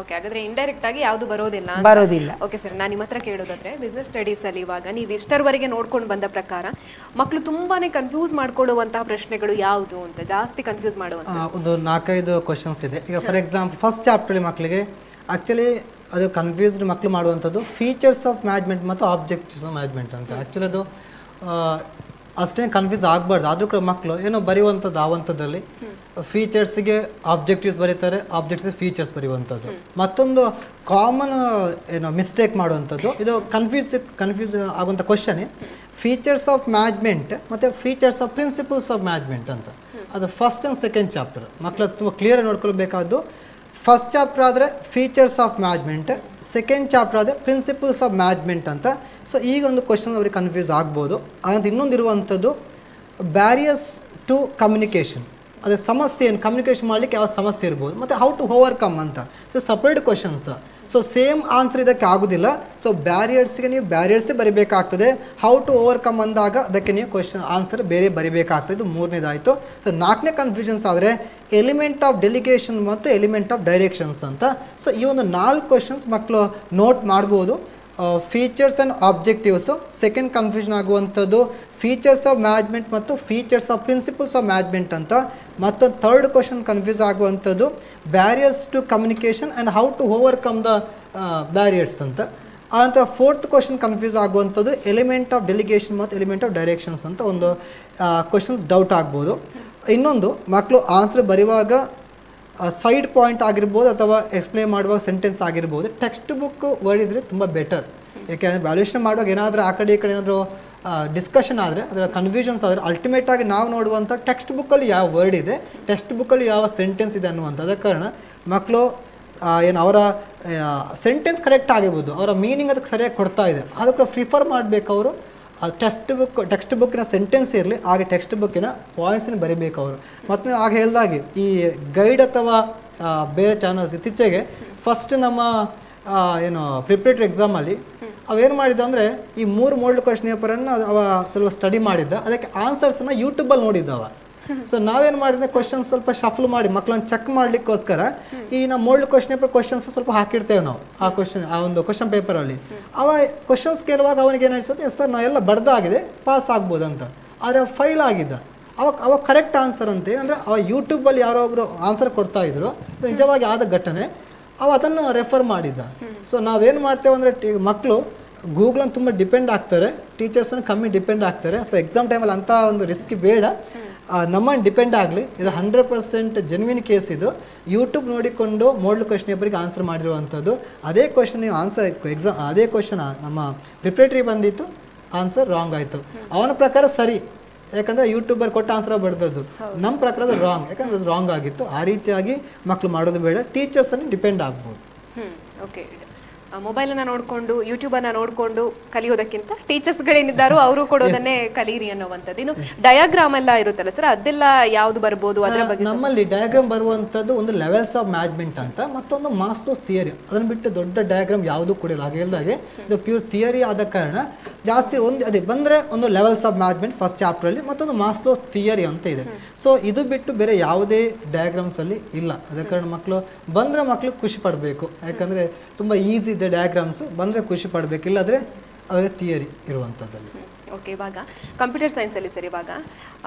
ಓಕೆ, ಹಾಗಾದ್ರೆ ಇಂಡೈರೆಕ್ಟ್ ಆಗಿ ಯಾವುದು
ಬರೋದಿಲ್ಲ.
ಓಕೆ ಸರ್, ನಾನು ನಿಮ್ಮ ಹತ್ರ ಕೇಳೋದಾದ್ರೆ ಬಿಸ್ನೆಸ್ ಸ್ಟಡೀಸ್ ಅಲ್ಲಿ ಇವಾಗ ನೀವು ಇಷ್ಟರವರೆಗೆ ನೋಡ್ಕೊಂಡು ಬಂದ ಪ್ರಕಾರ ಮಕ್ಕಳು ತುಂಬಾನೇ ಕನ್ಫ್ಯೂಸ್ ಮಾಡ್ಕೊಳ್ಳುವಂತಹ ಪ್ರಶ್ನೆಗಳು ಯಾವುದು ಅಂತ, ಜಾಸ್ತಿ ಕನ್ಫ್ಯೂಸ್ ಮಾಡುವಂತ
ಒಂದು 4-5 ಕ್ವಶನ್ಸ್ ಇದೆ. ಈಗ ಫಾರ್ ಎಕ್ಸಾಂಪಲ್ ಫಸ್ಟ್ ಚಾಪ್ಟರ್ ಮಕ್ಕಳಿಗೆ ಆಕ್ಚುಲಿ ಅದು ಕನ್ಫ್ಯೂಸ್ಡ್ ಮಕ್ಕಳು ಮಾಡುವಂಥದ್ದು ಫೀಚರ್ಸ್ ಆಫ್ ಮ್ಯಾನೇಜ್ಮೆಂಟ್ ಮತ್ತು ಆಬ್ಜೆಕ್ಟಿವ್ಸ್ ಆಫ್ ಮ್ಯಾನೇಜ್ಮೆಂಟ್ ಅಂತ. ಆ್ಯಕ್ಚುಲಿ ಅದು ಅಷ್ಟೇನು ಕನ್ಫ್ಯೂಸ್ ಆಗಬಾರ್ದು. ಆದರೂ ಕೂಡ ಮಕ್ಕಳು ಏನೋ ಬರೆಯುವಂಥದ್ದು ಆವಂಥದ್ದಲ್ಲಿ ಫೀಚರ್ಸ್ಗೆ ಆಬ್ಜೆಕ್ಟಿವ್ಸ್ ಬರೀತಾರೆ, ಆಬ್ಜೆಕ್ಟ್ಸ್ ಫೀಚರ್ಸ್ ಬರೆಯುವಂಥದ್ದು. ಮತ್ತೊಂದು ಕಾಮನ್ ಏನೋ ಮಿಸ್ಟೇಕ್ ಮಾಡುವಂಥದ್ದು, ಇದು ಕನ್ಫ್ಯೂಸ್ ಆಗುವಂಥ ಕ್ವಶನ್ ಫೀಚರ್ಸ್ ಆಫ್ ಮ್ಯಾನೇಜ್ಮೆಂಟ್ ಮತ್ತು features of principles of management ಅಂತ. ಅದು ಫಸ್ಟ್ ಆ್ಯಂಡ್ ಸೆಕೆಂಡ್ ಚಾಪ್ಟರ್ ಮಕ್ಕಳು ತುಂಬ ಕ್ಲಿಯರ್ ನೋಡ್ಕೊಳ್ಬೇಕಾದ್ದು. ಫಸ್ಟ್ ಚಾಪ್ಟರ್ ಆದರೆ features of management, second chapter ಆದರೆ ಪ್ರಿನ್ಸಿಪಲ್ಸ್ ಆಫ್ ಮ್ಯಾನೇಜ್ಮೆಂಟ್ ಅಂತ. ಸೊ ಈಗ ಒಂದು ಕ್ವಶನ್ ಅವ್ರಿಗೆ ಕನ್ಫ್ಯೂಸ್ ಆಗ್ಬೋದು. ಅದಂತ ಇನ್ನೊಂದು ಇರುವಂಥದ್ದು ಬ್ಯಾರಿಯರ್ಸ್ ಟು ಕಮ್ಯುನಿಕೇಷನ್. ಅದೇ ಸಮಸ್ಯೆ ಏನು, ಕಮ್ಯುನಿಕೇಷನ್ ಮಾಡಲಿಕ್ಕೆ ಯಾವ ಸಮಸ್ಯೆ ಇರ್ಬೋದು, ಮತ್ತು ಹೌ ಟು ಓವರ್ಕಮ್ ಅಂತ. So separate questions. So same answer ಇದಕ್ಕೆ ಆಗೋದಿಲ್ಲ. ಸೊ ಬ್ಯಾರಿಯರ್ಸ್ಗೆ ನೀವು ಬ್ಯಾರಿಯರ್ಸೇ ಬರಿಬೇಕಾಗ್ತದೆ. ಹೌ ಟು ಓವರ್ಕಮ್ ಅಂದಾಗ ಅದಕ್ಕೆ ನೀವು ಆನ್ಸರ್ ಬೇರೆ ಬರಿಬೇಕಾಗ್ತದೆ. ಇದು 3ನೇದಾಯಿತು. ಸೊ 4ನೇ ಕನ್ಫ್ಯೂಷನ್ಸ್ ಆದರೆ ಎಲಿಮೆಂಟ್ ಆಫ್ ಡೆಲಿಗೇಷನ್ ಮತ್ತು ಎಲಿಮೆಂಟ್ ಆಫ್ ಡೈರೆಕ್ಷನ್ಸ್ ಅಂತ. ಸೊ ಈ ಒಂದು 4 ಕ್ವಶನ್ಸ್ ಮಕ್ಕಳು ನೋಟ್ ಮಾಡ್ಬೋದು. Features and objectives second confusion ಆಗುವಂಥದ್ದು ಫೀಚರ್ಸ್ ಆಫ್ ಮ್ಯಾನೇಜ್ಮೆಂಟ್ ಮತ್ತು features of principles of management ಅಂತ. ಮತ್ತು ಥರ್ಡ್ ಕ್ವಶನ್ ಕನ್ಫ್ಯೂಸ್ ಆಗುವಂಥದ್ದು barriers to communication and how to overcome the barriers ಅಂತ. ಆನಂತರ ಫೋರ್ತ್ ಕ್ವಶನ್ ಕನ್ಫ್ಯೂಸ್ ಆಗುವಂಥದ್ದು ಎಲಿಮೆಂಟ್ ಆಫ್ ಡೆಲಿಗೇಷನ್ ಮತ್ತು ಎಲಿಮೆಂಟ್ ಆಫ್ ಡೈರೆಕ್ಷನ್ಸ್ ಅಂತ ಒಂದು ಕ್ವಶನ್ಸ್ ಡೌಟ್ ಆಗ್ಬೋದು. ಇನ್ನೊಂದು ಮಕ್ಕಳು ಆನ್ಸರ್ ಬರೆಯುವಾಗ ಸೈಡ್ ಪಾಯಿಂಟ್ ಆಗಿರ್ಬೋದು ಅಥವಾ ಎಕ್ಸ್ಪ್ಲೇನ್ ಮಾಡುವಾಗ ಸೆಂಟೆನ್ಸ್ ಆಗಿರ್ಬೋದು ಟೆಕ್ಸ್ಟ್ ಬುಕ್ ವರ್ಡ್ ಇದ್ದರೆ ತುಂಬ ಬೆಟರ್. ಯಾಕೆಂದರೆ ವ್ಯಾಲ್ಯೂಷನ್ ಮಾಡುವಾಗ ಏನಾದರೂ ಆ ಕಡೆ ಈ ಕಡೆ ಏನಾದರೂ ಡಿಸ್ಕಷನ್ ಆದರೆ ಅದರ ಕನ್ಫ್ಯೂಷನ್ಸ್ ಆದರೆ ಅಲ್ಟಿಮೇಟಾಗಿ ನಾವು ನೋಡುವಂಥ ಟೆಕ್ಸ್ಟ್ ಬುಕ್ಕಲ್ಲಿ ಯಾವ ವರ್ಡ್ ಇದೆ, ಟೆಕ್ಸ್ಟ್ ಬುಕ್ಕಲ್ಲಿ ಯಾವ ಸೆಂಟೆನ್ಸ್ ಇದೆ ಅನ್ನುವಂಥ. ಅದ ಕಾರಣ ಮಕ್ಕಳು ಏನು ಅವರ ಸೆಂಟೆನ್ಸ್ ಕರೆಕ್ಟ್ ಆಗಿರ್ಬೋದು, ಅವರ ಮೀನಿಂಗ್ ಅದಕ್ಕೆ ಸರಿಯಾಗಿ ಕೊಡ್ತಾ ಇದೆ, ಅದಕ್ಕೆ ಪ್ರಿಫರ್ ಮಾಡಬೇಕು ಅವರು. ಟೆಕ್ಸ್ಟ್ ಬುಕ್ಕಿನ ಸೆಂಟೆನ್ಸ್ ಇರಲಿ, ಹಾಗೆ ಟೆಕ್ಸ್ಟ್ ಬುಕ್ಕಿನ ಪಾಯಿಂಟ್ಸನ್ನು ಬರೀಬೇಕು ಅವರು. ಮತ್ತು ಆಗ ಹೇಳಿದಾಗೆ ಈ ಗೈಡ್ ಅಥವಾ ಬೇರೆ ಚಾನಲ್ಸ್ ಇತ್ತೀಚೆಗೆ ಫಸ್ಟ್ ನಮ್ಮ ಏನು ಪ್ರಿಪ್ರೇಟರಿ ಎಕ್ಸಾಮಲ್ಲಿ ಅವೇನು ಮಾಡಿದ್ದ ಅಂದರೆ ಈ 3 ಮೋಲ್ಡ್ ಕ್ವಶನ್ ಪೇಪರನ್ನು ಅವ ಸ್ವಲ್ಪ ಸ್ಟಡಿ ಮಾಡಿದ್ದ, ಅದಕ್ಕೆ ಆನ್ಸರ್ಸನ್ನು ಯೂಟ್ಯೂಬಲ್ಲಿ ನೋಡಿದ್ದವ. ಸೊ ನಾವೇನು ಮಾಡಿದ್ರೆ ಕ್ವಶನ್ಸ್ ಸ್ವಲ್ಪ ಶಫಲ್ ಮಾಡಿ ಮಕ್ಕಳನ್ನ ಚೆಕ್ ಮಾಡಲಿಕ್ಕೋಸ್ಕರ ಈ ನಾವು ಮೋಲ್ಡ್ ಕ್ವಶನ್ ಪೇಪರ್ ಕ್ವಶನ್ಸ್ ಸ್ವಲ್ಪ ಹಾಕಿರ್ತೇವೆ ನಾವು ಆ ಒಂದು ಕ್ವಶನ್ ಪೇಪರಲ್ಲಿ. ಅವ ಕ್ವಶನ್ಸ್ ಕೇಳುವಾಗ ಅವನಿಗೆ ಏನು ಅನಿಸುತ್ತೆ, ಸರ್ ನಾ ಎಲ್ಲ ಬಡ್ದಾಗಿದೆ ಪಾಸ್ ಆಗ್ಬೋದು ಅಂತ. ಆದರೆ ಫೈಲ್ ಆಗಿದ್ದ. ಅವಾಗ ಕರೆಕ್ಟ್ ಆನ್ಸರ್ ಅಂತೆ ಅಂದರೆ ಅವ ಯೂಟ್ಯೂಬಲ್ಲಿ ಯಾರೋ ಒಬ್ಬರು ಆನ್ಸರ್ ಕೊಡ್ತಾ ಇದ್ರು, ನಿಜವಾಗಿ ಆದ ಘಟನೆ, ಅವ ಅದನ್ನು ರೆಫರ್ ಮಾಡಿದ್ದ. ಸೊ ನಾವೇನು ಮಾಡ್ತೇವೆ ಅಂದರೆ ಮಕ್ಕಳು ಗೂಗಲನ್ನು ತುಂಬ ಡಿಪೆಂಡ್ ಆಗ್ತಾರೆ, ಟೀಚರ್ಸನ್ನು ಕಮ್ಮಿ ಡಿಪೆಂಡ್ ಆಗ್ತಾರೆ. ಸೊ ಎಕ್ಸಾಮ್ ಟೈಮಲ್ಲಿ ಅಂಥ ಒಂದು ರಿಸ್ಕ್ ಬೇಡ, ನಮ್ಮನ್ನು ಡಿಪೆಂಡ್ ಆಗಲಿ. ಇದು 100% ಜೆನ್ವಿನ್ ಕೇಸ್. ಇದು ಯೂಟ್ಯೂಬ್ ನೋಡಿಕೊಂಡು ಮೋಲ್ಡ್ ಕ್ವಶನ್ ಪೇಪರಿಗೆ ಆನ್ಸರ್ ಮಾಡಿರುವಂಥದ್ದು. ಅದೇ ಕ್ವಶನ್ ನೀವು ಆನ್ಸರ್ ಅದೇ ಕ್ವಶನ್ ನಮ್ಮ ಪ್ರಿಪ್ರೇಟರಿ ಬಂದಿತ್ತು, ಆನ್ಸರ್ ರಾಂಗ್ ಆಯಿತು. ಅವನ ಪ್ರಕಾರ ಸರಿ, ಯಾಕಂದರೆ ಯೂಟ್ಯೂಬರ್ ಕೊಟ್ಟ ಆನ್ಸರ್ ಬರೆದದ್ದು. ನಮ್ಮ ಪ್ರಕಾರ ಅದು ರಾಂಗ್, ಯಾಕಂದರೆ ಅದು ರಾಂಗ್ ಆಗಿತ್ತು. ಆ ರೀತಿಯಾಗಿ ಮಕ್ಕಳು ಮಾಡೋದು ಬೇಡ, ಟೀಚರ್ಸನ್ನು ಡಿಪೆಂಡ್ ಆಗ್ಬೋದು.
ಓಕೆ, ಮೊಬೈಲನ್ನು ನೋಡಿಕೊಂಡು ಯೂಟ್ಯೂಬನ್ನು ನೋಡಿಕೊಂಡು ಕಲಿಯೋದಕ್ಕಿಂತ ಟೀಚರ್ಸ್ಗಳೇನಿದ್ದಾರೋ ಅವರು ಕೊಡೋದನ್ನೇ ಕಲೀರಿ ಅನ್ನೋವಂಥದ್ದು. ಇನ್ನು ಡಯಾಗ್ರಾಮ್ ಎಲ್ಲ ಇರುತ್ತಲ್ಲ ಸರ್, ಅದೆಲ್ಲ ಯಾವ್ದು ಬರ್ಬೋದು ಅದರ ಬಗ್ಗೆ?
ನಮ್ಮಲ್ಲಿ ಡಯಾಗ್ರಾಮ್ ಬರುವಂಥದ್ದು ಒಂದು ಲೆವೆಲ್ಸ್ ಆಫ್ ಮ್ಯಾನೇಜ್ಮೆಂಟ್ ಅಂತ, ಮತ್ತೊಂದು ಮಾಸ್ಟರ್ಸ್ ಥಿಯರಿ. ಅದನ್ನು ಬಿಟ್ಟು ದೊಡ್ಡ ಡಯಾಗ್ರಾಮ್ ಯಾವುದೂ ಕೊಡಿಲ್ಲ. ಹಾಗೆ ಹೇಳಿದಾಗೆ ಇದು ಪ್ಯೂರ್ ಥಿಯರಿ ಆದ ಕಾರಣ ಜಾಸ್ತಿ ಒಂದು ಅದೇ ಬಂದರೆ ಒಂದು ಲೆವೆಲ್ಸ್ ಆಫ್ ಮ್ಯಾನೇಜ್ಮೆಂಟ್ ಫಸ್ಟ್ ಚಾಪ್ಟ್ರಲ್ಲಿ, ಮತ್ತೊಂದು ಮಾಸ್ಟರ್ಸ್ ಥಿಯರಿ ಅಂತ ಇದೆ. ಸೊ ಇದು ಬಿಟ್ಟು ಬೇರೆ ಯಾವುದೇ ಡಯಾಗ್ರಾಮ್ಸಲ್ಲಿ ಇಲ್ಲ. ಅದ ಕಾರಣ ಮಕ್ಕಳು ಬಂದರೆ ಮಕ್ಕಳು ಖುಷಿ ಪಡಬೇಕು. ಯಾಕಂದರೆ ತುಂಬ ಈಸಿ ಇದೆ ಡಯಾಗ್ರಾಮ್ಸು, ಬಂದರೆ ಖುಷಿ ಪಡಬೇಕು, ಇಲ್ಲಾದರೆ ಅವರಿಗೆ ಥಿಯರಿ ಇರುವಂಥದ್ದಲ್ಲಿ.
ಓಕೆ, ಇವಾಗ ಕಂಪ್ಯೂಟರ್ ಸೈನ್ಸಲ್ಲಿ ಸರ್, ಇವಾಗ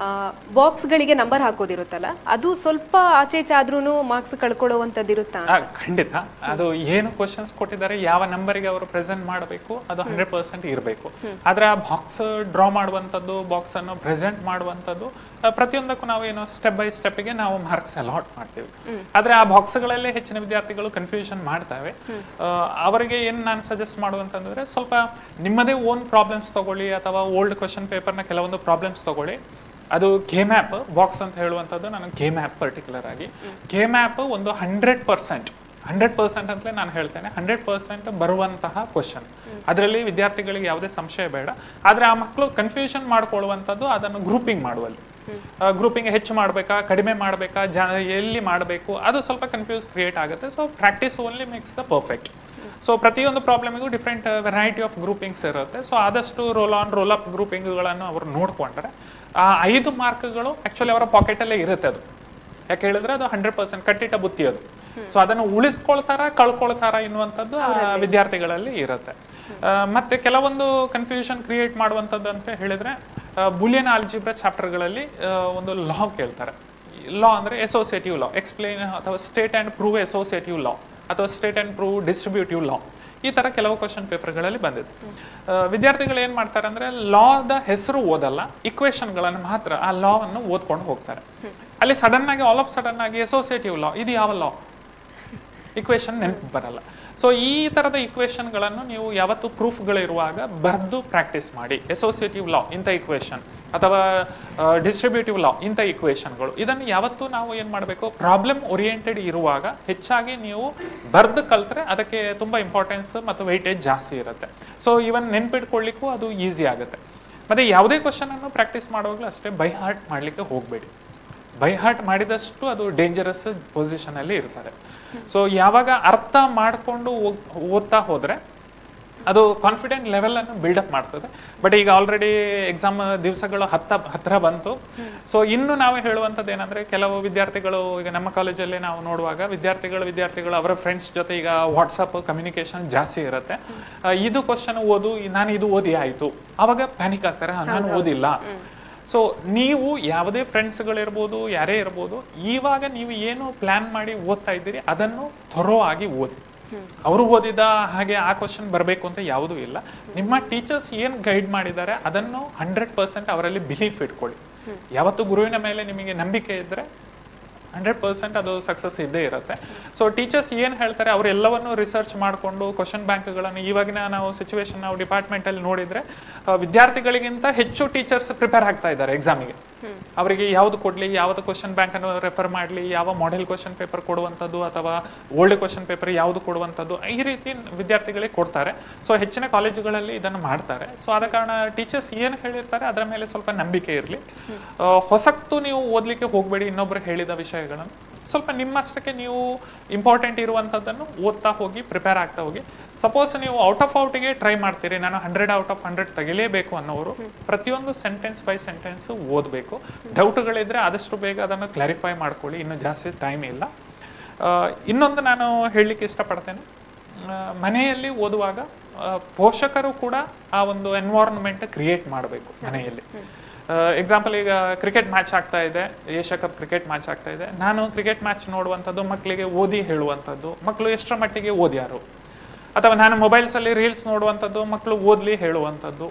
ಬಾಕ್ಸ್ಗಳಿಗೆ ನಂಬರ್ ಹಾಕೋದಿರುತ್ತಲ್ಲ, ಅದು ಸ್ವಲ್ಪ ಆಚೆ ಈಚೆ ಆದ್ರೂ ಮಾರ್ಕ್ಸ್ ಕಳ್ಕೊಳ್ಳುವಂಥದ್ದು ಇರುತ್ತಾ?
ಖಂಡಿತ. ಅದು ಏನು ಕ್ವಶನ್ಸ್ ಕೊಟ್ಟಿದ್ದಾರೆ, ಯಾವ ನಂಬರಿಗೆ ಅವರು ಪ್ರೆಸೆಂಟ್ ಮಾಡಬೇಕು, ಅದು 100% ಇರಬೇಕು. ಆದ್ರೆ ಆ ಬಾಕ್ಸ್ ಡ್ರಾ ಮಾಡುವಂಥದ್ದು, ಬಾಕ್ಸ್ ಅನ್ನು ಪ್ರೆಸೆಂಟ್ ಮಾಡುವಂಥದ್ದು, ಪ್ರತಿಯೊಂದಕ್ಕೂ ನಾವು ಏನು ಸ್ಟೆಪ್ ಬೈ ಸ್ಟೆಪ್ಗೆ ನಾವು ಮಾರ್ಕ್ಸ್ ಅಲಾಟ್ ಮಾಡ್ತೀವಿ. ಆದ್ರೆ ಆ ಬಾಕ್ಸ್ಗಳಲ್ಲೇ ಹೆಚ್ಚಿನ ವಿದ್ಯಾರ್ಥಿಗಳು ಕನ್ಫ್ಯೂಷನ್ ಮಾಡ್ತವೆ. ಅವರಿಗೆ ಏನು ನಾನು ಸಜೆಸ್ಟ್ ಮಾಡುವಂತಂದ್ರೆ, ಸ್ವಲ್ಪ ನಿಮ್ಮದೇ ಓನ್ ಪ್ರಾಬ್ಲಮ್ಸ್ ತಗೊಳ್ಳಿ, ಅಥವಾ ಓಲ್ಡ್ ಕ್ವಶನ್ ಪೇಪರ್ನ ಕೆಲವೊಂದು ಪ್ರಾಬ್ಲಮ್ಸ್ ತಗೊಳ್ಳಿ. ಅದು ಕೆ ಮ್ಯಾಪ್ ಬಾಕ್ಸ್ ಅಂತ ಹೇಳುವಂಥದ್ದು, ನಾನು ಕೆ ಮ್ಯಾಪ್ ಪರ್ಟಿಕ್ಯುಲರ್ ಆಗಿ ಕೆ ಮ್ಯಾಪ್ ಒಂದು 100% ಅಂತಲೇ ನಾನು ಹೇಳ್ತೇನೆ, 100% ಬರುವಂತಹ ಕ್ವಶನ್. ಅದರಲ್ಲಿ ವಿದ್ಯಾರ್ಥಿಗಳಿಗೆ ಯಾವುದೇ ಸಂಶಯ ಬೇಡ. ಆದ್ರೆ ಆ ಮಕ್ಕಳು ಕನ್ಫ್ಯೂಷನ್ ಮಾಡ್ಕೊಳ್ಳುವಂಥದ್ದು ಅದನ್ನು ಗ್ರೂಪಿಂಗ್ ಮಾಡುವಲ್ಲಿ. ಗ್ರೂಪಿಂಗ್ ಹೆಚ್ಚು ಮಾಡಬೇಕಾ, ಕಡಿಮೆ ಮಾಡಬೇಕಾ, ಎಲ್ಲಿ ಮಾಡಬೇಕು, ಅದು ಸ್ವಲ್ಪ ಕನ್ಫ್ಯೂಸ್ ಕ್ರಿಯೇಟ್ ಆಗುತ್ತೆ. So practice only makes the perfect. So ಪ್ರತಿಯೊಂದು ಪ್ರಾಬ್ಲಮಿಗೂ ಡಿಫ್ರೆಂಟ್ ವೆರೈಟಿ ಆಫ್ ಗ್ರೂಪಿಂಗ್ಸ್ ಇರುತ್ತೆ. ಸೊ ಆದಷ್ಟು ರೋಲ್ ಆನ್ ರೋಲ್ ಅಪ್ ಗ್ರೂಪಿಂಗ್ಗಳನ್ನು ಅವರು ನೋಡಿಕೊಂಡ್ರೆ ಆ 5 ಮಾರ್ಕ್ಗಳು ಆಕ್ಚುಲಿ ಅವರ ಪಾಕೆಟಲ್ಲೇ ಇರುತ್ತೆ. ಅದು ಯಾಕೆ ಹೇಳಿದ್ರೆ ಅದು 100% ಕಟ್ಟಿಟ್ಟ ಬುತ್ತಿ ಅದು. ಸೊ ಅದನ್ನು ಉಳಿಸ್ಕೊಳ್ತಾರ ಕಳ್ಕೊಳ್ತಾರ ಎನ್ನುವಂಥದ್ದು ವಿದ್ಯಾರ್ಥಿಗಳಲ್ಲಿ ಇರುತ್ತೆ. ಮತ್ತೆ ಕೆಲವೊಂದು ಕನ್ಫ್ಯೂಷನ್ ಕ್ರಿಯೇಟ್ ಮಾಡುವಂಥದ್ದು ಅಂತ ಹೇಳಿದ್ರೆ, ಬುಲಿಯನ್ ಆಲ್ಜಿಬ್ರಾ ಚಾಪ್ಟರ್ಗಳಲ್ಲಿ ಒಂದು ಲಾ ಕೇಳ್ತಾರೆ. ಲಾ ಅಂದ್ರೆ ಅಸೋಸಿಯೇಟಿವ್ ಲಾ, ಎಕ್ಸ್ಪ್ಲೈನ್ ಅಥವಾ ಸ್ಟೇಟ್ ಅಂಡ್ ಪ್ರೂವ್ ಅಸೋಸಿಯೇಟಿವ್ ಲಾ, ಅಥವಾ ಸ್ಟೇಟ್ ಅಂಡ್ ಪ್ರೂವ್ ಡಿಸ್ಟ್ರಿಬ್ಯೂಟಿವ್ ಲಾ. ಈ ತರ ಕೆಲವು ಕ್ವಶನ್ ಪೇಪರ್ಗಳಲ್ಲಿ ಬಂದಿದೆ. ವಿದ್ಯಾರ್ಥಿಗಳು ಏನ್ ಮಾಡ್ತಾರೆ ಅಂದ್ರೆ, ಲಾದ ಹೆಸರು ಓದಲ್ಲ, ಇಕ್ವೇಶನ್ಗಳನ್ನು ಮಾತ್ರ ಆ ಲಾವನ್ನು ಓದ್ಕೊಂಡು ಹೋಗ್ತಾರೆ. ಅಲ್ಲಿ ಸಡನ್ ಆಗಿ ಆಲ್ ಆಫ್ ಸಡನ್ ಆಗಿ ಅಸೋಸಿಯೇಟಿವ್ ಲಾ, ಇದು ಯಾವ ಲಾ, ಇಕ್ವೇಶನ್ ನೆನಪು ಬರಲ್ಲ. ಸೊ ಈ ತರದ ಇಕ್ವೇಶನ್ಗಳನ್ನು ನೀವು ಯಾವತ್ತು ಪ್ರೂಫ್ಗಳಿರುವಾಗ ಬರೆದು ಪ್ರಾಕ್ಟೀಸ್ ಮಾಡಿ. ಅಸೋಸಿಯೇಟಿವ್ ಲಾ ಇಂಥ ಇಕ್ವೇಶನ್, ಅಥವಾ ಡಿಸ್ಟ್ರಿಬ್ಯೂಟಿವ್ ಲಾ ಇಂಥ ಇಕ್ವೇಶನ್ಗಳು, ಇದನ್ನು ಯಾವತ್ತೂ ನಾವು ಏನು ಮಾಡಬೇಕು, ಪ್ರಾಬ್ಲಮ್ ಓರಿಯೆಂಟೆಡ್ ಇರುವಾಗ ಹೆಚ್ಚಾಗಿ ನೀವು ಬರೆದು ಕಲ್ತ್ರೆ ಅದಕ್ಕೆ ತುಂಬ ಇಂಪಾರ್ಟೆನ್ಸ್ ಮತ್ತು ವೆಯ್ಟೇಜ್ ಜಾಸ್ತಿ ಇರುತ್ತೆ. ಸೊ ಇವನ್ ನೆನ್ಪಿಟ್ಕೊಳ್ಳಿಕ್ಕೂ ಅದು ಈಸಿ ಆಗುತ್ತೆ. ಮತ್ತು ಯಾವುದೇ ಕ್ವಶನನ್ನು ಪ್ರಾಕ್ಟೀಸ್ ಮಾಡುವಾಗಲೂ ಅಷ್ಟೇ ಬೈ ಹಾರ್ಟ್ ಮಾಡಲಿಕ್ಕೆ ಹೋಗಬೇಡಿ. ಬೈ ಹಾರ್ಟ್ ಮಾಡಿದಷ್ಟು ಅದು ಡೇಂಜರಸ್ ಪೊಸಿಷನಲ್ಲಿ ಇರ್ತಾರೆ. ಸೊ ಯಾವಾಗ ಅರ್ಥ ಮಾಡಿಕೊಂಡು ಓದ್ತಾ ಹೋದರೆ ಅದು ಕಾನ್ಫಿಡೆಂಟ್ ಲೆವೆಲ್ ಅನ್ನು ಬಿಲ್ಡಪ್ ಮಾಡ್ತದೆ. ಬಟ್ ಈಗ ಆಲ್ರೆಡಿ ಎಕ್ಸಾಮ್ ದಿವಸಗಳು ಹತ್ತಿರ ಬಂತು. ಸೊ ಇನ್ನು ನಾವು ಹೇಳುವಂಥದ್ದು ಏನಂದ್ರೆ, ಕೆಲವು ವಿದ್ಯಾರ್ಥಿಗಳು ಈಗ ನಮ್ಮ ಕಾಲೇಜಲ್ಲಿ ನಾವು ನೋಡುವಾಗ ವಿದ್ಯಾರ್ಥಿಗಳು ಅವರ ಫ್ರೆಂಡ್ಸ್ ಜೊತೆ ಈಗ ವಾಟ್ಸಪ್ ಕಮ್ಯುನಿಕೇಶನ್ ಜಾಸ್ತಿ ಇರುತ್ತೆ. ಇದು ಕ್ವಶನ್ ಓದು, ನಾನು ಇದು ಓದಿ ಆಯ್ತು, ಅವಾಗ ಪ್ಯಾನಿಕ್ ಆಗ್ತಾರೆ, ನಾನು ಓದಿಲ್ಲ. ಸೊ ನೀವು ಯಾವುದೇ ಫ್ರೆಂಡ್ಸ್ಗಳಿರ್ಬೋದು, ಯಾರೇ ಇರ್ಬೋದು, ಇವಾಗ ನೀವು ಏನು ಪ್ಲಾನ್ ಮಾಡಿ ಓದ್ತಾ ಇದ್ದೀರಿ ಅದನ್ನು ಥರೋ ಆಗಿ ಓದಿ. ಅವರು ಓದಿದ ಹಾಗೆ ಆ ಕ್ವಶನ್ ಬರಬೇಕು ಅಂತ ಯಾವುದೂ ಇಲ್ಲ. ನಿಮ್ಮ ಟೀಚರ್ಸ್ ಏನು ಗೈಡ್ ಮಾಡಿದ್ದಾರೆ ಅದನ್ನು 100% ಅವರಲ್ಲಿ ಬಿಲೀಫ್ ಇಟ್ಕೊಳ್ಳಿ. ಯಾವತ್ತು ಗುರುವಿನ ಮೇಲೆ ನಿಮಗೆ ನಂಬಿಕೆ ಇದ್ದರೆ 100% ಅದು ಸಕ್ಸಸ್ ಇದ್ದೇ ಇರುತ್ತೆ. ಸೊ ಟೀಚರ್ಸ್ ಏನು ಹೇಳ್ತಾರೆ ಅವರೆಲ್ಲವನ್ನು ರಿಸರ್ಚ್ ಮಾಡಿಕೊಂಡು ಕ್ವಶನ್ ಬ್ಯಾಂಕ್ಗಳನ್ನು, ಇವಾಗಿನ ನಾವು ಸಿಚುವೇಶನ್ ನಾವು ಡಿಪಾರ್ಟ್ಮೆಂಟಲ್ಲಿ ನೋಡಿದರೆ ವಿದ್ಯಾರ್ಥಿಗಳಿಗಿಂತ ಹೆಚ್ಚು ಟೀಚರ್ಸ್ ಪ್ರಿಪೇರ್ ಆಗ್ತಾ ಇದ್ದಾರೆ ಎಕ್ಸಾಮಿಗೆ. ಅವರಿಗೆ ಯಾವುದು ಕೊಡಲಿ, ಯಾವುದು ಕ್ವಶನ್ ಬ್ಯಾಂಕನ್ನು ರೆಫರ್ ಮಾಡಲಿ, ಯಾವ ಮಾಡೆಲ್ ಕ್ವಶನ್ ಪೇಪರ್ ಕೊಡುವಂಥದ್ದು ಅಥವಾ ಓಲ್ಡ್ ಕ್ವಶನ್ ಪೇಪರ್ ಯಾವುದು ಕೊಡುವಂಥದ್ದು, ಈ ರೀತಿ ವಿದ್ಯಾರ್ಥಿಗಳಿಗೆ ಕೊಡ್ತಾರೆ. ಸೊ ಹೆಚ್ಚಿನ ಕಾಲೇಜುಗಳಲ್ಲಿ ಇದನ್ನು ಮಾಡ್ತಾರೆ. ಸೊ ಆದ ಕಾರಣ ಟೀಚರ್ಸ್ ಏನು ಹೇಳಿರ್ತಾರೆ ಅದರ ಮೇಲೆ ಸ್ವಲ್ಪ ನಂಬಿಕೆ ಇರಲಿ. ಹೊಸತ್ತು ನೀವು ಓದಲಿಕ್ಕೆ ಹೋಗಬೇಡಿ. ಇನ್ನೊಬ್ರು ಹೇಳಿದ ವಿಷಯಗಳನ್ನು ಸ್ವಲ್ಪ ನಿಮ್ಮಷ್ಟಕ್ಕೆ ನೀವು ಇಂಪಾರ್ಟೆಂಟ್ ಇರುವಂಥದ್ದನ್ನು ಓದ್ತಾ ಹೋಗಿ, ಪ್ರಿಪೇರ್ ಆಗ್ತಾ ಹೋಗಿ. ಸಪೋಸ್ ನೀವು ಔಟ್ ಆಫ್ ಔಟಿಗೆ ಟ್ರೈ ಮಾಡ್ತೀರಿ, ನಾನು 100 ಔಟ್ ಆಫ್ 100 ತೆಗಿಲೇಬೇಕು ಅನ್ನೋರು ಪ್ರತಿಯೊಂದು ಸೆಂಟೆನ್ಸ್ ಬೈ ಸೆಂಟೆನ್ಸ್ ಓದಬೇಕು. ಡೌಟ್ಗಳಿದ್ರೆ ಆದಷ್ಟು ಬೇಗ ಅದನ್ನು ಕ್ಲಾರಿಫೈ ಮಾಡ್ಕೊಳ್ಳಿ, ಇನ್ನು ಜಾಸ್ತಿ ಟೈಮ್ ಇಲ್ಲ. ಇನ್ನೊಂದು ನಾನು ಹೇಳಲಿಕ್ಕೆ ಇಷ್ಟಪಡ್ತೇನೆ, ಮನೆಯಲ್ಲಿ ಓದುವಾಗ ಪೋಷಕರು ಕೂಡ ಆ ಒಂದು ಎನ್ವೈರನ್ಮೆಂಟ್ ಕ್ರಿಯೇಟ್ ಮಾಡಬೇಕು ಮನೆಯಲ್ಲಿ. ಎಕ್ಸಾಂಪಲ್, ಈಗ ಕ್ರಿಕೆಟ್ ಮ್ಯಾಚ್ ಆಗ್ತಾ ಇದೆ, ಏಷ್ಯಾ ಕಪ್ ಕ್ರಿಕೆಟ್ ಮ್ಯಾಚ್ ಆಗ್ತಾ ಇದೆ. ನಾನು ಕ್ರಿಕೆಟ್ ಮ್ಯಾಚ್ ನೋಡುವಂಥದ್ದು, ಮಕ್ಕಳಿಗೆ ಓದಿ ಹೇಳುವಂಥದ್ದು, ಮಕ್ಕಳು ಎಷ್ಟರ ಮಟ್ಟಿಗೆ ಓದ್ಯಾರು, ಅಥವಾ ನಾನು ಮೊಬೈಲ್ಸಲ್ಲಿ ರೀಲ್ಸ್ ನೋಡುವಂಥದ್ದು, ಮಕ್ಕಳು ಓದಲಿ ಹೇಳುವಂಥದ್ದು.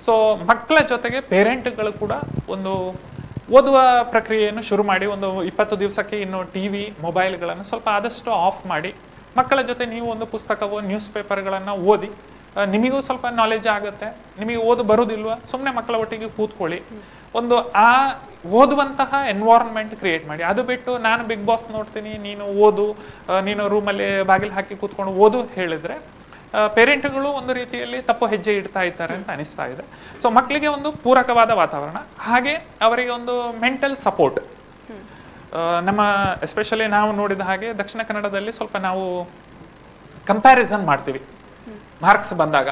ಸೊ ಮಕ್ಕಳ ಜೊತೆಗೆ ಪೇರೆಂಟ್ಗಳು ಕೂಡ ಒಂದು ಓದುವ ಪ್ರಕ್ರಿಯೆಯನ್ನು ಶುರು ಮಾಡಿ, ಒಂದು 20 ದಿವಸಕ್ಕೆ ಇನ್ನು ಟಿವಿ ಮೊಬೈಲ್ಗಳನ್ನು ಸ್ವಲ್ಪ ಆದಷ್ಟು ಆಫ್ ಮಾಡಿ, ಮಕ್ಕಳ ಜೊತೆ ನೀವು ಒಂದು ಪುಸ್ತಕವೋ ನ್ಯೂಸ್ ಪೇಪರ್ಗಳನ್ನು ಓದಿ. ನಿಮಗೂ ಸ್ವಲ್ಪ ನಾಲೆಜ್ ಆಗುತ್ತೆ. ನಿಮಗೆ ಓದು ಬರೋದಿಲ್ವಾ, ಸುಮ್ಮನೆ ಮಕ್ಕಳ ಒಟ್ಟಿಗೆ ಕೂತ್ಕೊಳ್ಳಿ. ಒಂದು ಆ ಓದುವಂತಹ ಎನ್ವೈರನ್ಮೆಂಟ್ ಕ್ರಿಯೇಟ್ ಮಾಡಿ. ಅದು ಬಿಟ್ಟು ನಾನು ಬಿಗ್ ಬಾಸ್ ನೋಡ್ತೀನಿ, ನೀನು ಓದು, ನೀನು ರೂಮಲ್ಲಿ ಬಾಗಿಲು ಹಾಕಿ ಕೂತ್ಕೊಂಡು ಓದು ಹೇಳಿದ್ರೆ ಪೇರೆಂಟ್ಗಳು ಒಂದು ರೀತಿಯಲ್ಲಿ ತಪ್ಪು ಹೆಜ್ಜೆ ಇಡ್ತಾ ಇದ್ದಾರೆ ಅಂತ ಅನಿಸ್ತಾ ಇದೆ. ಸೊ ಮಕ್ಕಳಿಗೆ ಒಂದು ಪೂರಕವಾದ ವಾತಾವರಣ, ಹಾಗೆ ಅವರಿಗೆ ಒಂದು ಮೆಂಟಲ್ ಸಪೋರ್ಟ್. ನಮ್ಮ ಎಸ್ಪೆಷಲಿ ನಾವು ನೋಡಿದ ಹಾಗೆ ದಕ್ಷಿಣ ಕನ್ನಡದಲ್ಲಿ ಸ್ವಲ್ಪ ನಾವು ಕಂಪ್ಯಾರಿಸನ್ ಮಾಡ್ತೀವಿ ಮಾರ್ಕ್ಸ್ ಬಂದಾಗ.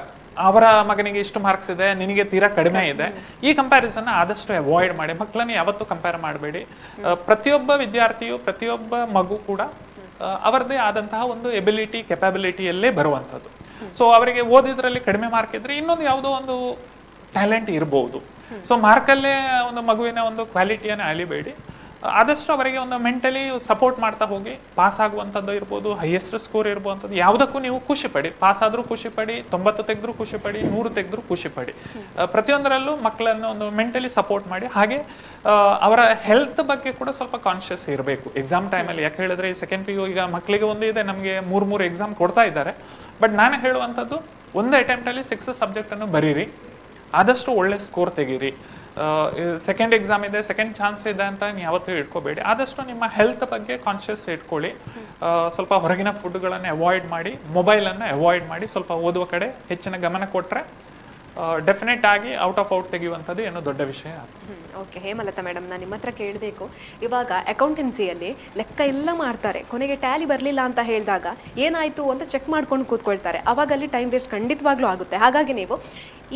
ಅವರ ಮಗನಿಗೆ ಇಷ್ಟು ಮಾರ್ಕ್ಸ್ ಇದೆ, ನಿನಗೆ ತೀರಾ ಕಡಿಮೆ ಇದೆ. ಈ ಕಂಪ್ಯಾರಿಸನ್ ಆದಷ್ಟು ಅವಾಯ್ಡ್ ಮಾಡಿ. ಮಕ್ಕಳನ್ನು ಯಾವತ್ತೂ ಕಂಪೇರ್ ಮಾಡಬೇಡಿ. ಪ್ರತಿಯೊಬ್ಬ ವಿದ್ಯಾರ್ಥಿಯು, ಪ್ರತಿಯೊಬ್ಬ ಮಗು ಕೂಡ ಅವರದೇ ಆದಂತಹ ಒಂದು ಎಬಿಲಿಟಿ, ಕೆಪಾಬಿಲಿಟಿಯಲ್ಲೇ ಬರುವಂಥದ್ದು. ಸೊ ಅವರಿಗೆ ಓದಿದ್ರಲ್ಲಿ ಕಡಿಮೆ ಮಾರ್ಕ್ ಇದ್ರೆ ಇನ್ನೊಂದು ಯಾವುದೋ ಒಂದು ಟ್ಯಾಲೆಂಟ್ ಇರಬಹುದು. ಸೊ ಮಾರ್ಕಲ್ಲೇ ಒಂದು ಮಗುವಿನ ಒಂದು ಕ್ವಾಲಿಟಿಯನ್ನು ಅಳಿಬೇಡಿ. ಆದಷ್ಟು ಅವರಿಗೆ ಒಂದು ಮೆಂಟಲಿ ಸಪೋರ್ಟ್ ಮಾಡ್ತಾ ಹೋಗಿ. ಪಾಸ್ ಆಗುವಂಥದ್ದು ಇರ್ಬೋದು, ಹೈಯೆಸ್ಟ್ ಸ್ಕೋರ್ ಇರ್ಬೋವಂಥದ್ದು, ಯಾವುದಕ್ಕೂ ನೀವು ಖುಷಿ ಪಡಿ. ಪಾಸ್ ಆದರೂ ಖುಷಿ ಪಡಿ, 90 ತೆಗೆದ್ರೂ ಖುಷಿ ಪಡಿ, 100 ತೆಗೆದ್ರೂ ಖುಷಿ ಪಡಿ. ಪ್ರತಿಯೊಂದರಲ್ಲೂ ಮಕ್ಕಳನ್ನು ಒಂದು ಮೆಂಟಲಿ ಸಪೋರ್ಟ್ ಮಾಡಿ. ಹಾಗೆ ಅವರ ಹೆಲ್ತ್ ಬಗ್ಗೆ ಕೂಡ ಸ್ವಲ್ಪ ಕಾನ್ಷಿಯಸ್ ಇರಬೇಕು ಎಕ್ಸಾಮ್ ಟೈಮಲ್ಲಿ. ಯಾಕೆ ಹೇಳಿದ್ರೆ ಈ ಸೆಕೆಂಡ್ PU ಈಗ ಮಕ್ಕಳಿಗೆ ಒಂದು ಇದೆ, ನಮಗೆ 3 ಎಕ್ಸಾಮ್ ಕೊಡ್ತಾ ಇದ್ದಾರೆ. ಬಟ್ ನಾನು ಹೇಳುವಂಥದ್ದು, ಒಂದು ಅಟೆಂಪ್ಟಲ್ಲಿ 6 ಸಬ್ಜೆಕ್ಟನ್ನು ಬರೀರಿ, ಆದಷ್ಟು ಒಳ್ಳೆ ಸ್ಕೋರ್ ತೆಗೀರಿ. ಸೆಕೆಂಡ್ ಎಕ್ಸಾಮ್ ಇದೆ, ಸೆಕೆಂಡ್ ಚಾನ್ಸ್ ಇದೆ ಅಂತ ನೀವು ಯಾವತ್ತೂ ಇಟ್ಕೋಬೇಡಿ. ಆದಷ್ಟು ನಿಮ್ಮ ಹೆಲ್ತ್ ಬಗ್ಗೆ ಕಾನ್ಷಿಯಸ್ ಇಟ್ಕೊಳ್ಳಿ. ಸ್ವಲ್ಪ ಹೊರಗಿನ ಫುಡ್ಗಳನ್ನು ಅವಾಯ್ಡ್ ಮಾಡಿ, ಮೊಬೈಲನ್ನು ಅವಾಯ್ಡ್ ಮಾಡಿ, ಸ್ವಲ್ಪ ಓದುವ ಕಡೆ ಹೆಚ್ಚಿನ ಗಮನ ಕೊಟ್ಟರೆ ಡೆಫಿನೆಟ್ ಆಗಿ ಔಟ್ ತೆಗೆಯುವಂಥದ್ದು ಏನೋ ದೊಡ್ಡ ವಿಷಯ.
ಓಕೆ, ಹೇಮಲತಾ ಮೇಡಮ್, ನಾನು ನಿಮ್ಮ ಹತ್ರ ಕೇಳಬೇಕು. ಇವಾಗ ಅಕೌಂಟೆನ್ಸಿಯಲ್ಲಿ ಲೆಕ್ಕ ಎಲ್ಲ ಮಾಡ್ತಾರೆ, ಕೊನೆಗೆ ಟ್ಯಾಲಿ ಬರಲಿಲ್ಲ ಅಂತ ಹೇಳಿದಾಗ ಏನಾಯಿತು ಅಂತ ಚೆಕ್ ಮಾಡ್ಕೊಂಡು ಕೂತ್ಕೊಳ್ತಾರೆ. ಅವಾಗ ಅಲ್ಲಿ ಟೈಮ್ ವೇಸ್ಟ್ ಖಂಡಿತವಾಗ್ಲೂ ಆಗುತ್ತೆ. ಹಾಗಾಗಿ ನೀವು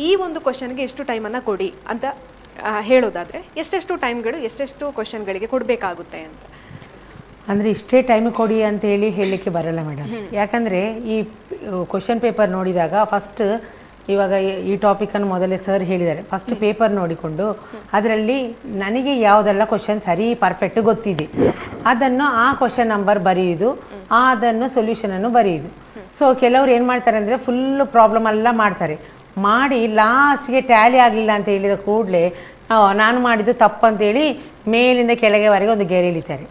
ಈ ಒಂದು ಕ್ವಶನ್ಗೆ ಎಷ್ಟು ಟೈಮನ್ನು ಕೊಡಿ ಅಂತ ಹೇಳೋದಾದರೆ ಎಷ್ಟೆಷ್ಟು ಟೈಮ್ಗಳು, ಎಷ್ಟೆಷ್ಟು ಕ್ವಶನ್ಗಳಿಗೆ ಕೊಡಬೇಕಾಗುತ್ತೆ ಅಂತ?
ಅಂದರೆ ಇಷ್ಟೇ ಟೈಮ್ ಕೊಡಿ ಅಂತ ಹೇಳಲಿಕ್ಕೆ ಬರಲ್ಲ ಮೇಡಮ್. ಯಾಕಂದರೆ ಈ ಕ್ವಶನ್ ಪೇಪರ್ ನೋಡಿದಾಗ ಫಸ್ಟ್, ಇವಾಗ ಈ ಟಾಪಿಕನ್ನು ಮೊದಲೇ ಸರ್ ಹೇಳಿದ್ದಾರೆ, ಫಸ್ಟ್ ಪೇಪರ್ ನೋಡಿಕೊಂಡು ಅದರಲ್ಲಿ ನನಗೆ ಯಾವುದೆಲ್ಲ ಕ್ವಶನ್ ಸರಿ ಪರ್ಫೆಕ್ಟ್ ಗೊತ್ತಿದೆ ಅದನ್ನು ಆ ಕ್ವಶನ್ ನಂಬರ್ ಬರೆಯುವುದು, ಅದನ್ನು ಸೊಲ್ಯೂಷನನ್ನು ಬರೆಯುವುದು. ಸೊ ಕೆಲವರು ಏನು ಮಾಡ್ತಾರೆ ಅಂದರೆ ಫುಲ್ಲು ಪ್ರಾಬ್ಲಮ್ ಎಲ್ಲ ಮಾಡ್ತಾರೆ, ಮಾಡಿ ಲಾಸ್ಟ್ಗೆ ಟ್ಯಾಲಿ ಆಗಲಿಲ್ಲ ಅಂತ ಹೇಳಿದ ಕೂಡಲೇ ನಾನು ಮಾಡಿದ್ದು ತಪ್ಪಂತೇಳಿ ಮೇಲಿಂದ ಕೆಳಗೆವರೆಗೆ ಒಂದು ಗೆರೆ ಇಳಿತಾರೆ.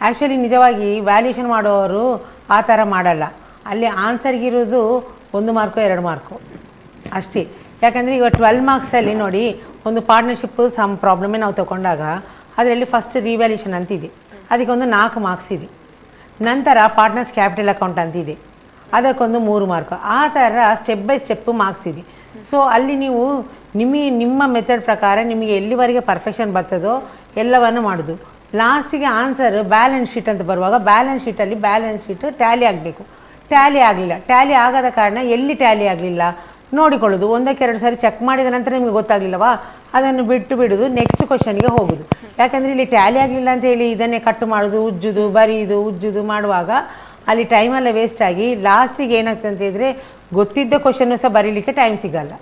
ಆ್ಯಕ್ಚುಲಿ ನಿಜವಾಗಿ ವ್ಯಾಲ್ಯೂಷನ್ ಮಾಡೋರು ಆ ಥರ ಮಾಡಲ್ಲ. ಅಲ್ಲಿ ಆನ್ಸರ್ಗಿರೋದು 1 ಮಾರ್ಕು 2 ಮಾರ್ಕು ಅಷ್ಟೇ. ಯಾಕಂದರೆ ಈಗ 12 ಮಾರ್ಕ್ಸಲ್ಲಿ ನೋಡಿ, ಒಂದು ಪಾರ್ಟ್ನರ್ಶಿಪ್ ಸಮ್ ಪ್ರಾಬ್ಲಮೇ ನಾವು ತೊಗೊಂಡಾಗ ಅದರಲ್ಲಿ ಫಸ್ಟ್ ರಿವ್ಯಾಲ್ಯೂಷನ್ ಅಂತಿದೆ, ಅದಕ್ಕೆ ಒಂದು 4 ಮಾರ್ಕ್ಸ್ ಇದೆ. ನಂತರ ಪಾರ್ಟ್ನರ್ಸ್ ಕ್ಯಾಪಿಟಲ್ ಅಕೌಂಟ್ ಅಂತಿದೆ, ಅದಕ್ಕೊಂದು 3 ಮಾರ್ಕ್. ಆ ಥರ ಸ್ಟೆಪ್ ಬೈ ಸ್ಟೆಪ್ ಮಾರ್ಕ್ಸ್ ಇದೆ. ಸೊ ಅಲ್ಲಿ ನೀವು ನಿಮ್ಮ ಮೆಥಡ್ ಪ್ರಕಾರ ನಿಮಗೆ ಎಲ್ಲಿವರೆಗೆ ಪರ್ಫೆಕ್ಷನ್ ಬರ್ತದೋ ಎಲ್ಲವನ್ನು ಮಾಡೋದು. ಲಾಸ್ಟಿಗೆ ಆನ್ಸರ್ ಬ್ಯಾಲೆನ್ಸ್ ಶೀಟ್ ಅಂತ ಬರುವಾಗ ಬ್ಯಾಲೆನ್ಸ್ ಶೀಟಲ್ಲಿ ಬ್ಯಾಲೆನ್ಸ್ ಶೀಟ್ ಟ್ಯಾಲಿ ಆಗಬೇಕು. ಟ್ಯಾಲಿ ಆಗಲಿಲ್ಲ, ಟ್ಯಾಲಿ ಆಗದ ಕಾರಣ ಎಲ್ಲಿ ಟ್ಯಾಲಿ ಆಗಲಿಲ್ಲ ನೋಡಿಕೊಳ್ಳೋದು. 1-2 ಸಾರಿ ಚೆಕ್ ಮಾಡಿದ ನಂತರ ನಿಮಗೆ ಗೊತ್ತಾಗಲಿಲ್ಲವಾ, ಅದನ್ನು ಬಿಟ್ಟು ಬಿಡೋದು, ನೆಕ್ಸ್ಟ್ ಕ್ವಶನ್ಗೆ ಹೋಗೋದು. ಯಾಕಂದರೆ ಇಲ್ಲಿ ಟ್ಯಾಲಿ ಆಗಲಿಲ್ಲ ಅಂತ ಹೇಳಿ ಇದನ್ನೇ ಕಟ್ಟು ಮಾಡೋದು, ಉಜ್ಜುದು ಮಾಡುವಾಗ ಅಲ್ಲಿ ಟೈಮೆಲ್ಲ ವೇಸ್ಟ್ ಆಗಿ ಲಾಸ್ಟಿಗೆ ಏನಾಗ್ತದೆ ಅಂತ ಹೇಳಿದರೆ ಗೊತ್ತಿದ್ದ ಕ್ವಶನ್ನು ಸಹ ಬರೀಲಿಕ್ಕೆ ಟೈಮ್ ಸಿಗಲ್ಲ.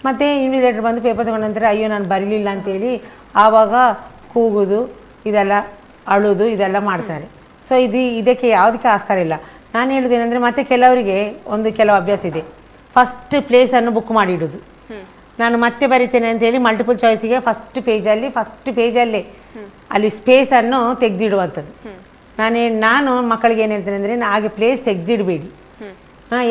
ಮತ್ತು ಇನ್ವಿಜಿಲೇಟರ್ ಬಂದು ಪೇಪರ್ ತಗೊಂಡ ನಂತರ ಅಯ್ಯೋ ನಾನು ಬರೀಲಿಲ್ಲ ಅಂತೇಳಿ ಆವಾಗ ಕೂಗೋದು, ಇದೆಲ್ಲ ಅಳೋದು, ಇದೆಲ್ಲ ಮಾಡ್ತಾರೆ. ಸೊ ಇದಕ್ಕೆ ಯಾವುದಕ್ಕೆ ಆಸ್ಕಾರ ಇಲ್ಲ. ನಾನು ಹೇಳೋದೇನೆಂದರೆ, ಮತ್ತೆ ಕೆಲವರಿಗೆ ಕೆಲವು ಅಭ್ಯಾಸ ಇದೆ, ಫಸ್ಟ್ ಪ್ಲೇಸನ್ನು ಬುಕ್ ಮಾಡಿಡೋದು. ನಾನು ಮತ್ತೆ ಬರಿತೇನೆ ಅಂತೇಳಿ ಮಲ್ಟಿಪಲ್ ಚಾಯ್ಸಿಗೆ ಫಸ್ಟ್ ಪೇಜಲ್ಲೇ ಅಲ್ಲಿ ಸ್ಪೇಸನ್ನು ತೆಗೆದಿಡುವಂಥದ್ದು. ನಾನು ಮಕ್ಕಳಿಗೆ ಏನು ಹೇಳ್ತೇನೆ ಅಂದರೆ, ಹಾಗೆ ಪ್ಲೇಸ್ ತೆಗೆದಿಡಬೇಡಿ.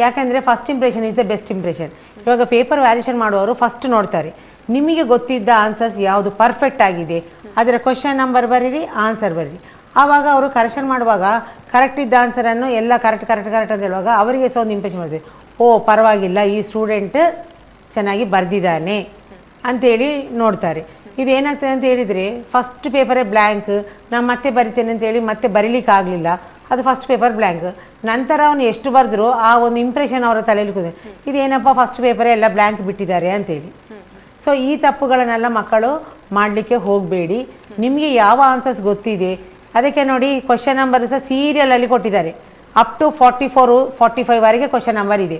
ಯಾಕಂದರೆ first impression is the best impression. ಇವಾಗ ಪೇಪರ್ ವ್ಯಾಲ್ಯೂಷನ್ ಮಾಡುವವರು ಫಸ್ಟ್ ನೋಡ್ತಾರೆ ನಿಮಗೆ ಗೊತ್ತಿದ್ದ ಆನ್ಸರ್ಸ್ ಯಾವುದು ಪರ್ಫೆಕ್ಟ್ ಆಗಿದೆ, ಅದರ ಕ್ವಶನ್ ನಂಬರ್ ಬರೀರಿ, ಆನ್ಸರ್ ಬರೀರಿ. ಆವಾಗ ಅವರು ಕರೆಕ್ಷನ್ ಮಾಡುವಾಗ ಕರೆಕ್ಟ್ ಇದ್ದ ಆನ್ಸರನ್ನು ಎಲ್ಲ ಕರೆಕ್ಟ್ ಅಂತ ಹೇಳುವಾಗ ಅವರಿಗೆ ಸಹ ಒಂದು ಇಂಪ್ರೆಷನ್ ಬರ್ತದೆ, ಓ ಪರವಾಗಿಲ್ಲ ಈ ಸ್ಟೂಡೆಂಟ್ ಚೆನ್ನಾಗಿ ಬರೆದಿದ್ದಾನೆ ಅಂತೇಳಿ ನೋಡ್ತಾರೆ. ಇದೇನಾಗ್ತದೆ ಅಂತ ಹೇಳಿದರೆ, ಫಸ್ಟ್ ಪೇಪರೇ ಬ್ಲ್ಯಾಂಕ್, ನಾನು ಮತ್ತೆ ಬರಿತೇನೆ ಅಂತೇಳಿ ಮತ್ತೆ ಬರೀಲಿಕ್ಕೆ ಆಗಲಿಲ್ಲ, ಅದು ಫಸ್ಟ್ ಪೇಪರ್ ಬ್ಲ್ಯಾಂಕ್. ನಂತರ ಅವನು ಎಷ್ಟು ಬರೆದ್ರು ಆ ಒಂದು ಇಂಪ್ರೆಷನ್ ಅವರ ತಲೆಯಲ್ಲಿ ಕೂತಿದೆ, ಇದೇನಪ್ಪ ಫಸ್ಟ್ ಪೇಪರೇ ಎಲ್ಲ ಬ್ಲ್ಯಾಂಕ್ ಬಿಟ್ಟಿದ್ದಾರೆ ಅಂತೇಳಿ. ಸೊ ಈ ತಪ್ಪುಗಳನ್ನೆಲ್ಲ ಮಕ್ಕಳು ಮಾಡಲಿಕ್ಕೆ ಹೋಗಬೇಡಿ. ನಿಮಗೆ ಯಾವ ಆನ್ಸರ್ಸ್ ಗೊತ್ತಿದೆ ಅದಕ್ಕೆ ನೋಡಿ, ಕ್ವಶನ್ ನಂಬರ್ ಸಹ ಸೀರಿಯಲಲ್ಲಿ ಕೊಟ್ಟಿದ್ದಾರೆ, ಅಪ್ ಟು 44-45ವರೆಗೆ ಕ್ವಶನ್ ನಂಬರ್ ಇದೆ.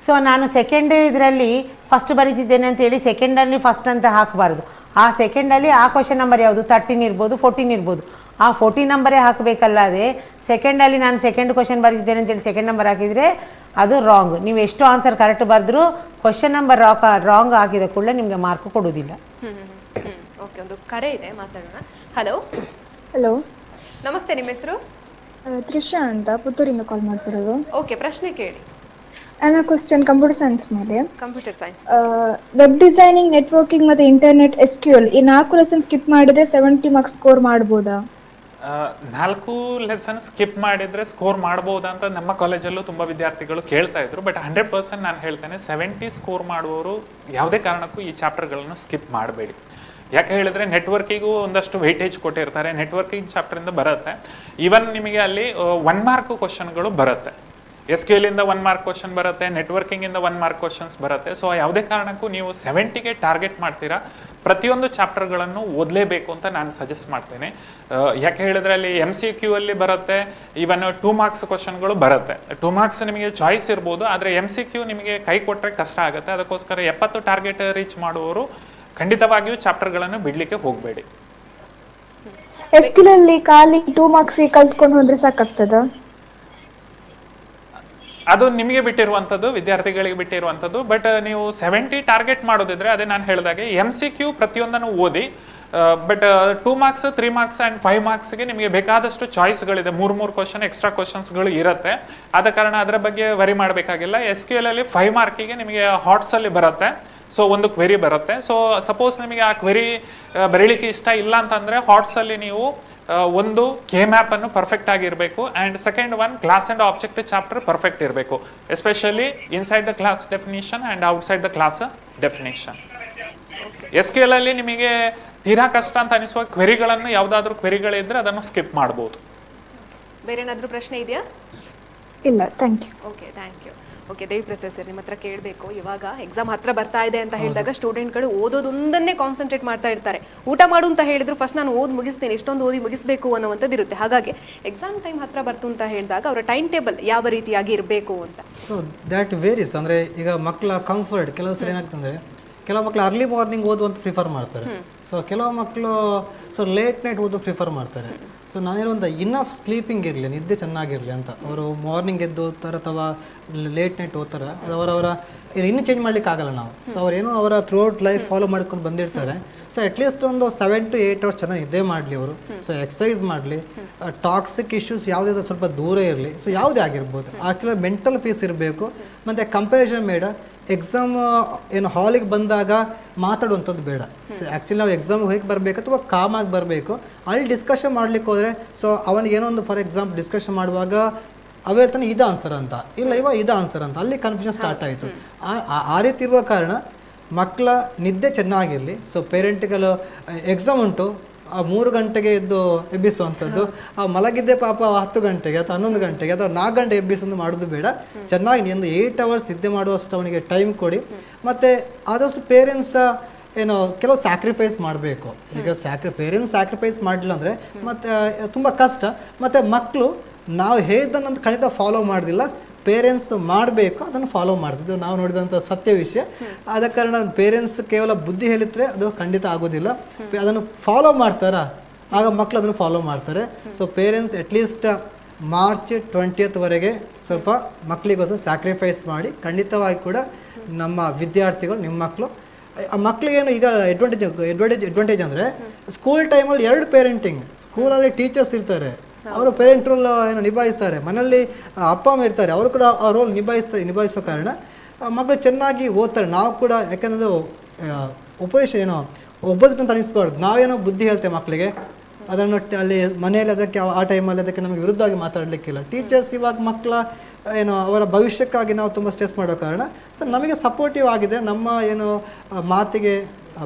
ಸೊ ನಾನು ಸೆಕೆಂಡ್ ಇದರಲ್ಲಿ ಫಸ್ಟ್ ಬರೀತಿದ್ದೇನೆ ಅಂತೇಳಿ ಸೆಕೆಂಡಲ್ಲಿ ಫಸ್ಟ್ ಅಂತ ಹಾಕಬಾರ್ದು. ಆ ಸೆಕೆಂಡಲ್ಲಿ ಆ ಕ್ವಶನ್ ನಂಬರ್ ಯಾವುದು 13 ಇರ್ಬೋದು, 14 ಇರ್ಬೋದು, ಆ 14 ನಂಬರೇ ಹಾಕಬೇಕಲ್ಲದೆ ಸೆಕೆಂಡಲ್ಲಿ ನಾನು ಸೆಕೆಂಡ್ ಕ್ವಶನ್ ಬರೀತಿದ್ದೇನೆ ಅಂತೇಳಿ ಸೆಕೆಂಡ್ ನಂಬರ್ ಹಾಕಿದರೆ ಅದು ರಾಂಗ್. ನೀವು ಎಷ್ಟು ಆನ್ಸರ್ ಕರೆಕ್ಟ್ ಬರೆದ್ರೂ ಕ್ವಶನ್ ನಂಬರ್ ರಾಂಗ್ ಹಾಕಿದ ಕೂಡಲೇ ನಿಮಗೆ ಮಾರ್ಕ್ ಕೊಡುವುದಿಲ್ಲ.
ಓಕೆ, ಒಂದು ಕರೆ ಇದೆ, ಮಾತಾಡೋಣ. ಹಲೋ ನಮಸ್ತೆ, ನಿಮ್ಮ ಹೆಸರು?
ತ್ರಿಷಾ ಅಂತ, ಪುತ್ತೂರಿಂದ ಕಾಲ್ ಮಾಡ್ತಿರೋದು.
ಓಕೆ, ಪ್ರಶ್ನೆ ಕೇಳಿ.
ನನ್ನ ಕ್ವಶನ್ ಕಂಪ್ಯೂಟರ್ ಸೈನ್ಸ್ ಮೇಲೆ.
Computer science,
web designing, networking ಮತ್ತೆ ಇಂಟರ್ನೆಟ್ SQL ಈ 4 ಲೆಸನ್ ಸ್ಕಿಪ್ ಮಾಡಿದ್ರೆ 70 ಮಾರ್ಕ್ಸ್ ಸ್ಕೋರ್ ಮಾಡ್ಬೋದಾ?
4 ಲೆಸನ್ ಸ್ಕಿಪ್ ಮಾಡಿದ್ರೆ ಸ್ಕೋರ್ ಮಾಡ್ಬೋದಾ ಅಂತ ನಮ್ಮ ಕಾಲೇಜಲ್ಲೂ ತುಂಬ ವಿದ್ಯಾರ್ಥಿಗಳು ಕೇಳ್ತಾ ಇದ್ರು. ಬಟ್ 100% ನಾನು ಹೇಳ್ತೇನೆ 70 ಸ್ಕೋರ್ ಮಾಡುವವರು ಯಾವುದೇ ಕಾರಣಕ್ಕೂ ಈ ಚಾಪ್ಟರ್ಗಳನ್ನು ಸ್ಕಿಪ್ ಮಾಡಬೇಡಿ. ಯಾಕೆ ಹೇಳಿದ್ರೆ ನೆಟ್ವರ್ಕಿಗೂ ಒಂದಷ್ಟು ವೆಯ್ಟೇಜ್ ಕೊಟ್ಟಿರ್ತಾರೆ, ನೆಟ್ವರ್ಕಿಂಗ್ ಚಾಪ್ಟರಿಂದ ಬರುತ್ತೆ. ಈವನ್ ನಿಮಗೆ ಅಲ್ಲಿ 1 ಮಾರ್ಕ್ ಕ್ವಶನ್ಗಳು ಬರುತ್ತೆ, SQL ಇಂದ 1 ಮಾರ್ಕ್ ಕ್ವಶನ್ ಬರುತ್ತೆ, ನೆಟ್ವರ್ಕಿಂಗ್ ಇಂದ 1 ಮಾರ್ಕ್ ಕ್ವಶನ್ಸ್ ಬರುತ್ತೆ. ಸೊ ಯಾವುದೇ ಕಾರಣಕ್ಕೂ ನೀವು 70ಗೆ ಟಾರ್ಗೆಟ್ ಮಾಡ್ತೀರಾ, ಪ್ರತಿಯೊಂದು ಚಾಪ್ಟರ್ಗಳನ್ನು ಓದಲೇಬೇಕು ಅಂತ ನಾನು ಸಜೆಸ್ಟ್ ಮಾಡ್ತೇನೆ. ಯಾಕೆ ಹೇಳಿದ್ರೆ ಅಲ್ಲಿ MCQ ಅಲ್ಲಿ ಬರುತ್ತೆ, ಈವನ್ 2 ಮಾರ್ಕ್ಸ್ ಕ್ವಶನ್ಗಳು ಬರುತ್ತೆ. 2 ಮಾರ್ಕ್ಸ್ ನಿಮಗೆ ಚಾಯ್ಸ್ ಇರ್ಬೋದು, ಆದರೆ MCQ ನಿಮಗೆ ಕೈ ಕೊಟ್ಟರೆ ಕಷ್ಟ ಆಗುತ್ತೆ. ಅದಕ್ಕೋಸ್ಕರ 70 ಟಾರ್ಗೆಟ್ ರೀಚ್ ಮಾಡುವವರು ಖಂಡಿತವಾಗಿಯೂ ಚಾಪ್ಟರ್ಗಳನ್ನು ಬಿಡ್ಲಿಕ್ಕೆ ಹೋಗಬೇಡಿ.
SQL ಅಲ್ಲಿ ಖಾಲಿ 2 ಮಾರ್ಕ್ಸ್ ಕಲ್ತ್ಕೊಂಡು ಹೋದ್ರೆ ಸಾಕಾಗ್ತದ?
ಅದು ನಿಮಗೆ ಬಿಟ್ಟಿರುವಂಥದ್ದು, ವಿದ್ಯಾರ್ಥಿಗಳಿಗೆ ಬಿಟ್ಟಿರುವಂಥದ್ದು. ಬಟ್ ನೀವು 70 ಟಾರ್ಗೆಟ್ ಮಾಡೋದಿದ್ರೆ ಅದೇ ನಾನು ಹೇಳಿದಾಗೆ MCQ ಪ್ರತಿಯೊಂದನ್ನು ಓದಿ. ಬಟ್ 2 ಮಾರ್ಕ್ಸ್, 3 ಮಾರ್ಕ್ಸ್ ಆ್ಯಂಡ್ 5 ಮಾರ್ಕ್ಸ್ಗೆ ನಿಮಗೆ ಬೇಕಾದಷ್ಟು ಚಾಯ್ಸ್ಗಳಿದೆ, 3 ಕ್ವಶನ್ ಎಕ್ಸ್ಟ್ರಾ ಕ್ವಶನ್ಸ್ಗಳು ಇರುತ್ತೆ. ಆದ ಕಾರಣ ಅದರ ಬಗ್ಗೆ ವರಿ ಮಾಡಬೇಕಾಗಿಲ್ಲ. SQL ಅಲ್ಲಿ 5 ಮಾರ್ಕಿಗೆ ನಿಮಗೆ ಹಾಟ್ಸಲ್ಲಿ ಬರುತ್ತೆ, ಸೊ ಒಂದು ಕ್ವೆರಿ ಬರುತ್ತೆ. ಸೊ ಸಪೋಸ್ ನಿಮಗೆ ಆ ಕ್ವೆರಿ ಬರೀಲಿಕ್ಕೆ ಇಷ್ಟ ಇಲ್ಲ ಅಂತಂದರೆ ಹಾಟ್ಸಲ್ಲಿ ನೀವು ಒಂದು K-ಮ್ಯಾಪ್ ಅನ್ನು ಪರ್ಫೆಕ್ಟ್ ಆಗಿರಬೇಕು, and second one class and object chapter perfect ಇರಬೇಕು, especially inside the class definition and outside the class definition. SQL ಅಲ್ಲಿ ನಿಮಗೆ ತೀರಾ ಕಷ್ಟ ಅಂತ ಅನಿಸುವ ಕ್ವೆರಿಗಳನ್ನು ಯಾವುದಾದ್ರೂ ಕ್ವೆರಿಗಳಿದ್ರೆ ಅದನ್ನು ಸ್ಕಿಪ್ ಮಾಡ್ಬೋದು.
ಬೇರೆ ಏನಾದರೂ ಪ್ರಶ್ನೆ ಇದೆಯಾ?
ಇಲ್ಲ, thank you.
Okay, thank you. Okay, Devi Prasad sir, ನಿಮ್ಮ ಹತ್ರ ಕೇಳಬೇಕು. ಇವಾಗ ಎಕ್ಸಾಮ್ ಹತ್ರ ಬರ್ತಾ ಇದೆ ಅಂತ ಹೇಳಿದಾಗ ಸ್ಟೂಡೆಂಟ್ಗಳು ಓದೋದೊಂದನ್ನೇ ಕಾನ್ಸಂಟ್ರೇಟ್ ಮಾಡ್ತಾ ಇರ್ತಾರೆ. ಊಟ ಮಾಡು ಅಂತ ಹೇಳಿದ್ರು ಫಸ್ಟ್ ನಾನು ಓದಿ ಮುಗಿಸ್ತೀನಿ, ಎಷ್ಟೊಂದು ಓದಿ ಮುಗಿಸ್ಬೇಕು ಅನ್ನುವಂಥದ್ದು ಇರುತ್ತೆ. ಹಾಗಾಗಿ ಎಕ್ಸಾಮ್ ಟೈಮ್ ಹತ್ರ ಬರ್ತು ಅಂತ ಹೇಳಿದಾಗ ಅವರ ಟೈಮ್ ಟೇಬಲ್ ಯಾವ ರೀತಿಯಾಗಿ ಇರಬೇಕು ಅಂತ.
So that varies. ಅಂದರೆ ಈಗ ಮಕ್ಕಳ ಕಂಫರ್ಟ್ ಕೆಲವು ಸರಿ ಏನಾಗ್ತಂದರೆ ಕೆಲವು ಮಕ್ಕಳು ಅರ್ಲಿ ಮಾರ್ನಿಂಗ್ ಓದುವಂತ ಪ್ರಿಫರ್ ಮಾಡ್ತಾರೆ. ಸೊ ಕೆಲವು ಮಕ್ಕಳು ಲೇಟ್ ನೈಟ್ ಓದು ಪ್ರಿಫರ್ ಮಾಡ್ತಾರೆ. ಸೊ ನಾನೇನೋ ಒಂದು ಇನಫ್ ಸ್ಲೀಪಿಂಗ್ ಇರಲಿ, ನಿದ್ದೆ ಚೆನ್ನಾಗಿರಲಿ ಅಂತ ಅವರು ಮಾರ್ನಿಂಗ್ ಎದ್ದು ಓದ್ತಾರೆ ಅಥವಾ ಲೇಟ್ ನೈಟ್ ಓದ್ತಾರೆ. ಅದು ಅವರವರ ಇನ್ನೂ ಚೇಂಜ್ ಮಾಡ್ಲಿಕ್ಕೆ ಆಗಲ್ಲ ನಾವು. ಸೊ ಅವರೇನೋ ಅವರ ಥ್ರೂಔಟ್ ಲೈಫ್ ಫಾಲೋ ಮಾಡ್ಕೊಂಡು ಬಂದಿರ್ತಾರೆ. ಸೊ ಅಟ್ಲೀಸ್ಟ್ ಒಂದು 7 to 8 hours ಚೆನ್ನಾಗಿ ನಿದ್ದೆ ಮಾಡಲಿ ಅವರು. ಸೊ ಎಕ್ಸಸೈಸ್ ಮಾಡಲಿ, ಟಾಕ್ಸಿಕ್ ಇಶ್ಯೂಸ್ ಯಾವುದಾದ್ರು ಸ್ವಲ್ಪ ದೂರ ಇರಲಿ. ಸೊ ಯಾವುದೇ ಆಗಿರ್ಬೋದು, ಆಕ್ಚುಲಿ ಮೆಂಟಲ್ ಪೀಸ್ ಇರಬೇಕು. ಮತ್ತು ಕಂಪ್ಯಾರಿಸನ್ ಬೇಡ. ಎಕ್ಸಾಮ್ ಏನು ಹಾಲಿಗೆ ಬಂದಾಗ ಮಾತಾಡುವಂಥದ್ದು ಬೇಡ. ಆ್ಯಕ್ಚುಲಿ ನಾವು ಎಕ್ಸಾಮ್ಗೆ ಹೇಗೆ ಬರಬೇಕು ಅಥವಾ ಕಾಮಾಗಿ ಬರಬೇಕು. ಅಲ್ಲಿ ಡಿಸ್ಕಷನ್ ಮಾಡ್ಲಿಕ್ಕೆ ಹೋದರೆ ಸೊ ಅವನಿಗೆ ಏನೋ ಒಂದು ಫಾರ್ ಎಕ್ಸಾಂಪಲ್ ಡಿಸ್ಕಷನ್ ಮಾಡುವಾಗ ಅವ ಹೇಳ್ತಾನೆ ಇದು ಆನ್ಸರ್ ಅಂತ, ಇಲ್ಲ ಇವಾಗ ಇದು ಆನ್ಸರ್ ಅಂತ, ಅಲ್ಲಿ ಕನ್ಫ್ಯೂಷನ್ ಸ್ಟಾರ್ಟ್ ಆಯಿತು. ಆ ರೀತಿ ಇರುವ ಕಾರಣ ಮಕ್ಕಳ ನಿದ್ದೆ ಚೆನ್ನಾಗಿರಲಿ. ಸೊ ಪೇರೆಂಟ್ಗಳು ಎಕ್ಸಾಮ್ ಉಂಟು, 3 ಗಂಟೆಗೆ ಎದ್ದು ಎಬ್ಬಿಸುವಂಥದ್ದು, ಮಲಗಿದ್ದೆ ಪಾಪ 10 ಗಂಟೆಗೆ ಅಥವಾ 11 ಗಂಟೆಗೆ ಅಥವಾ 4 ಗಂಟೆ ಎಬ್ಬಿಸೋದು ಮಾಡೋದು ಬೇಡ. ಚೆನ್ನಾಗಿ ಒಂದು 8 hours ನಿದ್ದೆ ಮಾಡುವಷ್ಟು ಅವನಿಗೆ ಟೈಮ್ ಕೊಡಿ. ಮತ್ತು ಆದಷ್ಟು ಪೇರೆಂಟ್ಸ್ ಏನೋ ಕೆಲವು ಸ್ಯಾಕ್ರಿಫೈಸ್ ಮಾಡಬೇಕು. ಈಗ ಪೇರೆಂಟ್ಸ್ ಸ್ಯಾಕ್ರಿಫೈಸ್ ಮಾಡಲಿಲ್ಲ ಅಂದರೆ ಮತ್ತು ತುಂಬ ಕಷ್ಟ. ಮತ್ತು ಮಕ್ಕಳು ನಾವು ಹೇಳಿದ್ದನ್ನು ಖಂಡಿತ ಫಾಲೋ ಮಾಡೋದಿಲ್ಲ, ಪೇರೆಂಟ್ಸ್ ಮಾಡಬೇಕು, ಅದನ್ನು ಫಾಲೋ ಮಾಡ್ತಿದ್ದು ನಾವು ನೋಡಿದಂಥ ಸತ್ಯ ವಿಷಯ. ಆದ ಕಾರಣ ಪೇರೆಂಟ್ಸ್ ಕೇವಲ ಬುದ್ಧಿ ಹೇಳಿದ್ರೆ ಅದು ಖಂಡಿತ ಆಗೋದಿಲ್ಲ. ಅದನ್ನು ಫಾಲೋ ಮಾಡ್ತಾರ, ಆಗ ಮಕ್ಕಳು ಅದನ್ನು ಫಾಲೋ ಮಾಡ್ತಾರೆ. So parents at least March 20th ಸ್ವಲ್ಪ ಮಕ್ಕಳಿಗೋಸ್ಕರ ಸ್ಯಾಕ್ರಿಫೈಸ್ ಮಾಡಿ. ಖಂಡಿತವಾಗಿ ಕೂಡ ನಮ್ಮ ವಿದ್ಯಾರ್ಥಿಗಳು, ನಿಮ್ಮ ಮಕ್ಕಳು, ಆ ಮಕ್ಕಳಿಗೇನು ಈಗ ಅಡ್ವಾಂಟೇಜ್ ಅಂದರೆ ಸ್ಕೂಲ್ ಟೈಮಲ್ಲಿ 2 ಪೇರೆಂಟಿಂಗ್. ಸ್ಕೂಲಲ್ಲಿ ಟೀಚರ್ಸ್ ಇರ್ತಾರೆ, ಅವರು ಪೇರೆಂಟ್ ರೋಲ್ ಏನು ನಿಭಾಯಿಸ್ತಾರೆ, ಮನೆಯಲ್ಲಿ ಅಪ್ಪ ಅಮ್ಮ ಇರ್ತಾರೆ, ಅವರು ಕೂಡ ಆ ರೋಲ್ ನಿಭಾಯಿಸೋ ಕಾರಣ ಮಕ್ಕಳು ಚೆನ್ನಾಗಿ ಓದ್ತಾರೆ. ನಾವು ಕೂಡ ಯಾಕೆಂದ್ರೆ ಒಪ್ಪೋಸಿಟ್ ಅಂತ ಅನಿಸ್ಬಾರ್ದು. ನಾವೇನೋ ಬುದ್ಧಿ ಹೇಳ್ತೇವೆ ಮಕ್ಕಳಿಗೆ, ಅದನ್ನು ಅಲ್ಲಿ ಮನೆಯಲ್ಲಿ ಅದಕ್ಕೆ ಆ ಟೈಮಲ್ಲಿ ಅದಕ್ಕೆ ನಮಗೆ ವಿರುದ್ಧವಾಗಿ ಮಾತಾಡಲಿಕ್ಕಿಲ್ಲ. ಟೀಚರ್ಸ್ ಇವಾಗ ಮಕ್ಕಳ ಅವರ ಭವಿಷ್ಯಕ್ಕಾಗಿ ನಾವು ತುಂಬ ಸ್ಟ್ರೆಸ್ ಮಾಡೋ ಕಾರಣ ಸೊ ನಮಗೆ ಸಪೋರ್ಟಿವ್ ಆಗಿದೆ. ನಮ್ಮ ಮಾತಿಗೆ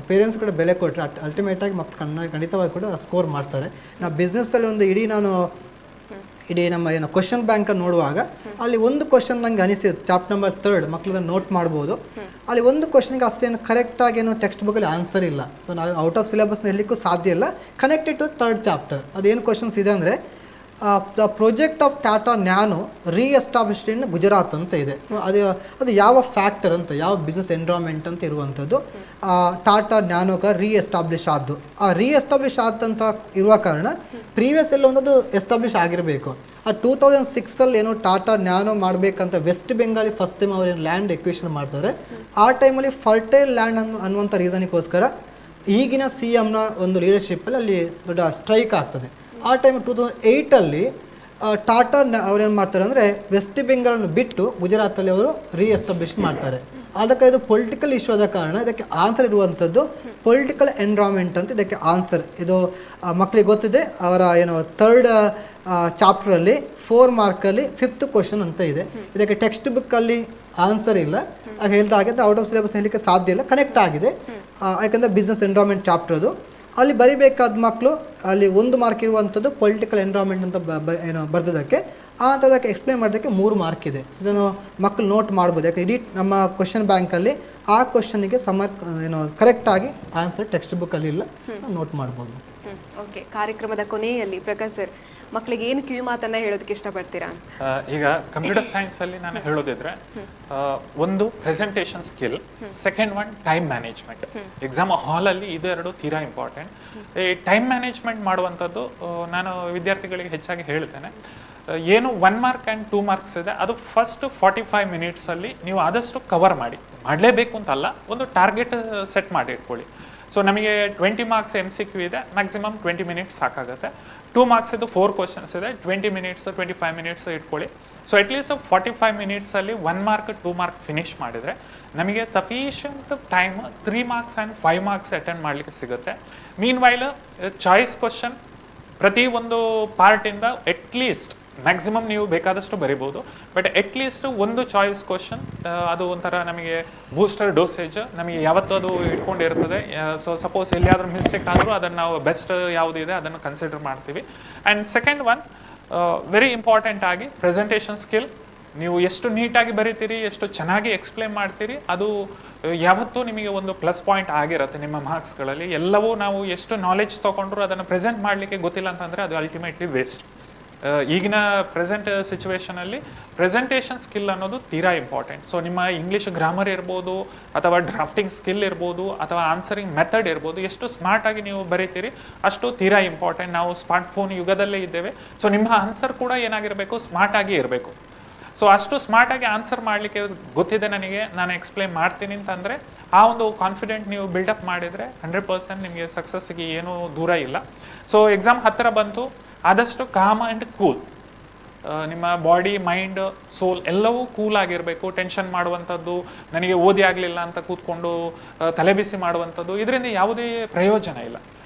ಪೇರೆಂಟ್ಸ್ ಕೂಡ ಬೆಲೆ ಕೊಟ್ಟರೆ ಅಲ್ಟಿಮೇಟಾಗಿ ಮಕ್ಕಳು ಖಂಡಿತವಾಗಿ ಕೂಡ ಸ್ಕೋರ್ ಮಾಡ್ತಾರೆ. ನಾವು ಬಿಸ್ನೆಸ್ಸಲ್ಲಿ ಇಡೀ ನಮ್ಮ ಕ್ವಶನ್ ಬ್ಯಾಂಕನ್ನು ನೋಡುವಾಗ ಅಲ್ಲಿ ಒಂದು ಕ್ವಶನ್ ನಂಗೆ ಅನಿಸಿದ್ದು, ಚಾಪ್ಟರ್ ನಂಬರ್ 3 ಮಕ್ಕಳನ್ನ ನೋಟ್ ಮಾಡ್ಬೋದು. ಅಲ್ಲಿ ಒಂದು ಕ್ವಶನ್ಗೆ ಅಷ್ಟೇನು ಕರೆಕ್ಟಾಗಿ ಟೆಕ್ಸ್ಟ್ ಬುಕ್ಕಲ್ಲಿ ಆನ್ಸರ್ ಇಲ್ಲ. ಸೊ ನಾವು ಔಟ್ ಆಫ್ ಸಿಲೆಬಸ್ ಹೇಳಲಿಕ್ಕೂ ಸಾಧ್ಯ ಇಲ್ಲ. ಕನೆಕ್ಟೆಡ್ ಟು 3rd ಚಾಪ್ಟರ್ ಅದೇನು ಕ್ವಶನ್ಸ್ ಇದೆ ಅಂದರೆ the project of Tata Nano reestablished in Gujarat ಅಂತ ಇದೆ. ಅದು ಯಾವ ಫ್ಯಾಕ್ಟರ್ ಅಂತ, ಯಾವ ಬಿಸ್ನೆಸ್ ಎನ್ವಿರಾನ್ಮೆಂಟ್ ಅಂತ ಇರುವಂಥದ್ದು. ಟಾಟಾ ನ್ಯಾನೋಗ ರೀಎಸ್ಟಾಬ್ಲಿಷ್ ಆದ್ದು, ಆ ರೀಎಸ್ಟಾಬ್ಲಿಷ್ ಆದಂತ ಇರುವ ಕಾರಣ ಪ್ರೀವಿಯಸ್ ಎಲ್ಲ ಒಂದದು ಎಸ್ಟಾಬ್ಲಿಷ್ ಆಗಿರಬೇಕು. ಆ 2006 ಏನೋ ಟಾಟಾ ನ್ಯಾನೋ ಮಾಡಬೇಕಂತ ವೆಸ್ಟ್ ಬೆಂಗಾಲಿ ಫಸ್ಟ್ ಟೈಮ್ ಅವರೇನು ಲ್ಯಾಂಡ್ ಎಕ್ವಿಷನ್ ಮಾಡ್ತಾರೆ. ಆ ಟೈಮಲ್ಲಿ ಫರ್ಟೈಲ್ ಲ್ಯಾಂಡ್ ಅನ್ನುವಂಥ ರೀಸನಿಗೋಸ್ಕರ ಈಗಿನ CMನ ಒಂದು ಲೀಡರ್ಶಿಪ್ಪಲ್ಲಿ ಅಲ್ಲಿ ದೊಡ್ಡ ಸ್ಟ್ರೈಕ್ ಆಗ್ತದೆ. ಆ ಟೈಮ್ 2008 ಟಾಟಾ ಅವ್ರೇನು ಮಾಡ್ತಾರೆ ಅಂದರೆ ವೆಸ್ಟ್ ಬೆಂಗಾಲನ್ನು ಬಿಟ್ಟು ಗುಜರಾತಲ್ಲಿ ಅವರು ರೀಎಸ್ಟಾಬ್ಲಿಷ್ ಮಾಡ್ತಾರೆ. ಅದಕ್ಕೆ ಇದು ಪೊಲಿಟಿಕಲ್ ಇಶ್ಯೂ ಆದ ಕಾರಣ ಇದಕ್ಕೆ ಆನ್ಸರ್ ಇರುವಂಥದ್ದು ಪೊಲಿಟಿಕಲ್ ಎನ್ವಿರಾನ್ಮೆಂಟ್ ಅಂತ ಇದಕ್ಕೆ ಆನ್ಸರ್. ಇದು ಮಕ್ಕಳಿಗೆ ಗೊತ್ತಿದೆ, ಅವರ ಏನು ಥರ್ಡ್ ಚಾಪ್ಟ್ರಲ್ಲಿ 4 ಮಾರ್ಕಲ್ಲಿ 5th ಕ್ವಶನ್ ಅಂತ ಇದೆ. ಇದಕ್ಕೆ ಟೆಕ್ಸ್ಟ್ ಬುಕ್ಕಲ್ಲಿ ಆನ್ಸರ್ ಇಲ್ಲ, ಆಗ ಹೇಳ್ದಾಗೆ ಔಟ್ ಆಫ್ ಸಿಲೆಬಸ್ ಹೇಳಲಿಕ್ಕೆ ಸಾಧ್ಯ ಇಲ್ಲ, ಕನೆಕ್ಟ್ ಆಗಿದೆ. ಯಾಕಂದರೆ ಬಿಸ್ನೆಸ್ ಎನ್ವಿರಾನ್ಮೆಂಟ್ ಚಾಪ್ಟರ್ ಅದು, ಅಲ್ಲಿ ಬರಿಬೇಕಾದ ಮಕ್ಕಳು ಅಲ್ಲಿ 1 ಮಾರ್ಕ್ ಇರುವಂಥದ್ದು ಪೊಲಿಟಿಕಲ್ ಎನ್ವಿರಾನ್ಮೆಂಟ್ ಅಂತ ಏನು ಬರೆದಕ್ಕೆ, ಆ ಥರದಕ್ಕೆ ಎಕ್ಸ್ಪ್ಲೇನ್ ಮಾಡೋದಕ್ಕೆ 3 ಮಾರ್ಕ್ ಇದೆ. ಇದನ್ನು ಮಕ್ಕಳು ನೋಟ್ ಮಾಡ್ಬೋದು. ಯಾಕೆ ಇಡೀ ನಮ್ಮ ಕ್ವಶನ್ ಬ್ಯಾಂಕಲ್ಲಿ ಆ ಕ್ವಶನಿಗೆ ಏನು ಕರೆಕ್ಟಾಗಿ ಆನ್ಸರ್ ಟೆಕ್ಸ್ಟ್ ಬುಕ್ಕಲ್ಲಿ ಇಲ್ಲ, ನೋಟ್ ಮಾಡ್ಬೋದು.
ಓಕೆ, ಕಾರ್ಯಕ್ರಮದ ಕೊನೆಯಲ್ಲಿ ಪ್ರಕಾಶ್ ಸರ್ ಮಕ್ಕಳಿಗೆ ಏನು ಕಿವಿ ಮಾತನ್ನ ಹೇಳೋದಕ್ಕೆ ಇಷ್ಟಪಡ್ತೀರಾ?
ಈಗ ಕಂಪ್ಯೂಟರ್ ಸೈನ್ಸ್ ಅಲ್ಲಿ ನಾನು ಹೇಳೋದಿದ್ರೆ, ಒಂದು presentation skill, second one time management. Exam hall ಅಲ್ಲಿ ಇದೆರಡು ತೀರಾ ಇಂಪಾರ್ಟೆಂಟ್. ಈ ಟೈಮ್ ಮ್ಯಾನೇಜ್ಮೆಂಟ್ ಮಾಡುವಂಥದ್ದು ನಾನು ವಿದ್ಯಾರ್ಥಿಗಳಿಗೆ ಹೆಚ್ಚಾಗಿ ಹೇಳ್ತೇನೆ. ಏನು 1 ಮಾರ್ಕ್ ಆ್ಯಂಡ್ 2 ಮಾರ್ಕ್ಸ್ ಇದೆ, ಅದು ಫಸ್ಟ್ 45 ಮಿನಿಟ್ಸಲ್ಲಿ ನೀವು ಆದಷ್ಟು ಕವರ್ ಮಾಡಲೇಬೇಕು ಅಂತಲ್ಲ, ಒಂದು ಟಾರ್ಗೆಟ್ ಸೆಟ್ ಮಾಡಿ ಇಟ್ಕೊಳ್ಳಿ. ಸೊ ನಮಗೆ 20 ಮಾರ್ಕ್ಸ್ MCQ ಇದೆ, ಮ್ಯಾಕ್ಸಿಮಮ್ 20 ಮಿನಿಟ್ಸ್ ಸಾಕಾಗುತ್ತೆ. 2 ಮಾರ್ಕ್ಸ್ ಇದು 4 ಕ್ವಶನ್ಸ್ ಇದೆ, 20 ಮಿನಿಟ್ಸ್ 25 ಮಿನಿಟ್ಸ್ ಇಟ್ಕೊಳ್ಳಿ. So at least 45 ಮಿನಿಟ್ಸಲ್ಲಿ 1 mark 2 mark finish ಮಾಡಿದರೆ ನಮಗೆ sufficient time 3 marks and 5 marks attend ಮಾಡಲಿಕ್ಕೆ ಸಿಗುತ್ತೆ. ಮೀನ್ ವೈಲ್ ಚಾಯ್ಸ್ ಕ್ವಶನ್ ಪ್ರತಿ ಒಂದು ಪಾರ್ಟಿಂದ ಅಟ್ಲೀಸ್ಟ್ ಮ್ಯಾಕ್ಸಿಮಮ್ ನೀವು ಬೇಕಾದಷ್ಟು ಬರಿಬೋದು, ಬಟ್ ಅಟ್ಲೀಸ್ಟ್ ಒಂದು ಚಾಯ್ಸ್ ಕ್ವಶನ್ ಅದು ಒಂಥರ ನಮಗೆ ಬೂಸ್ಟರ್ ಡೋಸೇಜ್ ನಮಗೆ ಯಾವತ್ತೂ ಅದು ಇಟ್ಕೊಂಡಿರ್ತದೆ. ಸೊ ಸಪೋಸ್ ಎಲ್ಲಿಯಾದರೂ ಮಿಸ್ಟೇಕ್ ಆದರೂ ಅದನ್ನು ನಾವು ಬೆಸ್ಟ್ ಯಾವುದಿದೆ ಅದನ್ನು ಕನ್ಸಿಡರ್ ಮಾಡ್ತೀವಿ. And second one very important ಆಗಿ ಪ್ರೆಸೆಂಟೇಷನ್ ಸ್ಕಿಲ್. ನೀವು ಎಷ್ಟು ನೀಟಾಗಿ ಬರೀತೀರಿ, ಎಷ್ಟು ಚೆನ್ನಾಗಿ ಎಕ್ಸ್ಪ್ಲೇನ್ ಮಾಡ್ತೀರಿ, ಅದು ಯಾವತ್ತೂ ನಿಮಗೆ ಒಂದು ಪ್ಲಸ್ ಪಾಯಿಂಟ್ ಆಗಿರುತ್ತೆ ನಿಮ್ಮ ಮಾರ್ಕ್ಸ್ಗಳಲ್ಲಿ. ಎಲ್ಲವೂ ನಾವು ಎಷ್ಟು ನಾಲೆಜ್ ತೊಗೊಂಡ್ರು ಅದನ್ನು ಪ್ರೆಸೆಂಟ್ ಮಾಡಲಿಕ್ಕೆ ಗೊತ್ತಿಲ್ಲ ಅಂತಂದರೆ ಅದು ಅಲ್ಟಿಮೇಟ್ಲಿ ವೇಸ್ಟ್. ಈಗಿನ ಪ್ರೆಸೆಂಟ್ ಸಿಚುವೇಶನಲ್ಲಿ ಪ್ರೆಸೆಂಟೇಷನ್ ಸ್ಕಿಲ್ ಅನ್ನೋದು ತೀರಾ ಇಂಪಾರ್ಟೆಂಟ್. ಸೊ ನಿಮ್ಮ ಇಂಗ್ಲೀಷ್ ಗ್ರಾಮರ್ ಇರ್ಬೋದು, ಅಥವಾ ಡ್ರಾಫ್ಟಿಂಗ್ ಸ್ಕಿಲ್ ಇರ್ಬೋದು, ಅಥವಾ ಆನ್ಸರಿಂಗ್ ಮೆಥಡ್ ಇರ್ಬೋದು, ಎಷ್ಟು ಸ್ಮಾರ್ಟಾಗಿ ನೀವು ಬರೀತೀರಿ ಅಷ್ಟು ತೀರಾ ಇಂಪಾರ್ಟೆಂಟ್. ನಾವು ಸ್ಮಾರ್ಟ್ಫೋನ್ ಯುಗದಲ್ಲೇ ಇದ್ದೇವೆ. ಸೊ ನಿಮ್ಮ ಆನ್ಸರ್ ಕೂಡ ಏನಾಗಿರಬೇಕು, ಸ್ಮಾರ್ಟಾಗಿ ಇರಬೇಕು. ಸೊ ಅಷ್ಟು ಸ್ಮಾರ್ಟಾಗಿ ಆನ್ಸರ್ ಮಾಡಲಿಕ್ಕೆ ಗೊತ್ತಿದೆ ನನಗೆ, ನಾನು ಎಕ್ಸ್ಪ್ಲೇನ್ ಮಾಡ್ತೀನಿ ಅಂತಂದರೆ ಆ ಒಂದು ಕಾನ್ಫಿಡೆಂಟ್ ನೀವು ಬಿಲ್ಡಪ್ ಮಾಡಿದರೆ 100% ನಿಮಗೆ ಸಕ್ಸಸ್ಸಿಗೆ ಏನೂ ದೂರ ಇಲ್ಲ. ಸೊ ಎಕ್ಸಾಮ್ ಹತ್ತಿರ ಬಂತು, ಆದಷ್ಟು ಕಾಮ್ ಆ್ಯಂಡ್ ಕೂಲ್. ನಿಮ್ಮ ಬಾಡಿ, ಮೈಂಡ್, ಸೋಲ್ ಎಲ್ಲವೂ ಕೂಲ್ ಆಗಿರಬೇಕು. ಟೆನ್ಷನ್ ಮಾಡುವಂಥದ್ದು, ನನಗೆ ಓದಿ ಆಗಲಿಲ್ಲ ಅಂತ ಕೂತ್ಕೊಂಡು ತಲೆಬಿಸಿ ಮಾಡುವಂಥದ್ದು, ಇದರಿಂದ ಯಾವುದೇ ಪ್ರಯೋಜನ ಇಲ್ಲ.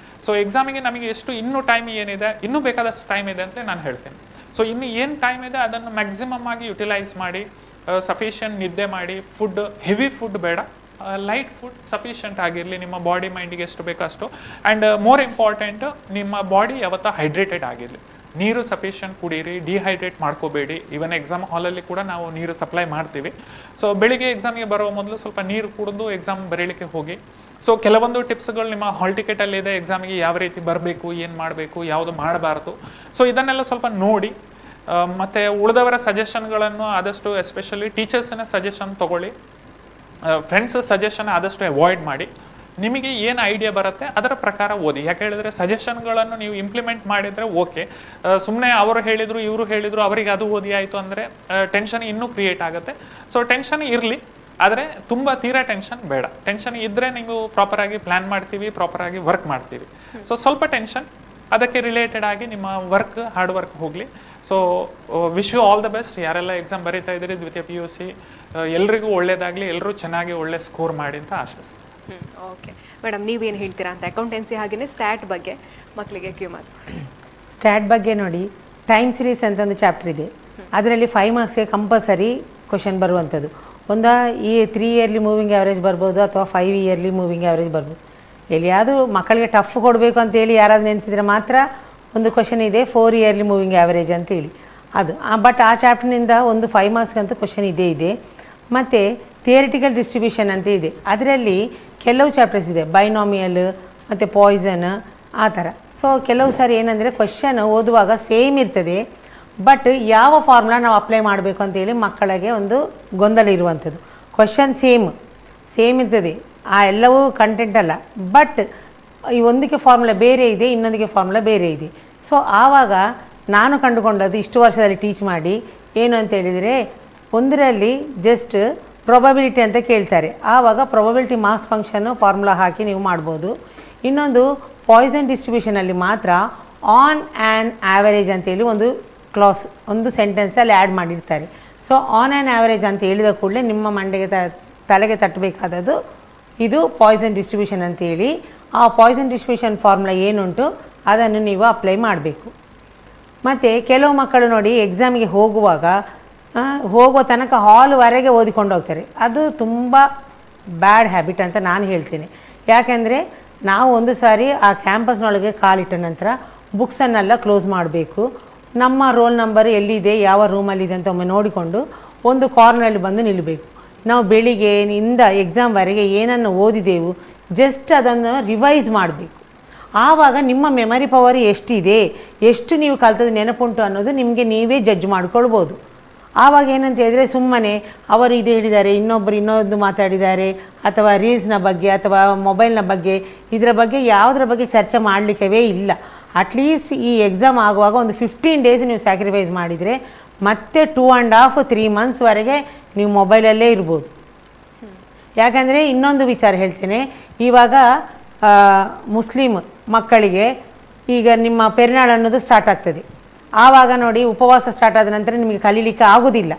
ಸೊ ಎಕ್ಸಾಮಿಗೆ ನಮಗೆ ಇನ್ನೂ ಟೈಮ್ ಏನಿದೆ, ಇನ್ನೂ ಬೇಕಾದಷ್ಟು ಟೈಮ್ ಇದೆ ಅಂತ ನಾನು ಹೇಳ್ತೇನೆ. ಸೊ ಇನ್ನು ಏನು ಟೈಮ್ ಇದೆ ಅದನ್ನು ಮ್ಯಾಕ್ಸಿಮಮ್ ಆಗಿ ಯುಟಿಲೈಸ್ ಮಾಡಿ, ಸಫಿಷಿಯಂಟ್ ನಿದ್ದೆ ಮಾಡಿ, ಫುಡ್ ಹೆವಿ ಫುಡ್ ಬೇಡ, ಲೈಟ್ ಫುಡ್ ಸಫಿಷಿಯಂಟ್ ಆಗಿರಲಿ, ನಿಮ್ಮ ಬಾಡಿ ಮೈಂಡಿಗೆ ಎಷ್ಟು ಬೇಕೋ ಅಷ್ಟು. ಆ್ಯಂಡ್ ಮೋರ್ ಇಂಪಾರ್ಟೆಂಟ್, ನಿಮ್ಮ ಬಾಡಿ ಯಾವತ್ತೂ ಹೈಡ್ರೇಟೆಡ್ ಆಗಿರಲಿ. ನೀರು ಸಫಿಷಿಯಂಟ್ ಕುಡೀರಿ, ಡಿಹೈಡ್ರೇಟ್ ಮಾಡ್ಕೋಬೇಡಿ. ಈವನ್ ಎಕ್ಸಾಮ್ ಹಾಲಲ್ಲಿ ಕೂಡ ನಾವು ನೀರು ಸಪ್ಲೈ ಮಾಡ್ತೀವಿ. ಸೊ ಬೆಳಿಗ್ಗೆ ಎಕ್ಸಾಮಿಗೆ ಬರೋ ಮೊದಲು ಸ್ವಲ್ಪ ನೀರು ಕುಡಿದು ಎಕ್ಸಾಮ್ ಬರೀಲಿಕ್ಕೆ ಹೋಗಿ. ಸೊ ಕೆಲವೊಂದು ಟಿಪ್ಸ್ಗಳು ನಿಮ್ಮ ಹಾಲ್ ಟಿಕೆಟಲ್ಲಿದೆ, ಎಕ್ಸಾಮಿಗೆ ಯಾವ ರೀತಿ ಬರಬೇಕು, ಏನು ಮಾಡಬೇಕು, ಯಾವುದು ಮಾಡಬಾರ್ದು. ಸೊ ಇದನ್ನೆಲ್ಲ ಸ್ವಲ್ಪ ನೋಡಿ, ಮತ್ತು ಉಳಿದವರ ಸಜೆಷನ್ಗಳನ್ನು ಆದಷ್ಟು, ಎಸ್ಪೆಷಲಿ ಟೀಚರ್ಸಿನ ಸಜೆಷನ್ ತೊಗೊಳ್ಳಿ. ಫ್ರೆಂಡ್ಸ್ ಸಜೆಷನ್ ಆದಷ್ಟು ಅವಾಯ್ಡ್ ಮಾಡಿ. ನಿಮಗೆ ಏನು ಐಡಿಯಾ ಬರುತ್ತೆ ಅದರ ಪ್ರಕಾರ ಓದಿ. ಯಾಕೆ ಹೇಳಿದ್ರೆ ಸಜೆಷನ್ಗಳನ್ನು ನೀವು ಇಂಪ್ಲಿಮೆಂಟ್ ಮಾಡಿದರೆ ಓಕೆ, ಸುಮ್ಮನೆ ಅವರು ಹೇಳಿದರು ಇವರು ಹೇಳಿದರು ಅವರಿಗೆ ಅದು ಓದಿ ಆಯಿತು ಅಂದರೆ ಟೆನ್ಷನ್ ಇನ್ನೂ ಕ್ರಿಯೇಟ್ ಆಗುತ್ತೆ. ಸೊ ಟೆನ್ಷನ್ ಇರಲಿ, ಆದರೆ ತುಂಬ ತೀರಾ ಟೆನ್ಷನ್ ಬೇಡ. ಟೆನ್ಷನ್ ಇದ್ದರೆ ನೀವು ಪ್ರಾಪರಾಗಿ ಪ್ಲ್ಯಾನ್ ಮಾಡ್ತೀವಿ, ಪ್ರಾಪರಾಗಿ ವರ್ಕ್ ಮಾಡ್ತೀವಿ. ಸೊ ಸ್ವಲ್ಪ ಟೆನ್ಷನ್, ಅದಕ್ಕೆ ರಿಲೇಟೆಡ್ ಆಗಿ ನಿಮ್ಮ ವರ್ಕ್, ಹಾರ್ಡ್ ವರ್ಕ್ ಹೋಗಲಿ. So wish you all the best. ಯಾರೆಲ್ಲ ಎಕ್ಸಾಮ್ ಬರೀತಾ ಇದ್ದೀರಿ ದ್ವಿತೀಯ PUC, ಎಲ್ರಿಗೂ ಒಳ್ಳೇದಾಗಲಿ, ಎಲ್ಲರೂ ಚೆನ್ನಾಗಿ ಒಳ್ಳೆ ಸ್ಕೋರ್ ಮಾಡಿ ಅಂತ ಆಶಿಸ್ತೀನಿ.
ಓಕೆ ಮೇಡಮ್, ನೀವೇನು ಹೇಳ್ತೀರಾ ಅಂತ ಅಕೌಂಟೆನ್ಸಿ ಹಾಗೆಯೇ ಸ್ಟ್ಯಾಟ್ ಬಗ್ಗೆ ಮಕ್ಕಳಿಗೆ ಕ್ಯೂ ಮಾಡಿ.
ಸ್ಟ್ಯಾಟ್ ಬಗ್ಗೆ ನೋಡಿ, ಟೈಮ್ ಸೀರೀಸ್ ಅಂತ ಒಂದು ಚಾಪ್ಟರ್ ಇದೆ, ಅದರಲ್ಲಿ 5 ಮಾರ್ಕ್ಸ್ಗೆ ಕಂಪಲ್ಸರಿ ಕ್ವಶನ್ ಬರುವಂಥದ್ದು. ಈ 3 ಇಯರ್ಲಿ ಮೂವಿಂಗ್ ಆ್ಯಾವ್ರೇಜ್ ಬರ್ಬೋದು, ಅಥವಾ 5 ಇಯರ್ಲಿ ಮೂವಿಂಗ್ ಆ್ಯಾವ್ರೇಜ್ ಬರ್ಬೋದು. ಎಲ್ಲಿಯಾದರೂ ಮಕ್ಕಳಿಗೆ ಟಫ್ ಕೊಡಬೇಕು ಅಂತೇಳಿ ಯಾರಾದರೂ ನೆನೆಸಿದರೆ ಮಾತ್ರ ಒಂದು ಕ್ವಶನ್ ಇದೆ 4 ಇಯರ್ಲಿ ಮೂವಿಂಗ್ ಆ್ಯಾವ್ರೇಜ್ ಅಂತೇಳಿ, ಅದು. ಬಟ್ ಆ ಚಾಪ್ಟರ್ನಿಂದ ಒಂದು 5 ಮಾರ್ಕ್ಸ್ಗಂತೂ ಕ್ವಶನ್ ಇದೆ. ಮತ್ತು ಥಿಯರಿಟಿಕಲ್ ಡಿಸ್ಟ್ರಿಬ್ಯೂಷನ್ ಅಂತ ಇದೆ, ಅದರಲ್ಲಿ ಕೆಲವು ಚಾಪ್ಟರ್ಸ್ ಇದೆ, ಬೈನಾಮಿಯಲ್ ಮತ್ತು ಪಾಯ್ಸನ್ ಆ ಥರ. ಸೊ ಕೆಲವು ಸಾರಿ ಏನಂದರೆ ಕ್ವಶನ್ ಓದುವಾಗ ಸೇಮ್ ಇರ್ತದೆ, ಬಟ್ ಯಾವ ಫಾರ್ಮುಲಾ ನಾವು ಅಪ್ಲೈ ಮಾಡಬೇಕು ಅಂತೇಳಿ ಮಕ್ಕಳಿಗೆ ಒಂದು ಗೊಂದಲ ಇರುವಂಥದ್ದು. ಕ್ವಶನ್ ಸೇಮ್ ಇರ್ತದೆ, ಆ ಎಲ್ಲವೂ ಕಂಟೆಂಟ್ ಅಲ್ಲ, ಬಟ್ ಈ ಒಂದಕ್ಕೆ ಫಾರ್ಮುಲಾ ಬೇರೆ ಇದೆ, ಇನ್ನೊಂದಕ್ಕೆ ಫಾರ್ಮುಲಾ ಬೇರೆ ಇದೆ. ಸೊ ಆವಾಗ ನಾನು ಕಂಡುಕೊಂಡದ್ದು ಇಷ್ಟು ವರ್ಷದಲ್ಲಿ ಟೀಚ್ ಮಾಡಿ ಏನು ಅಂತ ಹೇಳಿದರೆ, ಒಂದರಲ್ಲಿ ಜಸ್ಟ್ ಪ್ರೊಬಬಿಲಿಟಿ ಅಂತ ಕೇಳ್ತಾರೆ, ಆವಾಗ ಪ್ರೊಬಬಿಲಿಟಿ ಮಾಸ್ ಫಂಕ್ಷನ್ನು ಫಾರ್ಮುಲಾ ಹಾಕಿ ನೀವು ಮಾಡ್ಬೋದು. ಇನ್ನೊಂದು ಪಾಯ್ಸನ್ ಡಿಸ್ಟ್ರಿಬ್ಯೂಷನಲ್ಲಿ ಮಾತ್ರ ಆನ್ ಆ್ಯಂಡ್ ಆ್ಯಾವರೇಜ್ ಅಂತೇಳಿ ಒಂದು ಕ್ಲಾಸ್, ಒಂದು ಸೆಂಟೆನ್ಸಲ್ಲಿ ಆ್ಯಡ್ ಮಾಡಿರ್ತಾರೆ. ಸೊ ಆನ್ ಆ್ಯನ್ ಆ್ಯಾವ್ರೇಜ್ ಅಂತ ಹೇಳಿದ ಕೂಡಲೇ ನಿಮ್ಮ ಮಂಡೆಗೆ ತಲೆಗೆ ತಟ್ಟಬೇಕಾದದ್ದು ಇದು ಪಾಯ್ಸನ್ ಡಿಸ್ಟ್ರಿಬ್ಯೂಷನ್ ಅಂತೇಳಿ. ಆ ಪಾಯ್ಸನ್ ಡಿಸ್ಟ್ರಿಬ್ಯೂಷನ್ ಫಾರ್ಮುಲಾ ಏನುಂಟು ಅದನ್ನು ನೀವು ಅಪ್ಲೈ ಮಾಡಬೇಕು. ಮತ್ತು ಕೆಲವು ಮಕ್ಕಳು ನೋಡಿ ಎಕ್ಸಾಮಿಗೆ ಹೋಗುವ ತನಕ ಹಾಲ್ವರೆಗೆ ಓದಿಕೊಂಡು ಹೋಗ್ತಾರೆ. ಅದು ತುಂಬ ಬ್ಯಾಡ್ ಹ್ಯಾಬಿಟ್ ಅಂತ ನಾನು ಹೇಳ್ತೀನಿ. ಯಾಕೆಂದರೆ ನಾವು ಒಂದು ಸಾರಿ ಆ ಕ್ಯಾಂಪಸ್ನೊಳಗೆ ಕಾಲಿಟ್ಟ ನಂತರ ಬುಕ್ಸನ್ನೆಲ್ಲ ಕ್ಲೋಸ್ ಮಾಡಬೇಕು. ನಮ್ಮ ರೋಲ್ ನಂಬರ್ ಎಲ್ಲಿದೆ, ಯಾವ ರೂಮಲ್ಲಿದೆ ಅಂತ ಒಮ್ಮೆ ನೋಡಿಕೊಂಡು ಒಂದು ಕಾರ್ನರಲ್ಲಿ ಬಂದು ನಿಲ್ಲಬೇಕು. ನಾವು ಬೆಳಿಗ್ಗೆಯಿಂದ ಎಕ್ಸಾಮ್ವರೆಗೆ ಏನನ್ನು ಓದಿದೆವು ಜಸ್ಟ್ ಅದನ್ನು ರಿವೈಸ್ ಮಾಡಬೇಕು. ಆವಾಗ ನಿಮ್ಮ ಮೆಮರಿ ಪವರ್ ಎಷ್ಟಿದೆ, ಎಷ್ಟು ನೀವು ಕಲ್ತದ್ದು ನೆನಪುಂಟು ಅನ್ನೋದು ನಿಮಗೆ ನೀವೇ ಜಡ್ಜ್ ಮಾಡ್ಕೊಳ್ಬೋದು. ಆವಾಗ ಏನಂತ ಹೇಳಿದರೆ ಸುಮ್ಮನೆ ಅವರು ಇದು ಹೇಳಿದ್ದಾರೆ, ಇನ್ನೊಬ್ಬರು ಇನ್ನೊಂದು ಮಾತಾಡಿದ್ದಾರೆ, ಅಥವಾ ರೀಲ್ಸ್ನ ಬಗ್ಗೆ ಅಥವಾ ಮೊಬೈಲ್ನ ಬಗ್ಗೆ ಇದರ ಬಗ್ಗೆ ಯಾವುದರ ಬಗ್ಗೆ ಚರ್ಚೆ ಮಾಡಲಿಕ್ಕವೇ ಇಲ್ಲ. ಅಟ್ಲೀಸ್ಟ್ ಈ ಎಕ್ಸಾಮ್ ಆಗುವಾಗ ಒಂದು 15 ಡೇಸ್ ನೀವು ಸ್ಯಾಕ್ರಿಫೈಸ್ ಮಾಡಿದರೆ ಮತ್ತೆ 2.5-3 ಮಂತ್ಸ್ವರೆಗೆ ನೀವು ಮೊಬೈಲಲ್ಲೇ ಇರ್ಬೋದು. ಯಾಕಂದರೆ ಇನ್ನೊಂದು ವಿಚಾರ ಹೇಳ್ತೇನೆ, ಇವಾಗ ಮುಸ್ಲಿಮ್ ಮಕ್ಕಳಿಗೆ ಈಗ ನಿಮ್ಮ ಪೆರ್ನಾಳ್ ಅನ್ನೋದು ಸ್ಟಾರ್ಟ್ ಆಗ್ತದೆ. ಆವಾಗ ನೋಡಿ ಉಪವಾಸ ಸ್ಟಾರ್ಟ್ ಆದ ನಂತರ ನಿಮಗೆ ಕಲೀಲಿಕ್ಕೆ ಆಗೋದಿಲ್ಲ.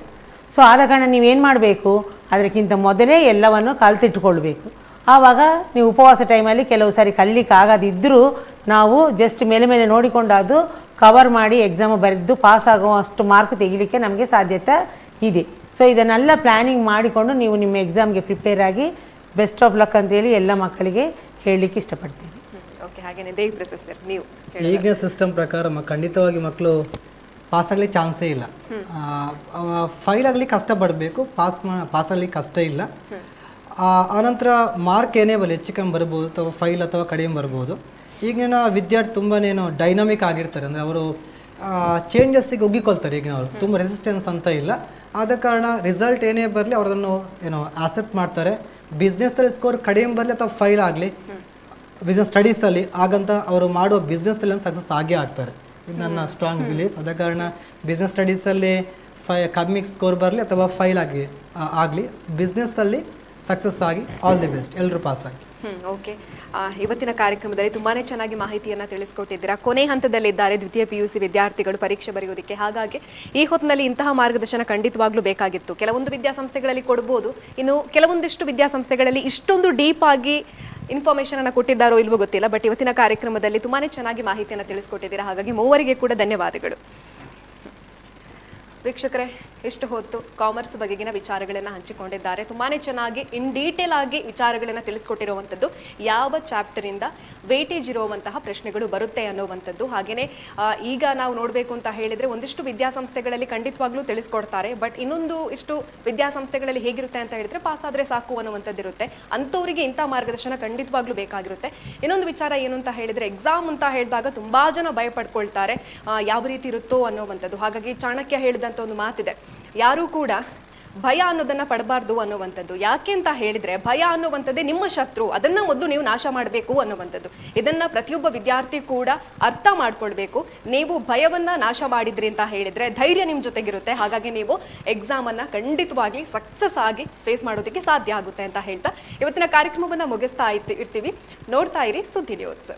ಸೊ ಆದ ಕಾರಣ ನೀವೇನು ಮಾಡಬೇಕು, ಅದಕ್ಕಿಂತ ಮೊದಲೇ ಎಲ್ಲವನ್ನು ಕಲ್ತಿಟ್ಕೊಳ್ಬೇಕು. ಆವಾಗ ನೀವು ಉಪವಾಸ ಟೈಮಲ್ಲಿ ಕೆಲವು ಸಾರಿ ಕಲೀಲಿಕ್ಕೆ ಆಗದಿದ್ದರೂ ನಾವು ಜಸ್ಟ್ ಮೇಲೆ ನೋಡಿಕೊಂಡು ಅದು ಕವರ್ ಮಾಡಿ ಎಕ್ಸಾಮ್ ಬರೆದು ಪಾಸ್ ಆಗುವಷ್ಟು ಮಾರ್ಕ್ ತೆಗಿಲಿಕ್ಕೆ ನಮಗೆ ಸಾಧ್ಯತೆ ಇದೆ. ಸೊ ಇದನ್ನೆಲ್ಲ ಪ್ಲ್ಯಾನಿಂಗ್ ಮಾಡಿಕೊಂಡು ನೀವು ನಿಮ್ಮ ಎಕ್ಸಾಮ್ಗೆ ಪ್ರಿಪೇರ್ ಆಗಿ ಬೆಸ್ಟ್ ಆಫ್ ಲಕ್ ಅಂತೇಳಿ ಎಲ್ಲ ಮಕ್ಕಳಿಗೆ ಹೇಳಲಿಕ್ಕೆ ಇಷ್ಟಪಡ್ತೀನಿ.
ಓಕೆ, ಹಾಗೇನೆ ದೇವಿಪ್ರಸಾದ್ ಸರ್, ನೀವು
ಈಗಿನ ಸಿಸ್ಟಮ್ ಪ್ರಕಾರ ಖಂಡಿತವಾಗಿ ಮಕ್ಕಳು ಪಾಸ್ ಆಗಲಿಕ್ಕೆ ಚಾನ್ಸೇ ಇಲ್ಲ. ಫೈಲ್ ಆಗಲಿಕ್ಕೆ ಕಷ್ಟಪಡಬೇಕು, ಪಾಸ್ ಆಗಲಿಕ್ಕೆ ಕಷ್ಟ ಇಲ್ಲ. ಆನಂತರ ಮಾರ್ಕ್ ಏನೇ ಬರಲಿ ಹೆಚ್ಚು ಕಮ್ಮಿ ಬರ್ಬೋದು, ಅಥವಾ ಫೈಲ್ ಅಥವಾ ಕಡಿಮೆ ಬರ್ಬೋದು. ಈಗಿನ ವಿದ್ಯಾರ್ಥಿ ತುಂಬಾ ಡೈನಮಿಕ್ ಆಗಿರ್ತಾರೆ, ಅಂದರೆ ಅವರು ಚೇಂಜಸ್ಸಿಗೆ ಒಗ್ಗಿಕೊಳ್ತಾರೆ. ಈಗಿನವರು ತುಂಬ ರೆಸಿಸ್ಟೆನ್ಸ್ ಅಂತ ಇಲ್ಲ. ಆದ ಕಾರಣ ರಿಸಲ್ಟ್ ಏನೇ ಬರಲಿ ಅವರನ್ನು ಆಕ್ಸೆಪ್ಟ್ ಮಾಡ್ತಾರೆ. ಬಿಸ್ನೆಸ್ಸಲ್ಲಿ ಸ್ಕೋರ್ ಕಡಿಮೆ ಬರಲಿ ಅಥವಾ ಫೈಲ್ ಆಗಲಿ, ಬಿಸ್ನೆಸ್ ಸ್ಟಡೀಸಲ್ಲಿ ಆಗಂತ ಅವರು ಮಾಡುವ ಬಿಸ್ನೆಸ್ಸಲ್ಲಿ ಸಕ್ಸಸ್ ಆಗೇ ಆಗ್ತಾರೆ. ಇದು ನನ್ನ ಸ್ಟ್ರಾಂಗ್ ಬಿಲೀಫ್. ಆದ ಕಾರಣ ಬಿಸ್ನೆಸ್ ಸ್ಟಡೀಸಲ್ಲಿ ಕಮ್ಮಿ ಸ್ಕೋರ್ ಬರಲಿ ಅಥವಾ ಫೈಲ್ ಆಗಲಿ ಬಿಸ್ನೆಸ್ಸಲ್ಲಿ ಸಕ್ಸಸ್ ಆಗಿ ಆಲ್ ದಿ ಬೆಸ್ಟ್, ಎಲ್ಲರೂ ಪಾಸ್ ಆಗಿ.
ಓಕೆ, ಇವತ್ತಿನ ಕಾರ್ಯಕ್ರಮದಲ್ಲಿ ತುಂಬಾನೇ ಚೆನ್ನಾಗಿ ಮಾಹಿತಿಯನ್ನು ತಿಳಿಸ್ಕೊಟ್ಟಿದ್ದೀರಾ. ಕೊನೆ ಹಂತದಲ್ಲಿದ್ದಾರೆ ದ್ವಿತೀಯ PUC ವಿದ್ಯಾರ್ಥಿಗಳು ಪರೀಕ್ಷೆ ಬರೆಯೋದಕ್ಕೆ. ಹಾಗಾಗಿ ಈ ಹೊತ್ತಿನಲ್ಲಿ ಇಂತಹ ಮಾರ್ಗದರ್ಶನ ಖಂಡಿತವಾಗ್ಲೂ ಬೇಕಾಗಿತ್ತು. ಕೆಲವೊಂದು ವಿದ್ಯಾಸಂಸ್ಥೆಗಳಲ್ಲಿ ಕೊಡ್ಬೋದು, ಇನ್ನು ಕೆಲವೊಂದಿಷ್ಟು ವಿದ್ಯಾಸಂಸ್ಥೆಗಳಲ್ಲಿ ಇಷ್ಟೊಂದು ಡೀಪ್ ಆಗಿ ಇನ್ಫಾರ್ಮೇಷನ್ ಅನ್ನು ಕೊಟ್ಟಿದ್ದಾರೋ ಇಲ್ವೋ ಗೊತ್ತಿಲ್ಲ. ಬಟ್ ಇವತ್ತಿನ ಕಾರ್ಯಕ್ರಮದಲ್ಲಿ ತುಂಬಾನೇ ಚೆನ್ನಾಗಿ ಮಾಹಿತಿಯನ್ನು ತಿಳಿಸ್ಕೊಟ್ಟಿದ್ದೀರಾ. ಹಾಗಾಗಿ ಮೂವರಿಗೆ ಕೂಡ ಧನ್ಯವಾದಗಳು. ವೀಕ್ಷಕರೇ, ಇಷ್ಟು ಹೊತ್ತು ಕಾಮರ್ಸ್ ಬಗೆಗಿನ ವಿಚಾರಗಳನ್ನು ಹಂಚಿಕೊಂಡಿದ್ದಾರೆ. ತುಂಬಾನೇ ಚೆನ್ನಾಗಿ ಇನ್ ಡೀಟೇಲ್ ಆಗಿ ವಿಚಾರಗಳನ್ನು ತಿಳಿಸ್ಕೊಟ್ಟಿರುವಂಥದ್ದು, ಯಾವ ಚಾಪ್ಟರಿಂದ ವೇಟೇಜ್ ಇರುವಂತಹ ಪ್ರಶ್ನೆಗಳು ಬರುತ್ತೆ ಅನ್ನುವಂಥದ್ದು. ಹಾಗೆಯೇ ಈಗ ನಾವು ನೋಡಬೇಕು ಅಂತ ಹೇಳಿದರೆ ಒಂದಿಷ್ಟು ವಿದ್ಯಾಸಂಸ್ಥೆಗಳಲ್ಲಿ ಖಂಡಿತವಾಗ್ಲೂ ತಿಳಿಸ್ಕೊಡ್ತಾರೆ. ಬಟ್ ಇನ್ನೊಂದು ಇಷ್ಟು ವಿದ್ಯಾಸಂಸ್ಥೆಗಳಲ್ಲಿ ಹೇಗಿರುತ್ತೆ ಅಂತ ಹೇಳಿದ್ರೆ ಪಾಸ್ ಆದರೆ ಸಾಕು ಅನ್ನುವಂಥದ್ದು ಇರುತ್ತೆ. ಅಂಥವರಿಗೆ ಇಂಥ ಮಾರ್ಗದರ್ಶನ ಖಂಡಿತವಾಗ್ಲೂ ಬೇಕಾಗಿರುತ್ತೆ. ಇನ್ನೊಂದು ವಿಚಾರ ಏನು ಅಂತ ಹೇಳಿದರೆ ಎಕ್ಸಾಮ್ ಅಂತ ಹೇಳಿದಾಗ ತುಂಬಾ ಜನ ಭಯ ಪಡ್ಕೊಳ್ತಾರೆ, ಯಾವ ರೀತಿ ಇರುತ್ತೋ ಅನ್ನುವಂಥದ್ದು. ಹಾಗಾಗಿ ಚಾಣಕ್ಯ ಹೇಳಿದಂಥ ಒಂದು ಮಾತಿದೆ, ಯಾರೂ ಕೂಡ ಭಯ ಅನ್ನೋದನ್ನ ಪಡಬಾರ್ದು ಅನ್ನುವಂಥದ್ದು. ಯಾಕೆ ಅಂತ ಹೇಳಿದ್ರೆ ಭಯ ಅನ್ನುವಂಥದ್ದೇ ನಿಮ್ಮ ಶತ್ರು, ಅದನ್ನ ಮೊದಲು ನೀವು ನಾಶ ಮಾಡಬೇಕು ಅನ್ನುವಂಥದ್ದು. ಇದನ್ನ ಪ್ರತಿಯೊಬ್ಬ ವಿದ್ಯಾರ್ಥಿ ಕೂಡ ಅರ್ಥ ಮಾಡ್ಕೊಳ್ಬೇಕು. ನೀವು ಭಯವನ್ನ ನಾಶ ಮಾಡಿದ್ರಿ ಅಂತ ಹೇಳಿದ್ರೆ ಧೈರ್ಯ ನಿಮ್ ಜೊತೆಗಿರುತ್ತೆ. ಹಾಗಾಗಿ ನೀವು ಎಕ್ಸಾಮ್ ಅನ್ನ ಖಂಡಿತವಾಗಿ ಸಕ್ಸಸ್ ಆಗಿ ಫೇಸ್ ಮಾಡೋದಕ್ಕೆ ಸಾಧ್ಯ ಆಗುತ್ತೆ ಅಂತ ಹೇಳ್ತಾ ಇವತ್ತಿನ ಕಾರ್ಯಕ್ರಮವನ್ನ ಮುಗಿಸ್ತಾ ಇರ್ತೀವಿ. ನೋಡ್ತಾ ಇರಿ ಸುದ್ದಿ news.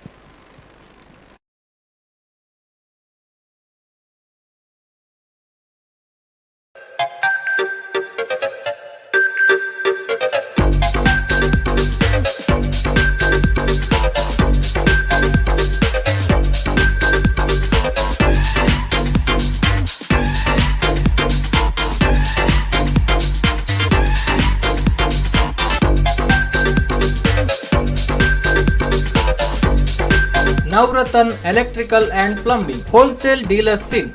Navratan Electrical and Plumbing, wholesale dealers in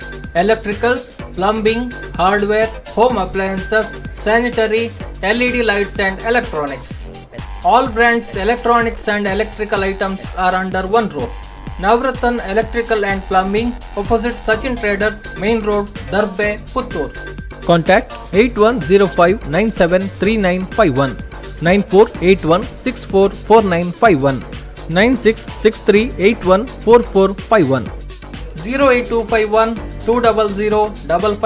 electricals, plumbing, hardware, home appliances, sanitary, LED lights and electronics. All brands electronics and electrical items are under one roof. Navratan Electrical and Plumbing, opposite Sachin Traders, Main Road, Darbe, Puttur.
Contact 8105973951, 9481644951, 9663814451,
08251 200 55